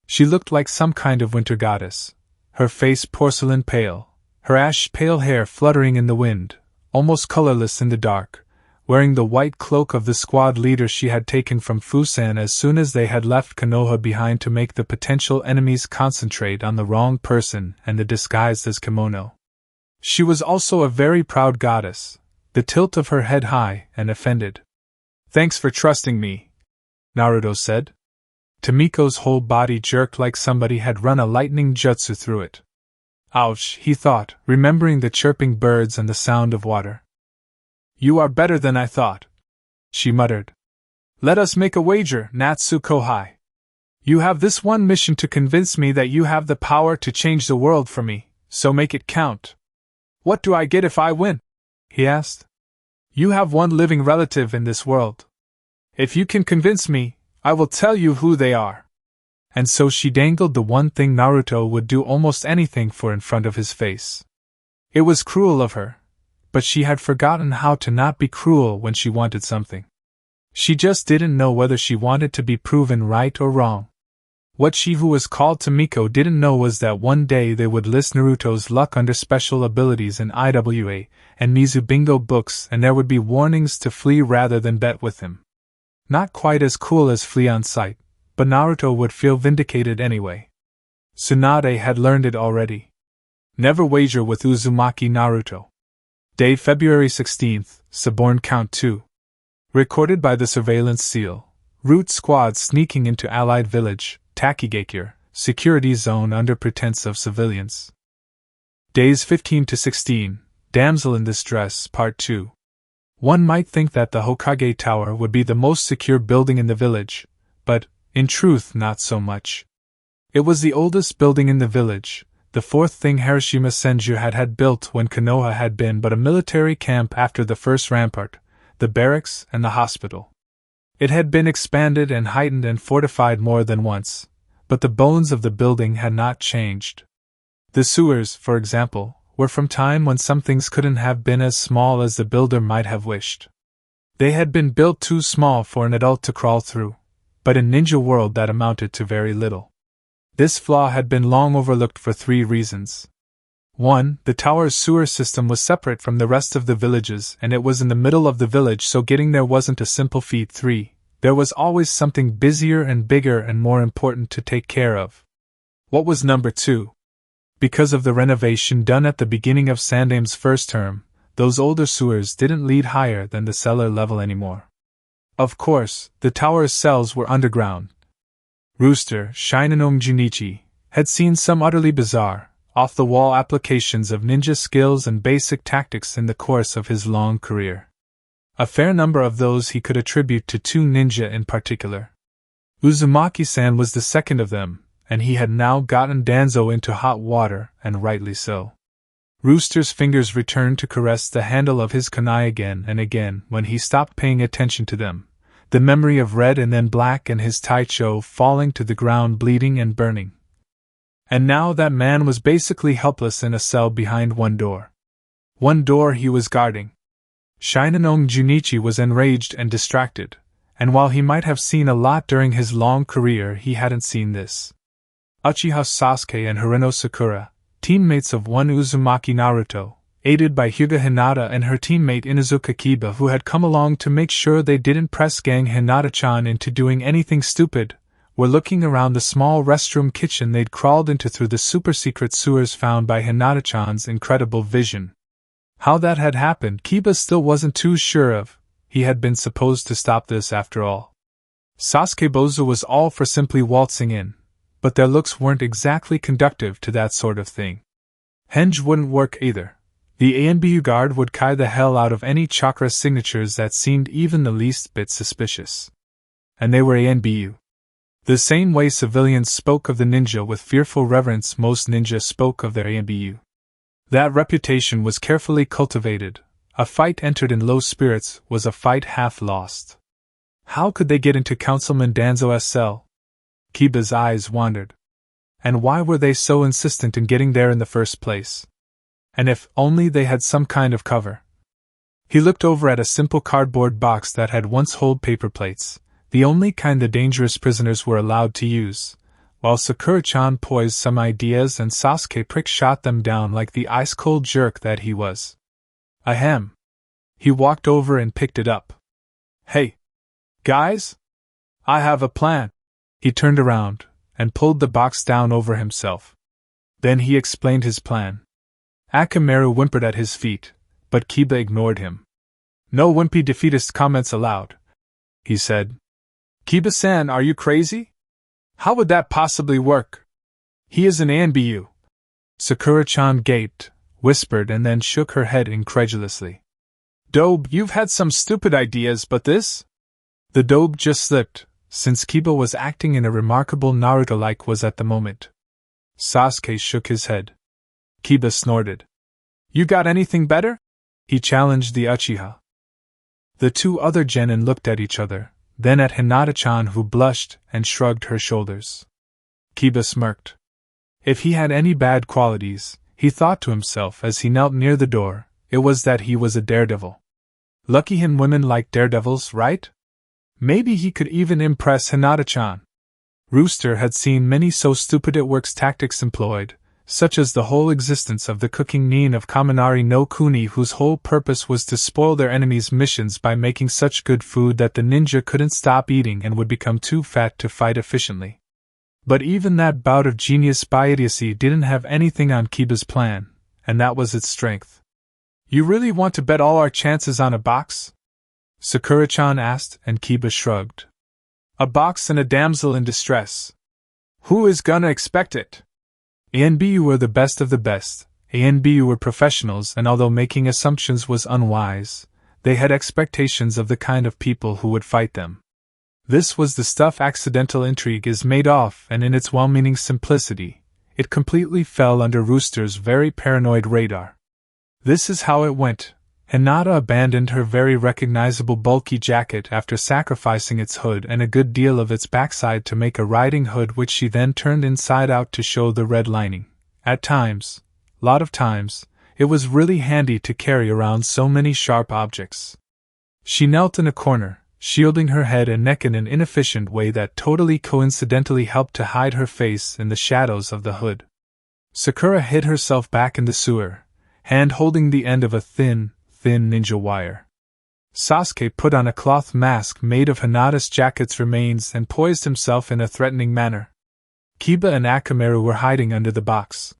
She looked like some kind of winter goddess, her face porcelain pale, her ash-pale hair fluttering in the wind, almost colorless in the dark, wearing the white cloak of the squad leader she had taken from Fusan as soon as they had left Konoha behind to make the potential enemies concentrate on the wrong person and the disguised as kimono. She was also a very proud goddess, the tilt of her head high and offended. Thanks for trusting me, Naruto said. Tomiko's whole body jerked like somebody had run a lightning jutsu through it. Ouch, he thought, remembering the chirping birds and the sound of water. You are better than I thought, she muttered. Let us make a wager, Natsu Kohai. You have this one mission to convince me that you have the power to change the world for me, so make it count. What do I get if I win? He asked. You have one living relative in this world. If you can convince me, I will tell you who they are. And so she dangled the one thing Naruto would do almost anything for in front of his face. It was cruel of her, but she had forgotten how to not be cruel when she wanted something. She just didn't know whether she wanted to be proven right or wrong. What she who was called Tomiko didn't know was that one day they would list Naruto's luck under special abilities in IWA and Mizubingo books, and there would be warnings to flee rather than bet with him. Not quite as cool as flee on sight, but Naruto would feel vindicated anyway. Tsunade had learned it already. Never wager with Uzumaki Naruto. Day February 16th, Suborn Count 2. Recorded by the Surveillance Seal. Root Squad sneaking into Allied Village, Takigakure, Security Zone under pretense of civilians. Days 15 to 16, Damsel in Distress, Part 2. One might think that the Hokage Tower would be the most secure building in the village, but, in truth, not so much. It was the oldest building in the village, the fourth thing Hiroshima Senju had built when Konoha had been but a military camp after the first rampart, the barracks, and the hospital. It had been expanded and heightened and fortified more than once, but the bones of the building had not changed. The sewers, for example, were from time when some things couldn't have been as small as the builder might have wished. They had been built too small for an adult to crawl through, but in Ninja World that amounted to very little. This flaw had been long overlooked for 3 reasons. 1. The tower's sewer system was separate from the rest of the villages, and it was in the middle of the village, so getting there wasn't a simple feat. 3. There was always something busier and bigger and more important to take care of. What was number 2? Because of the renovation done at the beginning of Sandame's first term, those older sewers didn't lead higher than the cellar level anymore. Of course, the tower's cells were underground. Rooster Shinonome Junichi had seen some utterly bizarre, off-the-wall applications of ninja skills and basic tactics in the course of his long career. A fair number of those he could attribute to 2 ninja in particular. Uzumaki-san was the second of them, and he had now gotten Danzo into hot water, and rightly so. Rooster's fingers returned to caress the handle of his kunai again and again when he stopped paying attention to them, the memory of red and then black and his taicho falling to the ground bleeding and burning. And now that man was basically helpless in a cell behind one door. One door he was guarding. Shinonong Junichi was enraged and distracted, and while he might have seen a lot during his long career, he hadn't seen this. Uchiha Sasuke and Hirano Sakura, teammates of one Uzumaki Naruto, aided by Hyuga Hinata and her teammate Inuzuka Kiba, who had come along to make sure they didn't press gang Hinata-chan into doing anything stupid, were looking around the small restroom kitchen they'd crawled into through the super-secret sewers found by Hinata-chan's incredible vision. How that had happened, Kiba still wasn't too sure of. He had been supposed to stop this after all. Sasuke Bozu was all for simply waltzing in, but their looks weren't exactly conducive to that sort of thing. Henge wouldn't work either. The ANBU guard would kai the hell out of any chakra signatures that seemed even the least bit suspicious. And they were ANBU. The same way civilians spoke of the ninja with fearful reverence, most ninja spoke of their ANBU. That reputation was carefully cultivated. A fight entered in low spirits was a fight half lost. How could they get into Councilman Danzo's cell? Kiba's eyes wandered. And why were they so insistent in getting there in the first place? And if only they had some kind of cover. He looked over at a simple cardboard box that had once held paper plates, the only kind the dangerous prisoners were allowed to use, while Sakura-chan poised some ideas and Sasuke prick-shot them down like the ice-cold jerk that he was. Ahem. He walked over and picked it up. Hey, guys? I have a plan. He turned around and pulled the box down over himself. Then he explained his plan. Akamaru whimpered at his feet, but Kiba ignored him. No wimpy defeatist comments allowed, he said. Kiba-san, are you crazy? How would that possibly work? He is an ANBU. Sakura-chan gaped, whispered, and then shook her head incredulously. Dobe, you've had some stupid ideas, but this? The dobe just slipped, since Kiba was acting in a remarkable Naruto-like was at the moment. Sasuke shook his head. Kiba snorted. You got anything better? He challenged the Uchiha. The two other genin looked at each other, then at Hinata-chan, who blushed and shrugged her shoulders. Kiba smirked. If he had any bad qualities, he thought to himself as he knelt near the door, it was that he was a daredevil. Lucky him, women like daredevils, right? Maybe he could even impress Hinata-chan. Rooster had seen many so stupid it works tactics employed, such as the whole existence of the cooking nin of Kaminari no Kuni, whose whole purpose was to spoil their enemies' missions by making such good food that the ninja couldn't stop eating and would become too fat to fight efficiently. But even that bout of genius by idiocy didn't have anything on Kiba's plan, and that was its strength. You really want to bet all our chances on a box? Sakura-chan asked, and Kiba shrugged. A box and a damsel in distress. Who is gonna expect it? ANBU were the best of the best. ANBU were professionals, and although making assumptions was unwise, they had expectations of the kind of people who would fight them. This was the stuff accidental intrigue is made of, and in its well-meaning simplicity, it completely fell under Rooster's very paranoid radar. This is how it went. Hinata abandoned her very recognizable bulky jacket after sacrificing its hood and a good deal of its backside to make a riding hood, which she then turned inside out to show the red lining. At times, lot of times, it was really handy to carry around so many sharp objects. She knelt in a corner, shielding her head and neck in an inefficient way that totally coincidentally helped to hide her face in the shadows of the hood. Sakura hid herself back in the sewer, hand holding the end of a thin ninja wire. Sasuke put on a cloth mask made of Hinata's jacket's remains and poised himself in a threatening manner. Kiba and Akamaru were hiding under the box.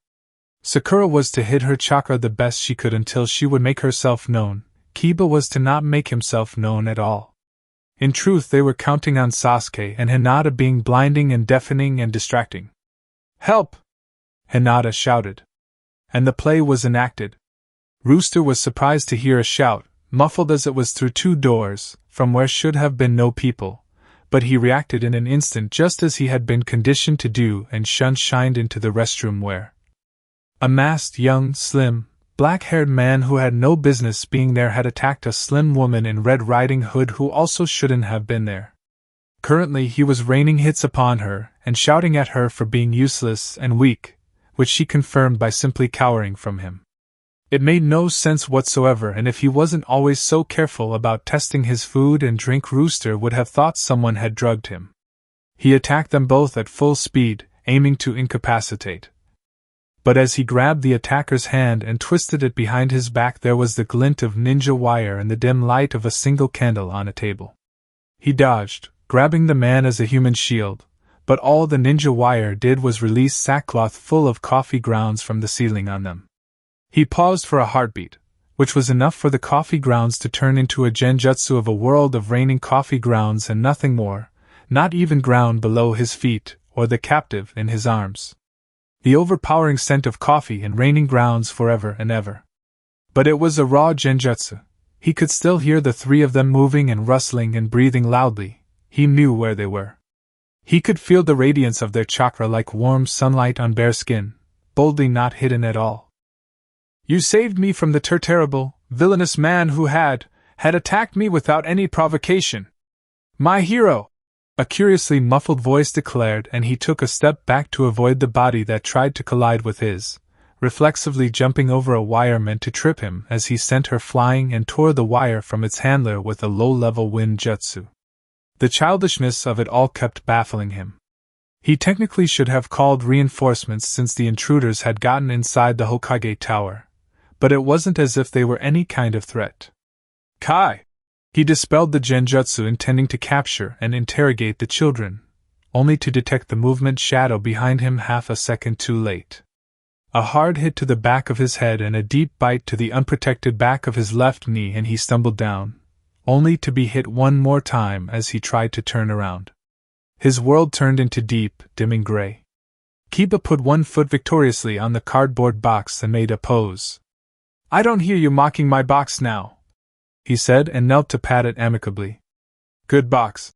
Sakura was to hide her chakra the best she could until she would make herself known. Kiba was to not make himself known at all. In truth, they were counting on Sasuke and Hinata being blinding and deafening and distracting. Help! Hinata shouted. And the play was enacted. Rooster was surprised to hear a shout, muffled as it was through two doors, from where should have been no people, but he reacted in an instant just as he had been conditioned to do and shined into the restroom where a masked, young, slim, black-haired man who had no business being there had attacked a slim woman in Red Riding Hood who also shouldn't have been there. Currently he was raining hits upon her and shouting at her for being useless and weak, which she confirmed by simply cowering from him. It made no sense whatsoever, and if he wasn't always so careful about testing his food and drink, Rooster would have thought someone had drugged him. He attacked them both at full speed, aiming to incapacitate. But as he grabbed the attacker's hand and twisted it behind his back, there was the glint of ninja wire and the dim light of a single candle on a table. He dodged, grabbing the man as a human shield, but all the ninja wire did was release sackcloth full of coffee grounds from the ceiling on them. He paused for a heartbeat, which was enough for the coffee grounds to turn into a genjutsu of a world of raining coffee grounds and nothing more, not even ground below his feet or the captive in his arms. The overpowering scent of coffee and raining grounds forever and ever. But it was a raw genjutsu. He could still hear the three of them moving and rustling and breathing loudly. He knew where they were. He could feel the radiance of their chakra like warm sunlight on bare skin, boldly not hidden at all. You saved me from the terrible, villainous man who had attacked me without any provocation. My hero! A curiously muffled voice declared, and he took a step back to avoid the body that tried to collide with his, reflexively jumping over a wire meant to trip him as he sent her flying and tore the wire from its handler with a low-level wind jutsu. The childishness of it all kept baffling him. He technically should have called reinforcements since the intruders had gotten inside the Hokage Tower, but it wasn't as if they were any kind of threat. Kai! He dispelled the genjutsu intending to capture and interrogate the children, only to detect the movement shadow behind him half a second too late. A hard hit to the back of his head and a deep bite to the unprotected back of his left knee, and he stumbled down, only to be hit one more time as he tried to turn around. His world turned into deep, dimming gray. Kiba put one foot victoriously on the cardboard box and made a pose. I don't hear you mocking my box now, he said, and knelt to pat it amicably. Good box,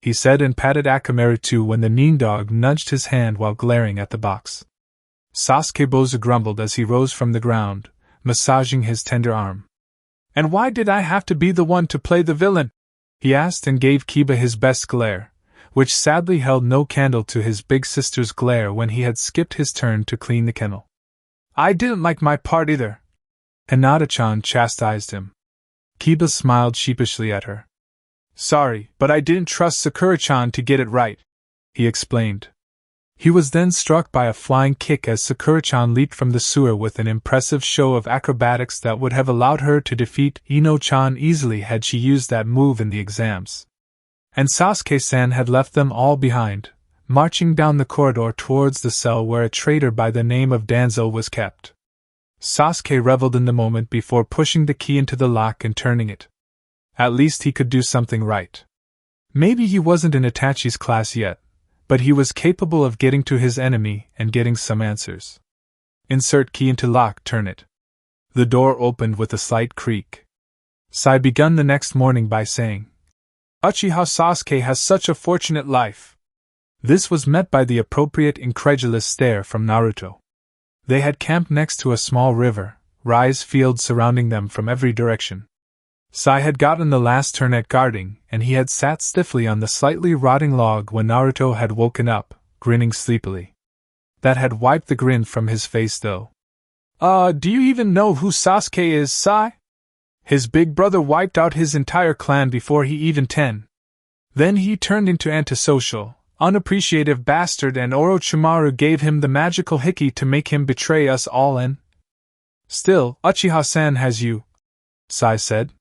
he said, and patted Akamaru too when the Nin dog nudged his hand while glaring at the box. Sasuke Bozu grumbled as he rose from the ground, massaging his tender arm. And why did I have to be the one to play the villain? He asked and gave Kiba his best glare, which sadly held no candle to his big sister's glare when he had skipped his turn to clean the kennel. I didn't like my part either. Hinata-chan chastised him. Kiba smiled sheepishly at her. Sorry, but I didn't trust Sakura-chan to get it right, he explained. He was then struck by a flying kick as Sakura-chan leaped from the sewer with an impressive show of acrobatics that would have allowed her to defeat Ino-chan easily had she used that move in the exams. And Sasuke-san had left them all behind, marching down the corridor towards the cell where a traitor by the name of Danzo was kept. Sasuke reveled in the moment before pushing the key into the lock and turning it. At least he could do something right. Maybe he wasn't in Itachi's class yet, but he was capable of getting to his enemy and getting some answers. Insert key into lock, turn it. The door opened with a slight creak. Sai begun the next morning by saying, Uchiha Sasuke has such a fortunate life. This was met by the appropriate incredulous stare from Naruto. They had camped next to a small river, rice fields surrounding them from every direction. Sai had gotten the last turn at guarding, and he had sat stiffly on the slightly rotting log when Naruto had woken up, grinning sleepily. That had wiped the grin from his face though. Do you even know who Sasuke is, Sai? His big brother wiped out his entire clan before he even 10. Then he turned into antisocial, unappreciative bastard, and Orochimaru gave him the magical hickey to make him betray us all and… Still, Uchiha-san has you, Sai said.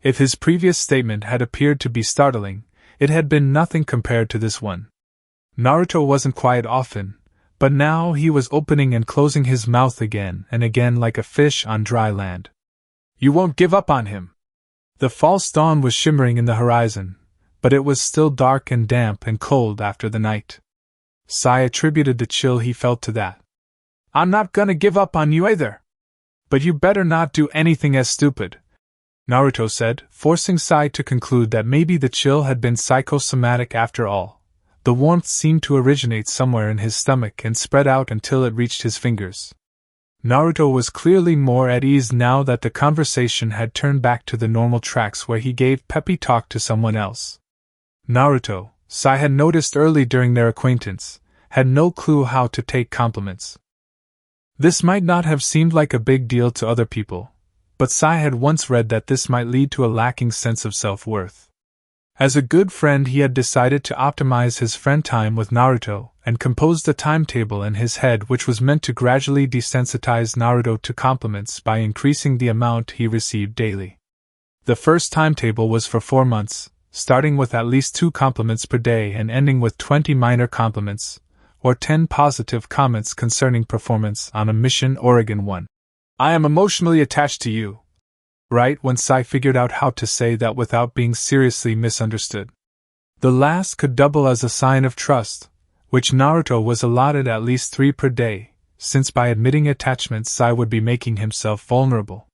If his previous statement had appeared to be startling, it had been nothing compared to this one. Naruto wasn't quiet often, but now he was opening and closing his mouth again and again like a fish on dry land. You won't give up on him. The false dawn was shimmering in the horizon, but it was still dark and damp and cold after the night. Sai attributed the chill he felt to that. I'm not gonna give up on you either. But you better not do anything as stupid, Naruto said, forcing Sai to conclude that maybe the chill had been psychosomatic after all. The warmth seemed to originate somewhere in his stomach and spread out until it reached his fingers. Naruto was clearly more at ease now that the conversation had turned back to the normal tracks where he gave peppy talk to someone else. Naruto, Sai had noticed early during their acquaintance, had no clue how to take compliments. This might not have seemed like a big deal to other people, but Sai had once read that this might lead to a lacking sense of self-worth. As a good friend, he had decided to optimize his friend time with Naruto and composed a timetable in his head which was meant to gradually desensitize Naruto to compliments by increasing the amount he received daily. The first timetable was for 4 months, starting with at least 2 compliments per day and ending with 20 minor compliments, or 10 positive comments concerning performance on a mission. Oregon 1. I am emotionally attached to you. Right when Sai figured out how to say that without being seriously misunderstood. The last could double as a sign of trust, which Naruto was allotted at least 3 per day, since by admitting attachment Sai would be making himself vulnerable.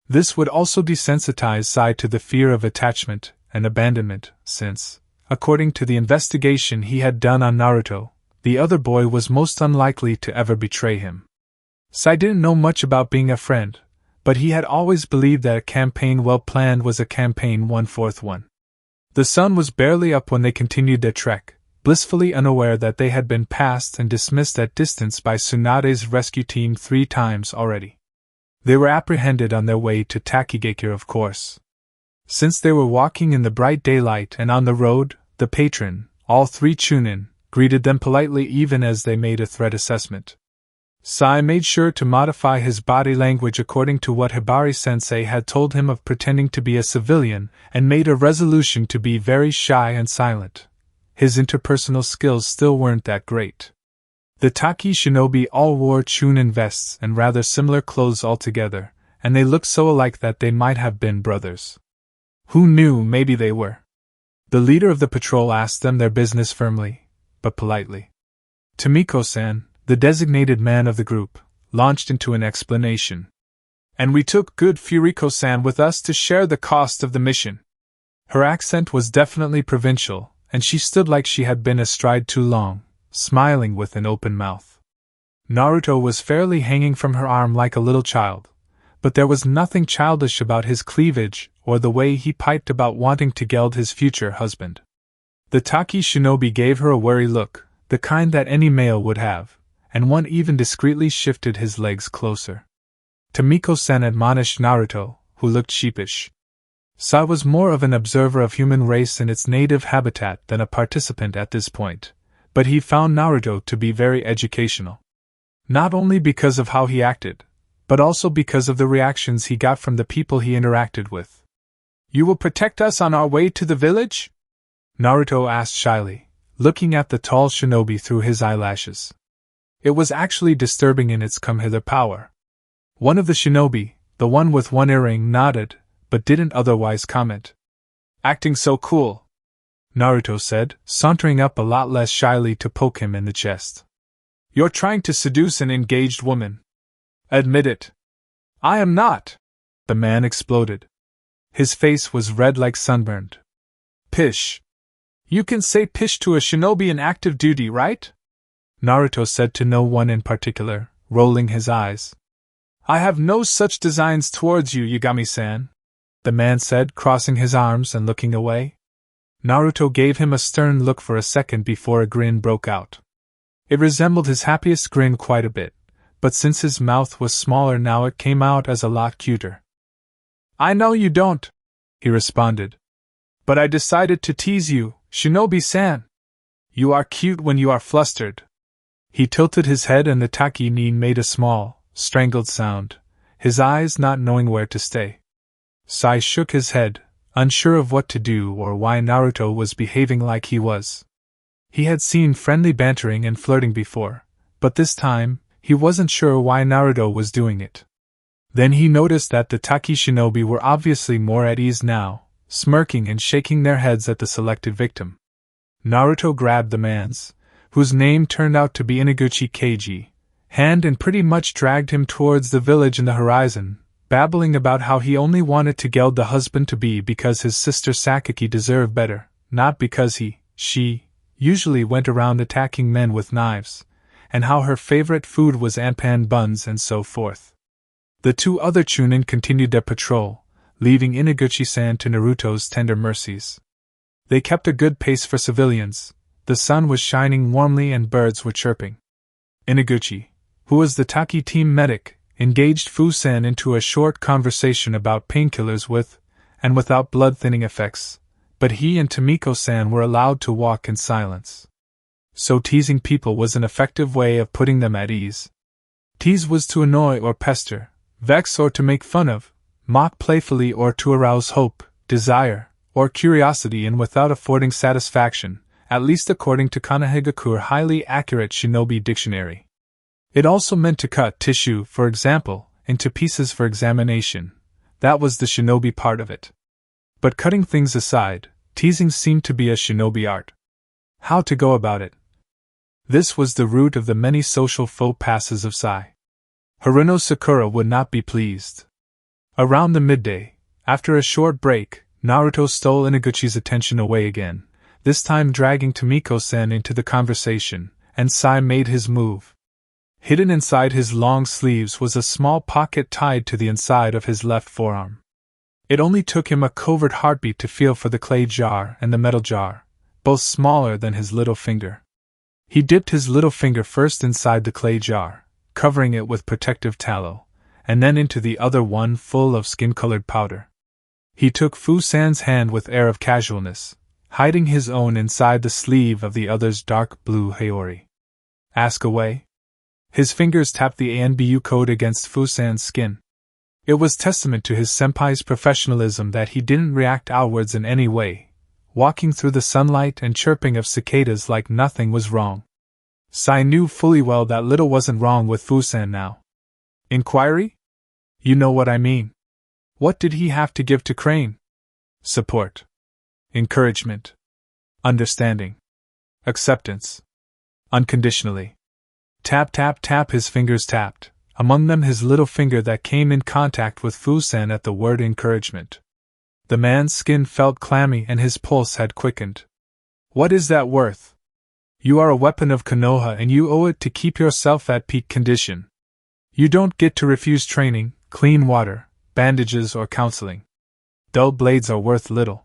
This would also desensitize Sai to the fear of attachment and abandonment, since, according to the investigation he had done on Naruto, the other boy was most unlikely to ever betray him. Sai didn't know much about being a friend, but he had always believed that a campaign well planned was a campaign 1/4 The sun was barely up when they continued their trek, blissfully unaware that they had been passed and dismissed at distance by Tsunade's rescue team 3 times already. They were apprehended on their way to Takigakure, of course. Since they were walking in the bright daylight and on the road, the patron, all 3 Chunin, greeted them politely even as they made a threat assessment. Sai made sure to modify his body language according to what Hibari-sensei had told him of pretending to be a civilian, and made a resolution to be very shy and silent. His interpersonal skills still weren't that great. The Taki shinobi all wore Chunin vests and rather similar clothes altogether, and they looked so alike that they might have been brothers. Who knew, maybe they were. The leader of the patrol asked them their business firmly, but politely. Tomiko-san, the designated man of the group, launched into an explanation. And we took good Furiko-san with us to share the cost of the mission. Her accent was definitely provincial, and she stood like she had been astride too long, smiling with an open mouth. Naruto was fairly hanging from her arm like a little child, but there was nothing childish about his cleavage or the way he piped about wanting to geld his future husband. The Taki shinobi gave her a wary look, the kind that any male would have, and one even discreetly shifted his legs closer. Tomiko-san admonished Naruto, who looked sheepish. Sai was more of an observer of human race in its native habitat than a participant at this point, but he found Naruto to be very educational. Not only because of how he acted, but also because of the reactions he got from the people he interacted with. You will protect us on our way to the village? Naruto asked shyly, looking at the tall shinobi through his eyelashes. It was actually disturbing in its come-hither power. One of the shinobi, the one with one earring, nodded, but didn't otherwise comment. Acting so cool, Naruto said, sauntering up a lot less shyly to poke him in the chest. You're trying to seduce an engaged woman. Admit it. I am not, the man exploded. His face was red like sunburned. Pish. You can say pish to a shinobi in active duty, right? Naruto said to no one in particular, rolling his eyes. I have no such designs towards you, Yagami-san, the man said, crossing his arms and looking away. Naruto gave him a stern look for a second before a grin broke out. It resembled his happiest grin quite a bit, but since his mouth was smaller now it came out as a lot cuter. I know you don't, he responded. But I decided to tease you, Shinobi-san. You are cute when you are flustered. He tilted his head and the Taki-ni made a small, strangled sound, his eyes not knowing where to stay. Sai shook his head, unsure of what to do or why Naruto was behaving like he was. He had seen friendly bantering and flirting before, but this time, he wasn't sure why Naruto was doing it. Then he noticed that the Taki shinobi were obviously more at ease now, smirking and shaking their heads at the selected victim. Naruto grabbed the man's, whose name turned out to be Inaguchi Keiji, hand and pretty much dragged him towards the village in the horizon, babbling about how he only wanted to geld the husband-to-be because his sister Sakaki deserved better, not because she, usually went around attacking men with knives, and how her favorite food was anpan buns and so forth. The two other Chunin continued their patrol, leaving Inaguchi-san to Naruto's tender mercies. They kept a good pace for civilians. The sun was shining warmly and birds were chirping. Inaguchi, who was the Taki team medic, engaged Fu-san into a short conversation about painkillers with and without blood-thinning effects, but he and Tomiko-san were allowed to walk in silence. So teasing people was an effective way of putting them at ease. Tease was to annoy or pester, vex or to make fun of, mock playfully or to arouse hope, desire, or curiosity and without affording satisfaction, at least according to Kanahigaku's highly accurate shinobi dictionary. It also meant to cut tissue, for example, into pieces for examination. That was the shinobi part of it. But cutting things aside, teasing seemed to be a shinobi art. How to go about it? This was the root of the many social faux passes of Sai. Haruno Sakura would not be pleased. Around the midday, after a short break, Naruto stole Inaguchi's attention away again, this time dragging Tomiko-san into the conversation, and Sai made his move. Hidden inside his long sleeves was a small pocket tied to the inside of his left forearm. It only took him a covert heartbeat to feel for the clay jar and the metal jar, both smaller than his little finger. He dipped his little finger first inside the clay jar, covering it with protective tallow, and then into the other one full of skin-colored powder. He took Fu-san's hand with air of casualness, hiding his own inside the sleeve of the other's dark blue haori. Ask away? His fingers tapped the ANBU code against Fu-san's skin. It was testament to his senpai's professionalism that he didn't react outwards in any way, walking through the sunlight and chirping of cicadas like nothing was wrong. Sai knew fully well that little wasn't wrong with Fu-san now. Inquiry? You know what I mean. What did he have to give to Crane? Support. Encouragement. Understanding. Acceptance. Unconditionally. Tap tap tap his fingers tapped, among them his little finger that came in contact with Fu-san at the word encouragement. The man's skin felt clammy and his pulse had quickened. What is that worth? You are a weapon of Konoha and you owe it to keep yourself at peak condition. You don't get to refuse training, clean water, bandages or counseling. Dull blades are worth little.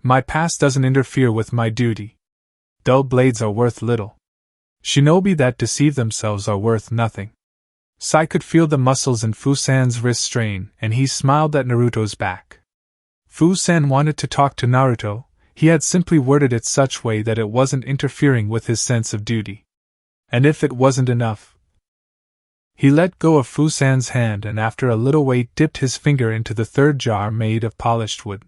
My past doesn't interfere with my duty. Dull blades are worth little. Shinobi that deceive themselves are worth nothing. Sai could feel the muscles in Fu-san's wrist strain, and he smiled at Naruto's back. Fu-san wanted to talk to Naruto, he had simply worded it such way that it wasn't interfering with his sense of duty. And if it wasn't enough, he let go of Fu-san's hand and after a little wait dipped his finger into the third jar made of polished wood.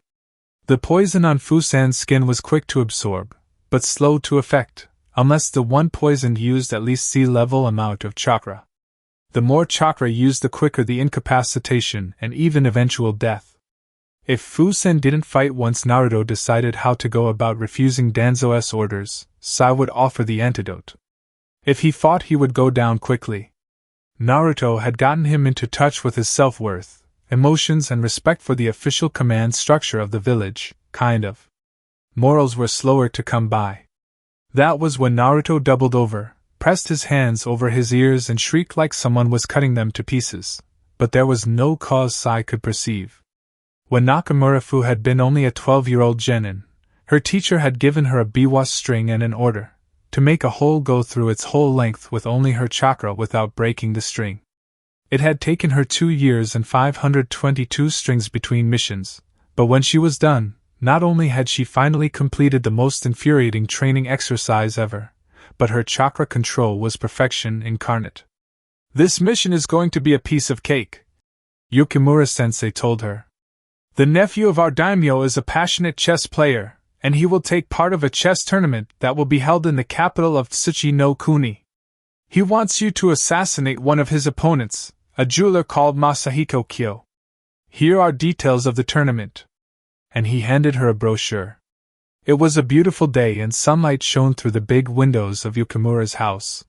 The poison on Fu-san's skin was quick to absorb, but slow to affect, unless the one poisoned used at least sea-level amount of chakra. The more chakra used the quicker the incapacitation and even eventual death. If Fu-san didn't fight once Naruto decided how to go about refusing Danzo's orders, Sai would offer the antidote. If he fought he would go down quickly. Naruto had gotten him into touch with his self-worth, emotions and respect for the official command structure of the village, kind of. Morals were slower to come by. That was when Naruto doubled over, pressed his hands over his ears and shrieked like someone was cutting them to pieces, but there was no cause Sai could perceive. When Nakamura-fu had been only a 12-year-old genin, her teacher had given her a biwa string and an order to make a hole go through its whole length with only her chakra without breaking the string. It had taken her 2 years and 522 strings between missions, but when she was done, not only had she finally completed the most infuriating training exercise ever, but her chakra control was perfection incarnate. This mission is going to be a piece of cake, Yukimura-sensei told her. The nephew of our daimyo is a passionate chess player, and he will take part of a chess tournament that will be held in the capital of Tsuchi no Kuni. He wants you to assassinate one of his opponents, a jeweler called Masahiko Kyo. Here are details of the tournament. And he handed her a brochure. It was a beautiful day and sunlight shone through the big windows of Yukimura's house.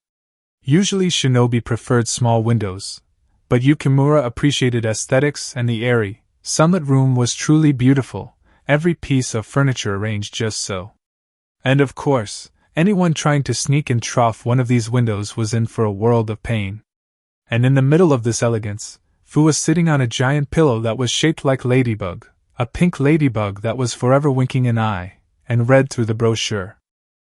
Usually shinobi preferred small windows, but Yukimura appreciated aesthetics and the airy, sunlit room was truly beautiful, every piece of furniture arranged just so. And of course, Anyone trying to sneak and trough one of these windows was in for a world of pain. And in the middle of this elegance, Fu was sitting on a giant pillow that was shaped like ladybug, a pink ladybug that was forever winking an eye, and read through the brochure.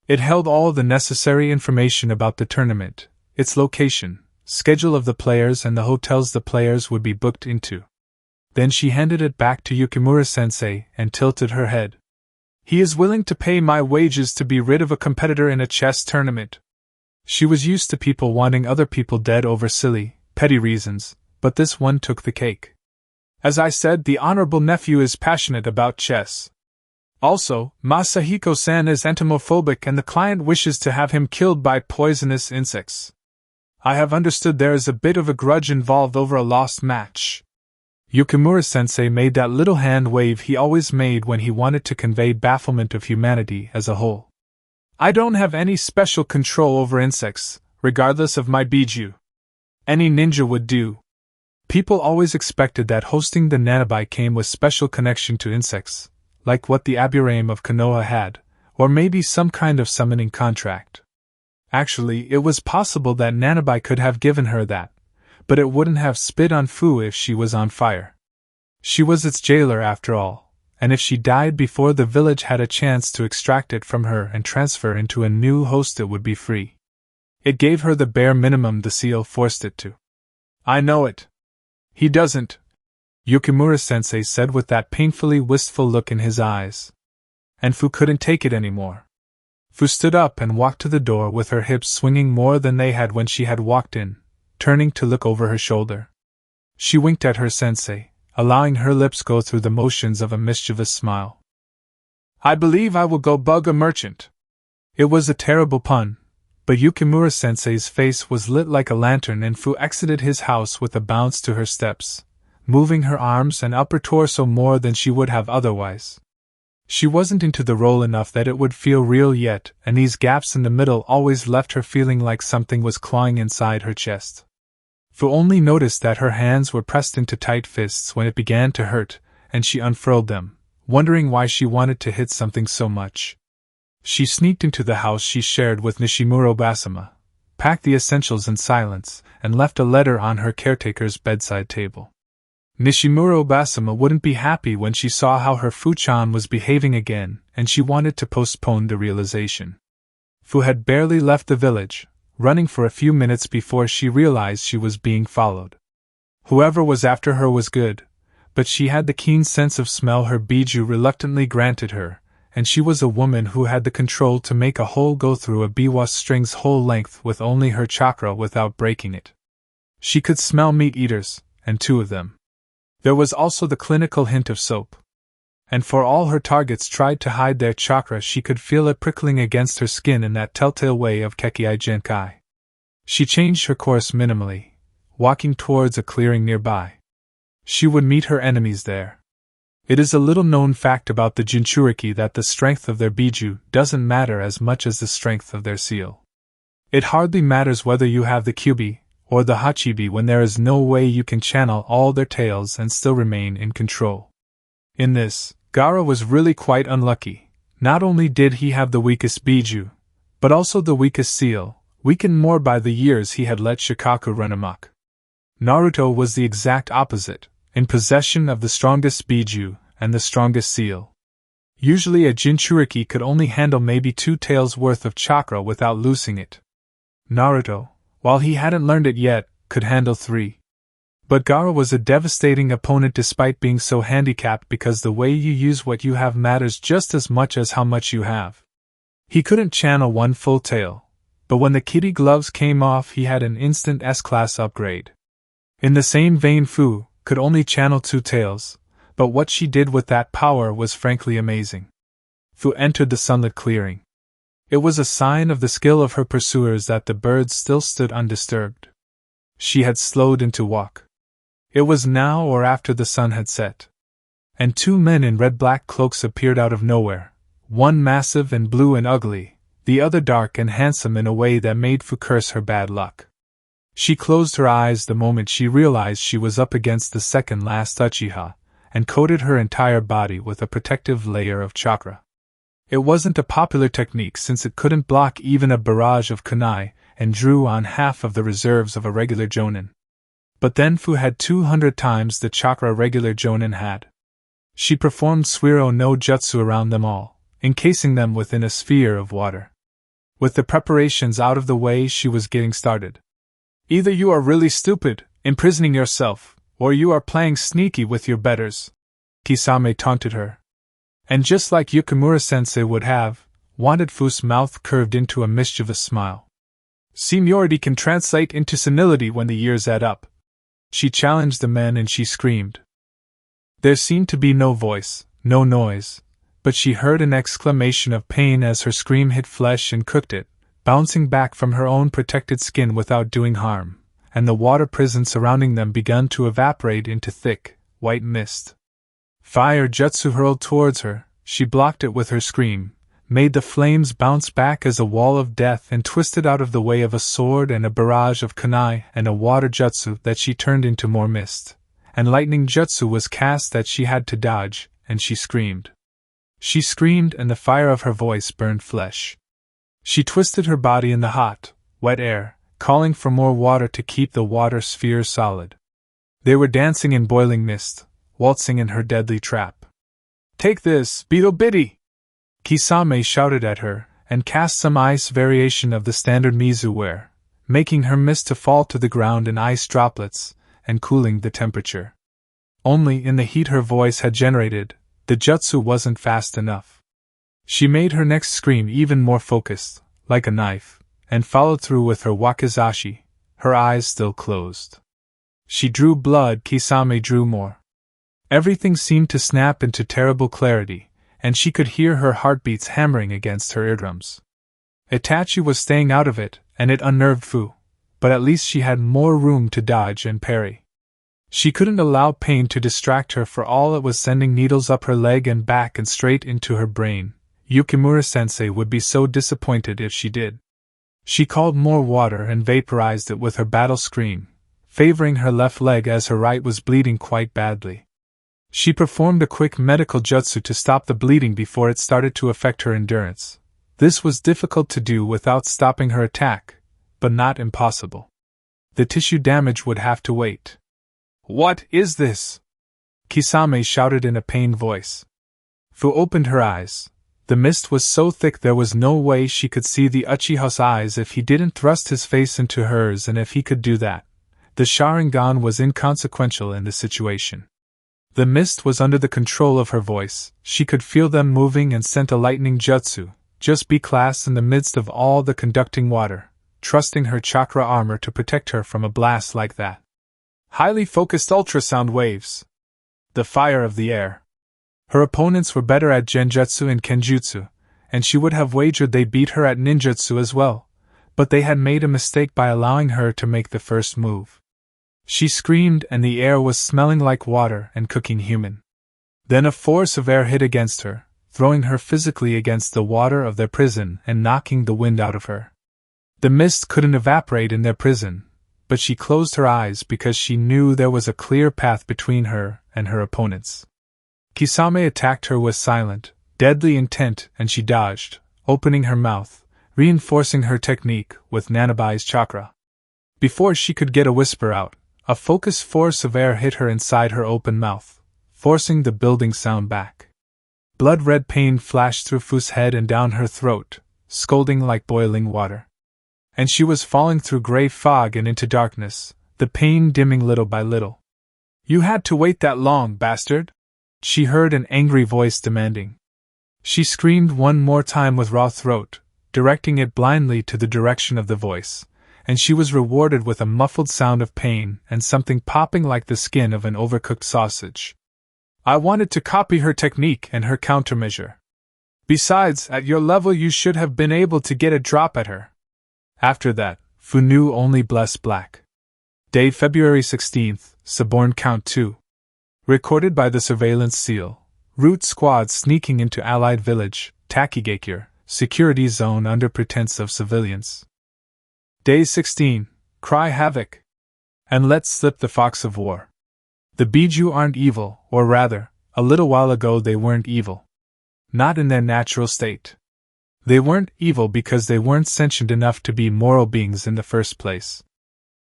It held all the necessary information about the tournament, its location, schedule of the players and the hotels the players would be booked into. Then she handed it back to Yukimura-sensei and tilted her head. He is willing to pay my wages to be rid of a competitor in a chess tournament. She was used to people wanting other people dead over silly, petty reasons, but this one took the cake. As I said, the honorable nephew is passionate about chess. Also, Masahiko-san is entomophobic and the client wishes to have him killed by poisonous insects. I have understood there is a bit of a grudge involved over a lost match. Yukimura-sensei made that little hand wave he always made when he wanted to convey bafflement of humanity as a whole. I don't have any special control over insects, regardless of my bijou. Any ninja would do. People always expected that hosting the Nanabai came with special connection to insects, like what the Aburame of Konoha had, or maybe some kind of summoning contract. Actually, it was possible that Nanabai could have given her that, but it wouldn't have spit on Fu if she was on fire. She was its jailer after all, and if she died before the village had a chance to extract it from her and transfer into a new host, it would be free. It gave her the bare minimum the seal forced it to. I know it. He doesn't, Yukimura-sensei said with that painfully wistful look in his eyes. And Fu couldn't take it anymore. Fu stood up and walked to the door with her hips swinging more than they had when she had walked in, turning to look over her shoulder. She winked at her sensei, allowing her lips go through the motions of a mischievous smile. I believe I will go bug a merchant. It was a terrible pun, but Yukimura-sensei's face was lit like a lantern and Fu exited his house with a bounce to her steps, moving her arms and upper torso more than she would have otherwise. She wasn't into the role enough that it would feel real yet, and these gaps in the middle always left her feeling like something was clawing inside her chest. Fu only noticed that her hands were pressed into tight fists when it began to hurt, and she unfurled them, wondering why she wanted to hit something so much. She sneaked into the house she shared with Nishimuro-sama, packed the essentials in silence, and left a letter on her caretaker's bedside table. Nishimuro-sama wouldn't be happy when she saw how her Fu-chan was behaving again, and she wanted to postpone the realization. Fu had barely left the village, running for a few minutes before she realized she was being followed. Whoever was after her was good, but she had the keen sense of smell her bijou reluctantly granted her, and she was a woman who had the control to make a hole go through a biwa string's whole length with only her chakra without breaking it. She could smell meat-eaters, and 2 of them. There was also the clinical hint of soap. And for all her targets tried to hide their chakra, she could feel it prickling against her skin in that telltale way of Kekkai Genkai. She changed her course minimally, walking towards a clearing nearby. She would meet her enemies there. It is a little-known fact about the Jinchuriki that the strength of their bijou doesn't matter as much as the strength of their seal. It hardly matters whether you have the Kyubi or the Hachibi when there is no way you can channel all their tails and still remain in control. In this, Gaara was really quite unlucky. Not only did he have the weakest bijou, but also the weakest seal, weakened more by the years he had let Shikaku run amok. Naruto was the exact opposite, in possession of the strongest bijou and the strongest seal. Usually a Jinchuriki could only handle maybe 2 tails worth of chakra without losing it. Naruto, while he hadn't learned it yet, could handle 3. But Gaara was a devastating opponent despite being so handicapped because the way you use what you have matters just as much as how much you have. He couldn't channel 1 full tail, but when the kitty gloves came off he had an instant S-class upgrade. In the same vein, Fu could only channel 2 tails, but what she did with that power was frankly amazing. Fu entered the sunlit clearing. It was a sign of the skill of her pursuers that the birds still stood undisturbed. She had slowed into walk. It was now or after the sun had set. And 2 men in red-black cloaks appeared out of nowhere, one massive and blue and ugly, the other dark and handsome in a way that made Fu curse her bad luck. She closed her eyes the moment she realized she was up against the second last Uchiha, and coated her entire body with a protective layer of chakra. It wasn't a popular technique since it couldn't block even a barrage of kunai, and drew on half of the reserves of a regular jonin. But then Fu had 200 times the chakra a regular jonin had. She performed Suiro no Jutsu around them all, encasing them within a sphere of water. With the preparations out of the way, she was getting started. Either you are really stupid, imprisoning yourself, or you are playing sneaky with your betters, Kisame taunted her. And just like Yukimura-sensei would have, wanted, Fu's mouth curved into a mischievous smile. Seniority can translate into senility when the years add up. She challenged the men and she screamed. There seemed to be no voice, no noise, but she heard an exclamation of pain as her scream hit flesh and cooked it, bouncing back from her own protected skin without doing harm, and the water prison surrounding them began to evaporate into thick, white mist. Fire jutsu hurled towards her, she blocked it with her scream, made the flames bounce back as a wall of death and twisted out of the way of a sword and a barrage of kunai and a water jutsu that she turned into more mist, and lightning jutsu was cast that she had to dodge, and she screamed. She screamed and the fire of her voice burned flesh. She twisted her body in the hot, wet air, calling for more water to keep the water sphere solid. They were dancing in boiling mist, waltzing in her deadly trap. Take this, Beetle Biddy! Kisame shouted at her, and cast some ice variation of the standard Mizu wear, making her mist to fall to the ground in ice droplets, and cooling the temperature. Only in the heat her voice had generated, the jutsu wasn't fast enough. She made her next scream even more focused, like a knife, and followed through with her wakizashi, her eyes still closed. She drew blood, Kisame drew more. Everything seemed to snap into terrible clarity, and she could hear her heartbeats hammering against her eardrums. Itachi was staying out of it, and it unnerved Fu, but at least she had more room to dodge and parry. She couldn't allow pain to distract her, for all it was sending needles up her leg and back and straight into her brain. Yukimura-sensei would be so disappointed if she did. She called more water and vaporized it with her battle scream, favoring her left leg as her right was bleeding quite badly. She performed a quick medical jutsu to stop the bleeding before it started to affect her endurance. This was difficult to do without stopping her attack, but not impossible. The tissue damage would have to wait. What is this? Kisame shouted in a pained voice. Fu opened her eyes. The mist was so thick there was no way she could see the Uchiha's eyes if he didn't thrust his face into hers, and if he could do that, the Sharingan was inconsequential in the situation. The mist was under the control of her voice, she could feel them moving and sent a lightning jutsu, just B-class in the midst of all the conducting water, trusting her chakra armor to protect her from a blast like that. Highly focused ultrasound waves. The fire of the air. Her opponents were better at genjutsu and kenjutsu, and she would have wagered they beat her at ninjutsu as well, but they had made a mistake by allowing her to make the first move. She screamed and the air was smelling like water and cooking human. Then a force of air hit against her, throwing her physically against the water of their prison and knocking the wind out of her. The mist couldn't evaporate in their prison, but she closed her eyes because she knew there was a clear path between her and her opponents. Kisame attacked her with silent, deadly intent, and she dodged, opening her mouth, reinforcing her technique with Nanabai's chakra. Before she could get a whisper out, a focused force of air hit her inside her open mouth, forcing the building sound back. Blood-red pain flashed through Fu's head and down her throat, scalding like boiling water. And she was falling through gray fog and into darkness, the pain dimming little by little. You had to wait that long, bastard? She heard an angry voice demanding. She screamed one more time with raw throat, directing it blindly to the direction of the voice, and she was rewarded with a muffled sound of pain and something popping like the skin of an overcooked sausage. I wanted to copy her technique and her countermeasure. Besides, at your level you should have been able to get a drop at her. After that, Fu knew only bless black. Day February 16th, Suborn Count 2. Recorded by the Surveillance Seal. Root squad sneaking into Allied village, Takigakure, security zone under pretense of civilians. Day 16. Cry havoc. And let slip the fox of war. The Biju aren't evil, or rather, a little while ago they weren't evil. not in their natural state. They weren't evil because they weren't sentient enough to be moral beings in the first place.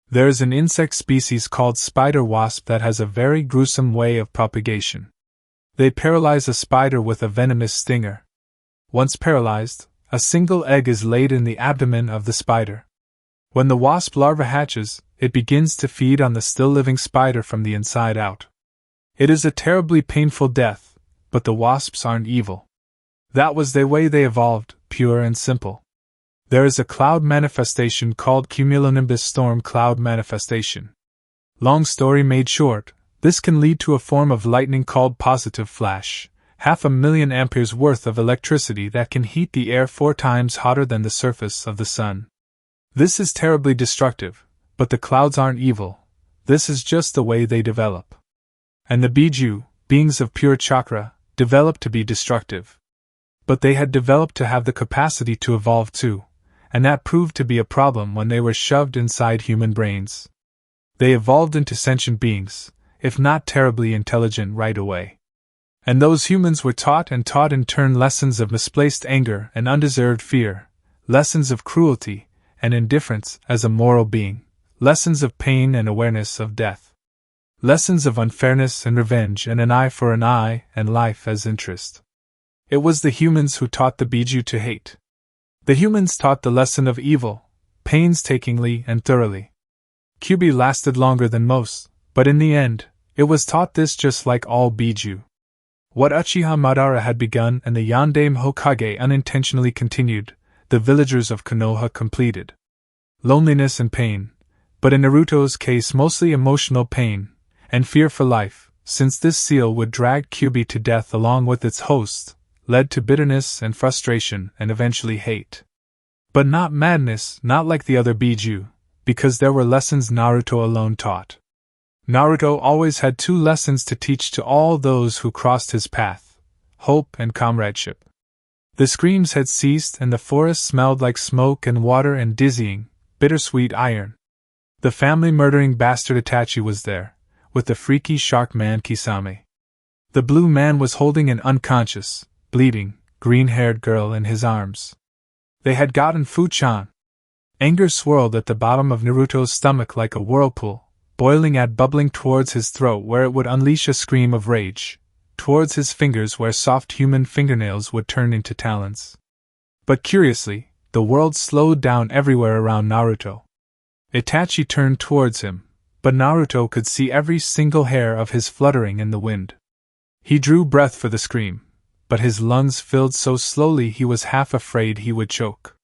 There is an insect species called spider wasp that has a very gruesome way of propagation. They paralyze a spider with a venomous stinger. Once paralyzed, a single egg is laid in the abdomen of the spider. When the wasp larva hatches, it begins to feed on the still-living spider from the inside out. It is a terribly painful death, but the wasps aren't evil. That was the way they evolved, pure and simple. There is a cloud manifestation called cumulonimbus storm cloud manifestation. Long story made short, this can lead to a form of lightning called positive flash, 500,000 amperes worth of electricity that can heat the air 4 times hotter than the surface of the sun. This is terribly destructive, but the clouds aren't evil. This is just the way they develop. And the Biju, beings of pure chakra, developed to be destructive. But they had developed to have the capacity to evolve too, and that proved to be a problem when they were shoved inside human brains. They evolved into sentient beings, if not terribly intelligent right away. And those humans were taught in turn lessons of misplaced anger and undeserved fear, lessons of cruelty and indifference as a moral being, lessons of pain and awareness of death, lessons of unfairness and revenge and an eye for an eye and life as interest. It was the humans who taught the Biju to hate. The humans taught the lesson of evil, painstakingly and thoroughly. Kyubi lasted longer than most, but in the end, it was taught this just like all Biju. What Uchiha Madara had begun and the Yondaime Hokage unintentionally continued, the villagers of Konoha completed. Loneliness and pain, but in Naruto's case mostly emotional pain, and fear for life, since this seal would drag Kyubi to death along with its host, led to bitterness and frustration and eventually hate. But not madness, not like the other Biju, because there were lessons Naruto alone taught. Naruto always had 2 lessons to teach to all those who crossed his path: hope and comradeship. The screams had ceased and the forest smelled like smoke and water and dizzying, bittersweet iron. The family-murdering bastard Itachi was there, with the freaky shark man Kisame. The blue man was holding an unconscious, bleeding, green-haired girl in his arms. They had gotten Fu-chan. Anger swirled at the bottom of Naruto's stomach like a whirlpool, boiling at bubbling towards his throat where it would unleash a scream of rage, towards his fingers where soft human fingernails would turn into talons. But curiously, the world slowed down everywhere around Naruto. Itachi turned towards him, but Naruto could see every single hair of his fluttering in the wind. He drew breath for the scream, but his lungs filled so slowly he was half afraid he would choke.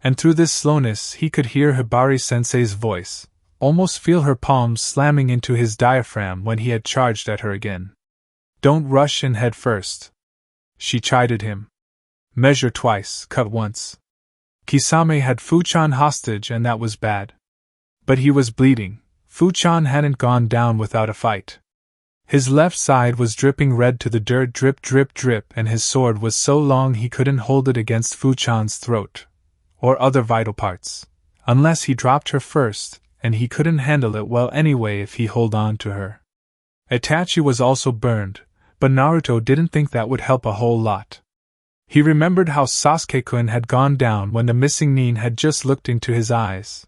And through this slowness he could hear Hibari-sensei's voice, almost feel her palms slamming into his diaphragm when he had charged at her again. "Don't rush in head first," she chided him. "Measure twice, cut once." Kisame had Fu-chan hostage and that was bad. But he was bleeding. Fu-chan hadn't gone down without a fight. His left side was dripping red to the dirt, drip drip drip, and his sword was so long he couldn't hold it against Fu-chan's throat, or other vital parts, unless he dropped her first, and he couldn't handle it well anyway if he held on to her. Itachi was also burned, but Naruto didn't think that would help a whole lot. He remembered how Sasuke-kun had gone down when the missing Nin had just looked into his eyes.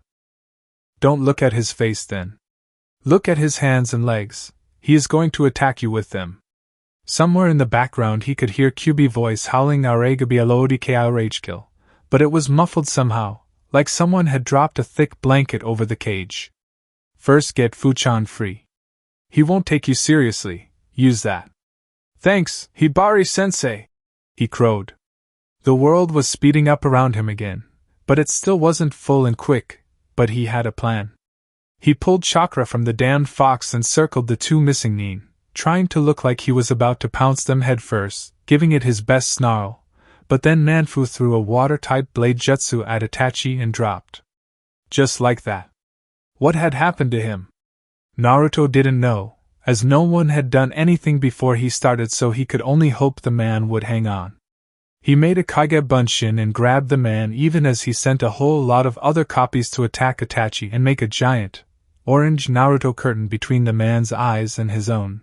"Don't look at his face then. Look at his hands and legs. He is going to attack you with them." Somewhere in the background he could hear Kyubi's voice howling Aregabi Alodiki rage kill, but it was muffled somehow, like someone had dropped a thick blanket over the cage. "First get Fu-chan free. He won't take you seriously, use that." "Thanks, Hibari-sensei," he crowed. The world was speeding up around him again, but it still wasn't full and quick, but he had a plan. He pulled chakra from the damned fox and circled the 2 missing Nin, trying to look like he was about to pounce them head first, giving it his best snarl, but then Nanfu threw a watertight blade jutsu at Itachi and dropped. Just like that. What had happened to him? Naruto didn't know, as no one had done anything before he started, so he could only hope the man would hang on. He made a Kage Bunshin and grabbed the man even as he sent a whole lot of other copies to attack Itachi and make a giant, orange Naruto curtain between the man's eyes and his own.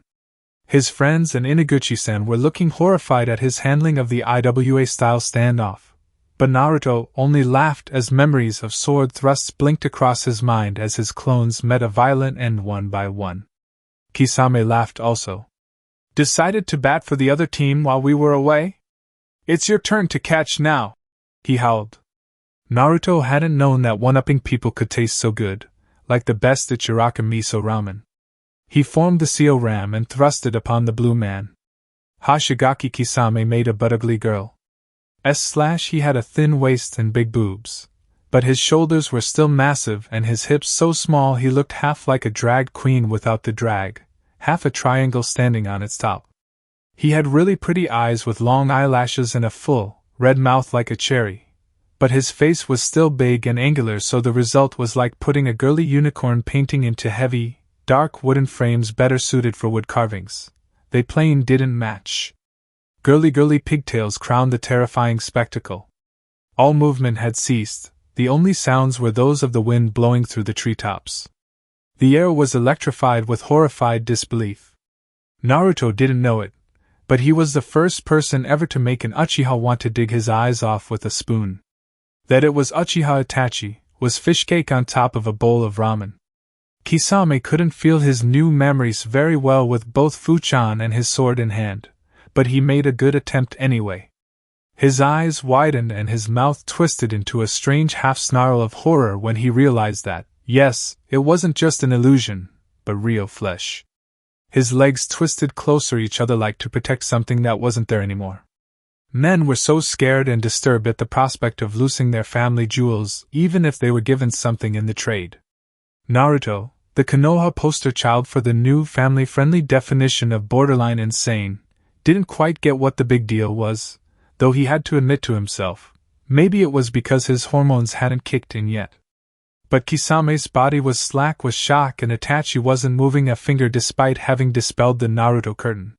His friends and Inaguchi-san were looking horrified at his handling of the IWA-style standoff, but Naruto only laughed as memories of sword thrusts blinked across his mind as his clones met a violent end one by one. Kisame laughed also. Decided to bat for the other team while we were away? It's your turn to catch now, he howled. Naruto hadn't known that one-upping people could taste so good, like the best Ichiraku miso ramen. He formed the Seo ram and thrust it upon the blue man. Hashigaki Kisame made a but ugly girl. He had a thin waist and big boobs, but his shoulders were still massive and his hips so small he looked half like a drag queen without the drag, half a triangle standing on its top. He had really pretty eyes with long eyelashes and a full, red mouth like a cherry, but his face was still big and angular, so the result was like putting a girly unicorn painting into heavy, dark wooden frames better suited for wood carvings. They plain didn't match. Girly pigtails crowned the terrifying spectacle. All movement had ceased, the only sounds were those of the wind blowing through the treetops. The air was electrified with horrified disbelief. Naruto didn't know it, but he was the first person ever to make an Uchiha want to dig his eyes off with a spoon. That it was Uchiha Itachi was fish cake on top of a bowl of ramen. Kisame couldn't feel his new memories very well with both Fuchan and his sword in hand, but he made a good attempt anyway. His eyes widened and his mouth twisted into a strange half-snarl of horror when he realized that, yes, it wasn't just an illusion, but real flesh. His legs twisted closer each other like to protect something that wasn't there anymore. Men were so scared and disturbed at the prospect of losing their family jewels, even if they were given something in the trade. Naruto, the Konoha poster child for the new family-friendly definition of borderline insane, didn't quite get what the big deal was, though he had to admit to himself, maybe it was because his hormones hadn't kicked in yet. But Kisame's body was slack with shock and Itachi wasn't moving a finger despite having dispelled the Naruto curtain.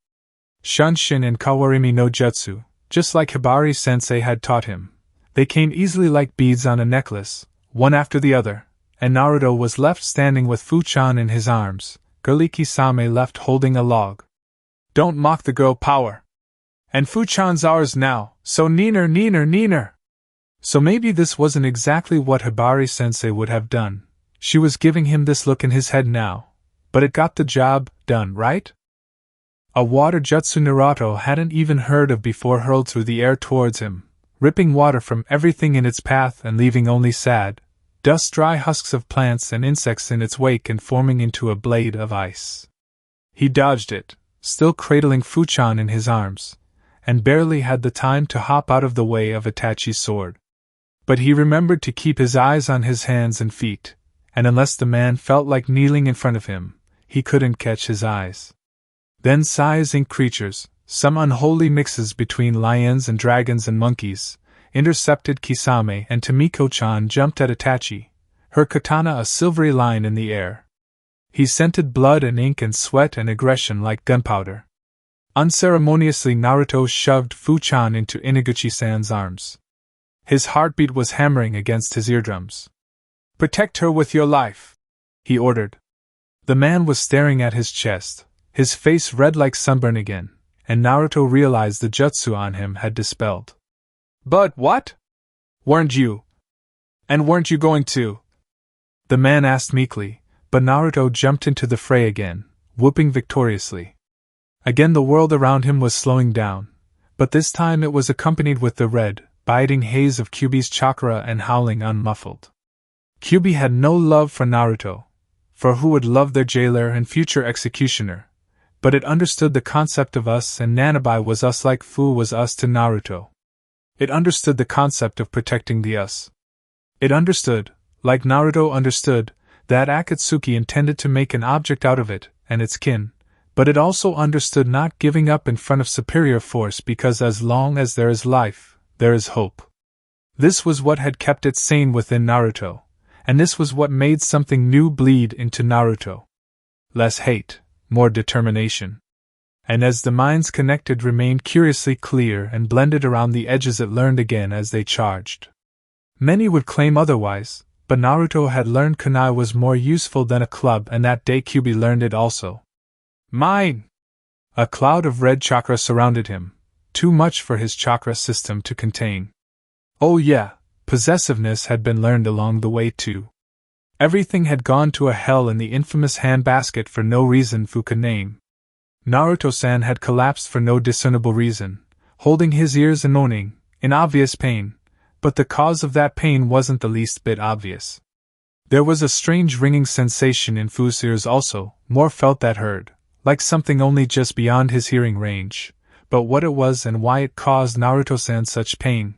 Shunshin and Kawarimi no Jutsu, just like Hibari-sensei had taught him, they came easily like beads on a necklace, one after the other, and Naruto was left standing with Fuchan in his arms, girly Kisame left holding a log. Don't mock the girl power. And Fuchan's ours now, so neener. So maybe this wasn't exactly what Hibari-sensei would have done. She was giving him this look in his head now, but it got the job done, right? A water jutsu Naruto hadn't even heard of before hurled through the air towards him, ripping water from everything in its path and leaving only sad, dust-dry husks of plants and insects in its wake and forming into a blade of ice. He dodged it, still cradling Fuchan in his arms, and barely had the time to hop out of the way of Itachi's sword. But he remembered to keep his eyes on his hands and feet, and unless the man felt like kneeling in front of him, he couldn't catch his eyes. Then sighing creatures, some unholy mixes between lions and dragons and monkeys, intercepted Kisame and Tomiko-chan jumped at Itachi, her katana a silvery line in the air. He scented blood and ink and sweat and aggression like gunpowder. Unceremoniously Naruto shoved Fuchan into Inaguchi-san's arms. His heartbeat was hammering against his eardrums. "Protect her with your life," he ordered. The man was staring at his chest, his face red like sunburn again, and Naruto realized the jutsu on him had dispelled. "But what? Weren't you? And weren't you going to?" the man asked meekly, but Naruto jumped into the fray again, whooping victoriously. Again the world around him was slowing down, but this time it was accompanied with the red, biting haze of Kyuubi's chakra and howling unmuffled. Kyuubi had no love for Naruto, for who would love their jailer and future executioner, but it understood the concept of us, and Nanabai was us like Fu was us to Naruto. It understood the concept of protecting the us. It understood, like Naruto understood, that Akatsuki intended to make an object out of it, and its kin, but it also understood not giving up in front of superior force because as long as there is life, there is hope. This was what had kept it sane within Naruto, and this was what made something new bleed into Naruto. Less hate, more determination. And as the minds connected remained curiously clear and blended around the edges it learned again as they charged. Many would claim otherwise, but Naruto had learned kunai was more useful than a club and that day Kyuubi learned it also. "Mine!" A cloud of red chakra surrounded him, too much for his chakra system to contain. Oh yeah, possessiveness had been learned along the way too. Everything had gone to a hell in the infamous handbasket for no reason Fu could name. Naruto-san had collapsed for no discernible reason, holding his ears and moaning, in obvious pain, but the cause of that pain wasn't the least bit obvious. There was a strange ringing sensation in Fu's ears also, more felt than heard, like something only just beyond his hearing range, but what it was and why it caused Naruto-san such pain.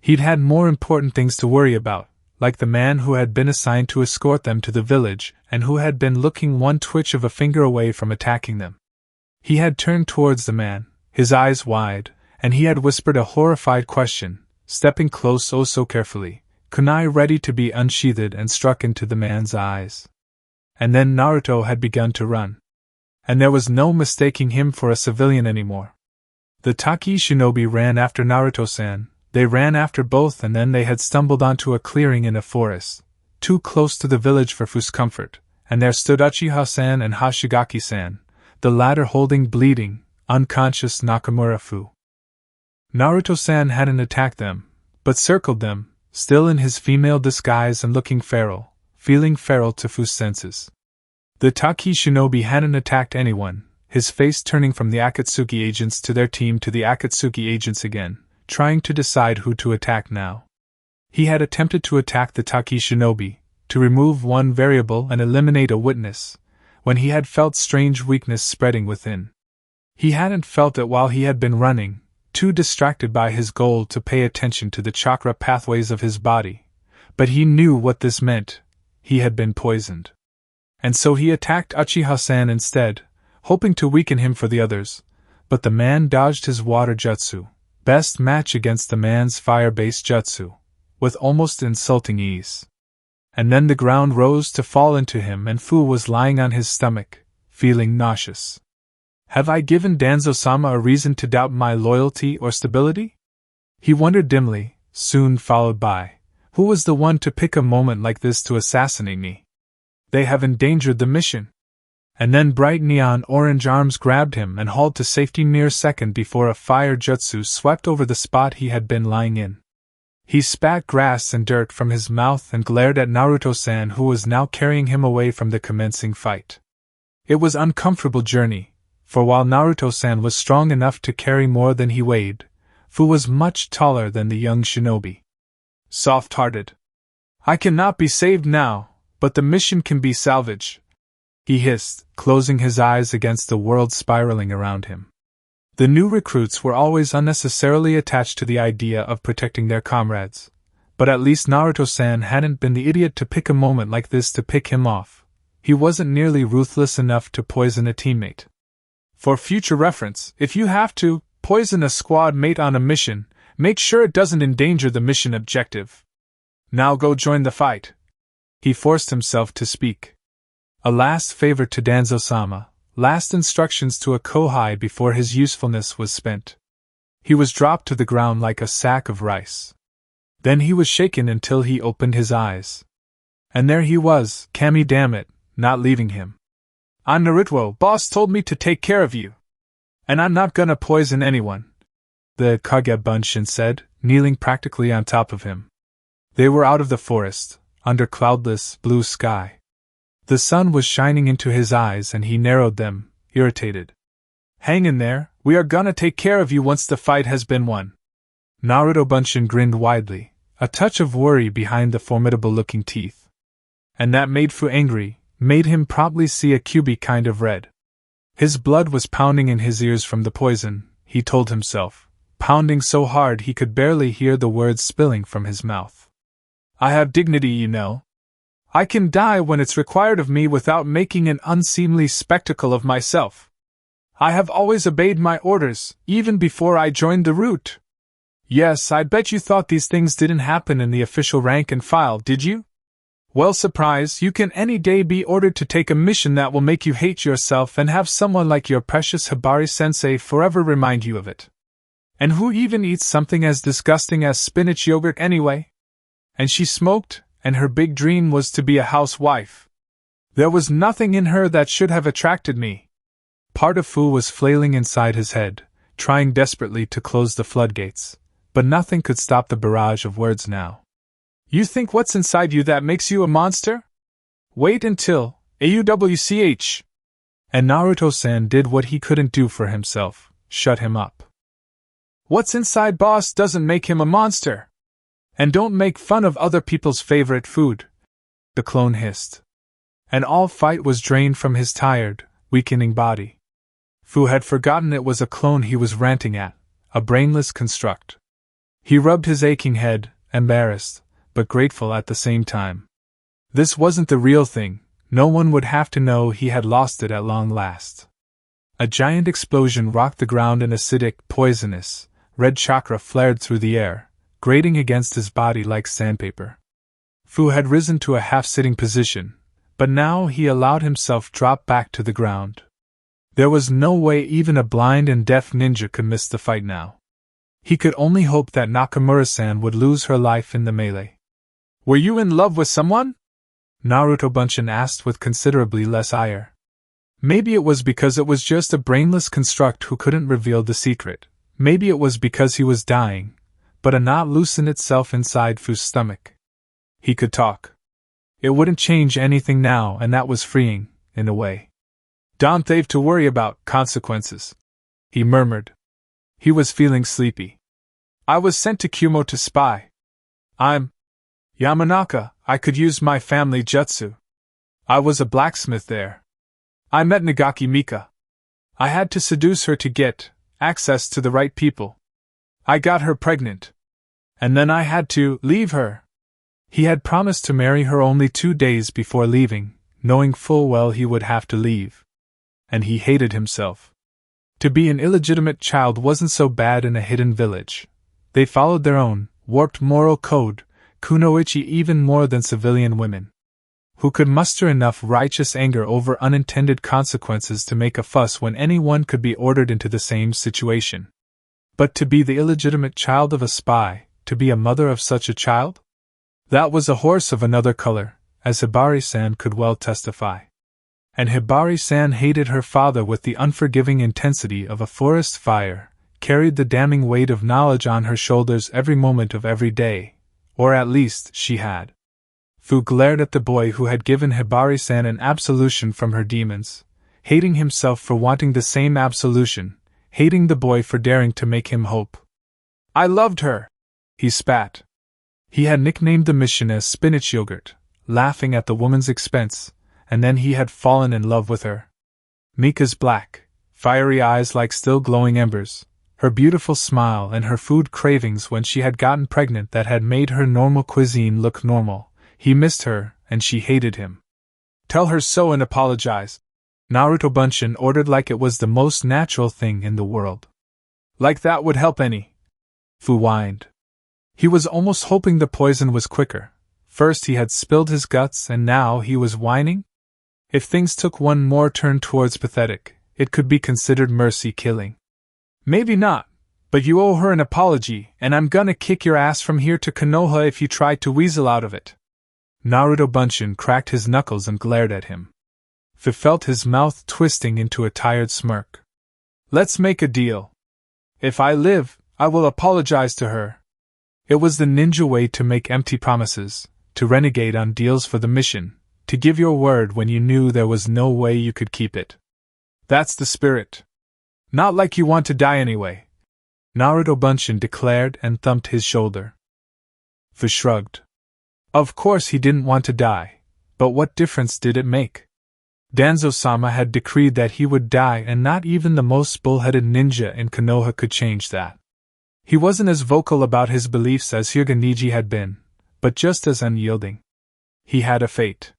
He'd had more important things to worry about, like the man who had been assigned to escort them to the village and who had been looking one twitch of a finger away from attacking them. He had turned towards the man, his eyes wide, and he had whispered a horrified question, stepping close oh so carefully, kunai ready to be unsheathed and struck into the man's eyes. And then Naruto had begun to run. And there was no mistaking him for a civilian anymore. The Taki shinobi ran after Naruto-san, they ran after both, and then they had stumbled onto a clearing in a forest, too close to the village for Fu's comfort, and there stood Uchiha-san and Hoshigaki-san, the latter holding bleeding, unconscious Nakamura Fu. Naruto-san hadn't attacked them, but circled them, still in his female disguise and looking feral, feeling feral to Fu's senses. The Taki shinobi hadn't attacked anyone, his face turning from the Akatsuki agents to their team to the Akatsuki agents again, trying to decide who to attack now. He had attempted to attack the Taki shinobi, to remove one variable and eliminate a witness, when he had felt strange weakness spreading within. He hadn't felt it while he had been running, too distracted by his goal to pay attention to the chakra pathways of his body, but he knew what this meant. He had been poisoned. And so he attacked Uchiha-san instead, hoping to weaken him for the others, but the man dodged his water jutsu, best match against the man's fire-based jutsu, with almost insulting ease. And then the ground rose to fall into him and Fu was lying on his stomach, feeling nauseous. Have I given Danzō-sama a reason to doubt my loyalty or stability? He wondered dimly, soon followed by, who was the one to pick a moment like this to assassinate me? They have endangered the mission. And then bright neon orange arms grabbed him and hauled to safety mere second before a fire jutsu swept over the spot he had been lying in. He spat grass and dirt from his mouth and glared at Naruto-san, who was now carrying him away from the commencing fight. It was an uncomfortable journey, for while Naruto-san was strong enough to carry more than he weighed, Fu was much taller than the young shinobi. Soft-hearted. I cannot be saved now, but the mission can be salvaged, he hissed, closing his eyes against the world spiraling around him. The new recruits were always unnecessarily attached to the idea of protecting their comrades, but at least Naruto-san hadn't been the idiot to pick a moment like this to pick him off. He wasn't nearly ruthless enough to poison a teammate. For future reference, if you have to poison a squad mate on a mission, make sure it doesn't endanger the mission objective. Now go join the fight. He forced himself to speak. A last favor to Danzō-sama, last instructions to a kohai before his usefulness was spent. He was dropped to the ground like a sack of rice. Then he was shaken until he opened his eyes. And there he was, Kami damn it, not leaving him. I'm Naruto, boss told me to take care of you. And I'm not gonna poison anyone, the Kage Bunshin said, kneeling practically on top of him. They were out of the forest, under cloudless, blue sky. The sun was shining into his eyes and he narrowed them, irritated. Hang in there, we are gonna take care of you once the fight has been won. Naruto Bunshin grinned widely, a touch of worry behind the formidable-looking teeth. And that made Fu angry, made him promptly see a cubey kind of red. His blood was pounding in his ears from the poison, he told himself, pounding so hard he could barely hear the words spilling from his mouth. I have dignity, you know. I can die when it's required of me without making an unseemly spectacle of myself. I have always obeyed my orders, even before I joined the route. Yes, I bet you thought these things didn't happen in the official rank and file, did you? Well, surprise, you can any day be ordered to take a mission that will make you hate yourself and have someone like your precious Hibari-sensei forever remind you of it. And who even eats something as disgusting as spinach yogurt anyway? And she smoked, and her big dream was to be a housewife. There was nothing in her that should have attracted me. Part of Fu was flailing inside his head, trying desperately to close the floodgates, but nothing could stop the barrage of words now. You think what's inside you that makes you a monster? Wait until AUWCH! And Naruto-san did what he couldn't do for himself, shut him up. What's inside boss doesn't make him a monster! And don't make fun of other people's favorite food, the clone hissed. And all fight was drained from his tired, weakening body. Fu had forgotten it was a clone he was ranting at, a brainless construct. He rubbed his aching head, embarrassed, but grateful at the same time. This wasn't the real thing, no one would have to know he had lost it at long last. A giant explosion rocked the ground and acidic, poisonous, red chakra flared through the air, grating against his body like sandpaper. Fu had risen to a half-sitting position, but now he allowed himself drop back to the ground. There was no way even a blind and deaf ninja could miss the fight now. He could only hope that Nakamura-san would lose her life in the melee. Were you in love with someone? Naruto-bunshin asked with considerably less ire. Maybe it was because it was just a brainless construct who couldn't reveal the secret. Maybe it was because he was dying, but a knot loosened itself inside Fu's stomach. He could talk. It wouldn't change anything now, and that was freeing, in a way. Don't have to worry about consequences, he murmured. He was feeling sleepy. I was sent to Kumo to spy. I'm Yamanaka, I could use my family jutsu. I was a blacksmith there. I met Nagaki Mika. I had to seduce her to get access to the right people. I got her pregnant. And then I had to leave her. He had promised to marry her only 2 days before leaving, knowing full well he would have to leave. And he hated himself. To be an illegitimate child wasn't so bad in a hidden village. They followed their own, warped moral code, kunoichi even more than civilian women. Who could muster enough righteous anger over unintended consequences to make a fuss when anyone could be ordered into the same situation? But to be the illegitimate child of a spy, to be a mother of such a child? That was a horse of another color, as Hibari-san could well testify. And Hibari-san hated her father with the unforgiving intensity of a forest fire, carried the damning weight of knowledge on her shoulders every moment of every day, or at least she had. Fu glared at the boy who had given Hibari-san an absolution from her demons, hating himself for wanting the same absolution, hating the boy for daring to make him hope. I loved her! He spat. He had nicknamed the mission as spinach yogurt, laughing at the woman's expense, and then he had fallen in love with her. Mika's black, fiery eyes like still glowing embers, her beautiful smile and her food cravings when she had gotten pregnant that had made her normal cuisine look normal. He missed her, and she hated him. Tell her so and apologize, Naruto-bunshin ordered like it was the most natural thing in the world. Like that would help any. Fu whined. He was almost hoping the poison was quicker. First he had spilled his guts and now he was whining? If things took one more turn towards pathetic, it could be considered mercy killing. Maybe not, but you owe her an apology, and I'm gonna kick your ass from here to Konoha if you try to weasel out of it. Naruto-bunshin cracked his knuckles and glared at him. Fu felt his mouth twisting into a tired smirk. Let's make a deal. If I live, I will apologize to her. It was the ninja way to make empty promises, to renegade on deals for the mission, to give your word when you knew there was no way you could keep it. That's the spirit. Not like you want to die anyway, Naruto-bunshin declared and thumped his shoulder. Fu shrugged. Of course he didn't want to die, but what difference did it make? Danzō-sama had decreed that he would die, and not even the most bullheaded ninja in Konoha could change that. He wasn't as vocal about his beliefs as Hyuga had been, but just as unyielding. He had a fate.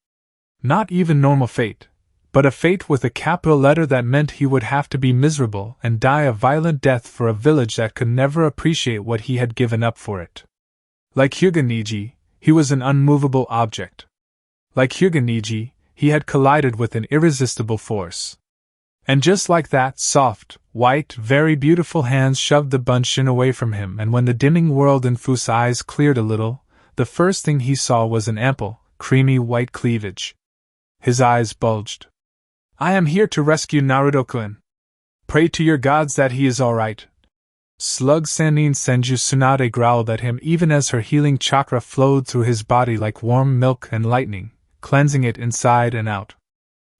Not even normal fate, but a fate with a capital letter that meant he would have to be miserable and die a violent death for a village that could never appreciate what he had given up for it. Like Hyuga, he was an unmovable object. Like Hyuga, he had collided with an irresistible force. And just like that, soft, white, very beautiful hands shoved the bunshin away from him, and when the dimming world in Fu's eyes cleared a little, the first thing he saw was an ample, creamy white cleavage. His eyes bulged. I am here to rescue Naruto-kun, Pray to your gods that he is alright. Slug Sannin Senju Tsunade growled at him even as her healing chakra flowed through his body like warm milk and lightning, cleansing it inside and out.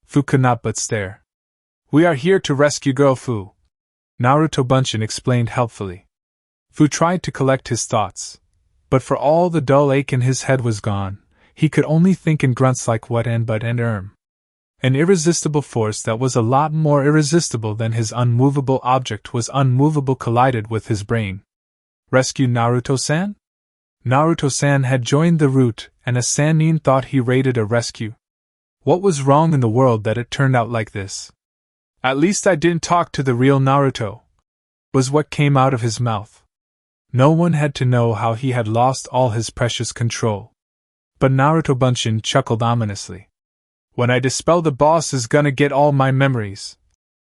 Fu could not but stare. We are here to rescue girl Fu, Naruto Bunshin explained helpfully. Fu tried to collect his thoughts, but for all the dull ache in his head was gone, he could only think in grunts like what and but and An irresistible force that was a lot more irresistible than his unmovable object was unmovable collided with his brain. Rescue Naruto-san? Naruto-san had joined the route, and a Sannin thought he raided a rescue. What was wrong in the world that it turned out like this? At least I didn't talk to the real Naruto, was what came out of his mouth. No one had to know how he had lost all his precious control. But Naruto Bunshin chuckled ominously. When I dispel the boss is gonna get all my memories,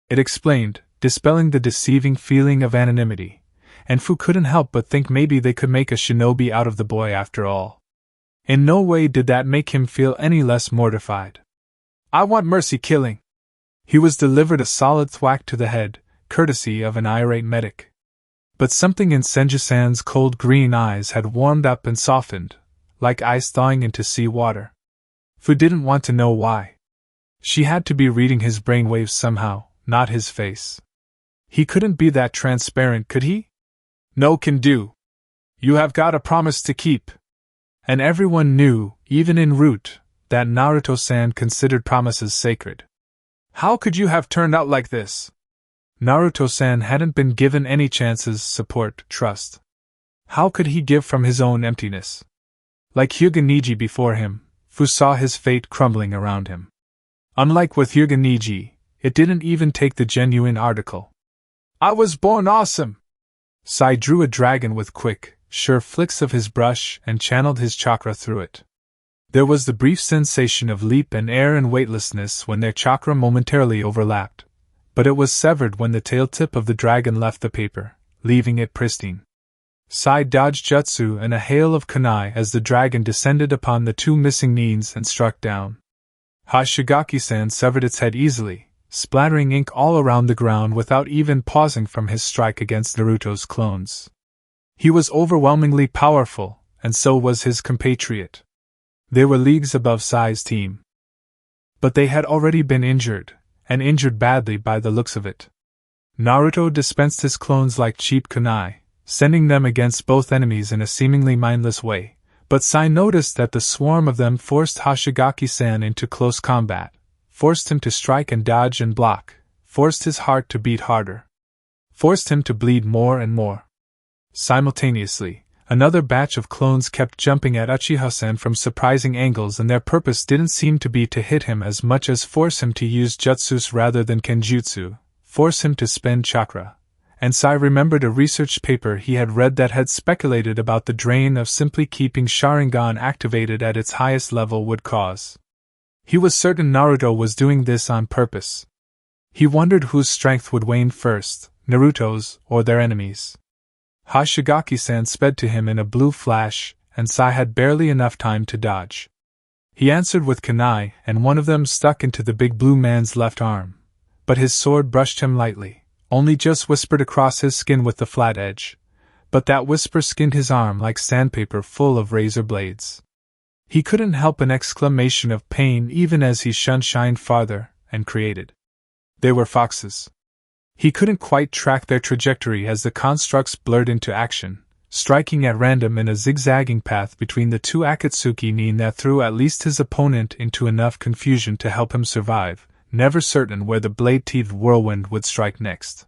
it explained, dispelling the deceiving feeling of anonymity, and Fu couldn't help but think maybe they could make a shinobi out of the boy after all. In no way did that make him feel any less mortified. I want mercy killing. He was delivered a solid thwack to the head, courtesy of an irate medic. But something in Senju-san's cold green eyes had warmed up and softened, like ice thawing into sea water. Fu didn't want to know why. She had to be reading his brainwaves somehow, not his face. He couldn't be that transparent, could he? No can do. You have got a promise to keep. And everyone knew, even en route, that Naruto-san considered promises sacred. How could you have turned out like this? Naruto-san hadn't been given any chances, support, trust. How could he give from his own emptiness? Like Hyuga Niji before him, Fu saw his fate crumbling around him. Unlike with Hyuga Niji, it didn't even take the genuine article. I was born awesome! Sai drew a dragon with quick, sure flicks of his brush and channeled his chakra through it. There was the brief sensation of leap and air and weightlessness when their chakra momentarily overlapped, but it was severed when the tail tip of the dragon left the paper, leaving it pristine. Sai dodged jutsu and a hail of kunai as the dragon descended upon the two missing nins and struck down. Hashigaki-san severed its head easily, splattering ink all around the ground without even pausing from his strike against Naruto's clones. He was overwhelmingly powerful, and so was his compatriot. They were leagues above Sai's team. But they had already been injured, and injured badly by the looks of it. Naruto dispensed his clones like cheap kunai, sending them against both enemies in a seemingly mindless way, but Sai noticed that the swarm of them forced Hashigaki-san into close combat, forced him to strike and dodge and block, forced his heart to beat harder, forced him to bleed more and more. Simultaneously, another batch of clones kept jumping at Uchiha-san from surprising angles, and their purpose didn't seem to be to hit him as much as force him to use jutsus rather than kenjutsu, force him to spend chakra. And Sai remembered a research paper he had read that had speculated about the drain of simply keeping Sharingan activated at its highest level would cause. He was certain Naruto was doing this on purpose. He wondered whose strength would wane first, Naruto's or their enemies'. Hashigaki-san sped to him in a blue flash, and Sai had barely enough time to dodge. He answered with kunai, and one of them stuck into the big blue man's left arm, but his sword brushed him lightly, only just whispered across his skin with the flat edge, but that whisper skinned his arm like sandpaper full of razor blades. He couldn't help an exclamation of pain even as he shined farther, and created. They were foxes. He couldn't quite track their trajectory as the constructs blurred into action, striking at random in a zigzagging path between the two Akatsuki nin that threw at least his opponent into enough confusion to help him survive, never certain where the blade-teethed whirlwind would strike next.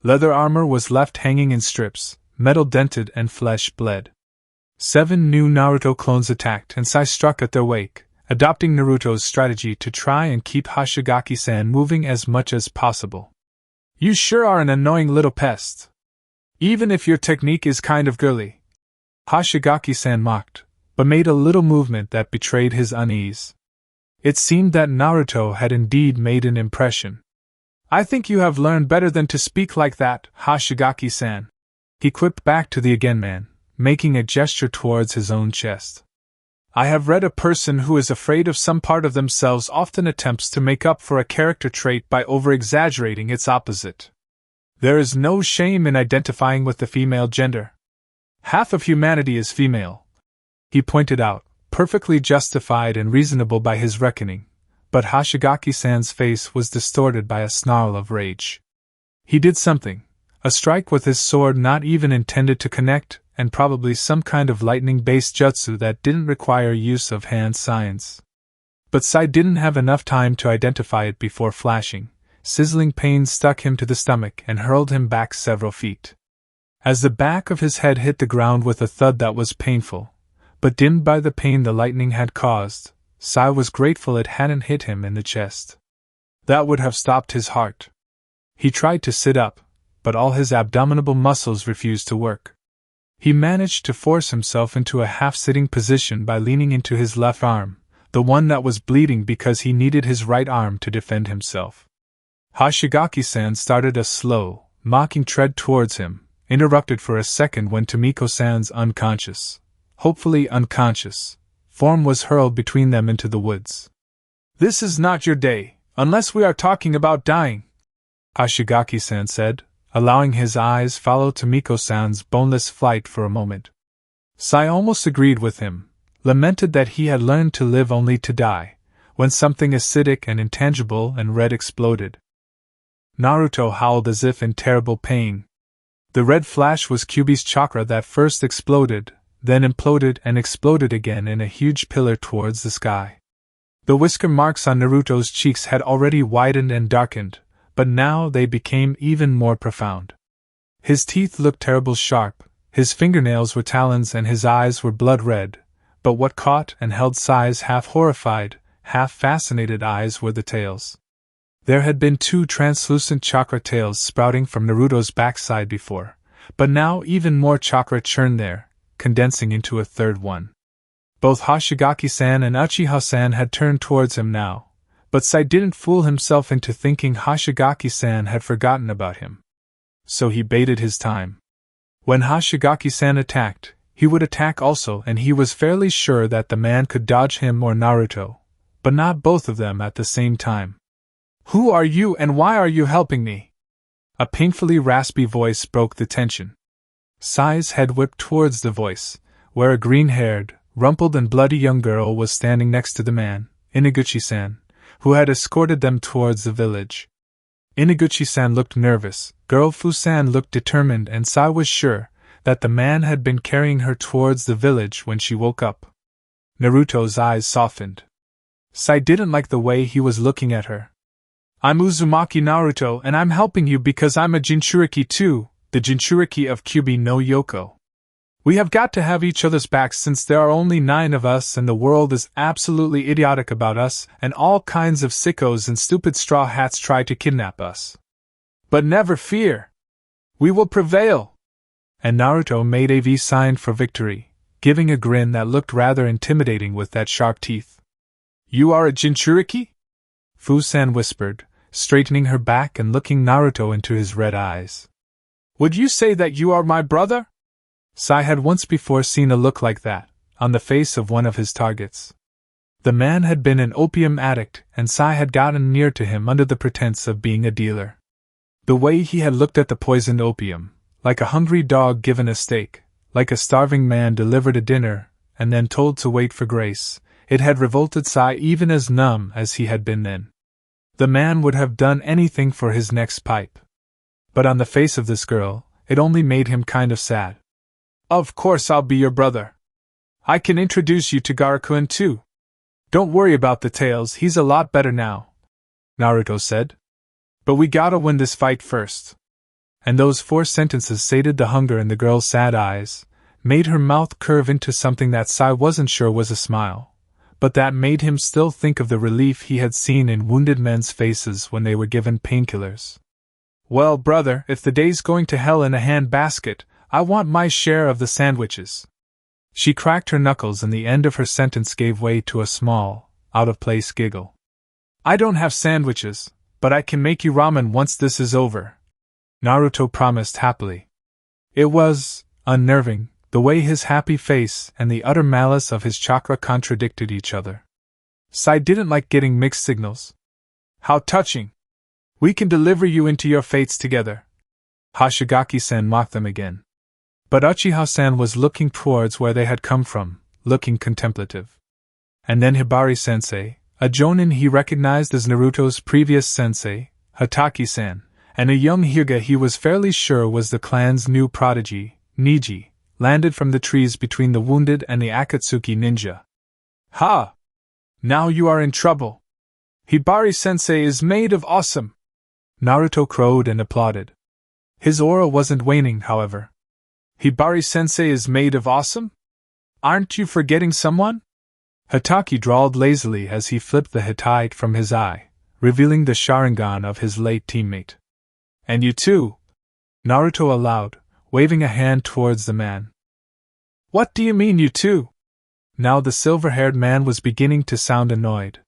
Leather armor was left hanging in strips, metal dented and flesh bled. 7 new Naruto clones attacked, and Sai struck at their wake, adopting Naruto's strategy to try and keep Hashigaki-san moving as much as possible. You sure are an annoying little pest. Even if your technique is kind of girly. Hashigaki-san mocked, but made a little movement that betrayed his unease. It seemed that Naruto had indeed made an impression. I think you have learned better than to speak like that, Hashigaki-san. He quipped back to the again man, making a gesture towards his own chest. I have read a person who is afraid of some part of themselves often attempts to make up for a character trait by over-exaggerating its opposite. There is no shame in identifying with the female gender. Half of humanity is female, he pointed out, perfectly justified and reasonable by his reckoning, but Hoshigaki-san's face was distorted by a snarl of rage. He did something, a strike with his sword not even intended to connect, and probably some kind of lightning-based jutsu that didn't require use of hand signs. But Sai didn't have enough time to identify it before flashing. Sizzling pain stuck him to the stomach and hurled him back several feet. As the back of his head hit the ground with a thud that was painful, but dimmed by the pain the lightning had caused, Sai was grateful it hadn't hit him in the chest. That would have stopped his heart. He tried to sit up, but all his abdominal muscles refused to work. He managed to force himself into a half-sitting position by leaning into his left arm, the one that was bleeding because he needed his right arm to defend himself. Hoshigaki-san started a slow, mocking tread towards him, interrupted for a second when Tomiko-san's unconscious, hopefully unconscious, form was hurled between them into the woods. "This is not your day, unless we are talking about dying," Hoshigaki-san said, allowing his eyes follow Tomiko-san's boneless flight for a moment. Sai almost agreed with him, lamented that he had learned to live only to die, when something acidic and intangible and red exploded. Naruto howled as if in terrible pain. The red flash was Kyuubi's chakra that first exploded, then imploded and exploded again in a huge pillar towards the sky. The whisker marks on Naruto's cheeks had already widened and darkened, but now they became even more profound. His teeth looked terrible sharp, his fingernails were talons and his eyes were blood red, but what caught and held Sai's half-horrified, half-fascinated eyes were the tails. There had been 2 translucent chakra tails sprouting from Naruto's backside before, but now even more chakra churned there, condensing into a third one. Both Hoshigaki-san and Uchiha-san had turned towards him now, but Sai didn't fool himself into thinking Hoshigaki-san had forgotten about him. So he baited his time. When Hoshigaki-san attacked, he would attack also, and he was fairly sure that the man could dodge him or Naruto, but not both of them at the same time. "Who are you and why are you helping me?" A painfully raspy voice broke the tension. Sai's head whipped towards the voice, where a green-haired, rumpled and bloody young girl was standing next to the man, Inaguchi-san, who had escorted them towards the village. Inaguchi-san looked nervous, girl Fu-san looked determined, and Sai was sure that the man had been carrying her towards the village when she woke up. Naruto's eyes softened. Sai didn't like the way he was looking at her. "I'm Uzumaki Naruto, and I'm helping you because I'm a Jinchuriki too, the Jinchuriki of Kyuubi no Yoko. We have got to have each other's backs since there are only 9 of us and the world is absolutely idiotic about us, and all kinds of sickos and stupid straw hats try to kidnap us. But never fear! We will prevail!" And Naruto made a V sign for victory, giving a grin that looked rather intimidating with that sharp teeth. "You are a Jinchuriki?" Fu-san whispered, straightening her back and looking Naruto into his red eyes. "Would you say that you are my brother?" Sai had once before seen a look like that, on the face of one of his targets. The man had been an opium addict, and Sai had gotten near to him under the pretense of being a dealer. The way he had looked at the poisoned opium, like a hungry dog given a steak, like a starving man delivered a dinner, and then told to wait for grace, it had revolted Sai even as numb as he had been then. The man would have done anything for his next pipe. But on the face of this girl, it only made him kind of sad. "Of course I'll be your brother. I can introduce you to Garakuen too. Don't worry about the tails, he's a lot better now," Naruto said. "But we gotta win this fight first." And those 4 sentences sated the hunger in the girl's sad eyes, made her mouth curve into something that Sai wasn't sure was a smile, but that made him still think of the relief he had seen in wounded men's faces when they were given painkillers. "Well, brother, if the day's going to hell in a handbasket, I want my share of the sandwiches." She cracked her knuckles and the end of her sentence gave way to a small, out-of-place giggle. "I don't have sandwiches, but I can make you ramen once this is over," Naruto promised happily. It was unnerving, the The way his happy face and the utter malice of his chakra contradicted each other. Sai didn't like getting mixed signals. How touching! We can deliver you into your fates together. Hoshigaki-san mocked them again. But Uchiha-san was looking towards where they had come from, looking contemplative. And then Hibari-sensei, a jonin he recognized as Naruto's previous sensei, Hataki-san, and a young Hyuga he was fairly sure was the clan's new prodigy, Niji, landed from the trees between the wounded and the Akatsuki ninja. Ha! Now you are in trouble. Hibari-sensei is made of awesome. Naruto crowed and applauded. His aura wasn't waning, however. Hibari-sensei is made of awesome? Aren't you forgetting someone? Hataki drawled lazily as he flipped the Hittite from his eye, revealing the Sharingan of his late teammate. And you too? Naruto allowed, waving a hand towards the man. What do you mean you too? Now the silver-haired man was beginning to sound annoyed.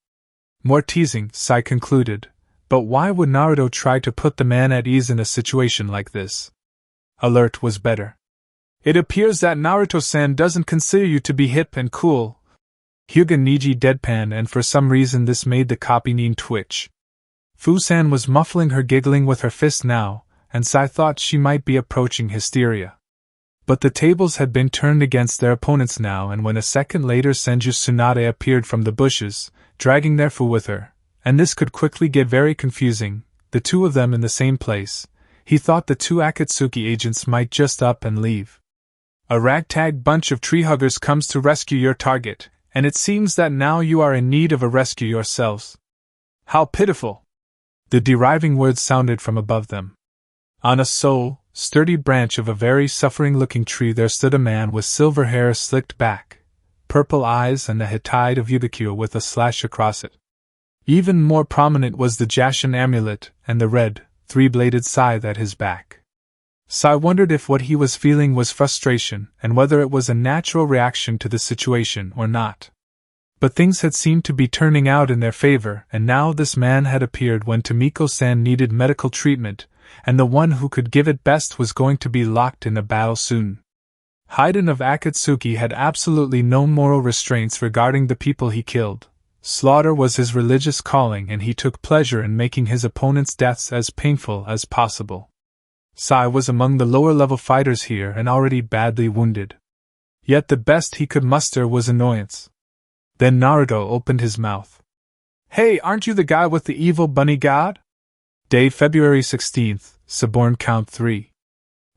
More teasing, Sai concluded, but why would Naruto try to put the man at ease in a situation like this? Alert was better. It appears that Naruto-san doesn't consider you to be hip and cool. Hyuga Niji deadpanned, and for some reason this made the copy Nin twitch. Fu-san was muffling her giggling with her fist now, and Sai thought she might be approaching hysteria. But the tables had been turned against their opponents now, and when a second later Senju Tsunade appeared from the bushes, dragging their Fu with her, and this could quickly get very confusing, the two of them in the same place, he thought the two Akatsuki agents might just up and leave. A ragtag bunch of treehuggers comes to rescue your target, and it seems that now you are in need of a rescue yourselves. How pitiful! The deriving words sounded from above them. On a sturdy branch of a very suffering-looking tree there stood a man with silver hair slicked back, purple eyes and a Hittite of Yugakyo with a slash across it. Even more prominent was the Jashin amulet and the red, three-bladed scythe at his back. Sai wondered if what he was feeling was frustration, and whether it was a natural reaction to the situation or not. But things had seemed to be turning out in their favor, and now this man had appeared when Tomiko-san needed medical treatment, and the one who could give it best was going to be locked in a battle soon. Haiden of Akatsuki had absolutely no moral restraints regarding the people he killed. Slaughter was his religious calling, and he took pleasure in making his opponents' deaths as painful as possible. Sai was among the lower-level fighters here and already badly wounded. Yet the best he could muster was annoyance. Then Naruto opened his mouth. Hey, aren't you the guy with the evil bunny god? Day February 16th, Suborn Count 3.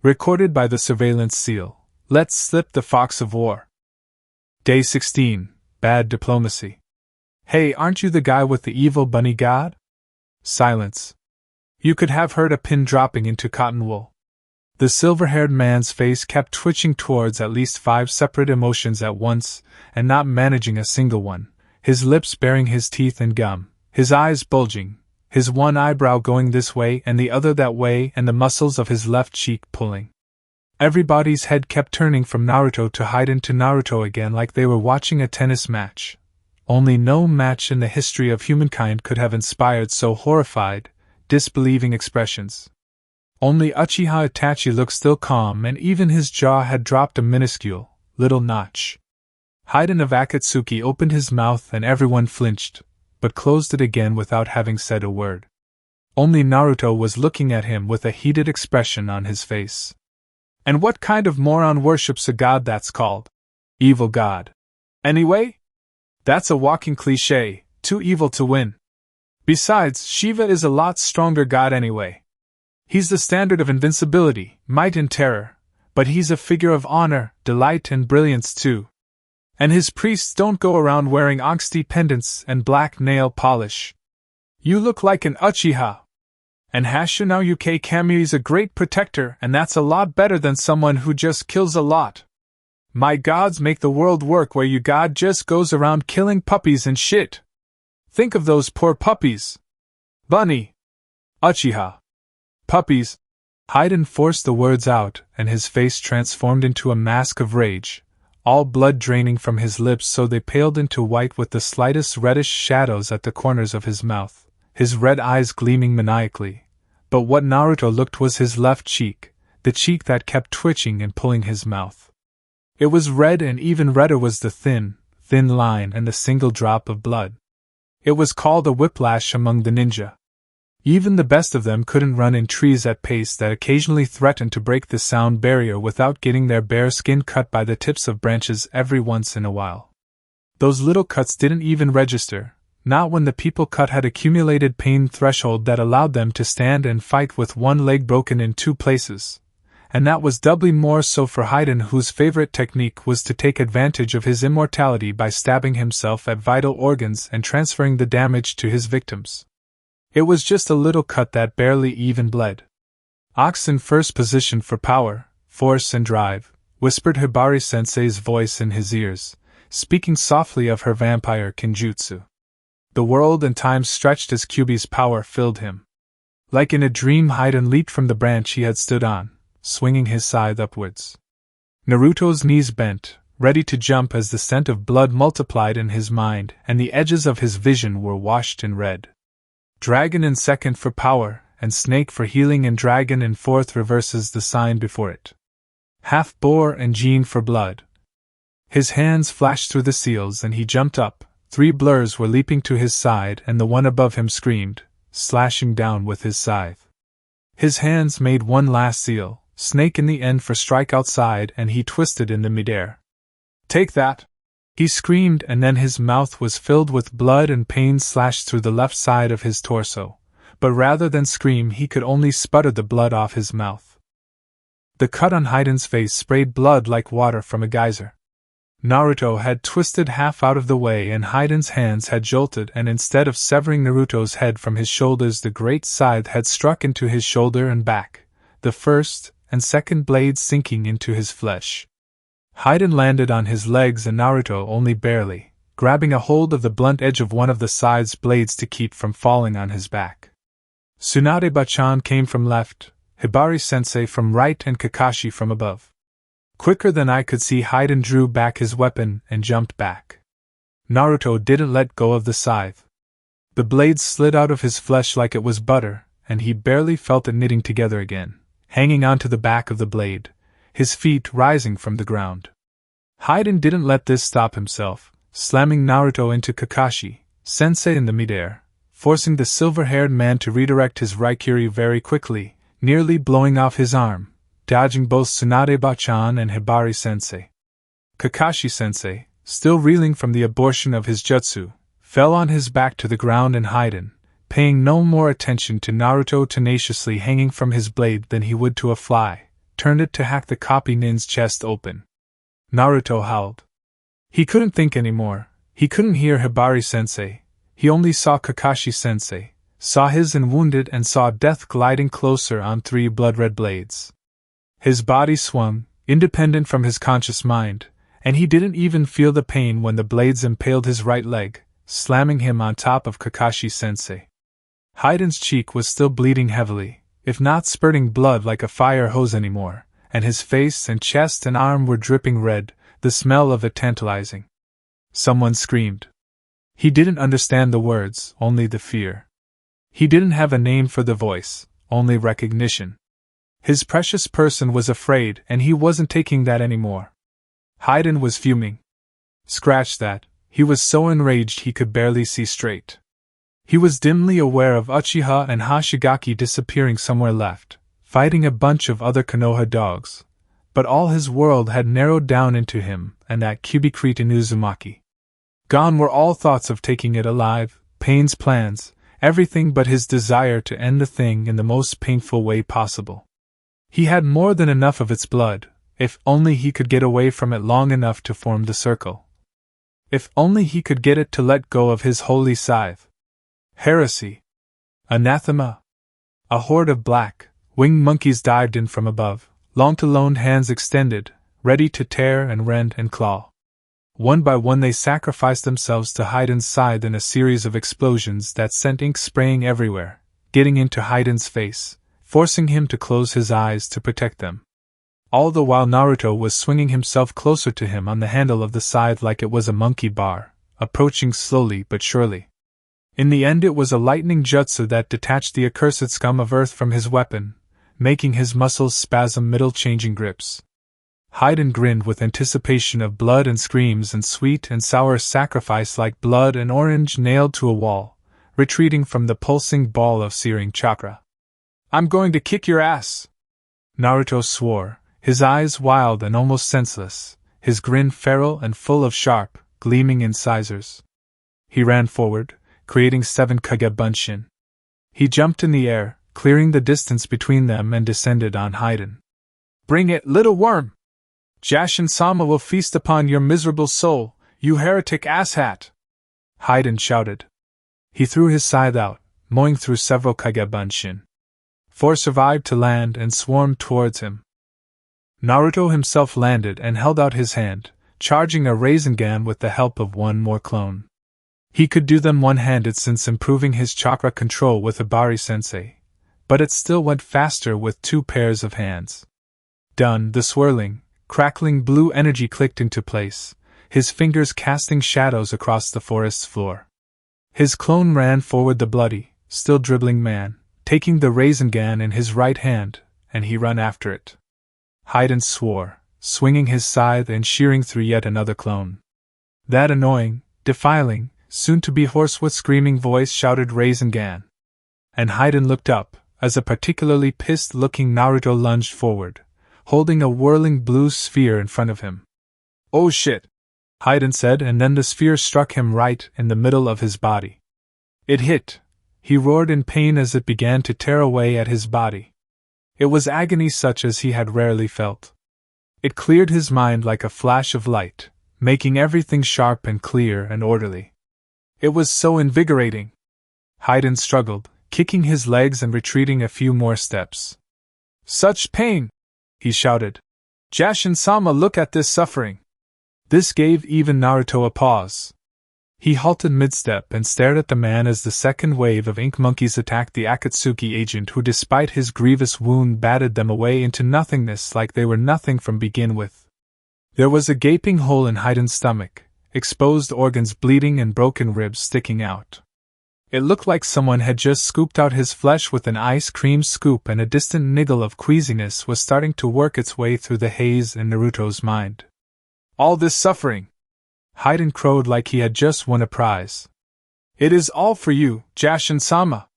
Recorded by the Surveillance Seal. Let's slip the Fox of War. Day 16, Bad Diplomacy. Hey, aren't you the guy with the evil bunny god? Silence. You could have heard a pin dropping into cotton wool. The silver-haired man's face kept twitching towards at least 5 separate emotions at once, and not managing a single one, his lips baring his teeth and gum, his eyes bulging, his one eyebrow going this way and the other that way, and the muscles of his left cheek pulling. Everybody's head kept turning from Naruto to Haiden to Naruto again like they were watching a tennis match. Only no match in the history of humankind could have inspired so horrified, disbelieving expressions. Only Uchiha Itachi looked still calm, and even his jaw had dropped a minuscule, little notch. Haiden of Akatsuki opened his mouth and everyone flinched, but closed it again without having said a word. Only Naruto was looking at him with a heated expression on his face. And what kind of moron worships a god that's called evil god? Anyway? That's a walking cliché, too evil to win. Besides, Shiva is a lot stronger god anyway. He's the standard of invincibility, might and terror, but he's a figure of honor, delight and brilliance too. And his priests don't go around wearing angsty pendants and black nail polish. You look like an Uchiha. And Hashino UK Kami's a great protector, and that's a lot better than someone who just kills a lot. My gods make the world work where you god just goes around killing puppies and shit. Think of those poor puppies. Bunny. Uchiha. Puppies. Haiden forced the words out, and his face transformed into a mask of rage, all blood draining from his lips so they paled into white with the slightest reddish shadows at the corners of his mouth, his red eyes gleaming maniacally. But what Naruto looked was his left cheek, the cheek that kept twitching and pulling his mouth. It was red, and even redder was the thin line and the single drop of blood. It was called a whiplash among the ninja. Even the best of them couldn't run in trees at pace that occasionally threatened to break the sound barrier without getting their bare skin cut by the tips of branches every once in a while. Those little cuts didn't even register, not when the people cut had accumulated pain threshold that allowed them to stand and fight with one leg broken in two places. And that was doubly more so for Haydn, whose favorite technique was to take advantage of his immortality by stabbing himself at vital organs and transferring the damage to his victims. It was just a little cut that barely even bled. Ox in first position for power, force and drive, whispered Hibari-sensei's voice in his ears, speaking softly of her vampire kinjutsu. The world and time stretched as Kyuubi's power filled him. Like in a dream, Haydn leaped from the branch he had stood on, swinging his scythe upwards. Naruto's knees bent, ready to jump as the scent of blood multiplied in his mind and the edges of his vision were washed in red. Dragon in second for power, and snake for healing, and dragon in fourth reverses the sign before it. Half boar and Jin for blood. His hands flashed through the seals and he jumped up. 3 blurs were leaping to his side and the one above him screamed, slashing down with his scythe. His hands made one last seal, snake in the end for strike outside, and he twisted in the midair. "Take that!" he screamed, and then his mouth was filled with blood and pain slashed through the left side of his torso, but rather than scream he could only sputter the blood off his mouth. The cut on Haydn's face sprayed blood like water from a geyser. Naruto had twisted half out of the way and Haydn's hands had jolted, and instead of severing Naruto's head from his shoulders, the great scythe had struck into his shoulder and back, the first and second blades sinking into his flesh. Haydn landed on his legs and Naruto only barely, grabbing a hold of the blunt edge of one of the scythe's blades to keep from falling on his back. Tsunade-bachan came from left, Hibari-sensei from right, and Kakashi from above. Quicker than I could see, Haydn drew back his weapon and jumped back. Naruto didn't let go of the scythe. The blade slid out of his flesh like it was butter, and he barely felt it knitting together again, hanging onto the back of the blade, his feet rising from the ground. Haydn didn't let this stop himself, slamming Naruto into Kakashi-sensei in the midair, forcing the silver-haired man to redirect his Raikiri very quickly, nearly blowing off his arm, dodging both Tsunade-bachan and Hibari-sensei. Kakashi-sensei, still reeling from the abortion of his jutsu, fell on his back to the ground, and Haydn, paying no more attention to Naruto tenaciously hanging from his blade than he would to a fly, turned it to hack the copy nin's chest open. Naruto howled. He couldn't think anymore. He couldn't hear Hibari-sensei. He only saw Kakashi-sensei, saw his and wounded, and saw death gliding closer on 3 blood-red blades. His body swung, independent from his conscious mind, and he didn't even feel the pain when the blades impaled his right leg, slamming him on top of Kakashi-sensei. Haydn's cheek was still bleeding heavily, if not spurting blood like a fire hose anymore, and his face and chest and arm were dripping red, the smell of it tantalizing. Someone screamed. He didn't understand the words, only the fear. He didn't have a name for the voice, only recognition. His precious person was afraid, and he wasn't taking that anymore. Haydn was fuming. Scratch that, he was so enraged he could barely see straight. He was dimly aware of Uchiha and Hoshigaki disappearing somewhere left, fighting a bunch of other Konoha dogs, but all his world had narrowed down into him and that Kyubi in Uzumaki. Gone were all thoughts of taking it alive, Pain's plans, everything but his desire to end the thing in the most painful way possible. He had more than enough of its blood, if only he could get away from it long enough to form the circle. If only he could get it to let go of his holy scythe. Heresy. Anathema. A horde of black, winged monkeys dived in from above, long-to-loned hands extended, ready to tear and rend and claw. One by one they sacrificed themselves to Haydn's scythe in a series of explosions that sent ink spraying everywhere, getting into Haydn's face, forcing him to close his eyes to protect them. All the while Naruto was swinging himself closer to him on the handle of the scythe like it was a monkey bar, approaching slowly but surely. In the end it was a lightning jutsu that detached the accursed scum of earth from his weapon, making his muscles spasm middle changing grips. Haydn grinned with anticipation of blood and screams and sweet and sour sacrifice like blood and orange nailed to a wall, retreating from the pulsing ball of searing chakra. I'm going to kick your ass! Naruto swore, his eyes wild and almost senseless, his grin feral and full of sharp, gleaming incisors. He ran forward, creating 7 Kagebunshin. He jumped in the air, clearing the distance between them and descended on Haydn. Bring it, little worm! Jashin-sama will feast upon your miserable soul, you heretic asshat! Haydn shouted. He threw his scythe out, mowing through several Kagebunshin. 4 survived to land and swarmed towards him. Naruto himself landed and held out his hand, charging a Rasengan with the help of one more clone. He could do them one-handed since improving his chakra control with Ibari-sensei, but it still went faster with 2 pairs of hands. Done, the swirling, crackling blue energy clicked into place, his fingers casting shadows across the forest's floor. His clone ran forward the bloody, still dribbling man, taking the Rasengan in his right hand, and he ran after it. Haydn swore, swinging his scythe and shearing through yet another clone. That annoying, defiling, soon-to-be hoarse with screaming voice shouted Rasengan. And Haydn looked up, as a particularly pissed-looking Naruto lunged forward, holding a whirling blue sphere in front of him. Oh shit! Haydn said, and then the sphere struck him right in the middle of his body. It hit. He roared in pain as it began to tear away at his body. It was agony such as he had rarely felt. It cleared his mind like a flash of light, making everything sharp and clear and orderly. It was so invigorating. Haydn struggled, kicking his legs and retreating a few more steps. Such pain! He shouted. Jashin-sama, look at this suffering! This gave even Naruto a pause. He halted mid-step and stared at the man as the second wave of ink monkeys attacked the Akatsuki agent who, despite his grievous wound, batted them away into nothingness like they were nothing from begin with. There was a gaping hole in Haydn's stomach, exposed organs bleeding and broken ribs sticking out. It looked like someone had just scooped out his flesh with an ice cream scoop, and a distant niggle of queasiness was starting to work its way through the haze in Naruto's mind. All this suffering! Haydn crowed like he had just won a prize. It is all for you, Jashin-sama!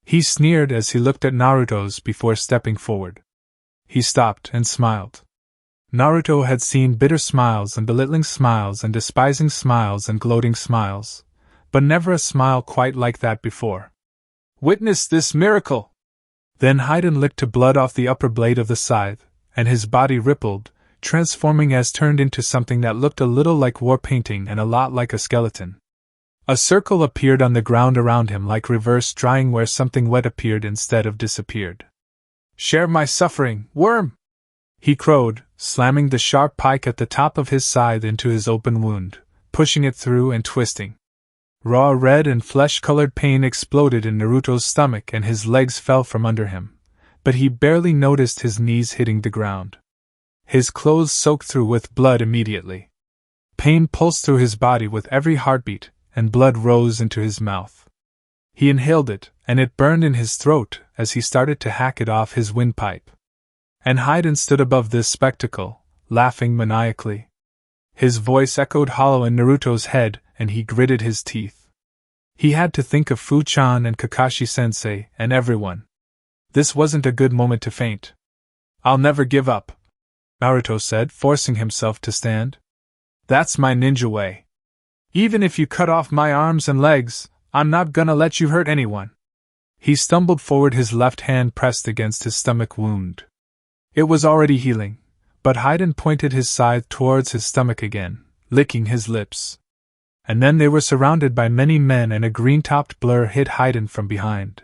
He sneered as he looked at Naruto's before stepping forward. He stopped and smiled. Naruto had seen bitter smiles and belittling smiles and despising smiles and gloating smiles, but never a smile quite like that before. Witness this miracle! Then Haydn licked blood off the upper blade of the scythe, and his body rippled, transforming as turned into something that looked a little like war painting and a lot like a skeleton. A circle appeared on the ground around him like reverse drying where something wet appeared instead of disappeared. Share my suffering, worm! He crowed, slamming the sharp pike at the top of his scythe into his open wound, pushing it through and twisting. Raw red and flesh-colored pain exploded in Naruto's stomach and his legs fell from under him, but he barely noticed his knees hitting the ground. His clothes soaked through with blood immediately. Pain pulsed through his body with every heartbeat, and blood rose into his mouth. He inhaled it, and it burned in his throat as he started to hack it off his windpipe. And Haydn stood above this spectacle, laughing maniacally. His voice echoed hollow in Naruto's head, and he gritted his teeth. He had to think of Fu-chan and Kakashi-sensei and everyone. This wasn't a good moment to faint. I'll never give up, Naruto said, forcing himself to stand. That's my ninja way. Even if you cut off my arms and legs, I'm not gonna let you hurt anyone. He stumbled forward, his left hand pressed against his stomach wound. It was already healing, but Haydn pointed his scythe towards his stomach again, licking his lips. And then they were surrounded by many men and a green-topped blur hit Haydn from behind.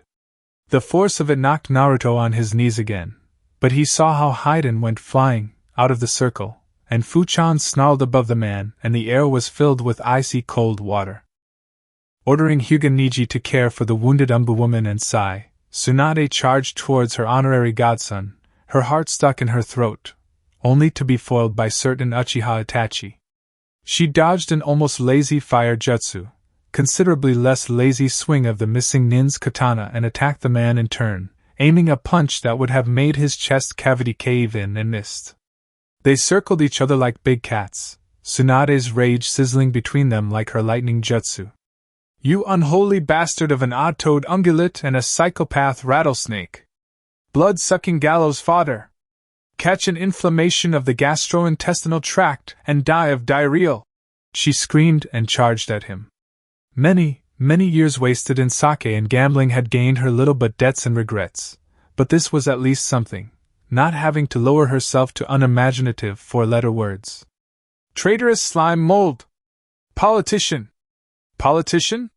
The force of it knocked Naruto on his knees again, but he saw how Haydn went flying out of the circle, and Fu-chan snarled above the man, and the air was filled with icy cold water. Ordering Hyuga Niji to care for the wounded Umbu woman and Sai, Tsunade charged towards her honorary godson, her heart stuck in her throat, only to be foiled by certain Uchiha Itachi. She dodged an almost lazy fire jutsu, considerably less lazy swing of the missing nin's katana, and attacked the man in turn, aiming a punch that would have made his chest cavity cave in and missed. They circled each other like big cats, Tsunade's rage sizzling between them like her lightning jutsu. You unholy bastard of an odd-toed ungulate and a psychopath rattlesnake! Blood-sucking gallows fodder! Catch an inflammation of the gastrointestinal tract and die of diarrhea! She screamed and charged at him. Many years wasted in sake and gambling had gained her little but debts and regrets, but this was at least something, not having to lower herself to unimaginative four-letter words. Traitorous slime mold! Politician! Politician?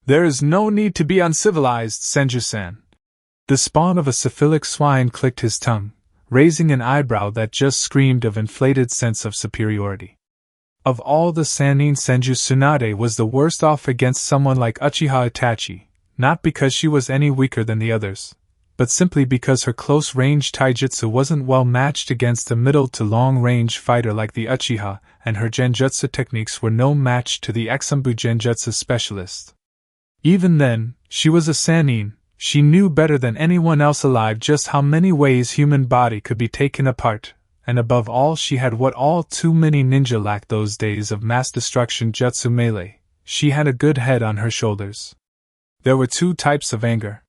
There is no need to be uncivilized, Senju-san. The spawn of a syphilic swine clicked his tongue, raising an eyebrow that just screamed of inflated sense of superiority. Of all the Sannin Senju, Tsunade was the worst off against someone like Uchiha Itachi, not because she was any weaker than the others, but simply because her close-range taijutsu wasn't well matched against a middle to long-range fighter like the Uchiha, and her genjutsu techniques were no match to the Exumbu genjutsu specialist. Even then, she was a Sannin. She knew better than anyone else alive just how many ways human body could be taken apart, and above all she had what all too many ninja lacked those days of mass destruction jutsu melee. She had a good head on her shoulders. There were two types of anger.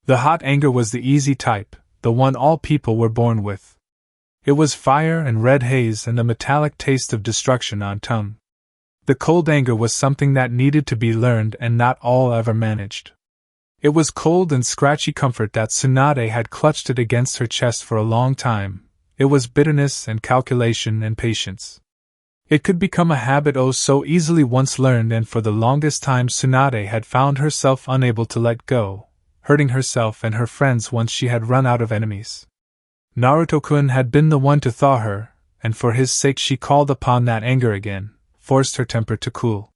The hot anger was the easy type, the one all people were born with. It was fire and red haze and the metallic taste of destruction on tongue. The cold anger was something that needed to be learned and not all ever managed. It was cold and scratchy comfort that Tsunade had clutched it against her chest for a long time. It was bitterness and calculation and patience. It could become a habit oh so easily once learned, and for the longest time Tsunade had found herself unable to let go, hurting herself and her friends once she had run out of enemies. Naruto-kun had been the one to thaw her, and for his sake she called upon that anger again, forced her temper to cool.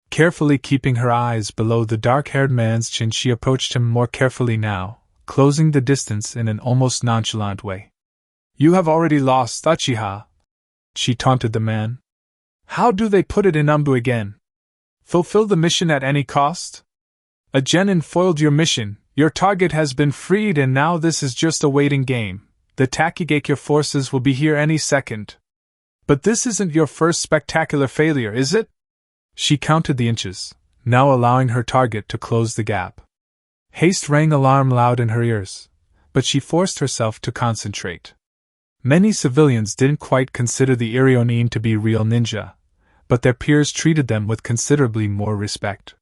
Carefully keeping her eyes below the dark-haired man's chin, she approached him more carefully now, closing the distance in an almost nonchalant way. You have already lost, Uchiha, she taunted the man. How do they put it in Umbu again? Fulfill the mission at any cost? A genin foiled your mission, your target has been freed, and now this is just a waiting game. The Takigakure forces will be here any second. But this isn't your first spectacular failure, is it? She counted the inches, now allowing her target to close the gap. Haste rang alarm loud in her ears, but she forced herself to concentrate. Many civilians didn't quite consider the Irionin to be real ninja, but their peers treated them with considerably more respect.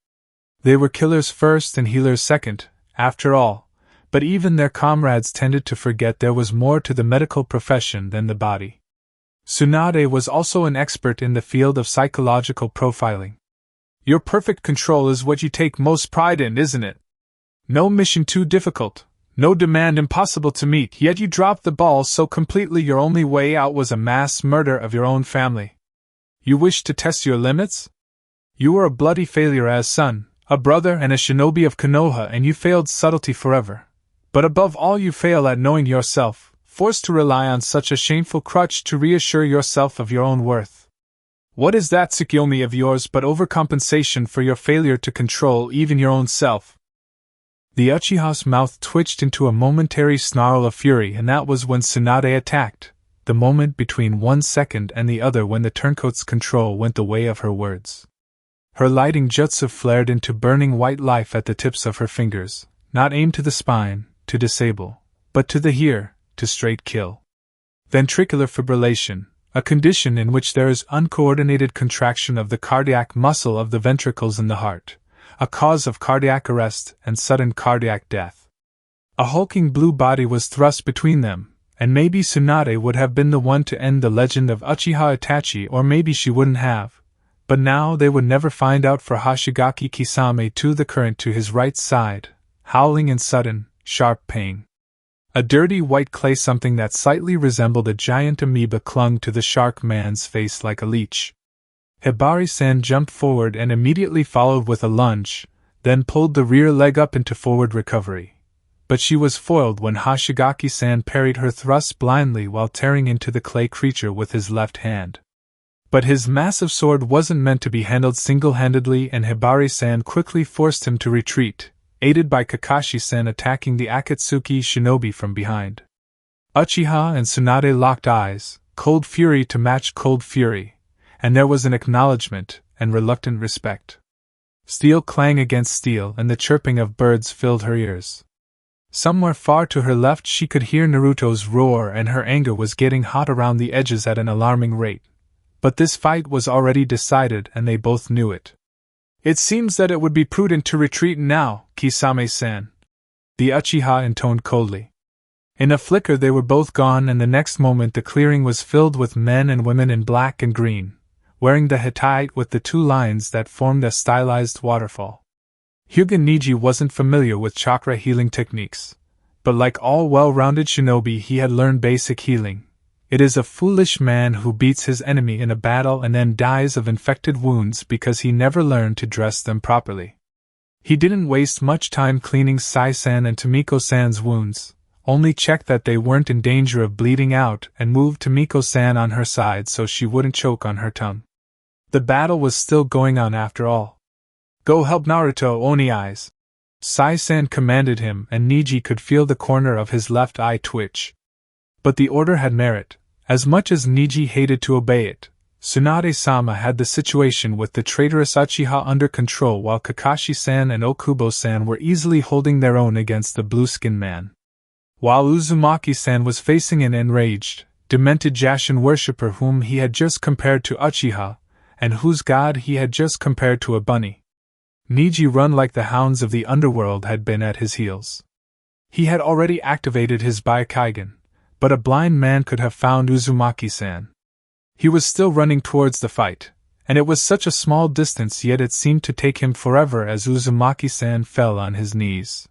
They were killers first and healers second, after all, but even their comrades tended to forget there was more to the medical profession than the body. Tsunade was also an expert in the field of psychological profiling. Your perfect control is what you take most pride in, isn't it? No mission too difficult, no demand impossible to meet, yet you dropped the ball so completely your only way out was a mass murder of your own family. You wished to test your limits? You were a bloody failure as son, a brother and a shinobi of Konoha, and you failed subtlety forever. But above all you fail at knowing yourself, forced to rely on such a shameful crutch to reassure yourself of your own worth. What is that Tsukiyomi of yours but overcompensation for your failure to control even your own self? The Uchiha's mouth twitched into a momentary snarl of fury, and that was when Tsunade attacked, the moment between 1 second and the other when the turncoat's control went the way of her words. Her lighting jutsu flared into burning white life at the tips of her fingers, not aimed to the spine, to disable, but to the here, to straight kill. Ventricular fibrillation, a condition in which there is uncoordinated contraction of the cardiac muscle of the ventricles in the heart, a cause of cardiac arrest and sudden cardiac death. A hulking blue body was thrust between them, and maybe Tsunade would have been the one to end the legend of Uchiha Itachi, or maybe she wouldn't have, but now they would never find out, for Hoshigaki Kisame to the current to his right side, howling in sudden, sharp pain. A dirty white clay something that slightly resembled a giant amoeba clung to the shark man's face like a leech. Hibari-san jumped forward and immediately followed with a lunge, then pulled the rear leg up into forward recovery. But she was foiled when Hoshigaki-san parried her thrust blindly while tearing into the clay creature with his left hand. But his massive sword wasn't meant to be handled single-handedly, and Hibari-san quickly forced him to retreat, aided by Kakashi-san attacking the Akatsuki shinobi from behind. Uchiha and Tsunade locked eyes, cold fury to match cold fury, and there was an acknowledgement and reluctant respect. Steel clang against steel, and the chirping of birds filled her ears. Somewhere far to her left she could hear Naruto's roar, and her anger was getting hot around the edges at an alarming rate. But this fight was already decided, and they both knew it. "It seems that it would be prudent to retreat now, Kisame-san," the Uchiha intoned coldly. In a flicker they were both gone, and the next moment the clearing was filled with men and women in black and green, wearing the Hittite with the two lines that formed a stylized waterfall. Hyuga Niji wasn't familiar with chakra healing techniques, but like all well-rounded shinobi he had learned basic healing. It is a foolish man who beats his enemy in a battle and then dies of infected wounds because he never learned to dress them properly. He didn't waste much time cleaning Sai-san and Tomiko-san's wounds, only checked that they weren't in danger of bleeding out and moved Tomiko-san on her side so she wouldn't choke on her tongue. The battle was still going on after all. "Go help Naruto, Oni Eyes," Sai-san commanded him, and Niji could feel the corner of his left eye twitch. But the order had merit. As much as Niji hated to obey it, Tsunade-sama had the situation with the traitorous Uchiha under control, while Kakashi-san and Okubo-san were easily holding their own against the blue-skinned man. While Uzumaki-san was facing an enraged, demented Jashin worshipper whom he had just compared to Uchiha, and whose god he had just compared to a bunny. Niji, run like the hounds of the underworld, had been at his heels. He had already activated his Byakugan, but a blind man could have found Uzumaki-san. He was still running towards the fight, and it was such a small distance, yet it seemed to take him forever as Uzumaki-san fell on his knees.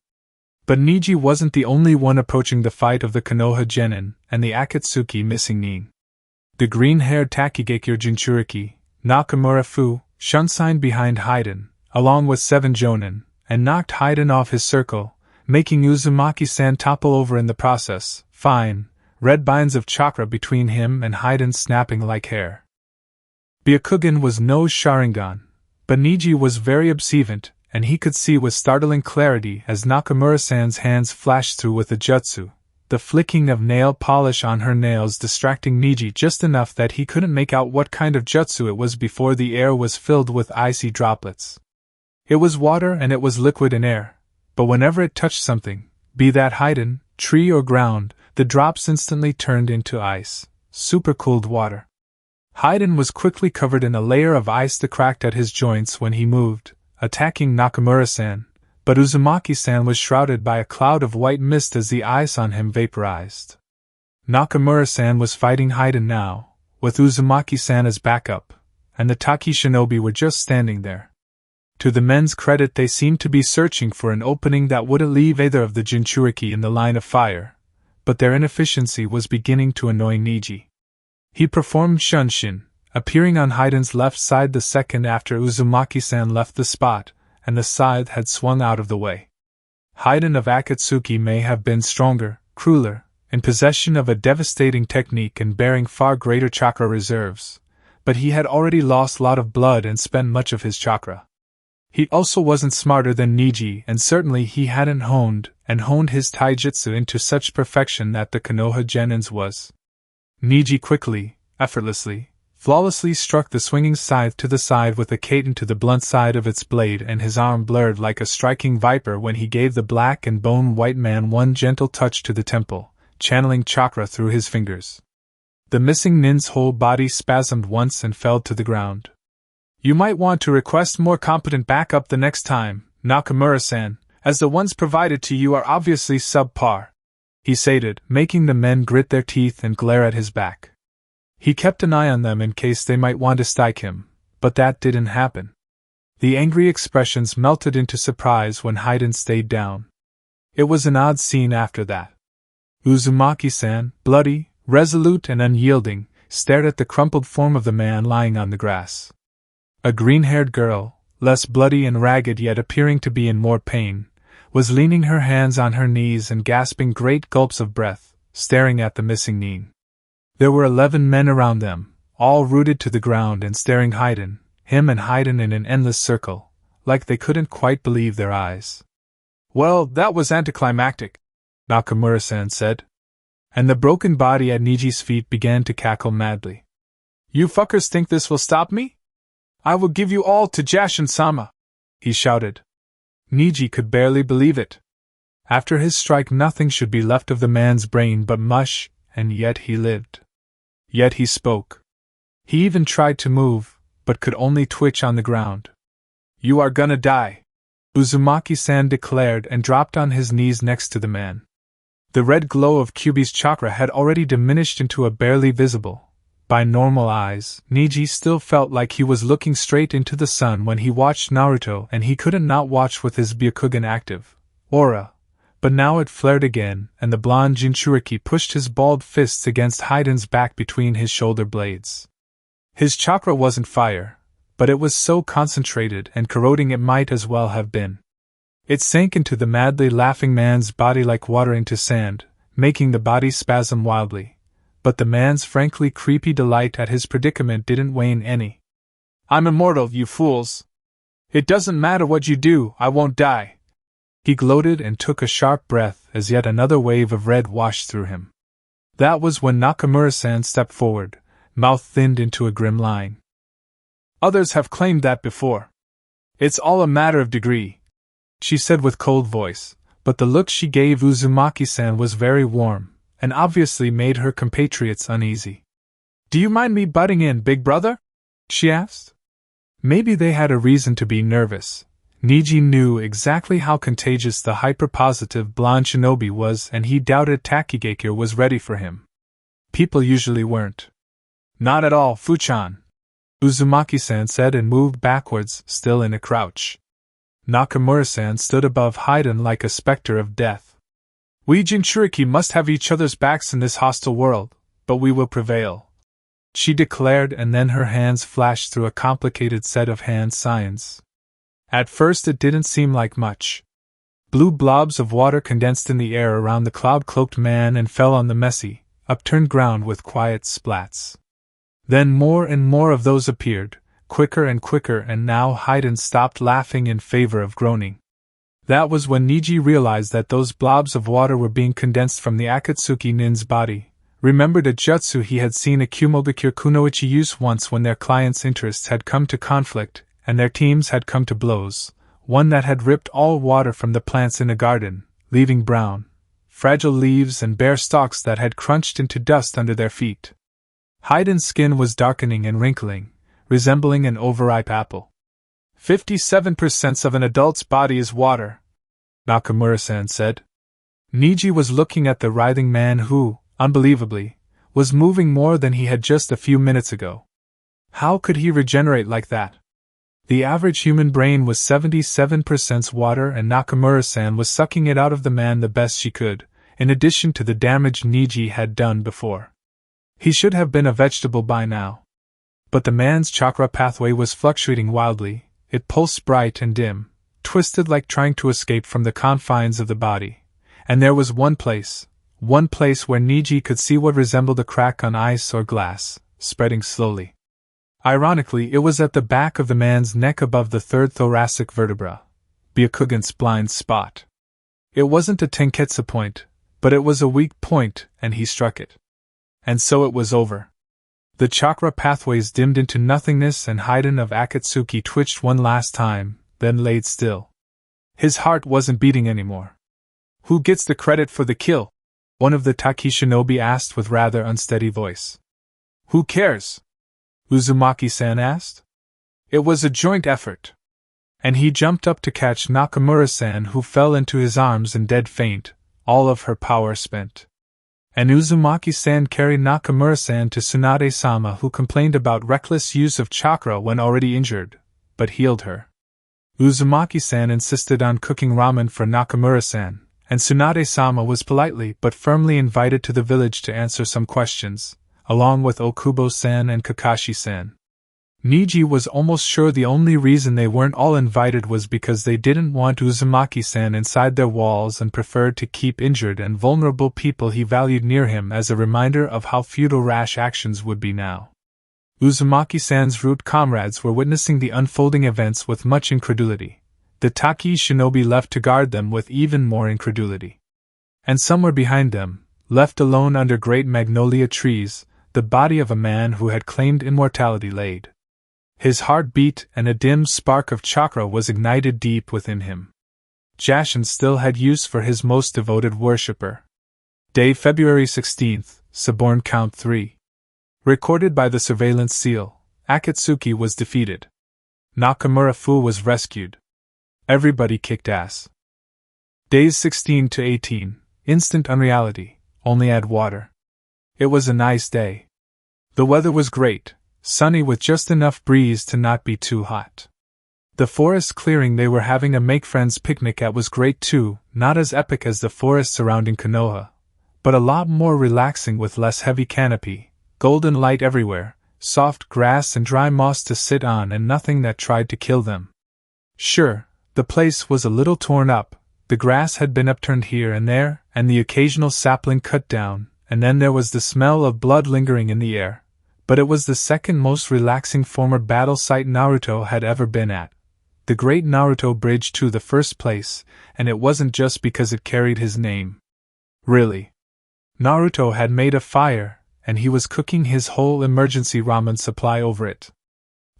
But Niji wasn't the only one approaching the fight of the Konoha Genin and the Akatsuki missing nin. The green-haired Takigakure Jinchuriki, Nakamura Fu, Shunsign behind Haiden, along with 7 Jonin, and knocked Haiden off his circle, making Uzumaki-san topple over in the process. Fine, red binds of chakra between him and Haiden snapping like hair. Byakugan was no Sharingan, but Niji was very observant, and he could see with startling clarity as Nakamura-san's hands flashed through with a jutsu, the flicking of nail polish on her nails distracting Niji just enough that he couldn't make out what kind of jutsu it was before the air was filled with icy droplets. It was water, and it was liquid in air, but whenever it touched something, be that Haiden, tree or ground, the drops instantly turned into ice, supercooled water. Haiden was quickly covered in a layer of ice that cracked at his joints when he moved, attacking Nakamura-san, but Uzumaki-san was shrouded by a cloud of white mist as the ice on him vaporized. Nakamura-san was fighting Haiden now, with Uzumaki-san as backup, and the Taki shinobi were just standing there. To the men's credit, they seemed to be searching for an opening that wouldn't leave either of the Jinchuriki in the line of fire, but their inefficiency was beginning to annoy Niji. He performed Shunshin, appearing on Haiden's left side the second after Uzumaki-san left the spot, and the scythe had swung out of the way. Haiden of Akatsuki may have been stronger, crueler, in possession of a devastating technique and bearing far greater chakra reserves, but he had already lost a lot of blood and spent much of his chakra. He also wasn't smarter than Niji, and certainly he hadn't honed his taijutsu into such perfection that the Konoha Genin's was. Niji quickly, effortlessly, flawlessly struck the swinging scythe to the side with a katen to the blunt side of its blade, and his arm blurred like a striking viper when he gave the black and bone white man one gentle touch to the temple, channeling chakra through his fingers. The missing nin's whole body spasmed once and fell to the ground. "You might want to request more competent backup the next time, Nakamura-san, as the ones provided to you are obviously subpar," he sated, making the men grit their teeth and glare at his back. He kept an eye on them in case they might want to strike him, but that didn't happen. The angry expressions melted into surprise when Haiden stayed down. It was an odd scene after that. Uzumaki-san, bloody, resolute and unyielding, stared at the crumpled form of the man lying on the grass. A green-haired girl, less bloody and ragged yet appearing to be in more pain, was leaning her hands on her knees and gasping great gulps of breath, staring at the missing nin. There were 11 men around them, all rooted to the ground and staring him and Haiden in an endless circle, like they couldn't quite believe their eyes. "Well, that was anticlimactic," Nakamura-san said. And the broken body at Niji's feet began to cackle madly. "You fuckers think this will stop me? I will give you all to Jashin-sama!" he shouted. Niji could barely believe it. After his strike, nothing should be left of the man's brain but mush, and yet he lived. Yet he spoke. He even tried to move, but could only twitch on the ground. "You are gonna die," Uzumaki-san declared and dropped on his knees next to the man. The red glow of Kyuubi's chakra had already diminished into a barely visible, by normal eyes. Niji still felt like he was looking straight into the sun when he watched Naruto, and he couldn't not watch with his Byakugan active aura. But now it flared again, and the blonde Jinchuriki pushed his balled fists against Haiden's back between his shoulder blades. His chakra wasn't fire, but it was so concentrated and corroding it might as well have been. It sank into the madly laughing man's body like water into sand, making the body spasm wildly. But the man's frankly creepy delight at his predicament didn't wane any. "I'm immortal, you fools! It doesn't matter what you do, I won't die!" He gloated and took a sharp breath as yet another wave of red washed through him. That was when Nakamura-san stepped forward, mouth thinned into a grim line. "Others have claimed that before. It's all a matter of degree," she said with cold voice, but the look she gave Uzumaki-san was very warm, and obviously made her compatriots uneasy. "Do you mind me butting in, big brother?" she asked. Maybe they had a reason to be nervous. Niji knew exactly how contagious the hyper-positive blonde shinobi was, and he doubted Takigakure was ready for him. People usually weren't. "Not at all, Fuchan," Uzumaki-san said and moved backwards, still in a crouch. Nakamura-san stood above Haiden like a specter of death. "We Jinchuriki must have each other's backs in this hostile world, but we will prevail," she declared, and then her hands flashed through a complicated set of hand signs. At first it didn't seem like much. Blue blobs of water condensed in the air around the cloud-cloaked man and fell on the messy, upturned ground with quiet splats. Then more and more of those appeared, quicker, and now Haiden stopped laughing in favor of groaning. That was when Niji realized that those blobs of water were being condensed from the Akatsuki nin's body, remembered a jutsu he had seen Akumobikure Kunoichi use once when their clients' interests had come to conflict, and their teams had come to blows, one that had ripped all water from the plants in a garden, leaving brown, fragile leaves and bare stalks that had crunched into dust under their feet. Haiden's skin was darkening and wrinkling, resembling an overripe apple. 57% of an adult's body is water, Nakamura-san said. Niji was looking at the writhing man who, unbelievably, was moving more than he had just a few minutes ago. How could he regenerate like that? The average human brain was 77% water, and Nakamura-san was sucking it out of the man the best she could, in addition to the damage Niji had done before. He should have been a vegetable by now. But the man's chakra pathway was fluctuating wildly, it pulsed bright and dim, twisted like trying to escape from the confines of the body. And there was one place where Niji could see what resembled a crack on ice or glass, spreading slowly. Ironically, it was at the back of the man's neck above the third thoracic vertebra, Byakugan's blind spot. It wasn't a tenketsu point, but it was a weak point, and he struck it. And so it was over. The chakra pathways dimmed into nothingness, and Haiden of Akatsuki twitched one last time, then laid still. His heart wasn't beating anymore. "Who gets the credit for the kill?" one of the Taki shinobi asked with rather unsteady voice. "Who cares?" Uzumaki-san asked. "It was a joint effort." And he jumped up to catch Nakamura-san, who fell into his arms in dead faint, all of her power spent. And Uzumaki-san carried Nakamura-san to Tsunade-sama, who complained about reckless use of chakra when already injured, but healed her. Uzumaki-san insisted on cooking ramen for Nakamura-san, and Tsunade-sama was politely but firmly invited to the village to answer some questions, along with Okubo-san and Kakashi-san. Niji was almost sure the only reason they weren't all invited was because they didn't want Uzumaki-san inside their walls and preferred to keep injured and vulnerable people he valued near him as a reminder of how futile rash actions would be now. Uzumaki-san's root comrades were witnessing the unfolding events with much incredulity. The Taki shinobi left to guard them with even more incredulity. And somewhere behind them, Left alone under great magnolia trees, the body of a man who had claimed immortality laid. His heart beat and a dim spark of chakra was ignited deep within him. Jashin still had use for his most devoted worshipper. Day February 16th, Suborn Count 3. Recorded by the Surveillance Seal, Akatsuki was defeated. Nakamura-fu was rescued. Everybody kicked ass. Days 16 to 18, Instant Unreality, only add water. It was a nice day. The weather was great, sunny with just enough breeze to not be too hot. The forest clearing they were having a make-friends picnic at was great too, not as epic as the forest surrounding Konoha, but a lot more relaxing with less heavy canopy, golden light everywhere, soft grass and dry moss to sit on and nothing that tried to kill them. Sure, the place was a little torn up, the grass had been upturned here and there, and the occasional sapling cut down, and then there was the smell of blood lingering in the air, but it was the second most relaxing former battle site Naruto had ever been at. The Great Naruto Bridge to the first place, and it wasn't just because it carried his name. Really. Naruto had made a fire, and he was cooking his whole emergency ramen supply over it.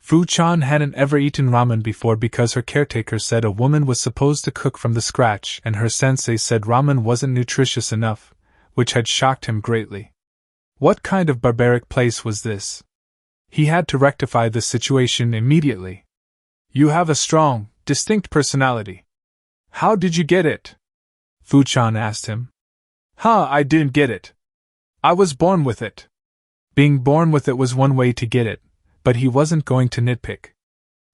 Fu-chan hadn't ever eaten ramen before because her caretaker said a woman was supposed to cook from the scratch and her sensei said ramen wasn't nutritious enough, which had shocked him greatly. What kind of barbaric place was this? He had to rectify the situation immediately. You have a strong, distinct personality. How did you get it? Fu-chan asked him. I didn't get it. I was born with it. Being born with it was one way to get it, but he wasn't going to nitpick.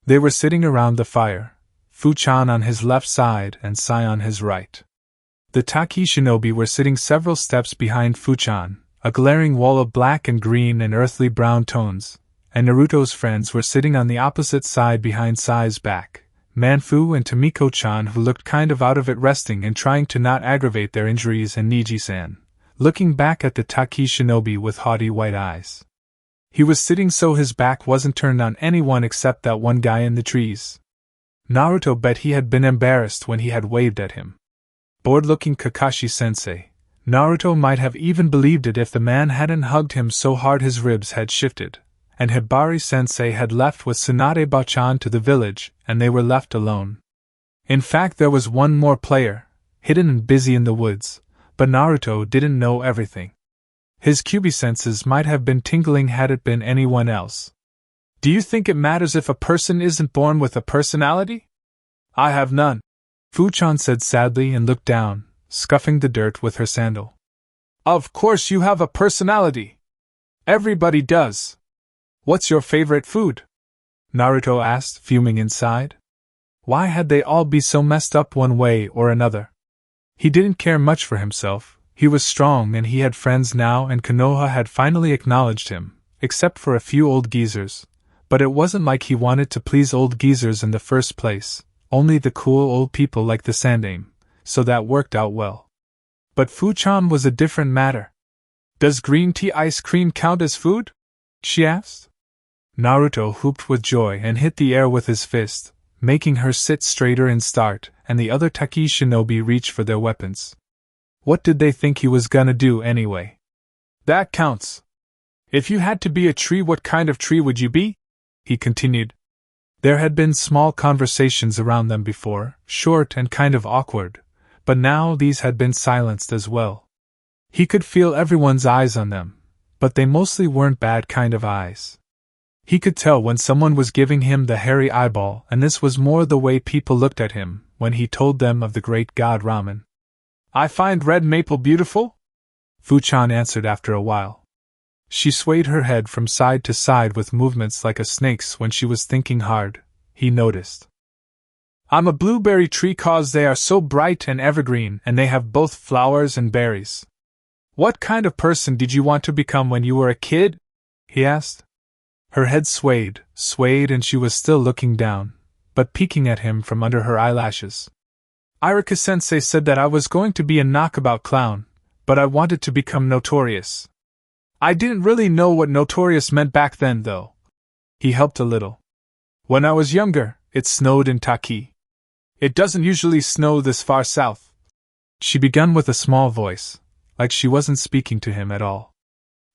They were sitting around the fire, Fu-chan on his left side and Sai on his right. The Taki shinobi were sitting several steps behind Fu-chan, a glaring wall of black and green and earthly brown tones, and Naruto's friends were sitting on the opposite side behind Sai's back, Manfu and Tomiko-chan, who looked kind of out of it, resting and trying to not aggravate their injuries, and Niji-san, looking back at the Taki shinobi with haughty white eyes. He was sitting so his back wasn't turned on anyone except that one guy in the trees. Naruto bet he had been embarrassed when he had waved at him. Bored-looking Kakashi-sensei, Naruto might have even believed it if the man hadn't hugged him so hard his ribs had shifted, and Hibari-sensei had left with Tsunade-ba-chan to the village, and they were left alone. In fact, there was one more player, hidden and busy in the woods, but Naruto didn't know everything. His Kyuubi senses might have been tingling had it been anyone else. Do you think it matters if a person isn't born with a personality? I have none, Fu-chan said sadly and looked down, scuffing the dirt with her sandal. Of course you have a personality. Everybody does. What's your favorite food? Naruto asked, fuming inside. Why had they all be so messed up one way or another? He didn't care much for himself, he was strong and he had friends now and Konoha had finally acknowledged him, except for a few old geezers, but it wasn't like he wanted to please old geezers in the first place, only the cool old people like the Sandaime, so that worked out well. But Fu-chan was a different matter. Does green tea ice cream count as food? She asked. Naruto whooped with joy and hit the air with his fist, making her sit straighter and start, and the other Taki shinobi reach for their weapons. What did they think he was gonna do anyway? That counts. If you had to be a tree, what kind of tree would you be? He continued. There had been small conversations around them before, short and kind of awkward, but now these had been silenced as well. He could feel everyone's eyes on them, but they mostly weren't bad kind of eyes. He could tell when someone was giving him the hairy eyeball, and this was more the way people looked at him when he told them of the great god Ramen. I find red maple beautiful? Fu-chan answered after a while. She swayed her head from side to side with movements like a snake's when she was thinking hard, he noticed. I'm a blueberry tree cause they are so bright and evergreen and they have both flowers and berries. What kind of person did you want to become when you were a kid? He asked. Her head swayed, and she was still looking down, but peeking at him from under her eyelashes. Ichiraku-sensei said that I was going to be a knockabout clown, but I wanted to become notorious. I didn't really know what notorious meant back then, though. He helped a little. When I was younger, it snowed in Taki. It doesn't usually snow this far south. She began with a small voice, like she wasn't speaking to him at all.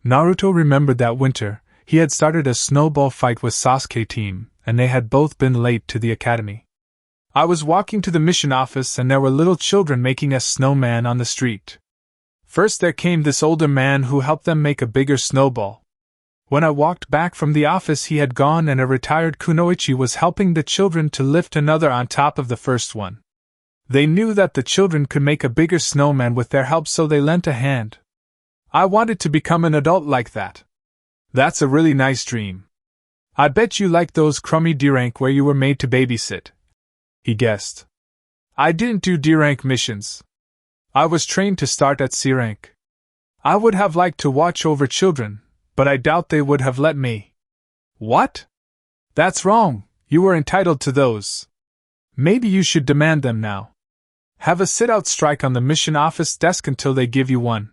Naruto remembered that winter, he had started a snowball fight with Sasuke team, and they had both been late to the academy. I was walking to the mission office and there were little children making a snowman on the street. First there came this older man who helped them make a bigger snowball. When I walked back from the office he had gone and a retired kunoichi was helping the children to lift another on top of the first one. They knew that the children could make a bigger snowman with their help, so they lent a hand. I wanted to become an adult like that. That's a really nice dream. I bet you like those crummy D-rank where you were made to babysit, he guessed. I didn't do D-rank missions. I was trained to start at C-rank. I would have liked to watch over children, but I doubt they would have let me. What? That's wrong, you were entitled to those. Maybe you should demand them now. Have a sit-out strike on the mission office desk until they give you one.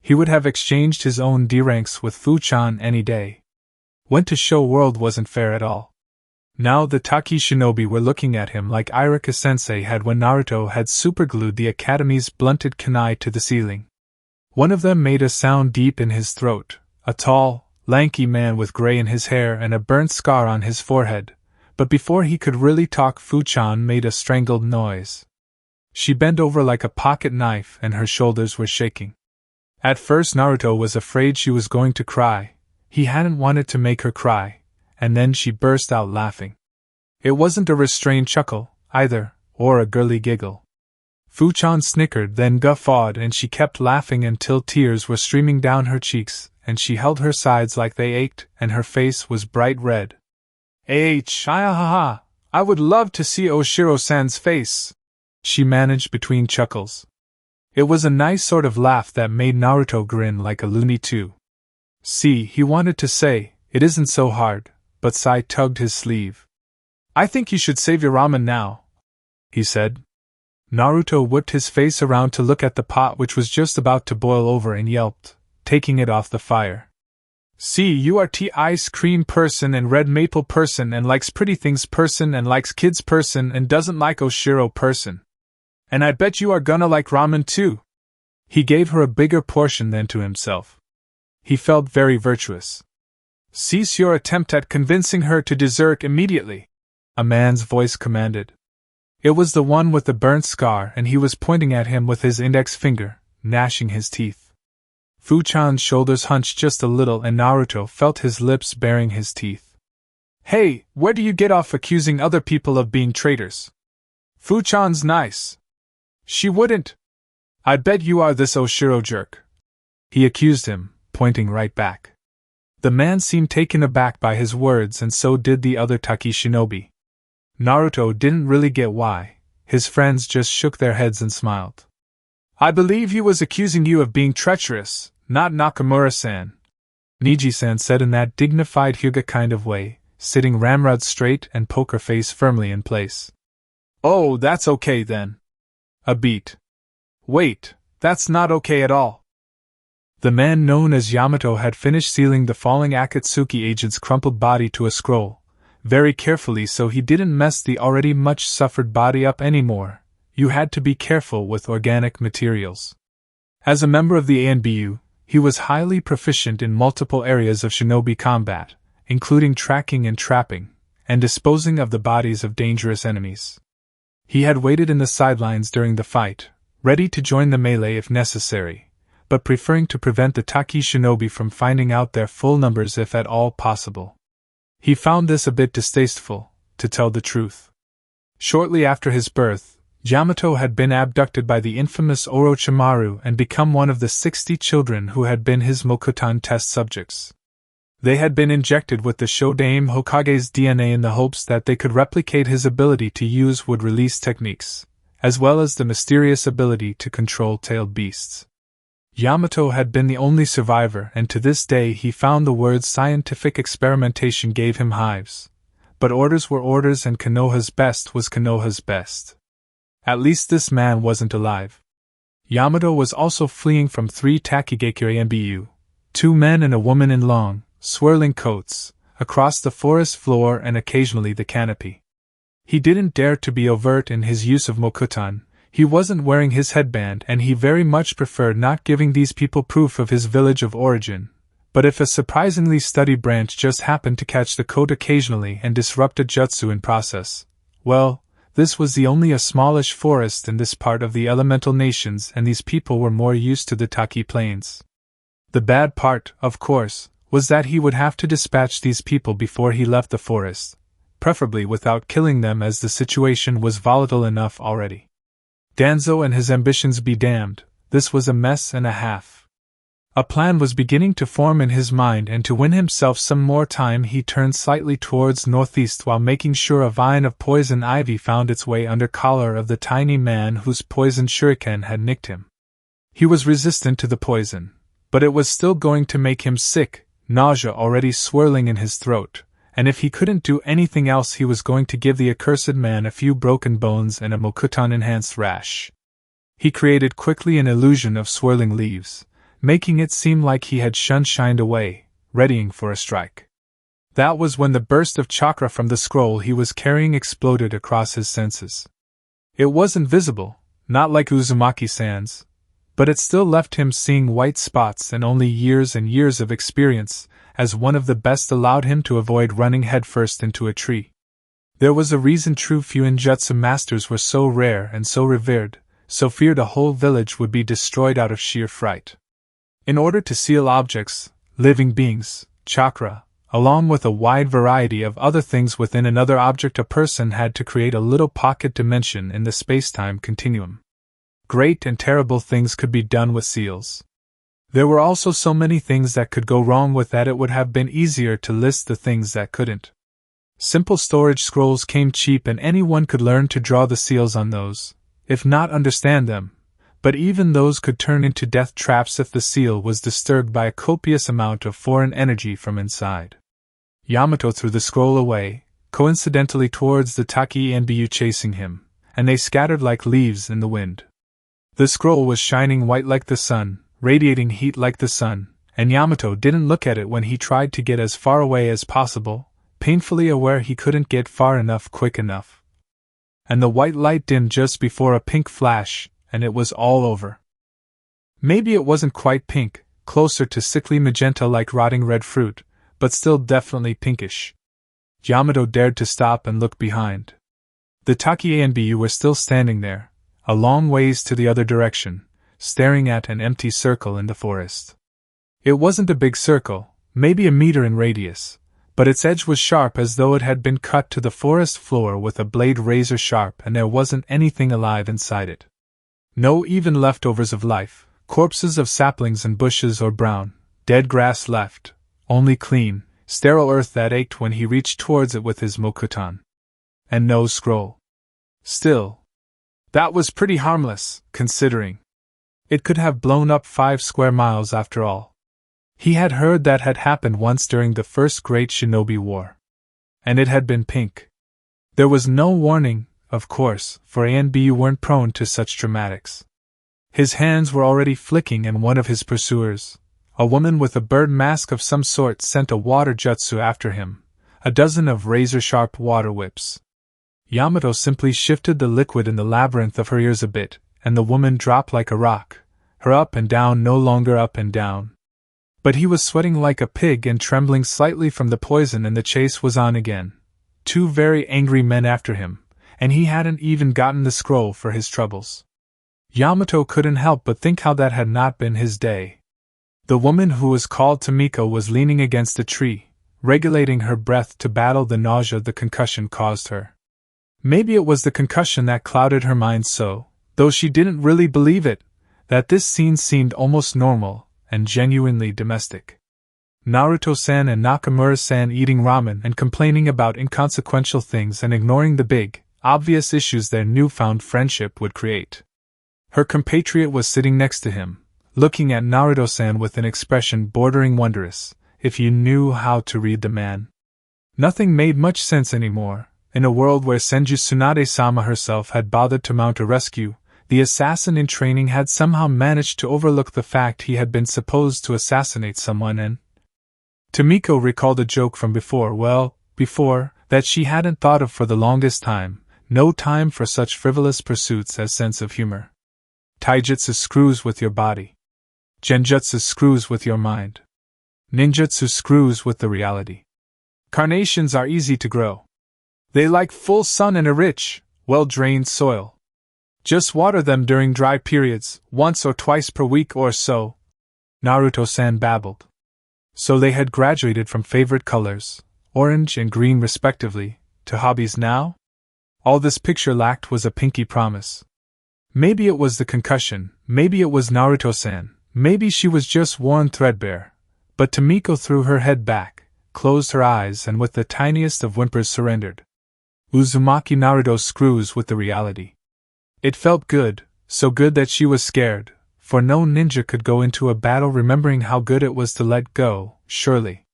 He would have exchanged his own D-ranks with Fu-chan any day. Went to show world wasn't fair at all. Now the Taki shinobi were looking at him like Ichiraku-sensei had when Naruto had superglued the academy's blunted kunai to the ceiling. One of them made a sound deep in his throat, a tall, lanky man with gray in his hair and a burnt scar on his forehead, but before he could really talk Fu-chan made a strangled noise. She bent over like a pocket knife and her shoulders were shaking. At first Naruto was afraid she was going to cry. He hadn't wanted to make her cry, and then she burst out laughing. It wasn't a restrained chuckle, either, or a girly giggle. Fu-chan snickered, then guffawed, and she kept laughing until tears were streaming down her cheeks, and she held her sides like they ached, and her face was bright red. I would love to see Oshiro-san's face, she managed between chuckles. It was a nice sort of laugh that made Naruto grin like a loony too. See, he wanted to say, it isn't so hard, but Sai tugged his sleeve. I think you should save your ramen now, he said. Naruto whipped his face around to look at the pot which was just about to boil over and yelped, taking it off the fire. See, you are tea ice cream person and red maple person and likes pretty things person and likes kids person and doesn't like Oshiro person. And I bet you are gonna like ramen too. He gave her a bigger portion than to himself. He felt very virtuous. Cease your attempt at convincing her to desert immediately, a man's voice commanded. It was the one with the burnt scar and he was pointing at him with his index finger, gnashing his teeth. Fu-chan's shoulders hunched just a little and Naruto felt his lips baring his teeth. Hey, where do you get off accusing other people of being traitors? Fu-chan's nice. She wouldn't. I bet you are this Oshiro jerk, he accused him, pointing right back. The man seemed taken aback by his words and so did the other Taki shinobi. Naruto didn't really get why. His friends just shook their heads and smiled. I believe he was accusing you of being treacherous, not Nakamura-san, Niji-san said in that dignified Hyuga kind of way, sitting ramrod straight and poker face firmly in place. Oh, that's okay then. A beat. Wait, that's not okay at all. The man known as Yamato had finished sealing the falling Akatsuki agent's crumpled body to a scroll, very carefully so he didn't mess the already much suffered body up anymore. You had to be careful with organic materials. As a member of the ANBU, he was highly proficient in multiple areas of shinobi combat, including tracking and trapping, and disposing of the bodies of dangerous enemies. He had waited in the sidelines during the fight, ready to join the melee if necessary, but preferring to prevent the Taki shinobi from finding out their full numbers if at all possible. He found this a bit distasteful, to tell the truth. Shortly after his birth, Yamato had been abducted by the infamous Orochimaru and become one of the 60 children who had been his Mokutan test subjects. They had been injected with the Shodaime Hokage's DNA in the hopes that they could replicate his ability to use wood-release techniques, as well as the mysterious ability to control tailed beasts. Yamato had been the only survivor, and to this day he found the words scientific experimentation gave him hives. But orders were orders and Konoha's best was Konoha's best. At least this man wasn't alive. Yamato was also fleeing from 3 Takigakure NBU, 2 men and a woman in long, swirling coats, across the forest floor and occasionally the canopy. He didn't dare to be overt in his use of Mokutan. He wasn't wearing his headband and he very much preferred not giving these people proof of his village of origin. But if a surprisingly steady branch just happened to catch the coat occasionally and disrupt a jutsu in process, well, this was only a smallish forest in this part of the elemental nations and these people were more used to the Taki plains. The bad part, of course, was that he would have to dispatch these people before he left the forest, preferably without killing them as the situation was volatile enough already. Danzo and his ambitions be damned, this was a mess and a half. A plan was beginning to form in his mind, and to win himself some more time he turned slightly towards northeast while making sure a vine of poison ivy found its way under collar of the tiny man whose poison shuriken had nicked him. He was resistant to the poison, but it was still going to make him sick, nausea already swirling in his throat, and if he couldn't do anything else he was going to give the accursed man a few broken bones and a Mokuton-enhanced rash. He created quickly an illusion of swirling leaves, making it seem like he had shined away, readying for a strike. That was when the burst of chakra from the scroll he was carrying exploded across his senses. It wasn't visible, not like Uzumaki-san's, but it still left him seeing white spots, and only years and years of experience, as one of the best, allowed him to avoid running headfirst into a tree. There was a reason true Fuinjutsu masters were so rare and so revered, so feared a whole village would be destroyed out of sheer fright. In order to seal objects, living beings, chakra, along with a wide variety of other things within another object, a person had to create a little pocket dimension in the space-time continuum. Great and terrible things could be done with seals. There were also so many things that could go wrong with that it would have been easier to list the things that couldn't. Simple storage scrolls came cheap and anyone could learn to draw the seals on those, if not understand them, but even those could turn into death traps if the seal was disturbed by a copious amount of foreign energy from inside. Yamato threw the scroll away, coincidentally towards the Taki Nbu chasing him, and they scattered like leaves in the wind. The scroll was shining white like the sun, radiating heat like the sun, and Yamato didn't look at it when he tried to get as far away as possible, painfully aware he couldn't get far enough quick enough. And the white light dimmed just before a pink flash, and it was all over. Maybe it wasn't quite pink, closer to sickly magenta like rotting red fruit, but still definitely pinkish. Yamato dared to stop and look behind. The Taki Nbu were still standing there, a long ways to the other direction, staring at an empty circle in the forest. It wasn't a big circle, maybe a meter in radius, but its edge was sharp as though it had been cut to the forest floor with a blade razor sharp, and there wasn't anything alive inside it. No even leftovers of life, corpses of saplings and bushes or brown, dead grass left, only clean, sterile earth that ached when he reached towards it with his Mokuton. And no scroll. Still, that was pretty harmless, considering. It could have blown up 5 square miles after all. He had heard that had happened once during the first Great Shinobi War. And it had been pink. There was no warning, of course, for Anbu weren't prone to such dramatics. His hands were already flicking and one of his pursuers, a woman with a bird mask of some sort, sent a water jutsu after him, a dozen of razor-sharp water whips. Yamato simply shifted the liquid in the labyrinth of her ears a bit, and the woman dropped like a rock, her up and down no longer up and down. But he was sweating like a pig and trembling slightly from the poison, and the chase was on again. 2 very angry men after him, and he hadn't even gotten the scroll for his troubles. Yamato couldn't help but think how that had not been his day. The woman who was called Tomiko was leaning against a tree, regulating her breath to battle the nausea the concussion caused her. Maybe it was the concussion that clouded her mind so, though she didn't really believe it, that this scene seemed almost normal and genuinely domestic. Naruto-san and Nakamura-san eating ramen and complaining about inconsequential things and ignoring the big, obvious issues their newfound friendship would create. Her compatriot was sitting next to him, looking at Naruto-san with an expression bordering wondrous, if you knew how to read the man. Nothing made much sense anymore. In a world where Senju Tsunade-sama herself had bothered to mount a rescue, the assassin in training had somehow managed to overlook the fact he had been supposed to assassinate someone, and Tomiko recalled a joke from before, that she hadn't thought of for the longest time, No time for such frivolous pursuits as sense of humor. Taijutsu screws with your body. Genjutsu screws with your mind. Ninjutsu screws with the reality. Carnations are easy to grow. They like full sun and a rich, well-drained soil. Just water them during dry periods, once or twice per week or so, Naruto-san babbled. So they had graduated from favorite colors, orange and green respectively, to hobbies now? All this picture lacked was a pinky promise. Maybe it was the concussion, maybe it was Naruto-san, maybe she was just worn threadbare. But Tomiko threw her head back, closed her eyes, and with the tiniest of whimpers surrendered. Uzumaki Naruto screws with the reality. It felt good, so good that she was scared, for no ninja could go into a battle remembering how good it was to let go, surely.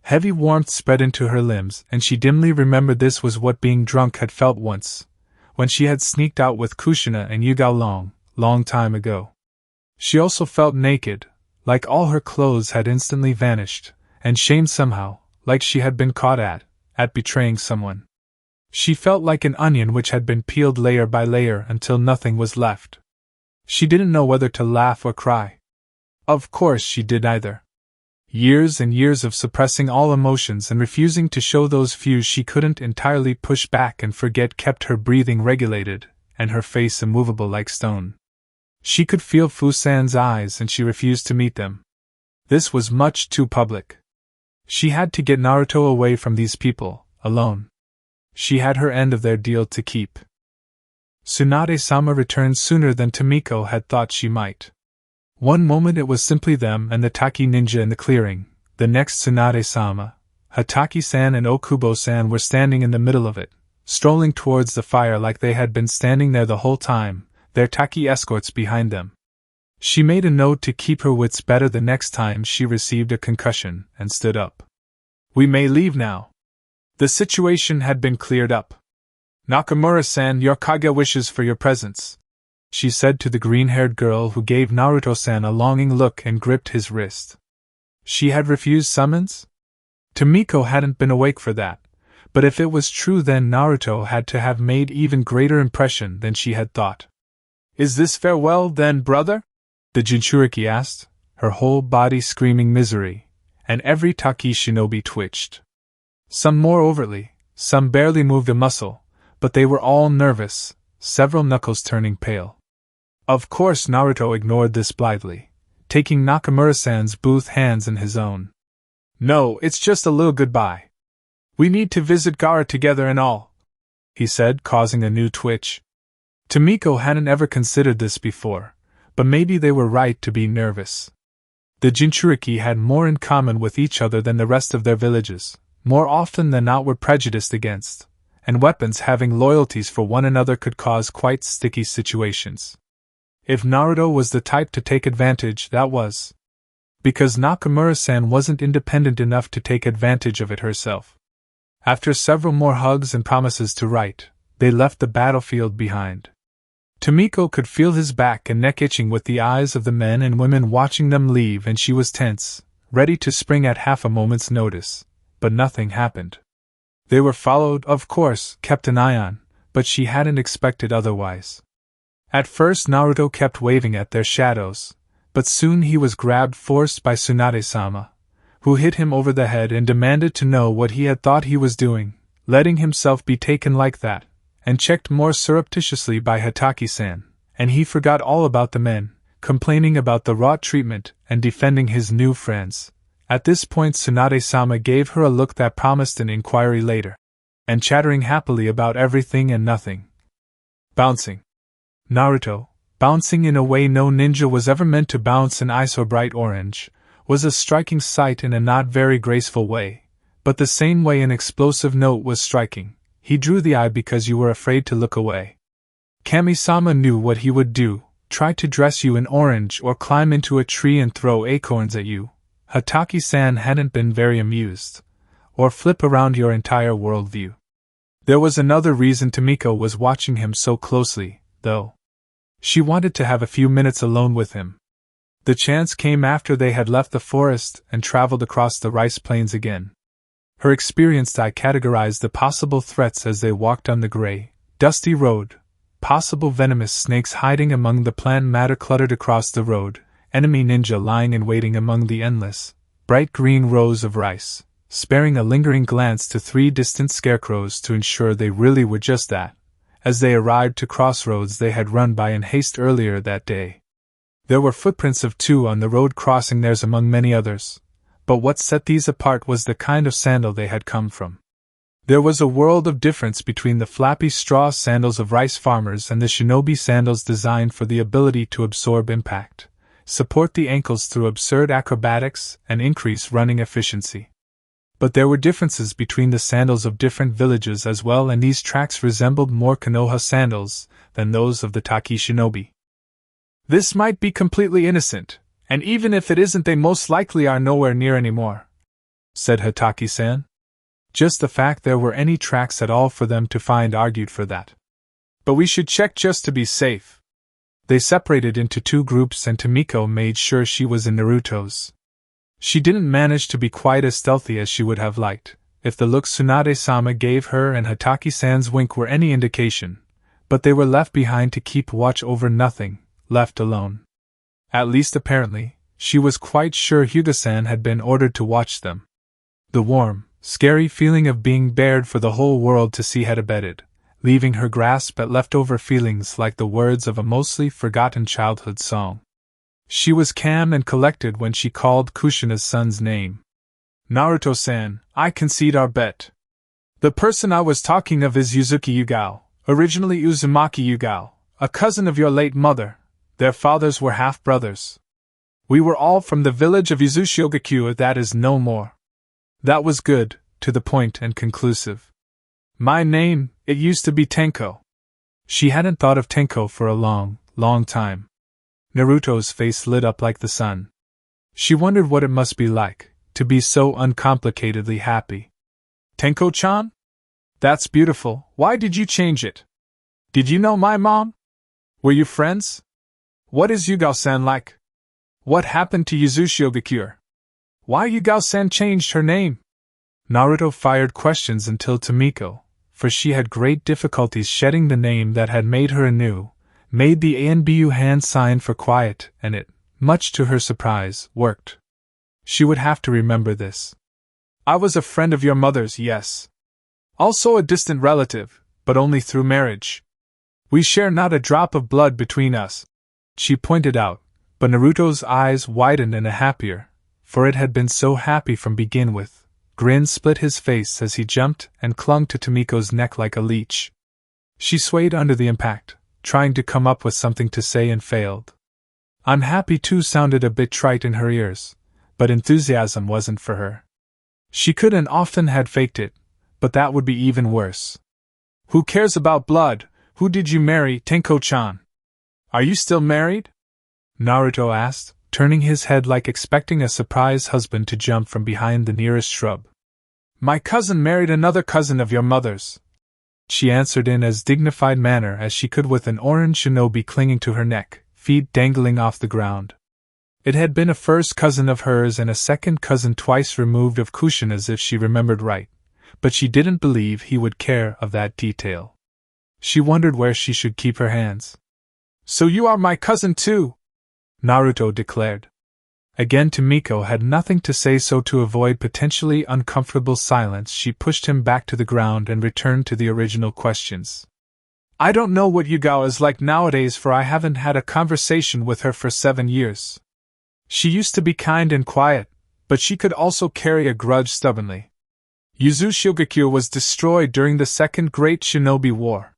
Heavy warmth spread into her limbs, and she dimly remembered this was what being drunk had felt once, when she had sneaked out with Kushina and Yugao long time ago. She also felt naked, like all her clothes had instantly vanished, and shamed somehow, like she had been caught at betraying someone. She felt like an onion which had been peeled layer by layer until nothing was left. She didn't know whether to laugh or cry. Of course she did neither. Years and years of suppressing all emotions and refusing to show those few she couldn't entirely push back and forget kept her breathing regulated, and her face immovable like stone. She could feel Fusan's eyes and she refused to meet them. This was much too public. She had to get Naruto away from these people, alone. She had her end of their deal to keep. Tsunade-sama returned sooner than Tomiko had thought she might. One moment it was simply them and the Taki ninja in the clearing, the next Tsunade-sama, Hataki-san and Okubo-san were standing in the middle of it, strolling towards the fire like they had been standing there the whole time, their Taki escorts behind them. She made a note to keep her wits better the next time she received a concussion, and stood up. "We may leave now." The situation had been cleared up. "Nakamura-san, your Kage wishes for your presence," she said to the green-haired girl who gave Naruto-san a longing look and gripped his wrist. She had refused summons? Tomiko hadn't been awake for that, but if it was true then Naruto had to have made even greater impression than she had thought. "Is this farewell then, brother?" the Jinchuriki asked, her whole body screaming misery, and every Taki shinobi twitched. Some more overtly, some barely moved a muscle, but they were all nervous, several knuckles turning pale. Of course Naruto ignored this blithely, taking Nakamura-san's both hands in his own. "No, it's just a little goodbye. We need to visit Gaara together and all," he said, causing a new twitch. Tomiko hadn't ever considered this before, but maybe they were right to be nervous. The Jinchuriki had more in common with each other than the rest of their villages, more often than not were prejudiced against, and weapons having loyalties for one another could cause quite sticky situations. If Naruto was the type to take advantage, that was because Nakamura-san wasn't independent enough to take advantage of it herself. After several more hugs and promises to write, they left the battlefield behind. Tomiko could feel his back and neck itching with the eyes of the men and women watching them leave, and she was tense, ready to spring at half a moment's notice, but nothing happened. They were followed, of course, kept an eye on, but she hadn't expected otherwise. At first Naruto kept waving at their shadows, but soon he was grabbed forced by Tsunade-sama, who hit him over the head and demanded to know what he had thought he was doing, letting himself be taken like that, and checked more surreptitiously by Hataki-san, and he forgot all about the men, complaining about the raw treatment and defending his new friends. At this point Tsunade-sama gave her a look that promised an inquiry later, and chattering happily about everything and nothing. Bouncing. Naruto, bouncing in a way no ninja was ever meant to bounce, an eye so bright orange, was a striking sight in a not very graceful way, but the same way an explosive note was striking. He drew the eye because you were afraid to look away. Kami-sama knew what he would do, try to dress you in orange or climb into a tree and throw acorns at you. Hataki-san hadn't been very amused, or flip around your entire worldview. There was another reason Tomiko was watching him so closely, though. She wanted to have a few minutes alone with him. The chance came after they had left the forest and traveled across the rice plains again. Her experienced eye categorized the possible threats as they walked on the gray, dusty road, possible venomous snakes hiding among the plant matter cluttered across the road, enemy ninja lying in waiting among the endless, bright green rows of rice, sparing a lingering glance to 3 distant scarecrows to ensure they really were just that, as they arrived to crossroads they had run by in haste earlier that day. There were footprints of 2 on the road crossing theirs among many others, but what set these apart was the kind of sandal they had come from. There was a world of difference between the flappy straw sandals of rice farmers and the shinobi sandals designed for the ability to absorb impact, support the ankles through absurd acrobatics, and increase running efficiency. But there were differences between the sandals of different villages as well, and these tracks resembled more Konoha sandals than those of the Taki shinobi. This might be completely innocent, and even if it isn't, they most likely are nowhere near anymore, said Hataki-san. Just the fact there were any tracks at all for them to find argued for that. But we should check just to be safe. They separated into 2 groups and Tomiko made sure she was in Naruto's. She didn't manage to be quite as stealthy as she would have liked, if the look Tsunade-sama gave her and Hataki-san's wink were any indication, but they were left behind to keep watch over nothing, left alone. At least apparently, she was quite sure Hyuga-san had been ordered to watch them. The warm, scary feeling of being bared for the whole world to see had abated, leaving her grasp at leftover feelings like the words of a mostly forgotten childhood song. She was calm and collected when she called Kushina's son's name. Naruto-san, I concede our bet. The person I was talking of is Yuzuki Yugao, originally Uzumaki Yugao, a cousin of your late mother. Their fathers were half-brothers. We were all from the village of Izushiogaku, that is no more. That was good, to the point and conclusive. My name, it used to be Tenko. She hadn't thought of Tenko for a long, long time. Naruto's face lit up like the sun. She wondered what it must be like, to be so uncomplicatedly happy. Tenko-chan? That's beautiful. Why did you change it? Did you know my mom? Were you friends? What is Yugao-san like? What happened to Yuzushiogaku? Why Yugao-san changed her name? Naruto fired questions until Tomiko, for she had great difficulties shedding the name that had made her anew, made the ANBU hand sign for quiet, and it, much to her surprise, worked. She would have to remember this. I was a friend of your mother's, yes. Also a distant relative, but only through marriage. We share not a drop of blood between us, she pointed out, but Naruto's eyes widened in a happier, for it had been so happy from begin with, grin split his face as he jumped and clung to Tomiko's neck like a leech. She swayed under the impact, trying to come up with something to say and failed. I'm happy too sounded a bit trite in her ears, but enthusiasm wasn't for her. She could and often had faked it, but that would be even worse. Who cares about blood? Who did you marry, Tenko-chan? Are you still married? Naruto asked, turning his head like expecting a surprise husband to jump from behind the nearest shrub. My cousin married another cousin of your mother's, she answered in as dignified manner as she could with an orange shinobi clinging to her neck, feet dangling off the ground. It had been a first cousin of hers and a second cousin twice removed of Kushina's if she remembered right, but she didn't believe he would care of that detail. She wondered where she should keep her hands. So you are my cousin too? Naruto declared. Again Tomiko had nothing to say, so to avoid potentially uncomfortable silence she pushed him back to the ground and returned to the original questions. I don't know what Yugao is like nowadays, for I haven't had a conversation with her for 7 years. She used to be kind and quiet, but she could also carry a grudge stubbornly. Yuzushiogaku was destroyed during the Second Great Shinobi War.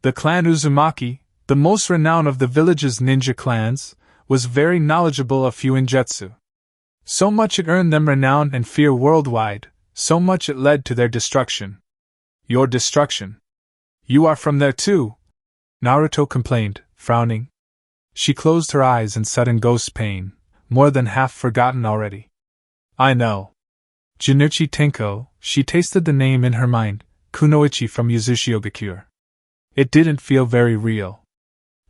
The clan Uzumaki, the most renowned of the village's ninja clans, was very knowledgeable of Fuinjutsu. So much it earned them renown and fear worldwide, so much it led to their destruction. Your destruction. You are from there too? Naruto complained, frowning. She closed her eyes in sudden ghost pain, more than half forgotten already. I know. Junichi Tenko, she tasted the name in her mind, Kunoichi from Yuzushiogaku. It didn't feel very real.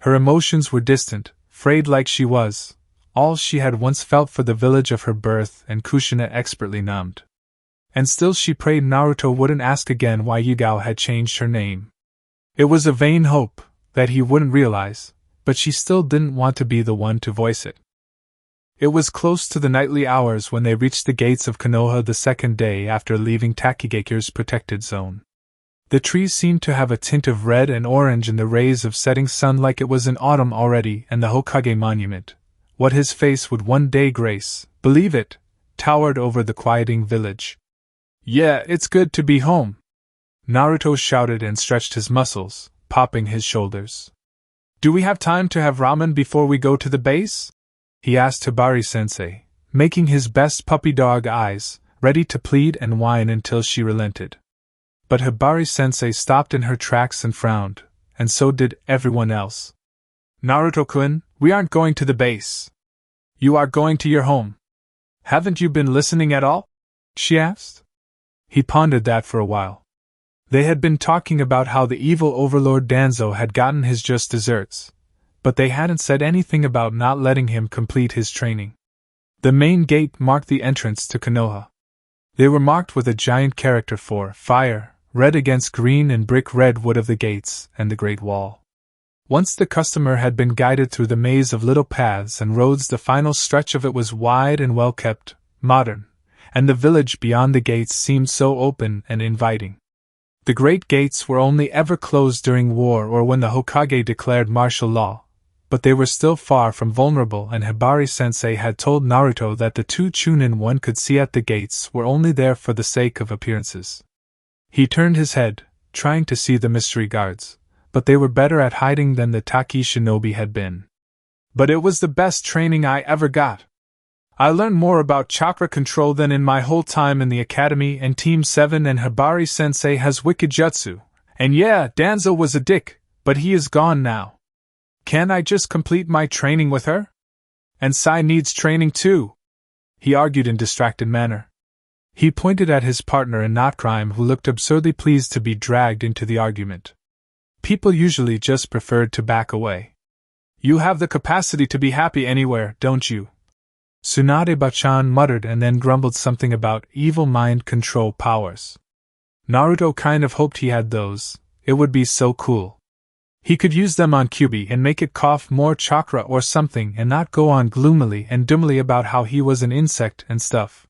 Her emotions were distant, frayed like she was, all she had once felt for the village of her birth and Kushina expertly numbed. And still she prayed Naruto wouldn't ask again why Yugao had changed her name. It was a vain hope that he wouldn't realize, but she still didn't want to be the one to voice it. It was close to the nightly hours when they reached the gates of Konoha the second day after leaving Takigaku's protected zone. The trees seemed to have a tint of red and orange in the rays of setting sun, like it was in autumn already, and the Hokage monument, what his face would one day grace, believe it, towered over the quieting village. "Yeah, it's good to be home," Naruto shouted and stretched his muscles, popping his shoulders. "Do we have time to have ramen before we go to the base?" he asked Hibari-sensei, making his best puppy dog eyes, ready to plead and whine until she relented. But Hibari-sensei stopped in her tracks and frowned, and so did everyone else. "Naruto-kun, we aren't going to the base. You are going to your home. Haven't you been listening at all?" she asked. He pondered that for a while. They had been talking about how the evil overlord Danzo had gotten his just desserts, but they hadn't said anything about not letting him complete his training. The main gate marked the entrance to Konoha. They were marked with a giant character for fire, red against green and brick red wood of the gates and the Great Wall. Once the customer had been guided through the maze of little paths and roads, the final stretch of it was wide and well kept, modern, and the village beyond the gates seemed so open and inviting. The great gates were only ever closed during war or when the Hokage declared martial law, but they were still far from vulnerable, and Hibari-sensei had told Naruto that the two Chunin one could see at the gates were only there for the sake of appearances. He turned his head, trying to see the mystery guards, but they were better at hiding than the Taki shinobi had been. "But it was the best training I ever got. I learned more about chakra control than in my whole time in the academy and Team 7, and Hibari-sensei has wicked jutsu. And yeah, Danzo was a dick, but he is gone now. Can't I just complete my training with her? And Sai needs training too," he argued in distracted manner. He pointed at his partner in not crime, who looked absurdly pleased to be dragged into the argument. People usually just preferred to back away. "You have the capacity to be happy anywhere, don't you?" Tsunade-bachan muttered and then grumbled something about evil mind control powers. Naruto kind of hoped he had those. It would be so cool. He could use them on Kyuubi and make it cough more chakra or something and not go on gloomily and dumbly about how he was an insect and stuff.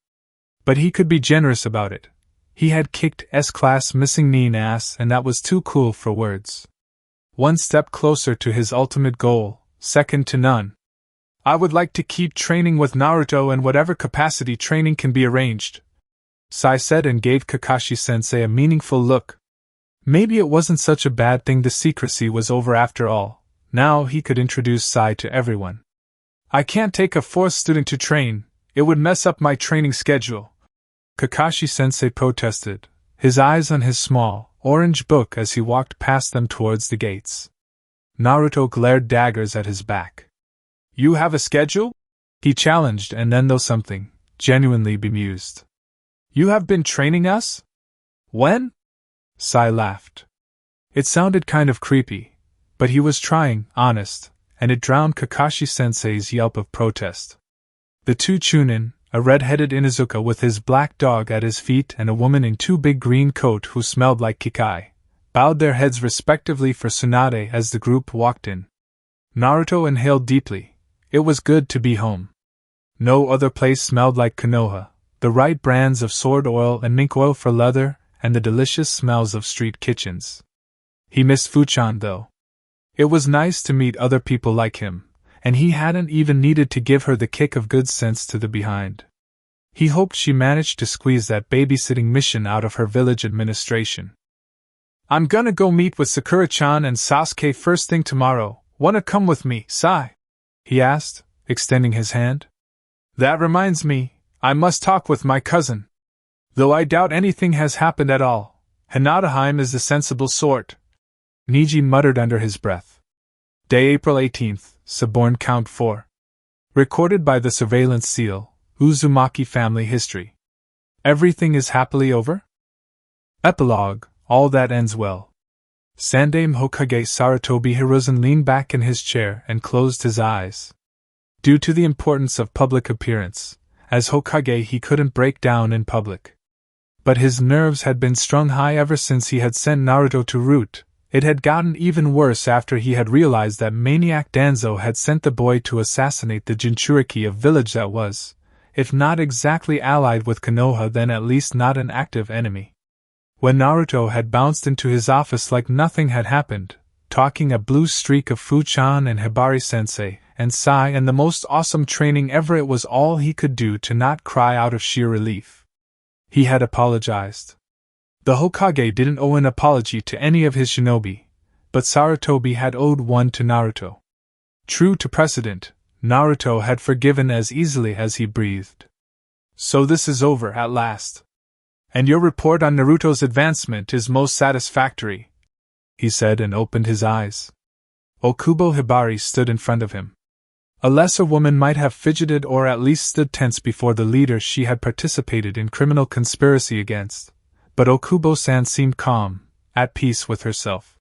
But he could be generous about it. He had kicked S-class missing Nin ass, and that was too cool for words. One step closer to his ultimate goal, second to none. "I would like to keep training with Naruto in whatever capacity training can be arranged," Sai said and gave Kakashi-sensei a meaningful look. Maybe it wasn't such a bad thing the secrecy was over after all. Now he could introduce Sai to everyone. "I can't take a fourth student to train, it would mess up my training schedule," Kakashi-sensei protested, his eyes on his small, orange book as he walked past them towards the gates. Naruto glared daggers at his back. "You have a schedule?" he challenged, and then, though something, genuinely bemused. "You have been training us? When?" Sai laughed. It sounded kind of creepy, but he was trying, honest, and it drowned Kakashi-sensei's yelp of protest. The two Chunin, a red-headed Inuzuka with his black dog at his feet and a woman in too big green coat who smelled like kikai, bowed their heads respectively for Tsunade as the group walked in. Naruto inhaled deeply. It was good to be home. No other place smelled like Konoha, the right brands of sword oil and mink oil for leather, and the delicious smells of street kitchens. He missed Fuchan though. It was nice to meet other people like him, and he hadn't even needed to give her the kick of good sense to the behind. He hoped she managed to squeeze that babysitting mission out of her village administration. "I'm gonna go meet with Sakura-chan and Sasuke first thing tomorrow. Wanna come with me, Sai?" he asked, extending his hand. "That reminds me, I must talk with my cousin. Though I doubt anything has happened at all. Hinataheim is the sensible sort," Niji muttered under his breath. Day April 18th, Suborn Count 4. Recorded by the Surveillance Seal, Uzumaki Family History. Everything is happily over? Epilogue, all that ends well. Sandaime Hokage Sarutobi Hiruzen leaned back in his chair and closed his eyes. Due to the importance of public appearance, as Hokage he couldn't break down in public. But his nerves had been strung high ever since he had sent Naruto to Root, It had gotten even worse after he had realized that maniac Danzo had sent the boy to assassinate the Jinchuriki, a village that was, if not exactly allied with Konoha, then at least not an active enemy. When Naruto had bounced into his office like nothing had happened, talking a blue streak of Fuchan and Hibari-sensei, and Sai and the most awesome training ever, it was all he could do to not cry out of sheer relief. He had apologized. The Hokage didn't owe an apology to any of his shinobi, but Sarutobi had owed one to Naruto. True to precedent, Naruto had forgiven as easily as he breathed. So this is over at last. And your report on Naruto's advancement is most satisfactory, he said and opened his eyes. Okubo Hibari stood in front of him. A lesser woman might have fidgeted or at least stood tense before the leader she had participated in criminal conspiracy against, but Okubo-san seemed calm, at peace with herself.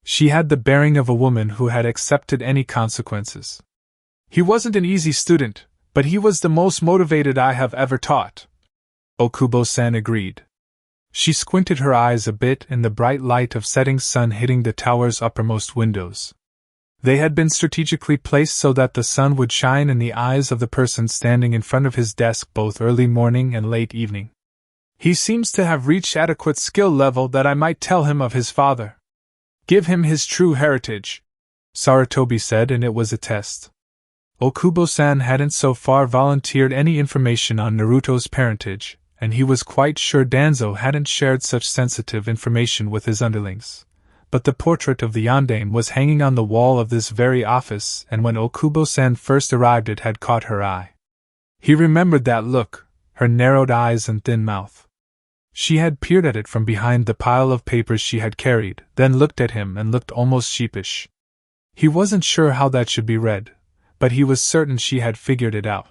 She had the bearing of a woman who had accepted any consequences. He wasn't an easy student, but he was the most motivated I have ever taught, Okubo-san agreed. She squinted her eyes a bit in the bright light of setting sun hitting the tower's uppermost windows. They had been strategically placed so that the sun would shine in the eyes of the person standing in front of his desk both early morning and late evening. He seems to have reached adequate skill level that I might tell him of his father. Give him his true heritage, Sarutobi said, and it was a test. Okubo-san hadn't so far volunteered any information on Naruto's parentage, and he was quite sure Danzo hadn't shared such sensitive information with his underlings. But the portrait of the yondaime was hanging on the wall of this very office, and when Okubo-san first arrived it had caught her eye. He remembered that look, her narrowed eyes and thin mouth. She had peered at it from behind the pile of papers she had carried, then looked at him and looked almost sheepish. He wasn't sure how that should be read, but he was certain she had figured it out.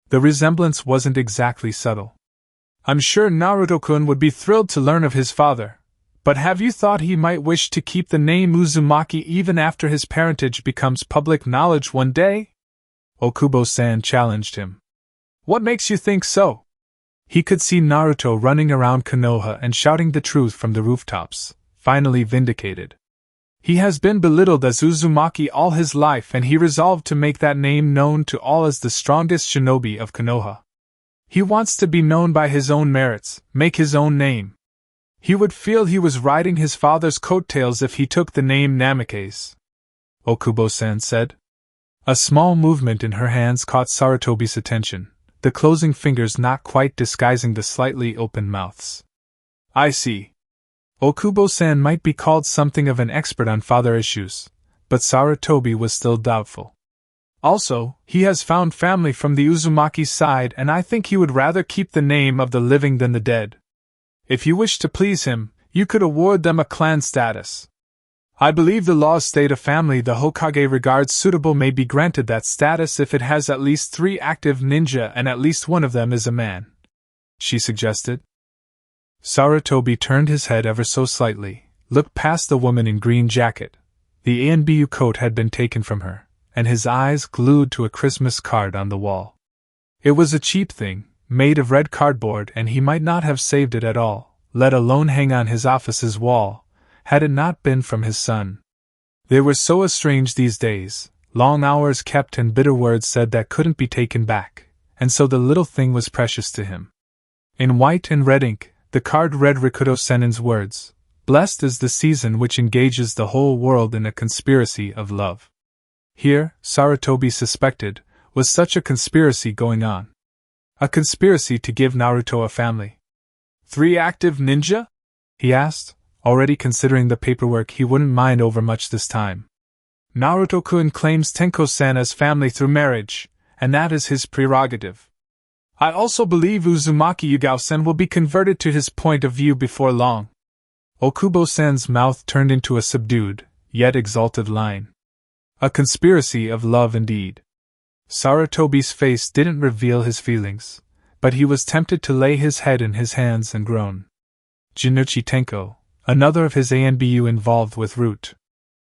The resemblance wasn't exactly subtle. I'm sure Naruto-kun would be thrilled to learn of his father. But have you thought he might wish to keep the name Uzumaki even after his parentage becomes public knowledge one day? Okubo-san challenged him. What makes you think so? He could see Naruto running around Konoha and shouting the truth from the rooftops, finally vindicated. He has been belittled as Uzumaki all his life, and he resolved to make that name known to all as the strongest shinobi of Konoha. He wants to be known by his own merits, make his own name. He would feel he was riding his father's coattails if he took the name Namikaze, Okubo-san said. A small movement in her hands caught Sarutobi's attention, the closing fingers not quite disguising the slightly open mouths. I see. Okubo-san might be called something of an expert on father issues, but Sarutobi was still doubtful. Also, he has found family from the Uzumaki side, and I think he would rather keep the name of the living than the dead. If you wish to please him, you could award them a clan status. I believe the laws state a family the Hokage regards suitable may be granted that status if it has at least 3 active ninja and at least one of them is a man, she suggested. Sarutobi turned his head ever so slightly, looked past the woman in green jacket. The ANBU coat had been taken from her, and his eyes glued to a Christmas card on the wall. It was a cheap thing, made of red cardboard, and he might not have saved it at all, let alone hang on his office's wall, had it not been from his son. They were so estranged these days, long hours kept and bitter words said that couldn't be taken back, and so the little thing was precious to him. In white and red ink, the card read Rikudo Senin's words, "Blessed is the season which engages the whole world in a conspiracy of love." Here, Sarutobi suspected, was such a conspiracy going on. A conspiracy to give Naruto a family. 3 active ninja? He asked, already considering the paperwork he wouldn't mind overmuch this time. Naruto-kun claims Tenko-san as family through marriage, and that is his prerogative. I also believe Uzumaki Yugao-sen will be converted to his point of view before long. Okubo-san's mouth turned into a subdued, yet exalted line. A conspiracy of love indeed. Sarutobi's face didn't reveal his feelings, but he was tempted to lay his head in his hands and groan. Junichi Tenko, another of his ANBU involved with Root.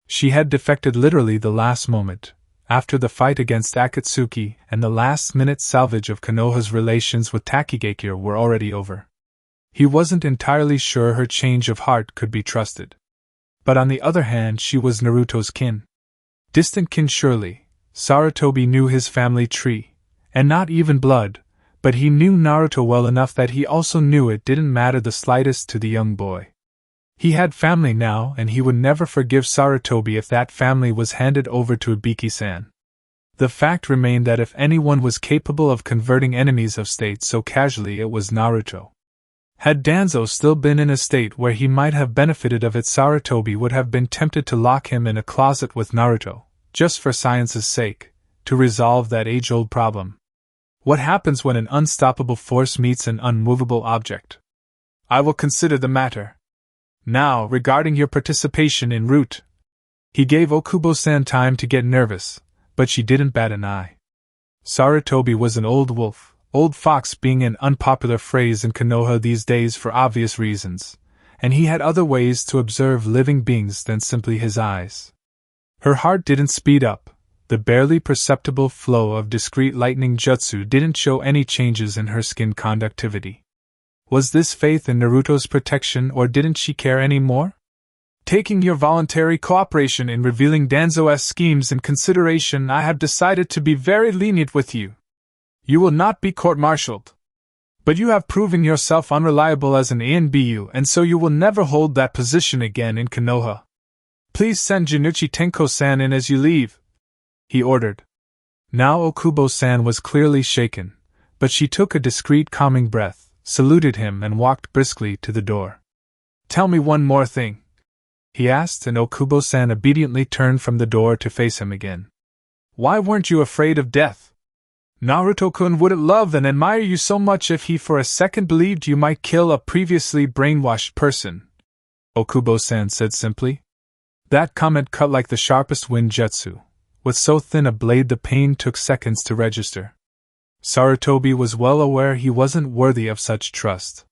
She had defected literally the last moment, after the fight against Akatsuki and the last-minute salvage of Konoha's relations with Takigakure were already over. He wasn't entirely sure her change of heart could be trusted. but on the other hand she was Naruto's kin. Distant kin surely. Sarutobi knew his family tree, and not even blood, but he knew Naruto well enough that he also knew it didn't matter the slightest to the young boy. He had family now, and he would never forgive Sarutobi if that family was handed over to Ibiki-san. The fact remained that if anyone was capable of converting enemies of state so casually, it was Naruto. Had Danzo still been in a state where he might have benefited of it, Sarutobi would have been tempted to lock him in a closet with Naruto, just for science's sake, to resolve that age-old problem. What happens when an unstoppable force meets an unmovable object? I will consider the matter. Now, regarding your participation in Root. He gave Okubo-san time to get nervous, but she didn't bat an eye. Sarutobi was an old wolf, old fox being an unpopular phrase in Konoha these days for obvious reasons, and he had other ways to observe living beings than simply his eyes. Her heart didn't speed up. The barely perceptible flow of discreet lightning jutsu didn't show any changes in her skin conductivity. Was this faith in Naruto's protection, or didn't she care any more? Taking your voluntary cooperation in revealing Danzo's schemes in consideration, I have decided to be very lenient with you. You will not be court-martialed. But you have proven yourself unreliable as an ANBU, and so you will never hold that position again in Konoha. Please send Junichi Tenko-san in as you leave, he ordered. Now Okubo-san was clearly shaken, but she took a discreet calming breath, saluted him and walked briskly to the door. Tell me one more thing, he asked, and Okubo-san obediently turned from the door to face him again. Why weren't you afraid of death? Naruto-kun wouldn't love and admire you so much if he for a second believed you might kill a previously brainwashed person, Okubo-san said simply. That comment cut like the sharpest wind jutsu. With so thin a blade the pain took seconds to register. Sarutobi was well aware he wasn't worthy of such trust.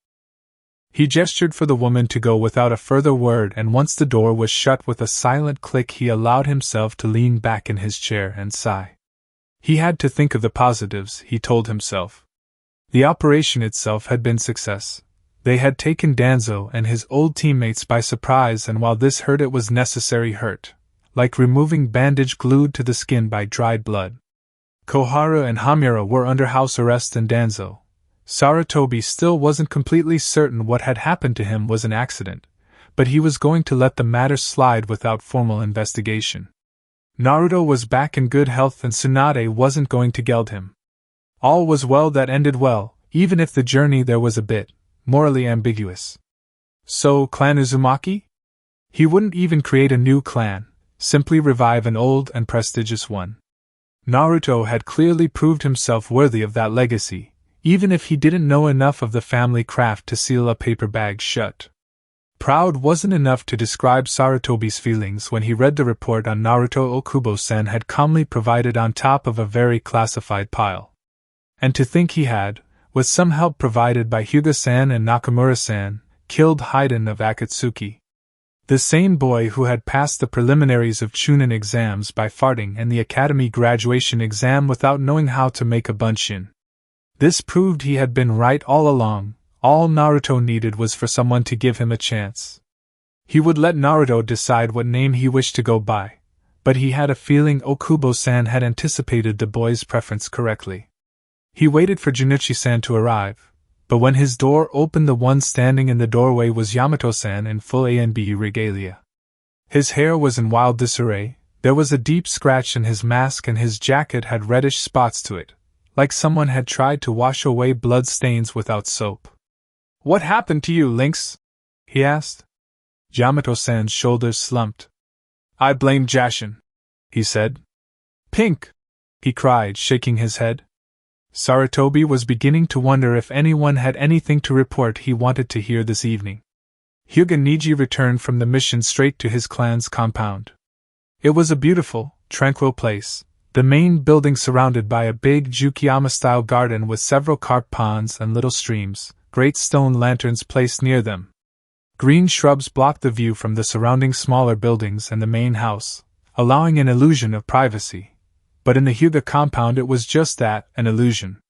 He gestured for the woman to go without a further word, and once the door was shut with a silent click, he allowed himself to lean back in his chair and sigh. He had to think of the positives, he told himself. The operation itself had been success. They had taken Danzo and his old teammates by surprise, and while this hurt, it was necessary hurt, like removing bandage glued to the skin by dried blood. Koharu and Hamura were under house arrest, and Danzo. Sarutobi still wasn't completely certain what had happened to him was an accident, but he was going to let the matter slide without formal investigation. Naruto was back in good health, and Tsunade wasn't going to geld him. All was well that ended well, even if the journey there was a bit morally ambiguous. So, Clan Uzumaki? He wouldn't even create a new clan, simply revive an old and prestigious one. Naruto had clearly proved himself worthy of that legacy, even if he didn't know enough of the family craft to seal a paper bag shut. Proud wasn't enough to describe Sarutobi's feelings when he read the report on Naruto Okubo-san had calmly provided on top of a very classified pile. And to think he had, with some help provided by Hyuga-san and Nakamura-san, killed Haiden of Akatsuki. The same boy who had passed the preliminaries of Chunin exams by farting and the academy graduation exam without knowing how to make a bunshin. This proved he had been right all along. All Naruto needed was for someone to give him a chance. He would let Naruto decide what name he wished to go by, but he had a feeling Okubo-san had anticipated the boy's preference correctly. He waited for Junichi-san to arrive, but when his door opened, the one standing in the doorway was Yamato-san in full ANBU regalia. His hair was in wild disarray, there was a deep scratch in his mask, and his jacket had reddish spots to it, like someone had tried to wash away blood stains without soap. What happened to you, Lynx? He asked. Yamato-san's shoulders slumped. I blame Jashin, he said. Pink! He cried, shaking his head. Sarutobi was beginning to wonder if anyone had anything to report he wanted to hear this evening. Hyuga Niji returned from the mission straight to his clan's compound. It was a beautiful, tranquil place, the main building surrounded by a big Jukiyama-style garden with several carp ponds and little streams, great stone lanterns placed near them. Green shrubs blocked the view from the surrounding smaller buildings and the main house, allowing an illusion of privacy. But in the Hyuga compound it was just that, an illusion.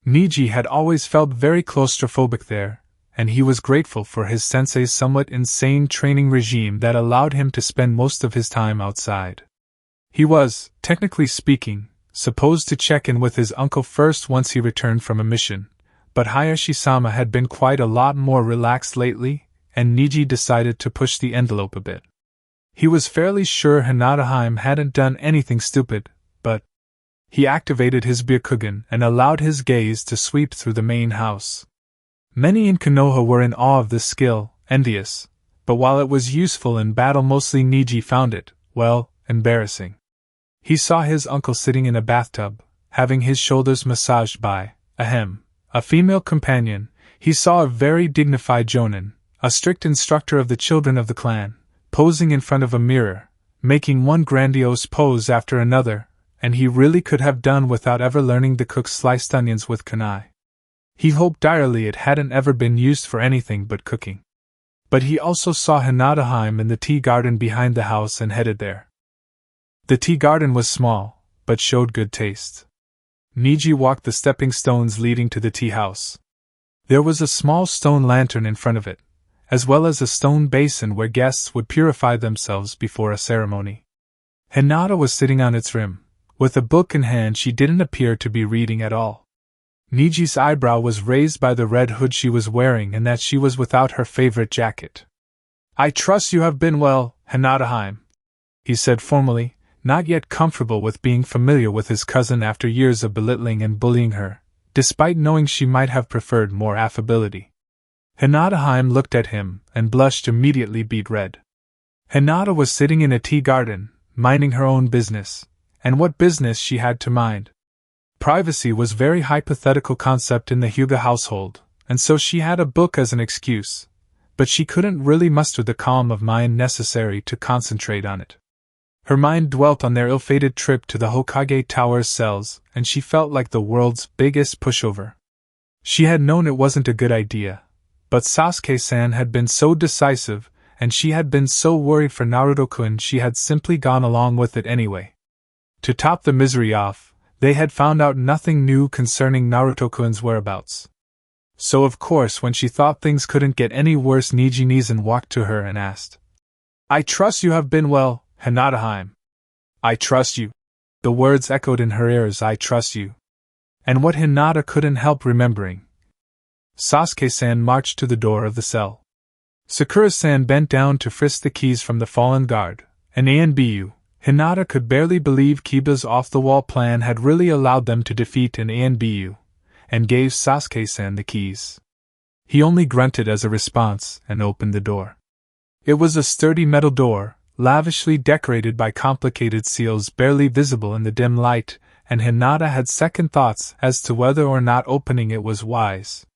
Niji had always felt very claustrophobic there, and he was grateful for his sensei's somewhat insane training regime that allowed him to spend most of his time outside. He was, technically speaking, supposed to check in with his uncle first once he returned from a mission, but Hayashi-sama had been quite a lot more relaxed lately, and Niji decided to push the envelope a bit. He was fairly sure Hinata hadn't done anything stupid, but he activated his Byakugan and allowed his gaze to sweep through the main house. Many in Konoha were in awe of this skill, envious, but while it was useful in battle, mostly Niji found it, well, embarrassing. He saw his uncle sitting in a bathtub, having his shoulders massaged by, a female companion. He saw a very dignified jonin, a strict instructor of the children of the clan, posing in front of a mirror, making one grandiose pose after another, and he really could have done without ever learning to cook sliced onions with kunai. He hoped direly it hadn't ever been used for anything but cooking. But he also saw Hinata in the tea garden behind the house and headed there. The tea garden was small, but showed good taste. Niji walked the stepping stones leading to the tea house. There was a small stone lantern in front of it, as well as a stone basin where guests would purify themselves before a ceremony. Hinata was sitting on its rim. With a book in hand, she didn't appear to be reading at all. Niji's eyebrow was raised by the red hood she was wearing and that she was without her favorite jacket. "I trust you have been well, Hinata," he said formally, not yet comfortable with being familiar with his cousin after years of belittling and bullying her, despite knowing she might have preferred more affability. Hinata looked at him and blushed immediately beet red. Hinata was sitting in a tea garden, minding her own business, and what business she had to mind. Privacy was a very hypothetical concept in the Hyuga household, and so she had a book as an excuse, but she couldn't really muster the calm of mind necessary to concentrate on it. Her mind dwelt on their ill-fated trip to the Hokage Tower's cells, and she felt like the world's biggest pushover. She had known it wasn't a good idea, but Sasuke-san had been so decisive, and she had been so worried for Naruto-kun, she had simply gone along with it anyway. To top the misery off, they had found out nothing new concerning Naruto-kun's whereabouts. So of course when she thought things couldn't get any worse, Niji walked to her and asked, "I trust you have been well, Hinata." "I trust you." The words echoed in her ears, "I trust you." And what Hinata couldn't help remembering. Sasuke-san marched to the door of the cell. Sakura-san bent down to frisk the keys from the fallen guard, and Anbu. Hinata could barely believe Kiba's off-the-wall plan had really allowed them to defeat an Anbu, and gave Sasuke-san the keys. He only grunted as a response and opened the door. It was a sturdy metal door, lavishly decorated by complicated seals barely visible in the dim light, and Hinata had second thoughts as to whether or not opening it was wise.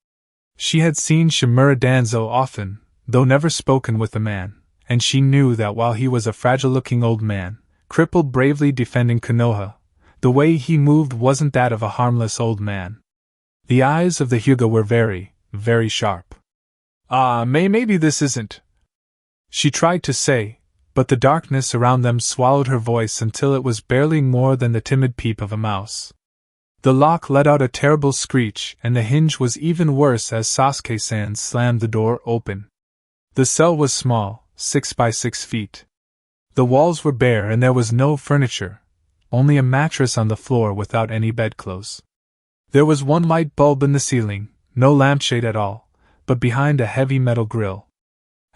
She had seen Shimura Danzo often, though never spoken with the man, and she knew that while he was a fragile-looking old man, crippled bravely defending Konoha, the way he moved wasn't that of a harmless old man. The eyes of the Hyuga were very, very sharp. Maybe this isn't," she tried to say, but the darkness around them swallowed her voice until it was barely more than the timid peep of a mouse. The lock let out a terrible screech, and the hinge was even worse as Sasuke-san slammed the door open. The cell was small, 6 by 6 feet. The walls were bare and there was no furniture, only a mattress on the floor without any bedclothes. There was one light bulb in the ceiling, no lampshade at all, but behind a heavy metal grill.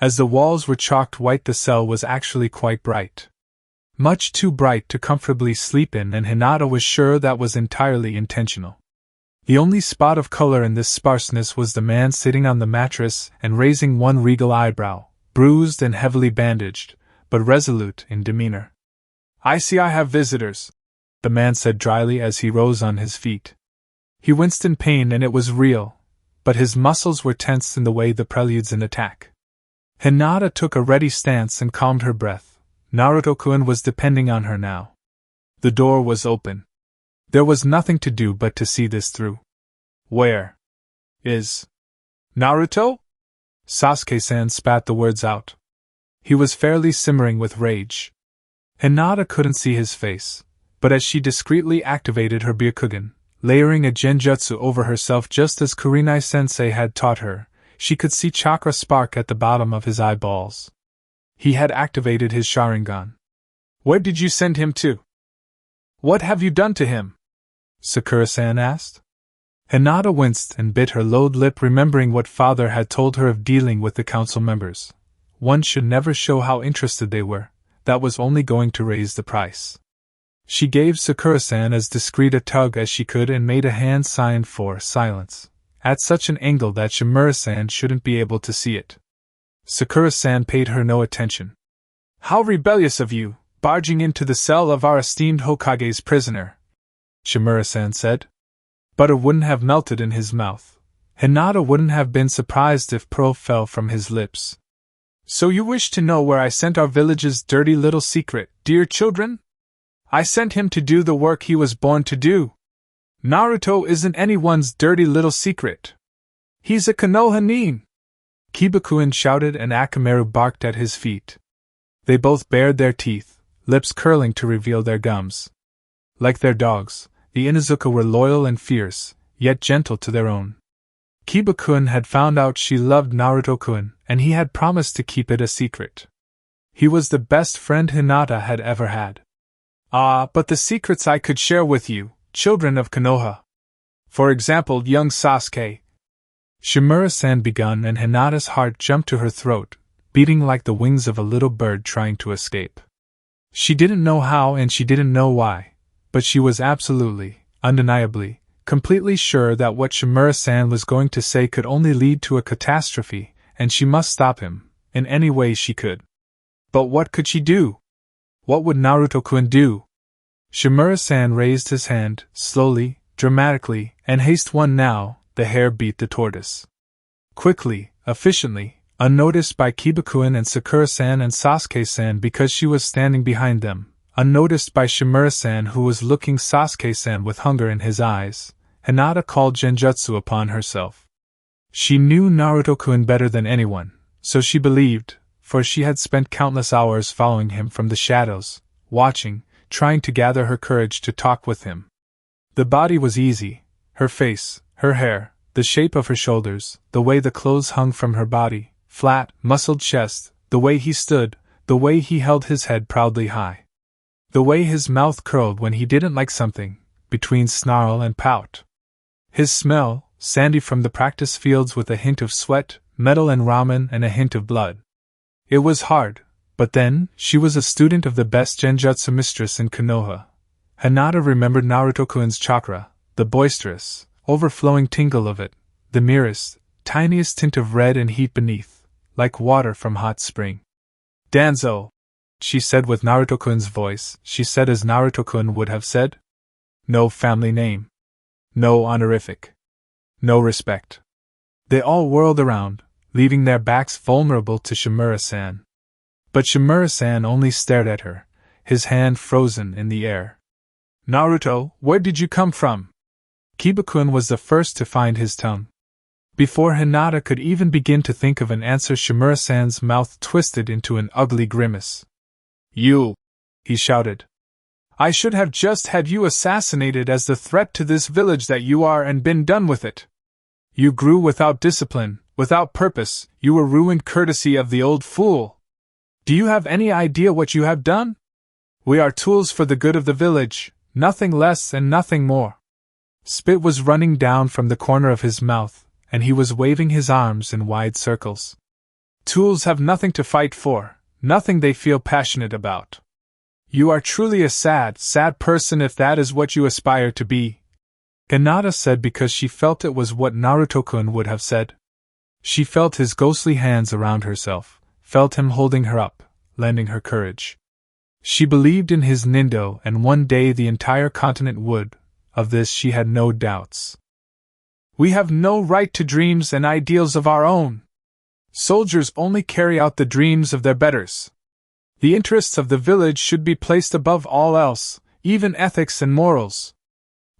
As the walls were chalked white, the cell was actually quite bright. Much too bright to comfortably sleep in, and Hinata was sure that was entirely intentional. The only spot of color in this sparseness was the man sitting on the mattress and raising one regal eyebrow, bruised and heavily bandaged, but resolute in demeanor. "I see I have visitors," the man said dryly as he rose on his feet. He winced in pain, and it was real, but his muscles were tensed in the way the preludes in attack. Hinata took a ready stance and calmed her breath. Naruto-kun was depending on her now. The door was open. There was nothing to do but to see this through. "Where is Naruto?" Sasuke-san spat the words out. He was fairly simmering with rage. Hinata couldn't see his face, but as she discreetly activated her Byakugan, layering a genjutsu over herself just as Kurenai-sensei had taught her, she could see chakra spark at the bottom of his eyeballs. He had activated his Sharingan. Where did you send him to? What have you done to him? Sakura-san asked. Hinata winced and bit her lower lip, remembering what father had told her of dealing with the council members. One should never show how interested they were. That was only going to raise the price. She gave Sakura-san as discreet a tug as she could and made a hand sign for silence, at such an angle that Shimura-san shouldn't be able to see it. Sakura-san paid her no attention. How rebellious of you, barging into the cell of our esteemed Hokage's prisoner, Shimura-san said. Butter wouldn't have melted in his mouth. Hinata wouldn't have been surprised if pearl fell from his lips. So you wish to know where I sent our village's dirty little secret, dear children? I sent him to do the work he was born to do. Naruto isn't anyone's dirty little secret. He's a Konoha nin. Kibakuin shouted and Akamaru barked at his feet. They both bared their teeth, lips curling to reveal their gums. Like their dogs, the Inuzuka were loyal and fierce, yet gentle to their own. Kiba-kun had found out she loved Naruto-kun, and he had promised to keep it a secret. He was the best friend Hinata had ever had. Ah, but the secrets I could share with you, children of Konoha. For example, young Sasuke. Shimura-san begun, and Hinata's heart jumped to her throat, beating like the wings of a little bird trying to escape. She didn't know how and she didn't know why, but she was absolutely, undeniably, completely sure that what Shimura-san was going to say could only lead to a catastrophe, and she must stop him, in any way she could. But what could she do? What would Naruto-kun do? Shimura-san raised his hand, slowly, dramatically, and haste one now, the hare beat the tortoise. Quickly, efficiently, unnoticed by Kibakuin and Sakura-san and Sasuke-san because she was standing behind them, unnoticed by Shimura-san who was looking Sasuke-san with hunger in his eyes, Hinata called genjutsu upon herself. She knew Naruto-kun better than anyone, so she believed, for she had spent countless hours following him from the shadows, watching, trying to gather her courage to talk with him. The body was easy, her face, her hair, the shape of her shoulders, the way the clothes hung from her body, flat, muscled chest, the way he stood, the way he held his head proudly high. The way his mouth curled when he didn't like something, between snarl and pout. His smell, sandy from the practice fields with a hint of sweat, metal and ramen and a hint of blood. It was hard, but then, she was a student of the best genjutsu mistress in Konoha. Hinata remembered Naruto-kun's chakra, the boisterous, overflowing tingle of it, the merest, tiniest tint of red and heat beneath, like water from hot spring. Danzo, she said with Naruto-kun's voice, she said as Naruto-kun would have said. No family name. No honorific. No respect. They all whirled around, leaving their backs vulnerable to Shimura-san. But Shimura-san only stared at her, his hand frozen in the air. Naruto, where did you come from? Kiba-kun was the first to find his tongue. Before Hinata could even begin to think of an answer, Shimura-san's mouth twisted into an ugly grimace. You! He shouted. I should have just had you assassinated as the threat to this village that you are and been done with it. You grew without discipline, without purpose, you were ruined courtesy of the old fool. Do you have any idea what you have done? We are tools for the good of the village, nothing less and nothing more. Spit was running down from the corner of his mouth, and he was waving his arms in wide circles. Tools have nothing to fight for, nothing they feel passionate about. You are truly a sad, sad person if that is what you aspire to be, Hinata said because she felt it was what Naruto-kun would have said. She felt his ghostly hands around herself, felt him holding her up, lending her courage. She believed in his nindo and one day the entire continent would, of this she had no doubts. We have no right to dreams and ideals of our own. Soldiers only carry out the dreams of their betters. The interests of the village should be placed above all else, even ethics and morals.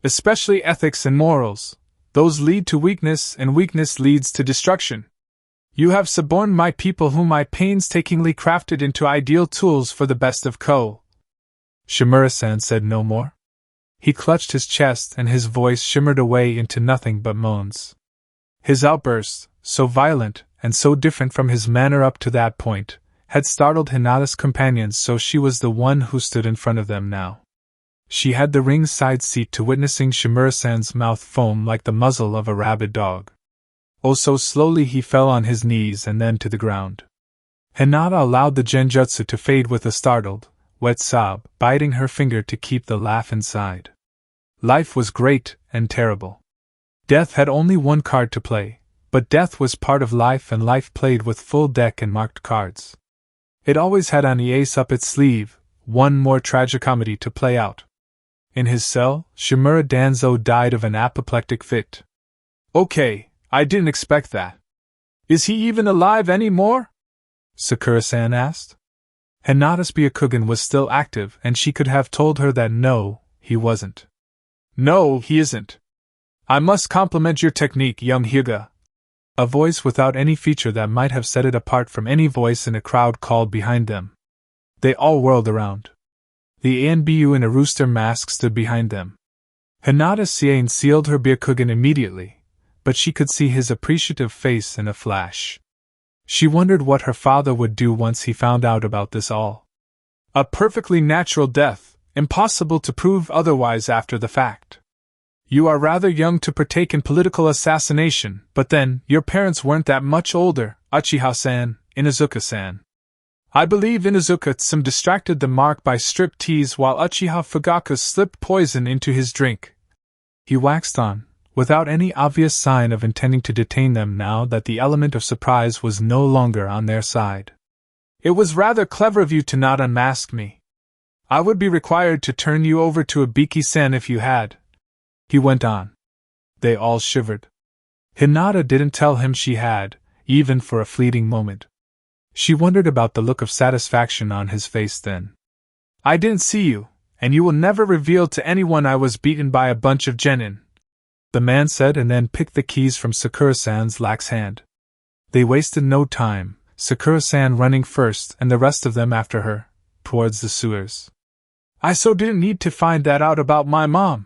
Especially ethics and morals. Those lead to weakness and weakness leads to destruction. You have suborned my people whom I painstakingly crafted into ideal tools for the best of Ko. Shimura-san said no more. He clutched his chest and his voice shimmered away into nothing but moans. His outburst, so violent, and so different from his manner up to that point, had startled Hinata's companions, so she was the one who stood in front of them now. She had the ringside seat to witnessing Shimura-san's mouth foam like the muzzle of a rabid dog. Oh, so slowly he fell on his knees and then to the ground. Hinata allowed the genjutsu to fade with a startled, wet sob, biting her finger to keep the laugh inside. Life was great and terrible. Death had only one card to play, but death was part of life and life played with full deck and marked cards. It always had an ace up its sleeve, one more tragicomedy to play out. In his cell, Shimura Danzo died of an apoplectic fit. Okay, I didn't expect that. Is he even alive anymore? Sakura-san asked. Hinata's Byakugan was still active and she could have told her that no, he wasn't. No, he isn't. I must compliment your technique, young Hyuga. A voice without any feature that might have set it apart from any voice in a crowd called behind them. They all whirled around. The ANBU in a rooster mask stood behind them. Hinata-san sealed her Byakugan immediately, but she could see his appreciative face in a flash. She wondered what her father would do once he found out about this all. A perfectly natural death, impossible to prove otherwise after the fact. You are rather young to partake in political assassination, but then, your parents weren't that much older, Uchiha-san, Inuzuka-san. I believe Inuzuka-san distracted the mark by strip tease while Uchiha Fugaku slipped poison into his drink. He waxed on, without any obvious sign of intending to detain them now that the element of surprise was no longer on their side. It was rather clever of you to not unmask me. I would be required to turn you over to Ibiki-san if you had. He went on. They all shivered. Hinata didn't tell him she had, even for a fleeting moment. She wondered about the look of satisfaction on his face then. I didn't see you, and you will never reveal to anyone I was beaten by a bunch of genin, the man said and then picked the keys from Sakura-san's lax hand. They wasted no time, Sakura-san running first and the rest of them after her, towards the sewers. I so didn't need to find that out about my mom.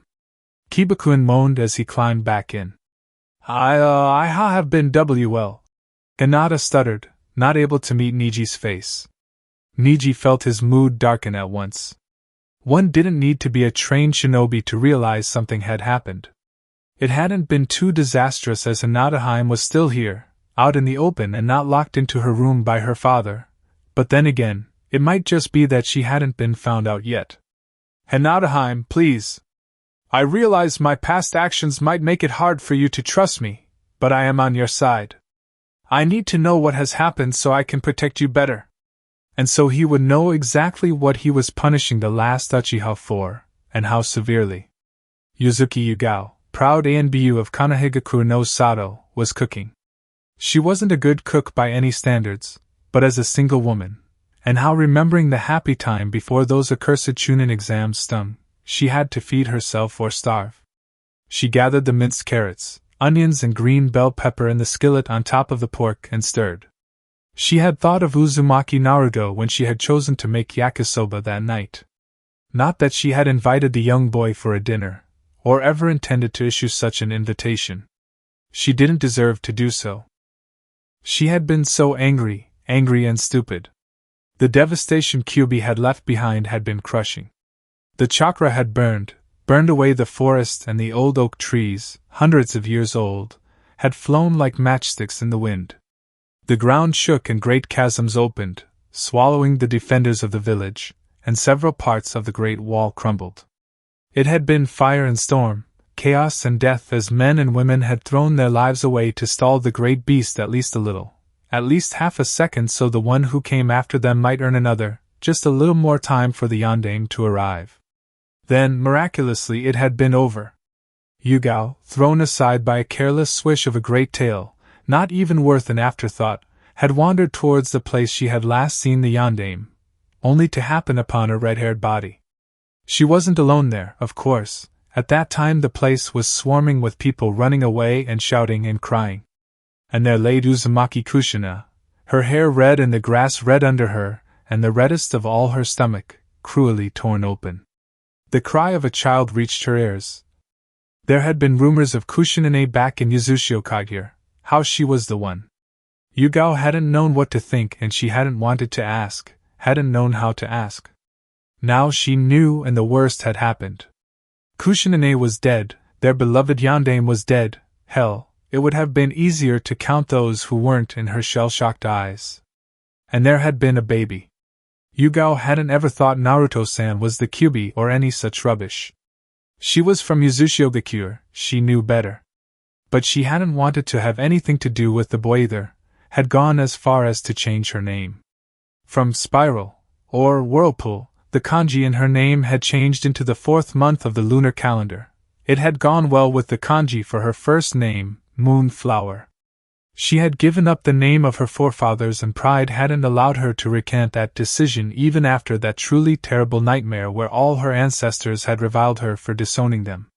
Kibakuin moaned as he climbed back in. I have been well. Hinata stuttered, not able to meet Niji's face. Niji felt his mood darken at once. One didn't need to be a trained shinobi to realize something had happened. It hadn't been too disastrous as Hinata was still here, out in the open and not locked into her room by her father, but then again, it might just be that she hadn't been found out yet. Hinata, please. I realize my past actions might make it hard for you to trust me, but I am on your side. I need to know what has happened so I can protect you better. And so he would know exactly what he was punishing the last Uchiha for, and how severely. Yuzuki Yugao, proud ANBU of Kanohigaku no Sato, was cooking. She wasn't a good cook by any standards, but as a single woman, and how remembering the happy time before those accursed Chunin exams stung, she had to feed herself or starve. She gathered the minced carrots, onions and green bell pepper in the skillet on top of the pork and stirred. She had thought of Uzumaki Naruto when she had chosen to make yakisoba that night. Not that she had invited the young boy for a dinner, or ever intended to issue such an invitation. She didn't deserve to do so. She had been so angry and stupid. The devastation Kyubi had left behind had been crushing. The chakra had burned away the forest, and the old oak trees, hundreds of years old, had flown like matchsticks in the wind. The ground shook and great chasms opened, swallowing the defenders of the village, and several parts of the great wall crumbled. It had been fire and storm, chaos and death as men and women had thrown their lives away to stall the great beast at least a little, at least half a second, so the one who came after them might earn another, just a little more time for the yondaime to arrive. Then, miraculously, it had been over. Yugao, thrown aside by a careless swish of a great tail, not even worth an afterthought, had wandered towards the place she had last seen the yondaime, only to happen upon a red-haired body. She wasn't alone there, of course. At that time the place was swarming with people running away and shouting and crying. And there lay Uzumaki Kushina, her hair red and the grass red under her, and the reddest of all her stomach, cruelly torn open. The cry of a child reached her ears. There had been rumors of Kushinane back in Yuzushiokage, how she was the one. Yugao hadn't known what to think and she hadn't wanted to ask, hadn't known how to ask. Now she knew and the worst had happened. Kushinane was dead, their beloved yandame was dead. Hell, it would have been easier to count those who weren't in her shell-shocked eyes. And there had been a baby. Yugao hadn't ever thought Naruto-san was the Kyuubi or any such rubbish. She was from Yuzushiogakure, she knew better. But she hadn't wanted to have anything to do with the boy either, had gone as far as to change her name. From Spiral, or Whirlpool, the kanji in her name had changed into the 4th month of the lunar calendar. It had gone well with the kanji for her first name, Moonflower. She had given up the name of her forefathers and pride hadn't allowed her to recant that decision even after that truly terrible nightmare where all her ancestors had reviled her for disowning them.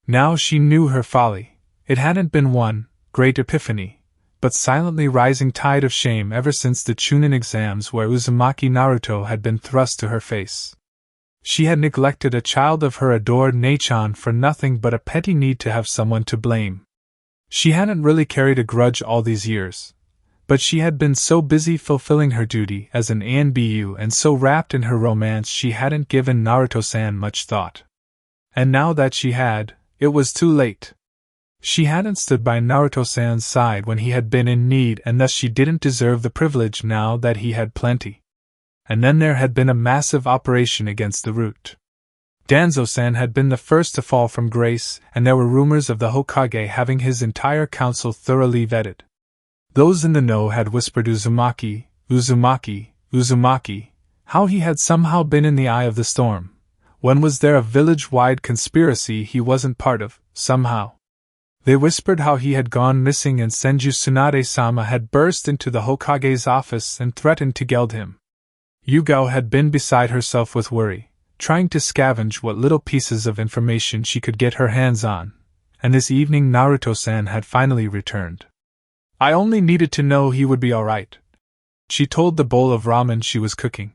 Now she knew her folly. It hadn't been one great epiphany, but silently rising tide of shame ever since the Chunin exams where Uzumaki Naruto had been thrust to her face. She had neglected a child of her adored Neichan for nothing but a petty need to have someone to blame. She hadn't really carried a grudge all these years, but she had been so busy fulfilling her duty as an ANBU and so wrapped in her romance she hadn't given Naruto-san much thought. And now that she had, it was too late. She hadn't stood by Naruto-san's side when he had been in need and thus she didn't deserve the privilege now that he had plenty. And then there had been a massive operation against the root. Danzo-san had been the first to fall from grace, and there were rumors of the Hokage having his entire council thoroughly vetted. Those in the know had whispered Uzumaki, Uzumaki, Uzumaki, how he had somehow been in the eye of the storm. When was there a village-wide conspiracy he wasn't part of, somehow? They whispered how he had gone missing and Senju Tsunade-sama had burst into the Hokage's office and threatened to geld him. Yugao had been beside herself with worry, trying to scavenge what little pieces of information she could get her hands on, and this evening Naruto-san had finally returned. I only needed to know he would be alright. She told the bowl of ramen she was cooking.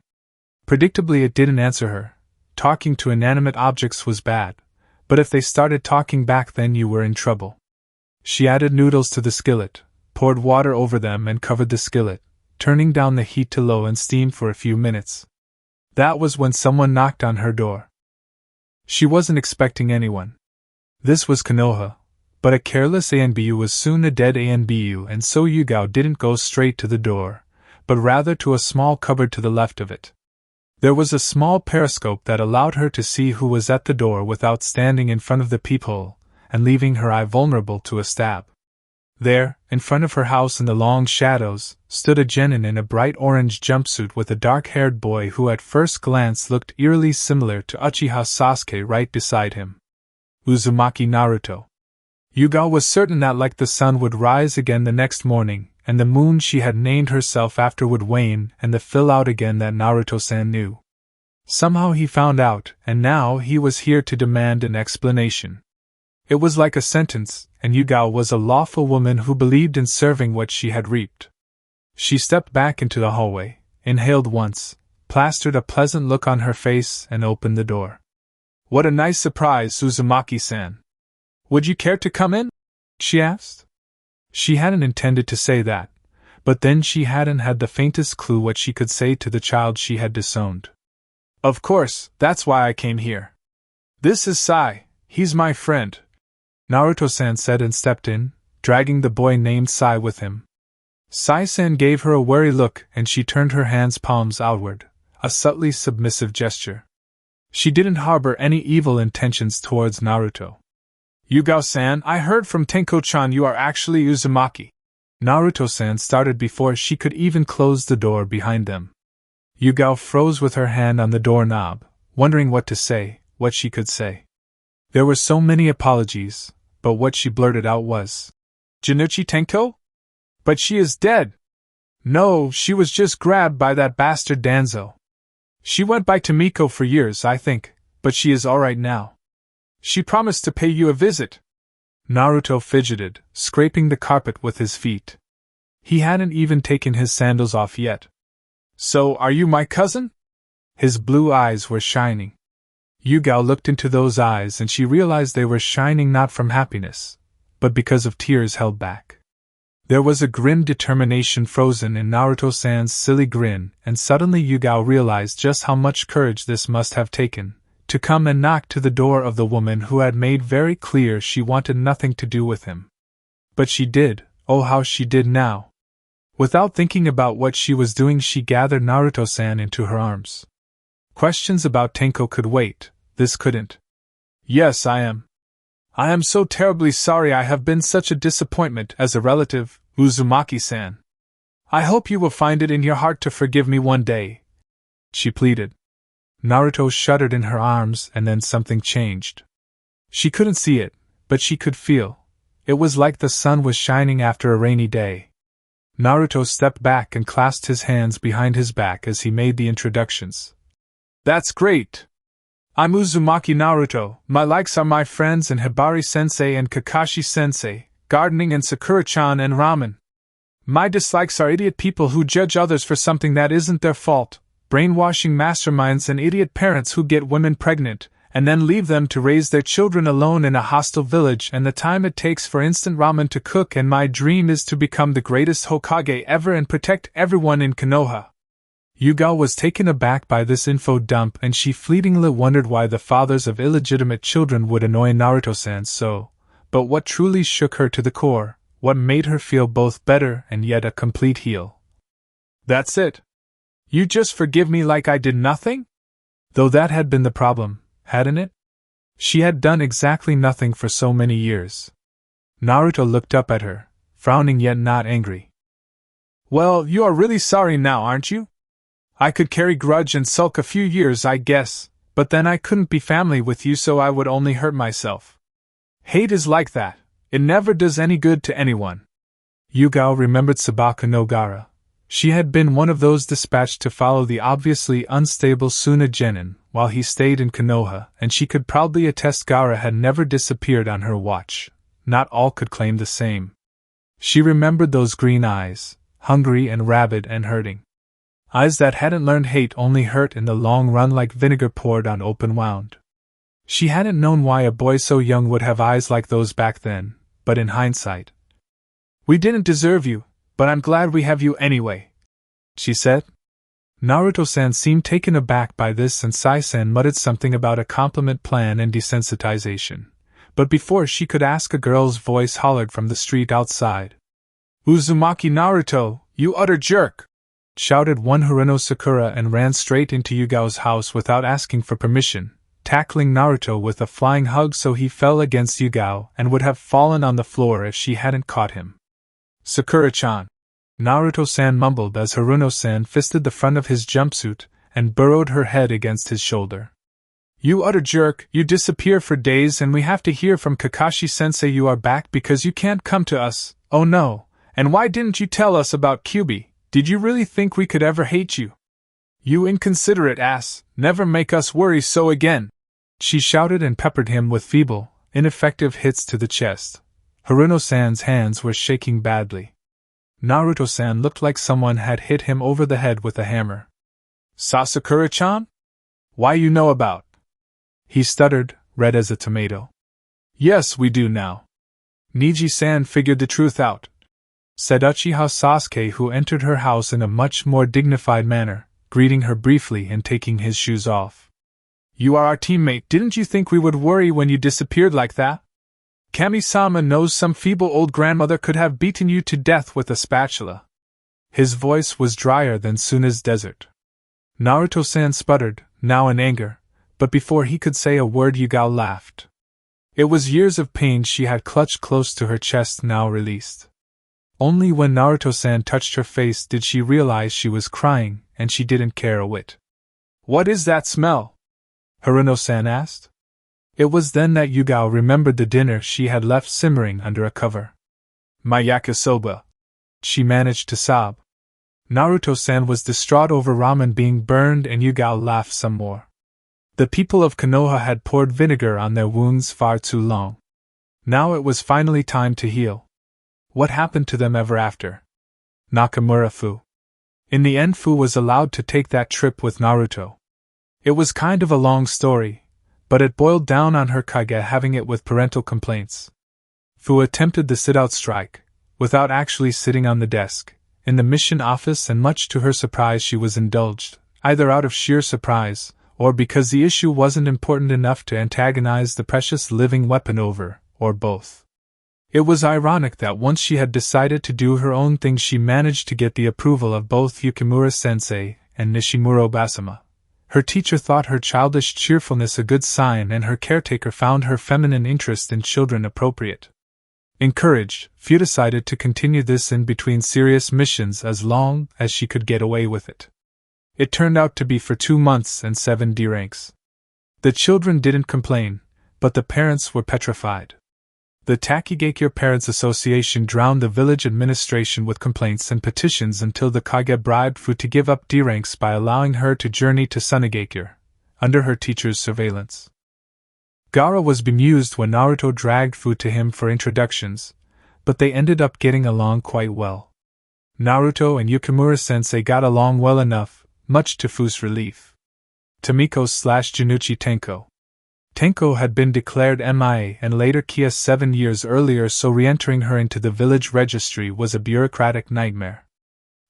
Predictably it didn't answer her. Talking to inanimate objects was bad, but if they started talking back then you were in trouble. She added noodles to the skillet, poured water over them and covered the skillet, turning down the heat to low and steamed for a few minutes. That was when someone knocked on her door. She wasn't expecting anyone. This was Konoha, but a careless ANBU was soon a dead ANBU and so Yugao didn't go straight to the door, but rather to a small cupboard to the left of it. There was a small periscope that allowed her to see who was at the door without standing in front of the peephole and leaving her eye vulnerable to a stab. There, in front of her house in the long shadows, stood a genin in a bright orange jumpsuit with a dark-haired boy who at first glance looked eerily similar to Uchiha Sasuke right beside him. Uzumaki Naruto. Yugao was certain that like the sun would rise again the next morning, and the moon she had named herself after would wane and the fill out again that Naruto-san knew. Somehow he found out, and now he was here to demand an explanation. It was like a sentence, and Yugao was a lawful woman who believed in serving what she had reaped. She stepped back into the hallway, inhaled once, plastered a pleasant look on her face, and opened the door. What a nice surprise, Uzumaki-san. Would you care to come in? She asked. She hadn't intended to say that, but then she hadn't had the faintest clue what she could say to the child she had disowned. Of course, that's why I came here. This is Sai, he's my friend, Naruto-san said and stepped in, dragging the boy named Sai with him. Sai-san gave her a wary look and she turned her hands palms outward, a subtly submissive gesture. She didn't harbor any evil intentions towards Naruto. Yugao-san, I heard from Tenko-chan you are actually Uzumaki. Naruto-san started before she could even close the door behind them. Yugao froze with her hand on the doorknob, wondering what to say, what she could say. There were so many apologies, but what she blurted out was, Januchi Tenko? But she is dead! No, she was just grabbed by that bastard Danzo. She went by Tomiko for years, I think, but she is alright now. She promised to pay you a visit. Naruto fidgeted, scraping the carpet with his feet. He hadn't even taken his sandals off yet. So, are you my cousin? His blue eyes were shining. Yugao looked into those eyes and she realized they were shining not from happiness, but because of tears held back. There was a grim determination frozen in Naruto-san's silly grin, and suddenly Yugao realized just how much courage this must have taken, to come and knock to the door of the woman who had made very clear she wanted nothing to do with him. But she did, oh how she did now. Without thinking about what she was doing, she gathered Naruto-san into her arms. Questions about Tenko could wait, this couldn't. Yes, I am so terribly sorry I have been such a disappointment as a relative, Uzumaki-san. I hope you will find it in your heart to forgive me one day, she pleaded. Naruto shuddered in her arms, and then something changed. She couldn't see it, but she could feel. It was like the sun was shining after a rainy day. Naruto stepped back and clasped his hands behind his back as he made the introductions. That's great! I'm Uzumaki Naruto. My likes are my friends and Hibari-sensei and Kakashi-sensei, gardening and Sakura-chan and ramen. My dislikes are idiot people who judge others for something that isn't their fault, brainwashing masterminds and idiot parents who get women pregnant, and then leave them to raise their children alone in a hostile village and the time it takes for instant ramen to cook, and my dream is to become the greatest Hokage ever and protect everyone in Konoha. Yugao was taken aback by this info dump, and she fleetingly wondered why the fathers of illegitimate children would annoy Naruto-san so, but what truly shook her to the core, what made her feel both better and yet a complete heel. That's it. You just forgive me like I did nothing? Though that had been the problem, hadn't it? She had done exactly nothing for so many years. Naruto looked up at her, frowning yet not angry. Well, you are really sorry now, aren't you? I could carry grudge and sulk a few years, I guess, but then I couldn't be family with you, so I would only hurt myself. Hate is like that. It never does any good to anyone. Yugao remembered Sabako no Gaara. She had been one of those dispatched to follow the obviously unstable Suna Genin while he stayed in Konoha, and she could proudly attest Gaara had never disappeared on her watch. Not all could claim the same. She remembered those green eyes, hungry and rabid and hurting. Eyes that hadn't learned hate only hurt in the long run like vinegar poured on open wound. She hadn't known why a boy so young would have eyes like those back then, but in hindsight. We didn't deserve you, but I'm glad we have you anyway, she said. Naruto-san seemed taken aback by this, and Sai-san muttered something about a compliment plan and desensitization. But before she could ask, a girl's voice hollered from the street outside. Uzumaki Naruto, you utter jerk! Shouted one Haruno Sakura and ran straight into Yugao's house without asking for permission, tackling Naruto with a flying hug so he fell against Yugao and would have fallen on the floor if she hadn't caught him. Sakura-chan, Naruto-san mumbled as Haruno-san fisted the front of his jumpsuit and burrowed her head against his shoulder. You utter jerk, you disappear for days and we have to hear from Kakashi-sensei you are back because you can't come to us, oh no, and why didn't you tell us about Kyubi? Did you really think we could ever hate you? You inconsiderate ass, never make us worry so again! She shouted and peppered him with feeble, ineffective hits to the chest. Haruno-san's hands were shaking badly. Naruto-san looked like someone had hit him over the head with a hammer. Sasakura-chan? Why you know about? He stuttered, red as a tomato. Yes, we do now. Niji-san figured the truth out, said Uchiha Sasuke, who entered her house in a much more dignified manner, greeting her briefly and taking his shoes off. You are our teammate, didn't you think we would worry when you disappeared like that? Kami-sama knows some feeble old grandmother could have beaten you to death with a spatula. His voice was drier than Suna's desert. Naruto-san sputtered, now in anger, but before he could say a word Yugao laughed. It was years of pain she had clutched close to her chest now released. Only when Naruto-san touched her face did she realize she was crying, and she didn't care a whit. What is that smell? Haruno-san asked. It was then that Yugao remembered the dinner she had left simmering under a cover. My yakisoba. She managed to sob. Naruto-san was distraught over ramen being burned, and Yugao laughed some more. The people of Konoha had poured vinegar on their wounds far too long. Now it was finally time to heal. What happened to them ever after? Nakamura Fu. In the end, Fu was allowed to take that trip with Naruto. It was kind of a long story, but it boiled down on her Kage having it with parental complaints. Fu attempted the sit-out strike, without actually sitting on the desk, in the mission office, and much to her surprise she was indulged, either out of sheer surprise, or because the issue wasn't important enough to antagonize the precious living weapon over, or both. It was ironic that once she had decided to do her own thing she managed to get the approval of both Yukimura-sensei and Nishimuro-basama. Her teacher thought her childish cheerfulness a good sign, and her caretaker found her feminine interest in children appropriate. Encouraged, Fu decided to continue this in between serious missions as long as she could get away with it. It turned out to be for 2 months and 7 D ranks. The children didn't complain, but the parents were petrified. The Takigakure Parents Association drowned the village administration with complaints and petitions until the Kage bribed Fu to give up D ranks by allowing her to journey to Sunagakure, under her teacher's surveillance. Gaara was bemused when Naruto dragged Fu to him for introductions, but they ended up getting along quite well. Naruto and Yukimura-sensei got along well enough, much to Fu's relief. Tomiko/Junichi Tenko. Tenko had been declared MIA and later killed 7 years earlier, so re-entering her into the village registry was a bureaucratic nightmare.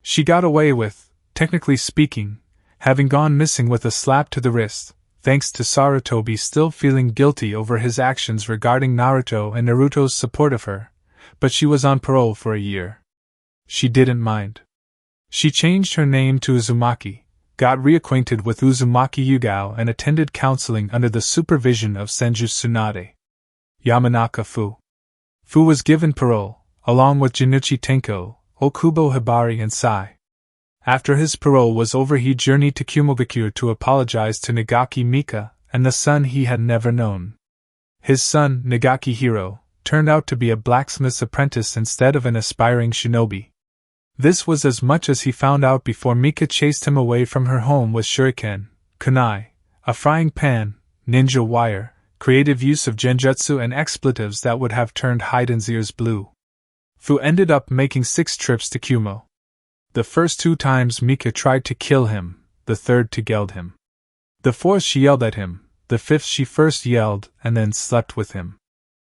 She got away with, technically speaking, having gone missing with a slap to the wrist, thanks to Sarutobi still feeling guilty over his actions regarding Naruto and Naruto's support of her, but she was on parole for a year. She didn't mind. She changed her name to Uzumaki, got reacquainted with Uzumaki Yugao, and attended counseling under the supervision of Senju Tsunade. Yamanaka Fu. Fu was given parole, along with Junichi Tenko, Okubo Hibari, and Sai. After his parole was over, he journeyed to Kumogakure to apologize to Nagaki Mika and the son he had never known. His son, Nagaki Hiro, turned out to be a blacksmith's apprentice instead of an aspiring shinobi. This was as much as he found out before Mika chased him away from her home with shuriken, kunai, a frying pan, ninja wire, creative use of genjutsu, and expletives that would have turned Heiden's ears blue. Fu ended up making 6 trips to Kumo. The first 2 times Mika tried to kill him, the third to geld him. The fourth she yelled at him, the fifth she first yelled and then slept with him.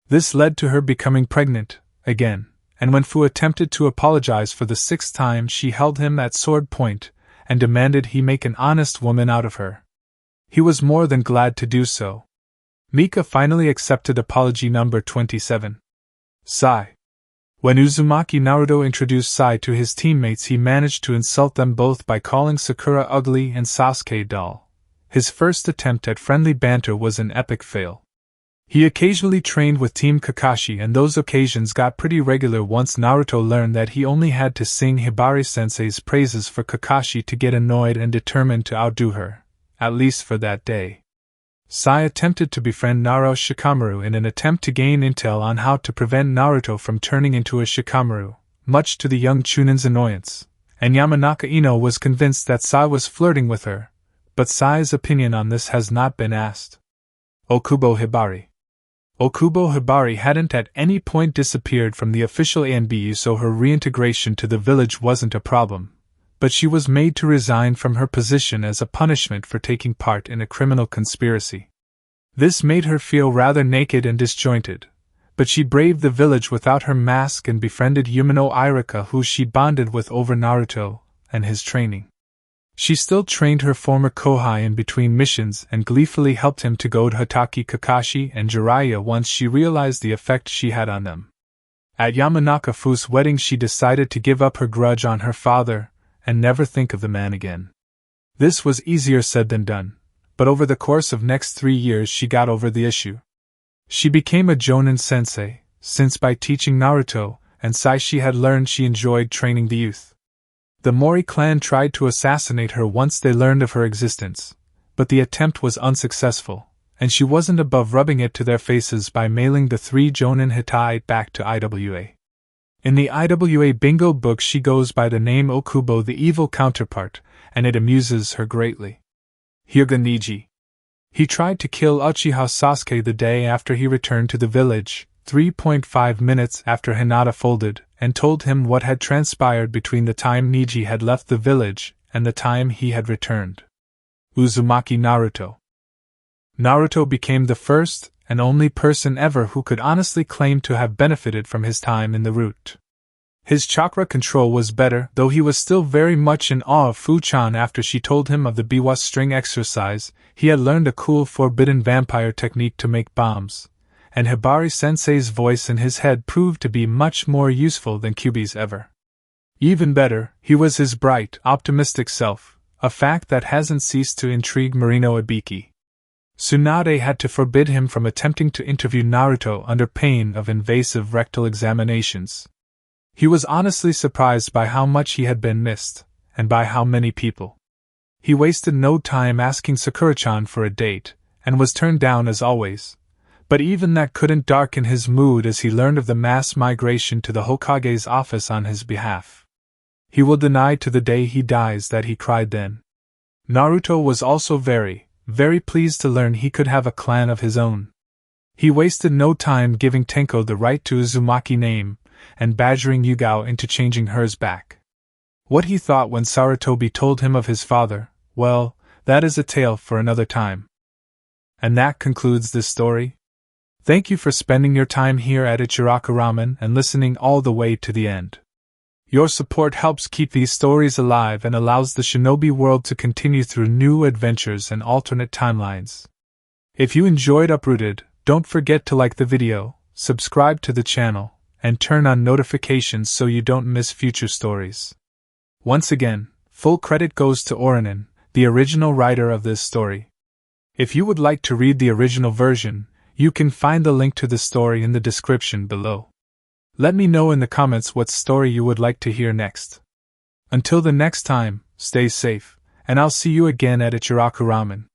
This led to her becoming pregnant, again, and when Fu attempted to apologize for the 6th time, she held him at sword point and demanded he make an honest woman out of her. He was more than glad to do so. Mika finally accepted apology number 27. Sai. When Uzumaki Naruto introduced Sai to his teammates, he managed to insult them both by calling Sakura ugly and Sasuke dull. His first attempt at friendly banter was an epic fail. He occasionally trained with Team Kakashi, and those occasions got pretty regular once Naruto learned that he only had to sing Hibari-sensei's praises for Kakashi to get annoyed and determined to outdo her, at least for that day. Sai attempted to befriend Naruto Shikamaru in an attempt to gain intel on how to prevent Naruto from turning into a Shikamaru, much to the young Chunin's annoyance, and Yamanaka Ino was convinced that Sai was flirting with her, but Sai's opinion on this has not been asked. Okubo Hibari. Okubo Hibari hadn't at any point disappeared from the official ANBU, so her reintegration to the village wasn't a problem, but she was made to resign from her position as a punishment for taking part in a criminal conspiracy. This made her feel rather naked and disjointed, but she braved the village without her mask and befriended Yumino Irika, who she bonded with over Naruto and his training. She still trained her former Kohai in between missions and gleefully helped him to goad Hatake Kakashi and Jiraiya once she realized the effect she had on them. At Yamanaka Fu's wedding, she decided to give up her grudge on her father and never think of the man again. This was easier said than done, but over the course of next 3 years she got over the issue. She became a Jonin sensei, since by teaching Naruto and Sai she had learned she enjoyed training the youth. The Mori clan tried to assassinate her once they learned of her existence, but the attempt was unsuccessful, and she wasn't above rubbing it to their faces by mailing the 3 Jonin Hittite back to IWA. In the IWA bingo book she goes by the name Okubo, the evil counterpart, and it amuses her greatly. Hyuga Niji. He tried to kill Uchiha Sasuke the day after he returned to the village, 3.5 minutes after Hinata folded, and told him what had transpired between the time Niji had left the village and the time he had returned. Uzumaki Naruto. Naruto became the first and only person ever who could honestly claim to have benefited from his time in the route. His chakra control was better, though he was still very much in awe of Fu-chan after she told him of the biwa string exercise. He had learned a cool forbidden vampire technique to make bombs, and Hibari-sensei's voice in his head proved to be much more useful than Kyubi's ever. Even better, he was his bright, optimistic self, a fact that hasn't ceased to intrigue Marino Ibiki. Tsunade had to forbid him from attempting to interview Naruto under pain of invasive rectal examinations. He was honestly surprised by how much he had been missed, and by how many people. He wasted no time asking Sakura-chan for a date, and was turned down as always. But even that couldn't darken his mood as he learned of the mass migration to the Hokage's office on his behalf. He will deny to the day he dies that he cried then. Naruto was also very, very pleased to learn he could have a clan of his own. He wasted no time giving Tenko the right to Uzumaki name, and badgering Yugao into changing hers back. What he thought when Sarutobi told him of his father, well, that is a tale for another time. And that concludes this story. Thank you for spending your time here at Ichiraku Ramen and listening all the way to the end. Your support helps keep these stories alive and allows the shinobi world to continue through new adventures and alternate timelines. If you enjoyed Uprooted, don't forget to like the video, subscribe to the channel, and turn on notifications so you don't miss future stories. Once again, full credit goes to Orrunan, the original writer of this story. If you would like to read the original version, you can find the link to the story in the description below. Let me know in the comments what story you would like to hear next. Until the next time, stay safe, and I'll see you again at Ichiraku Ramen.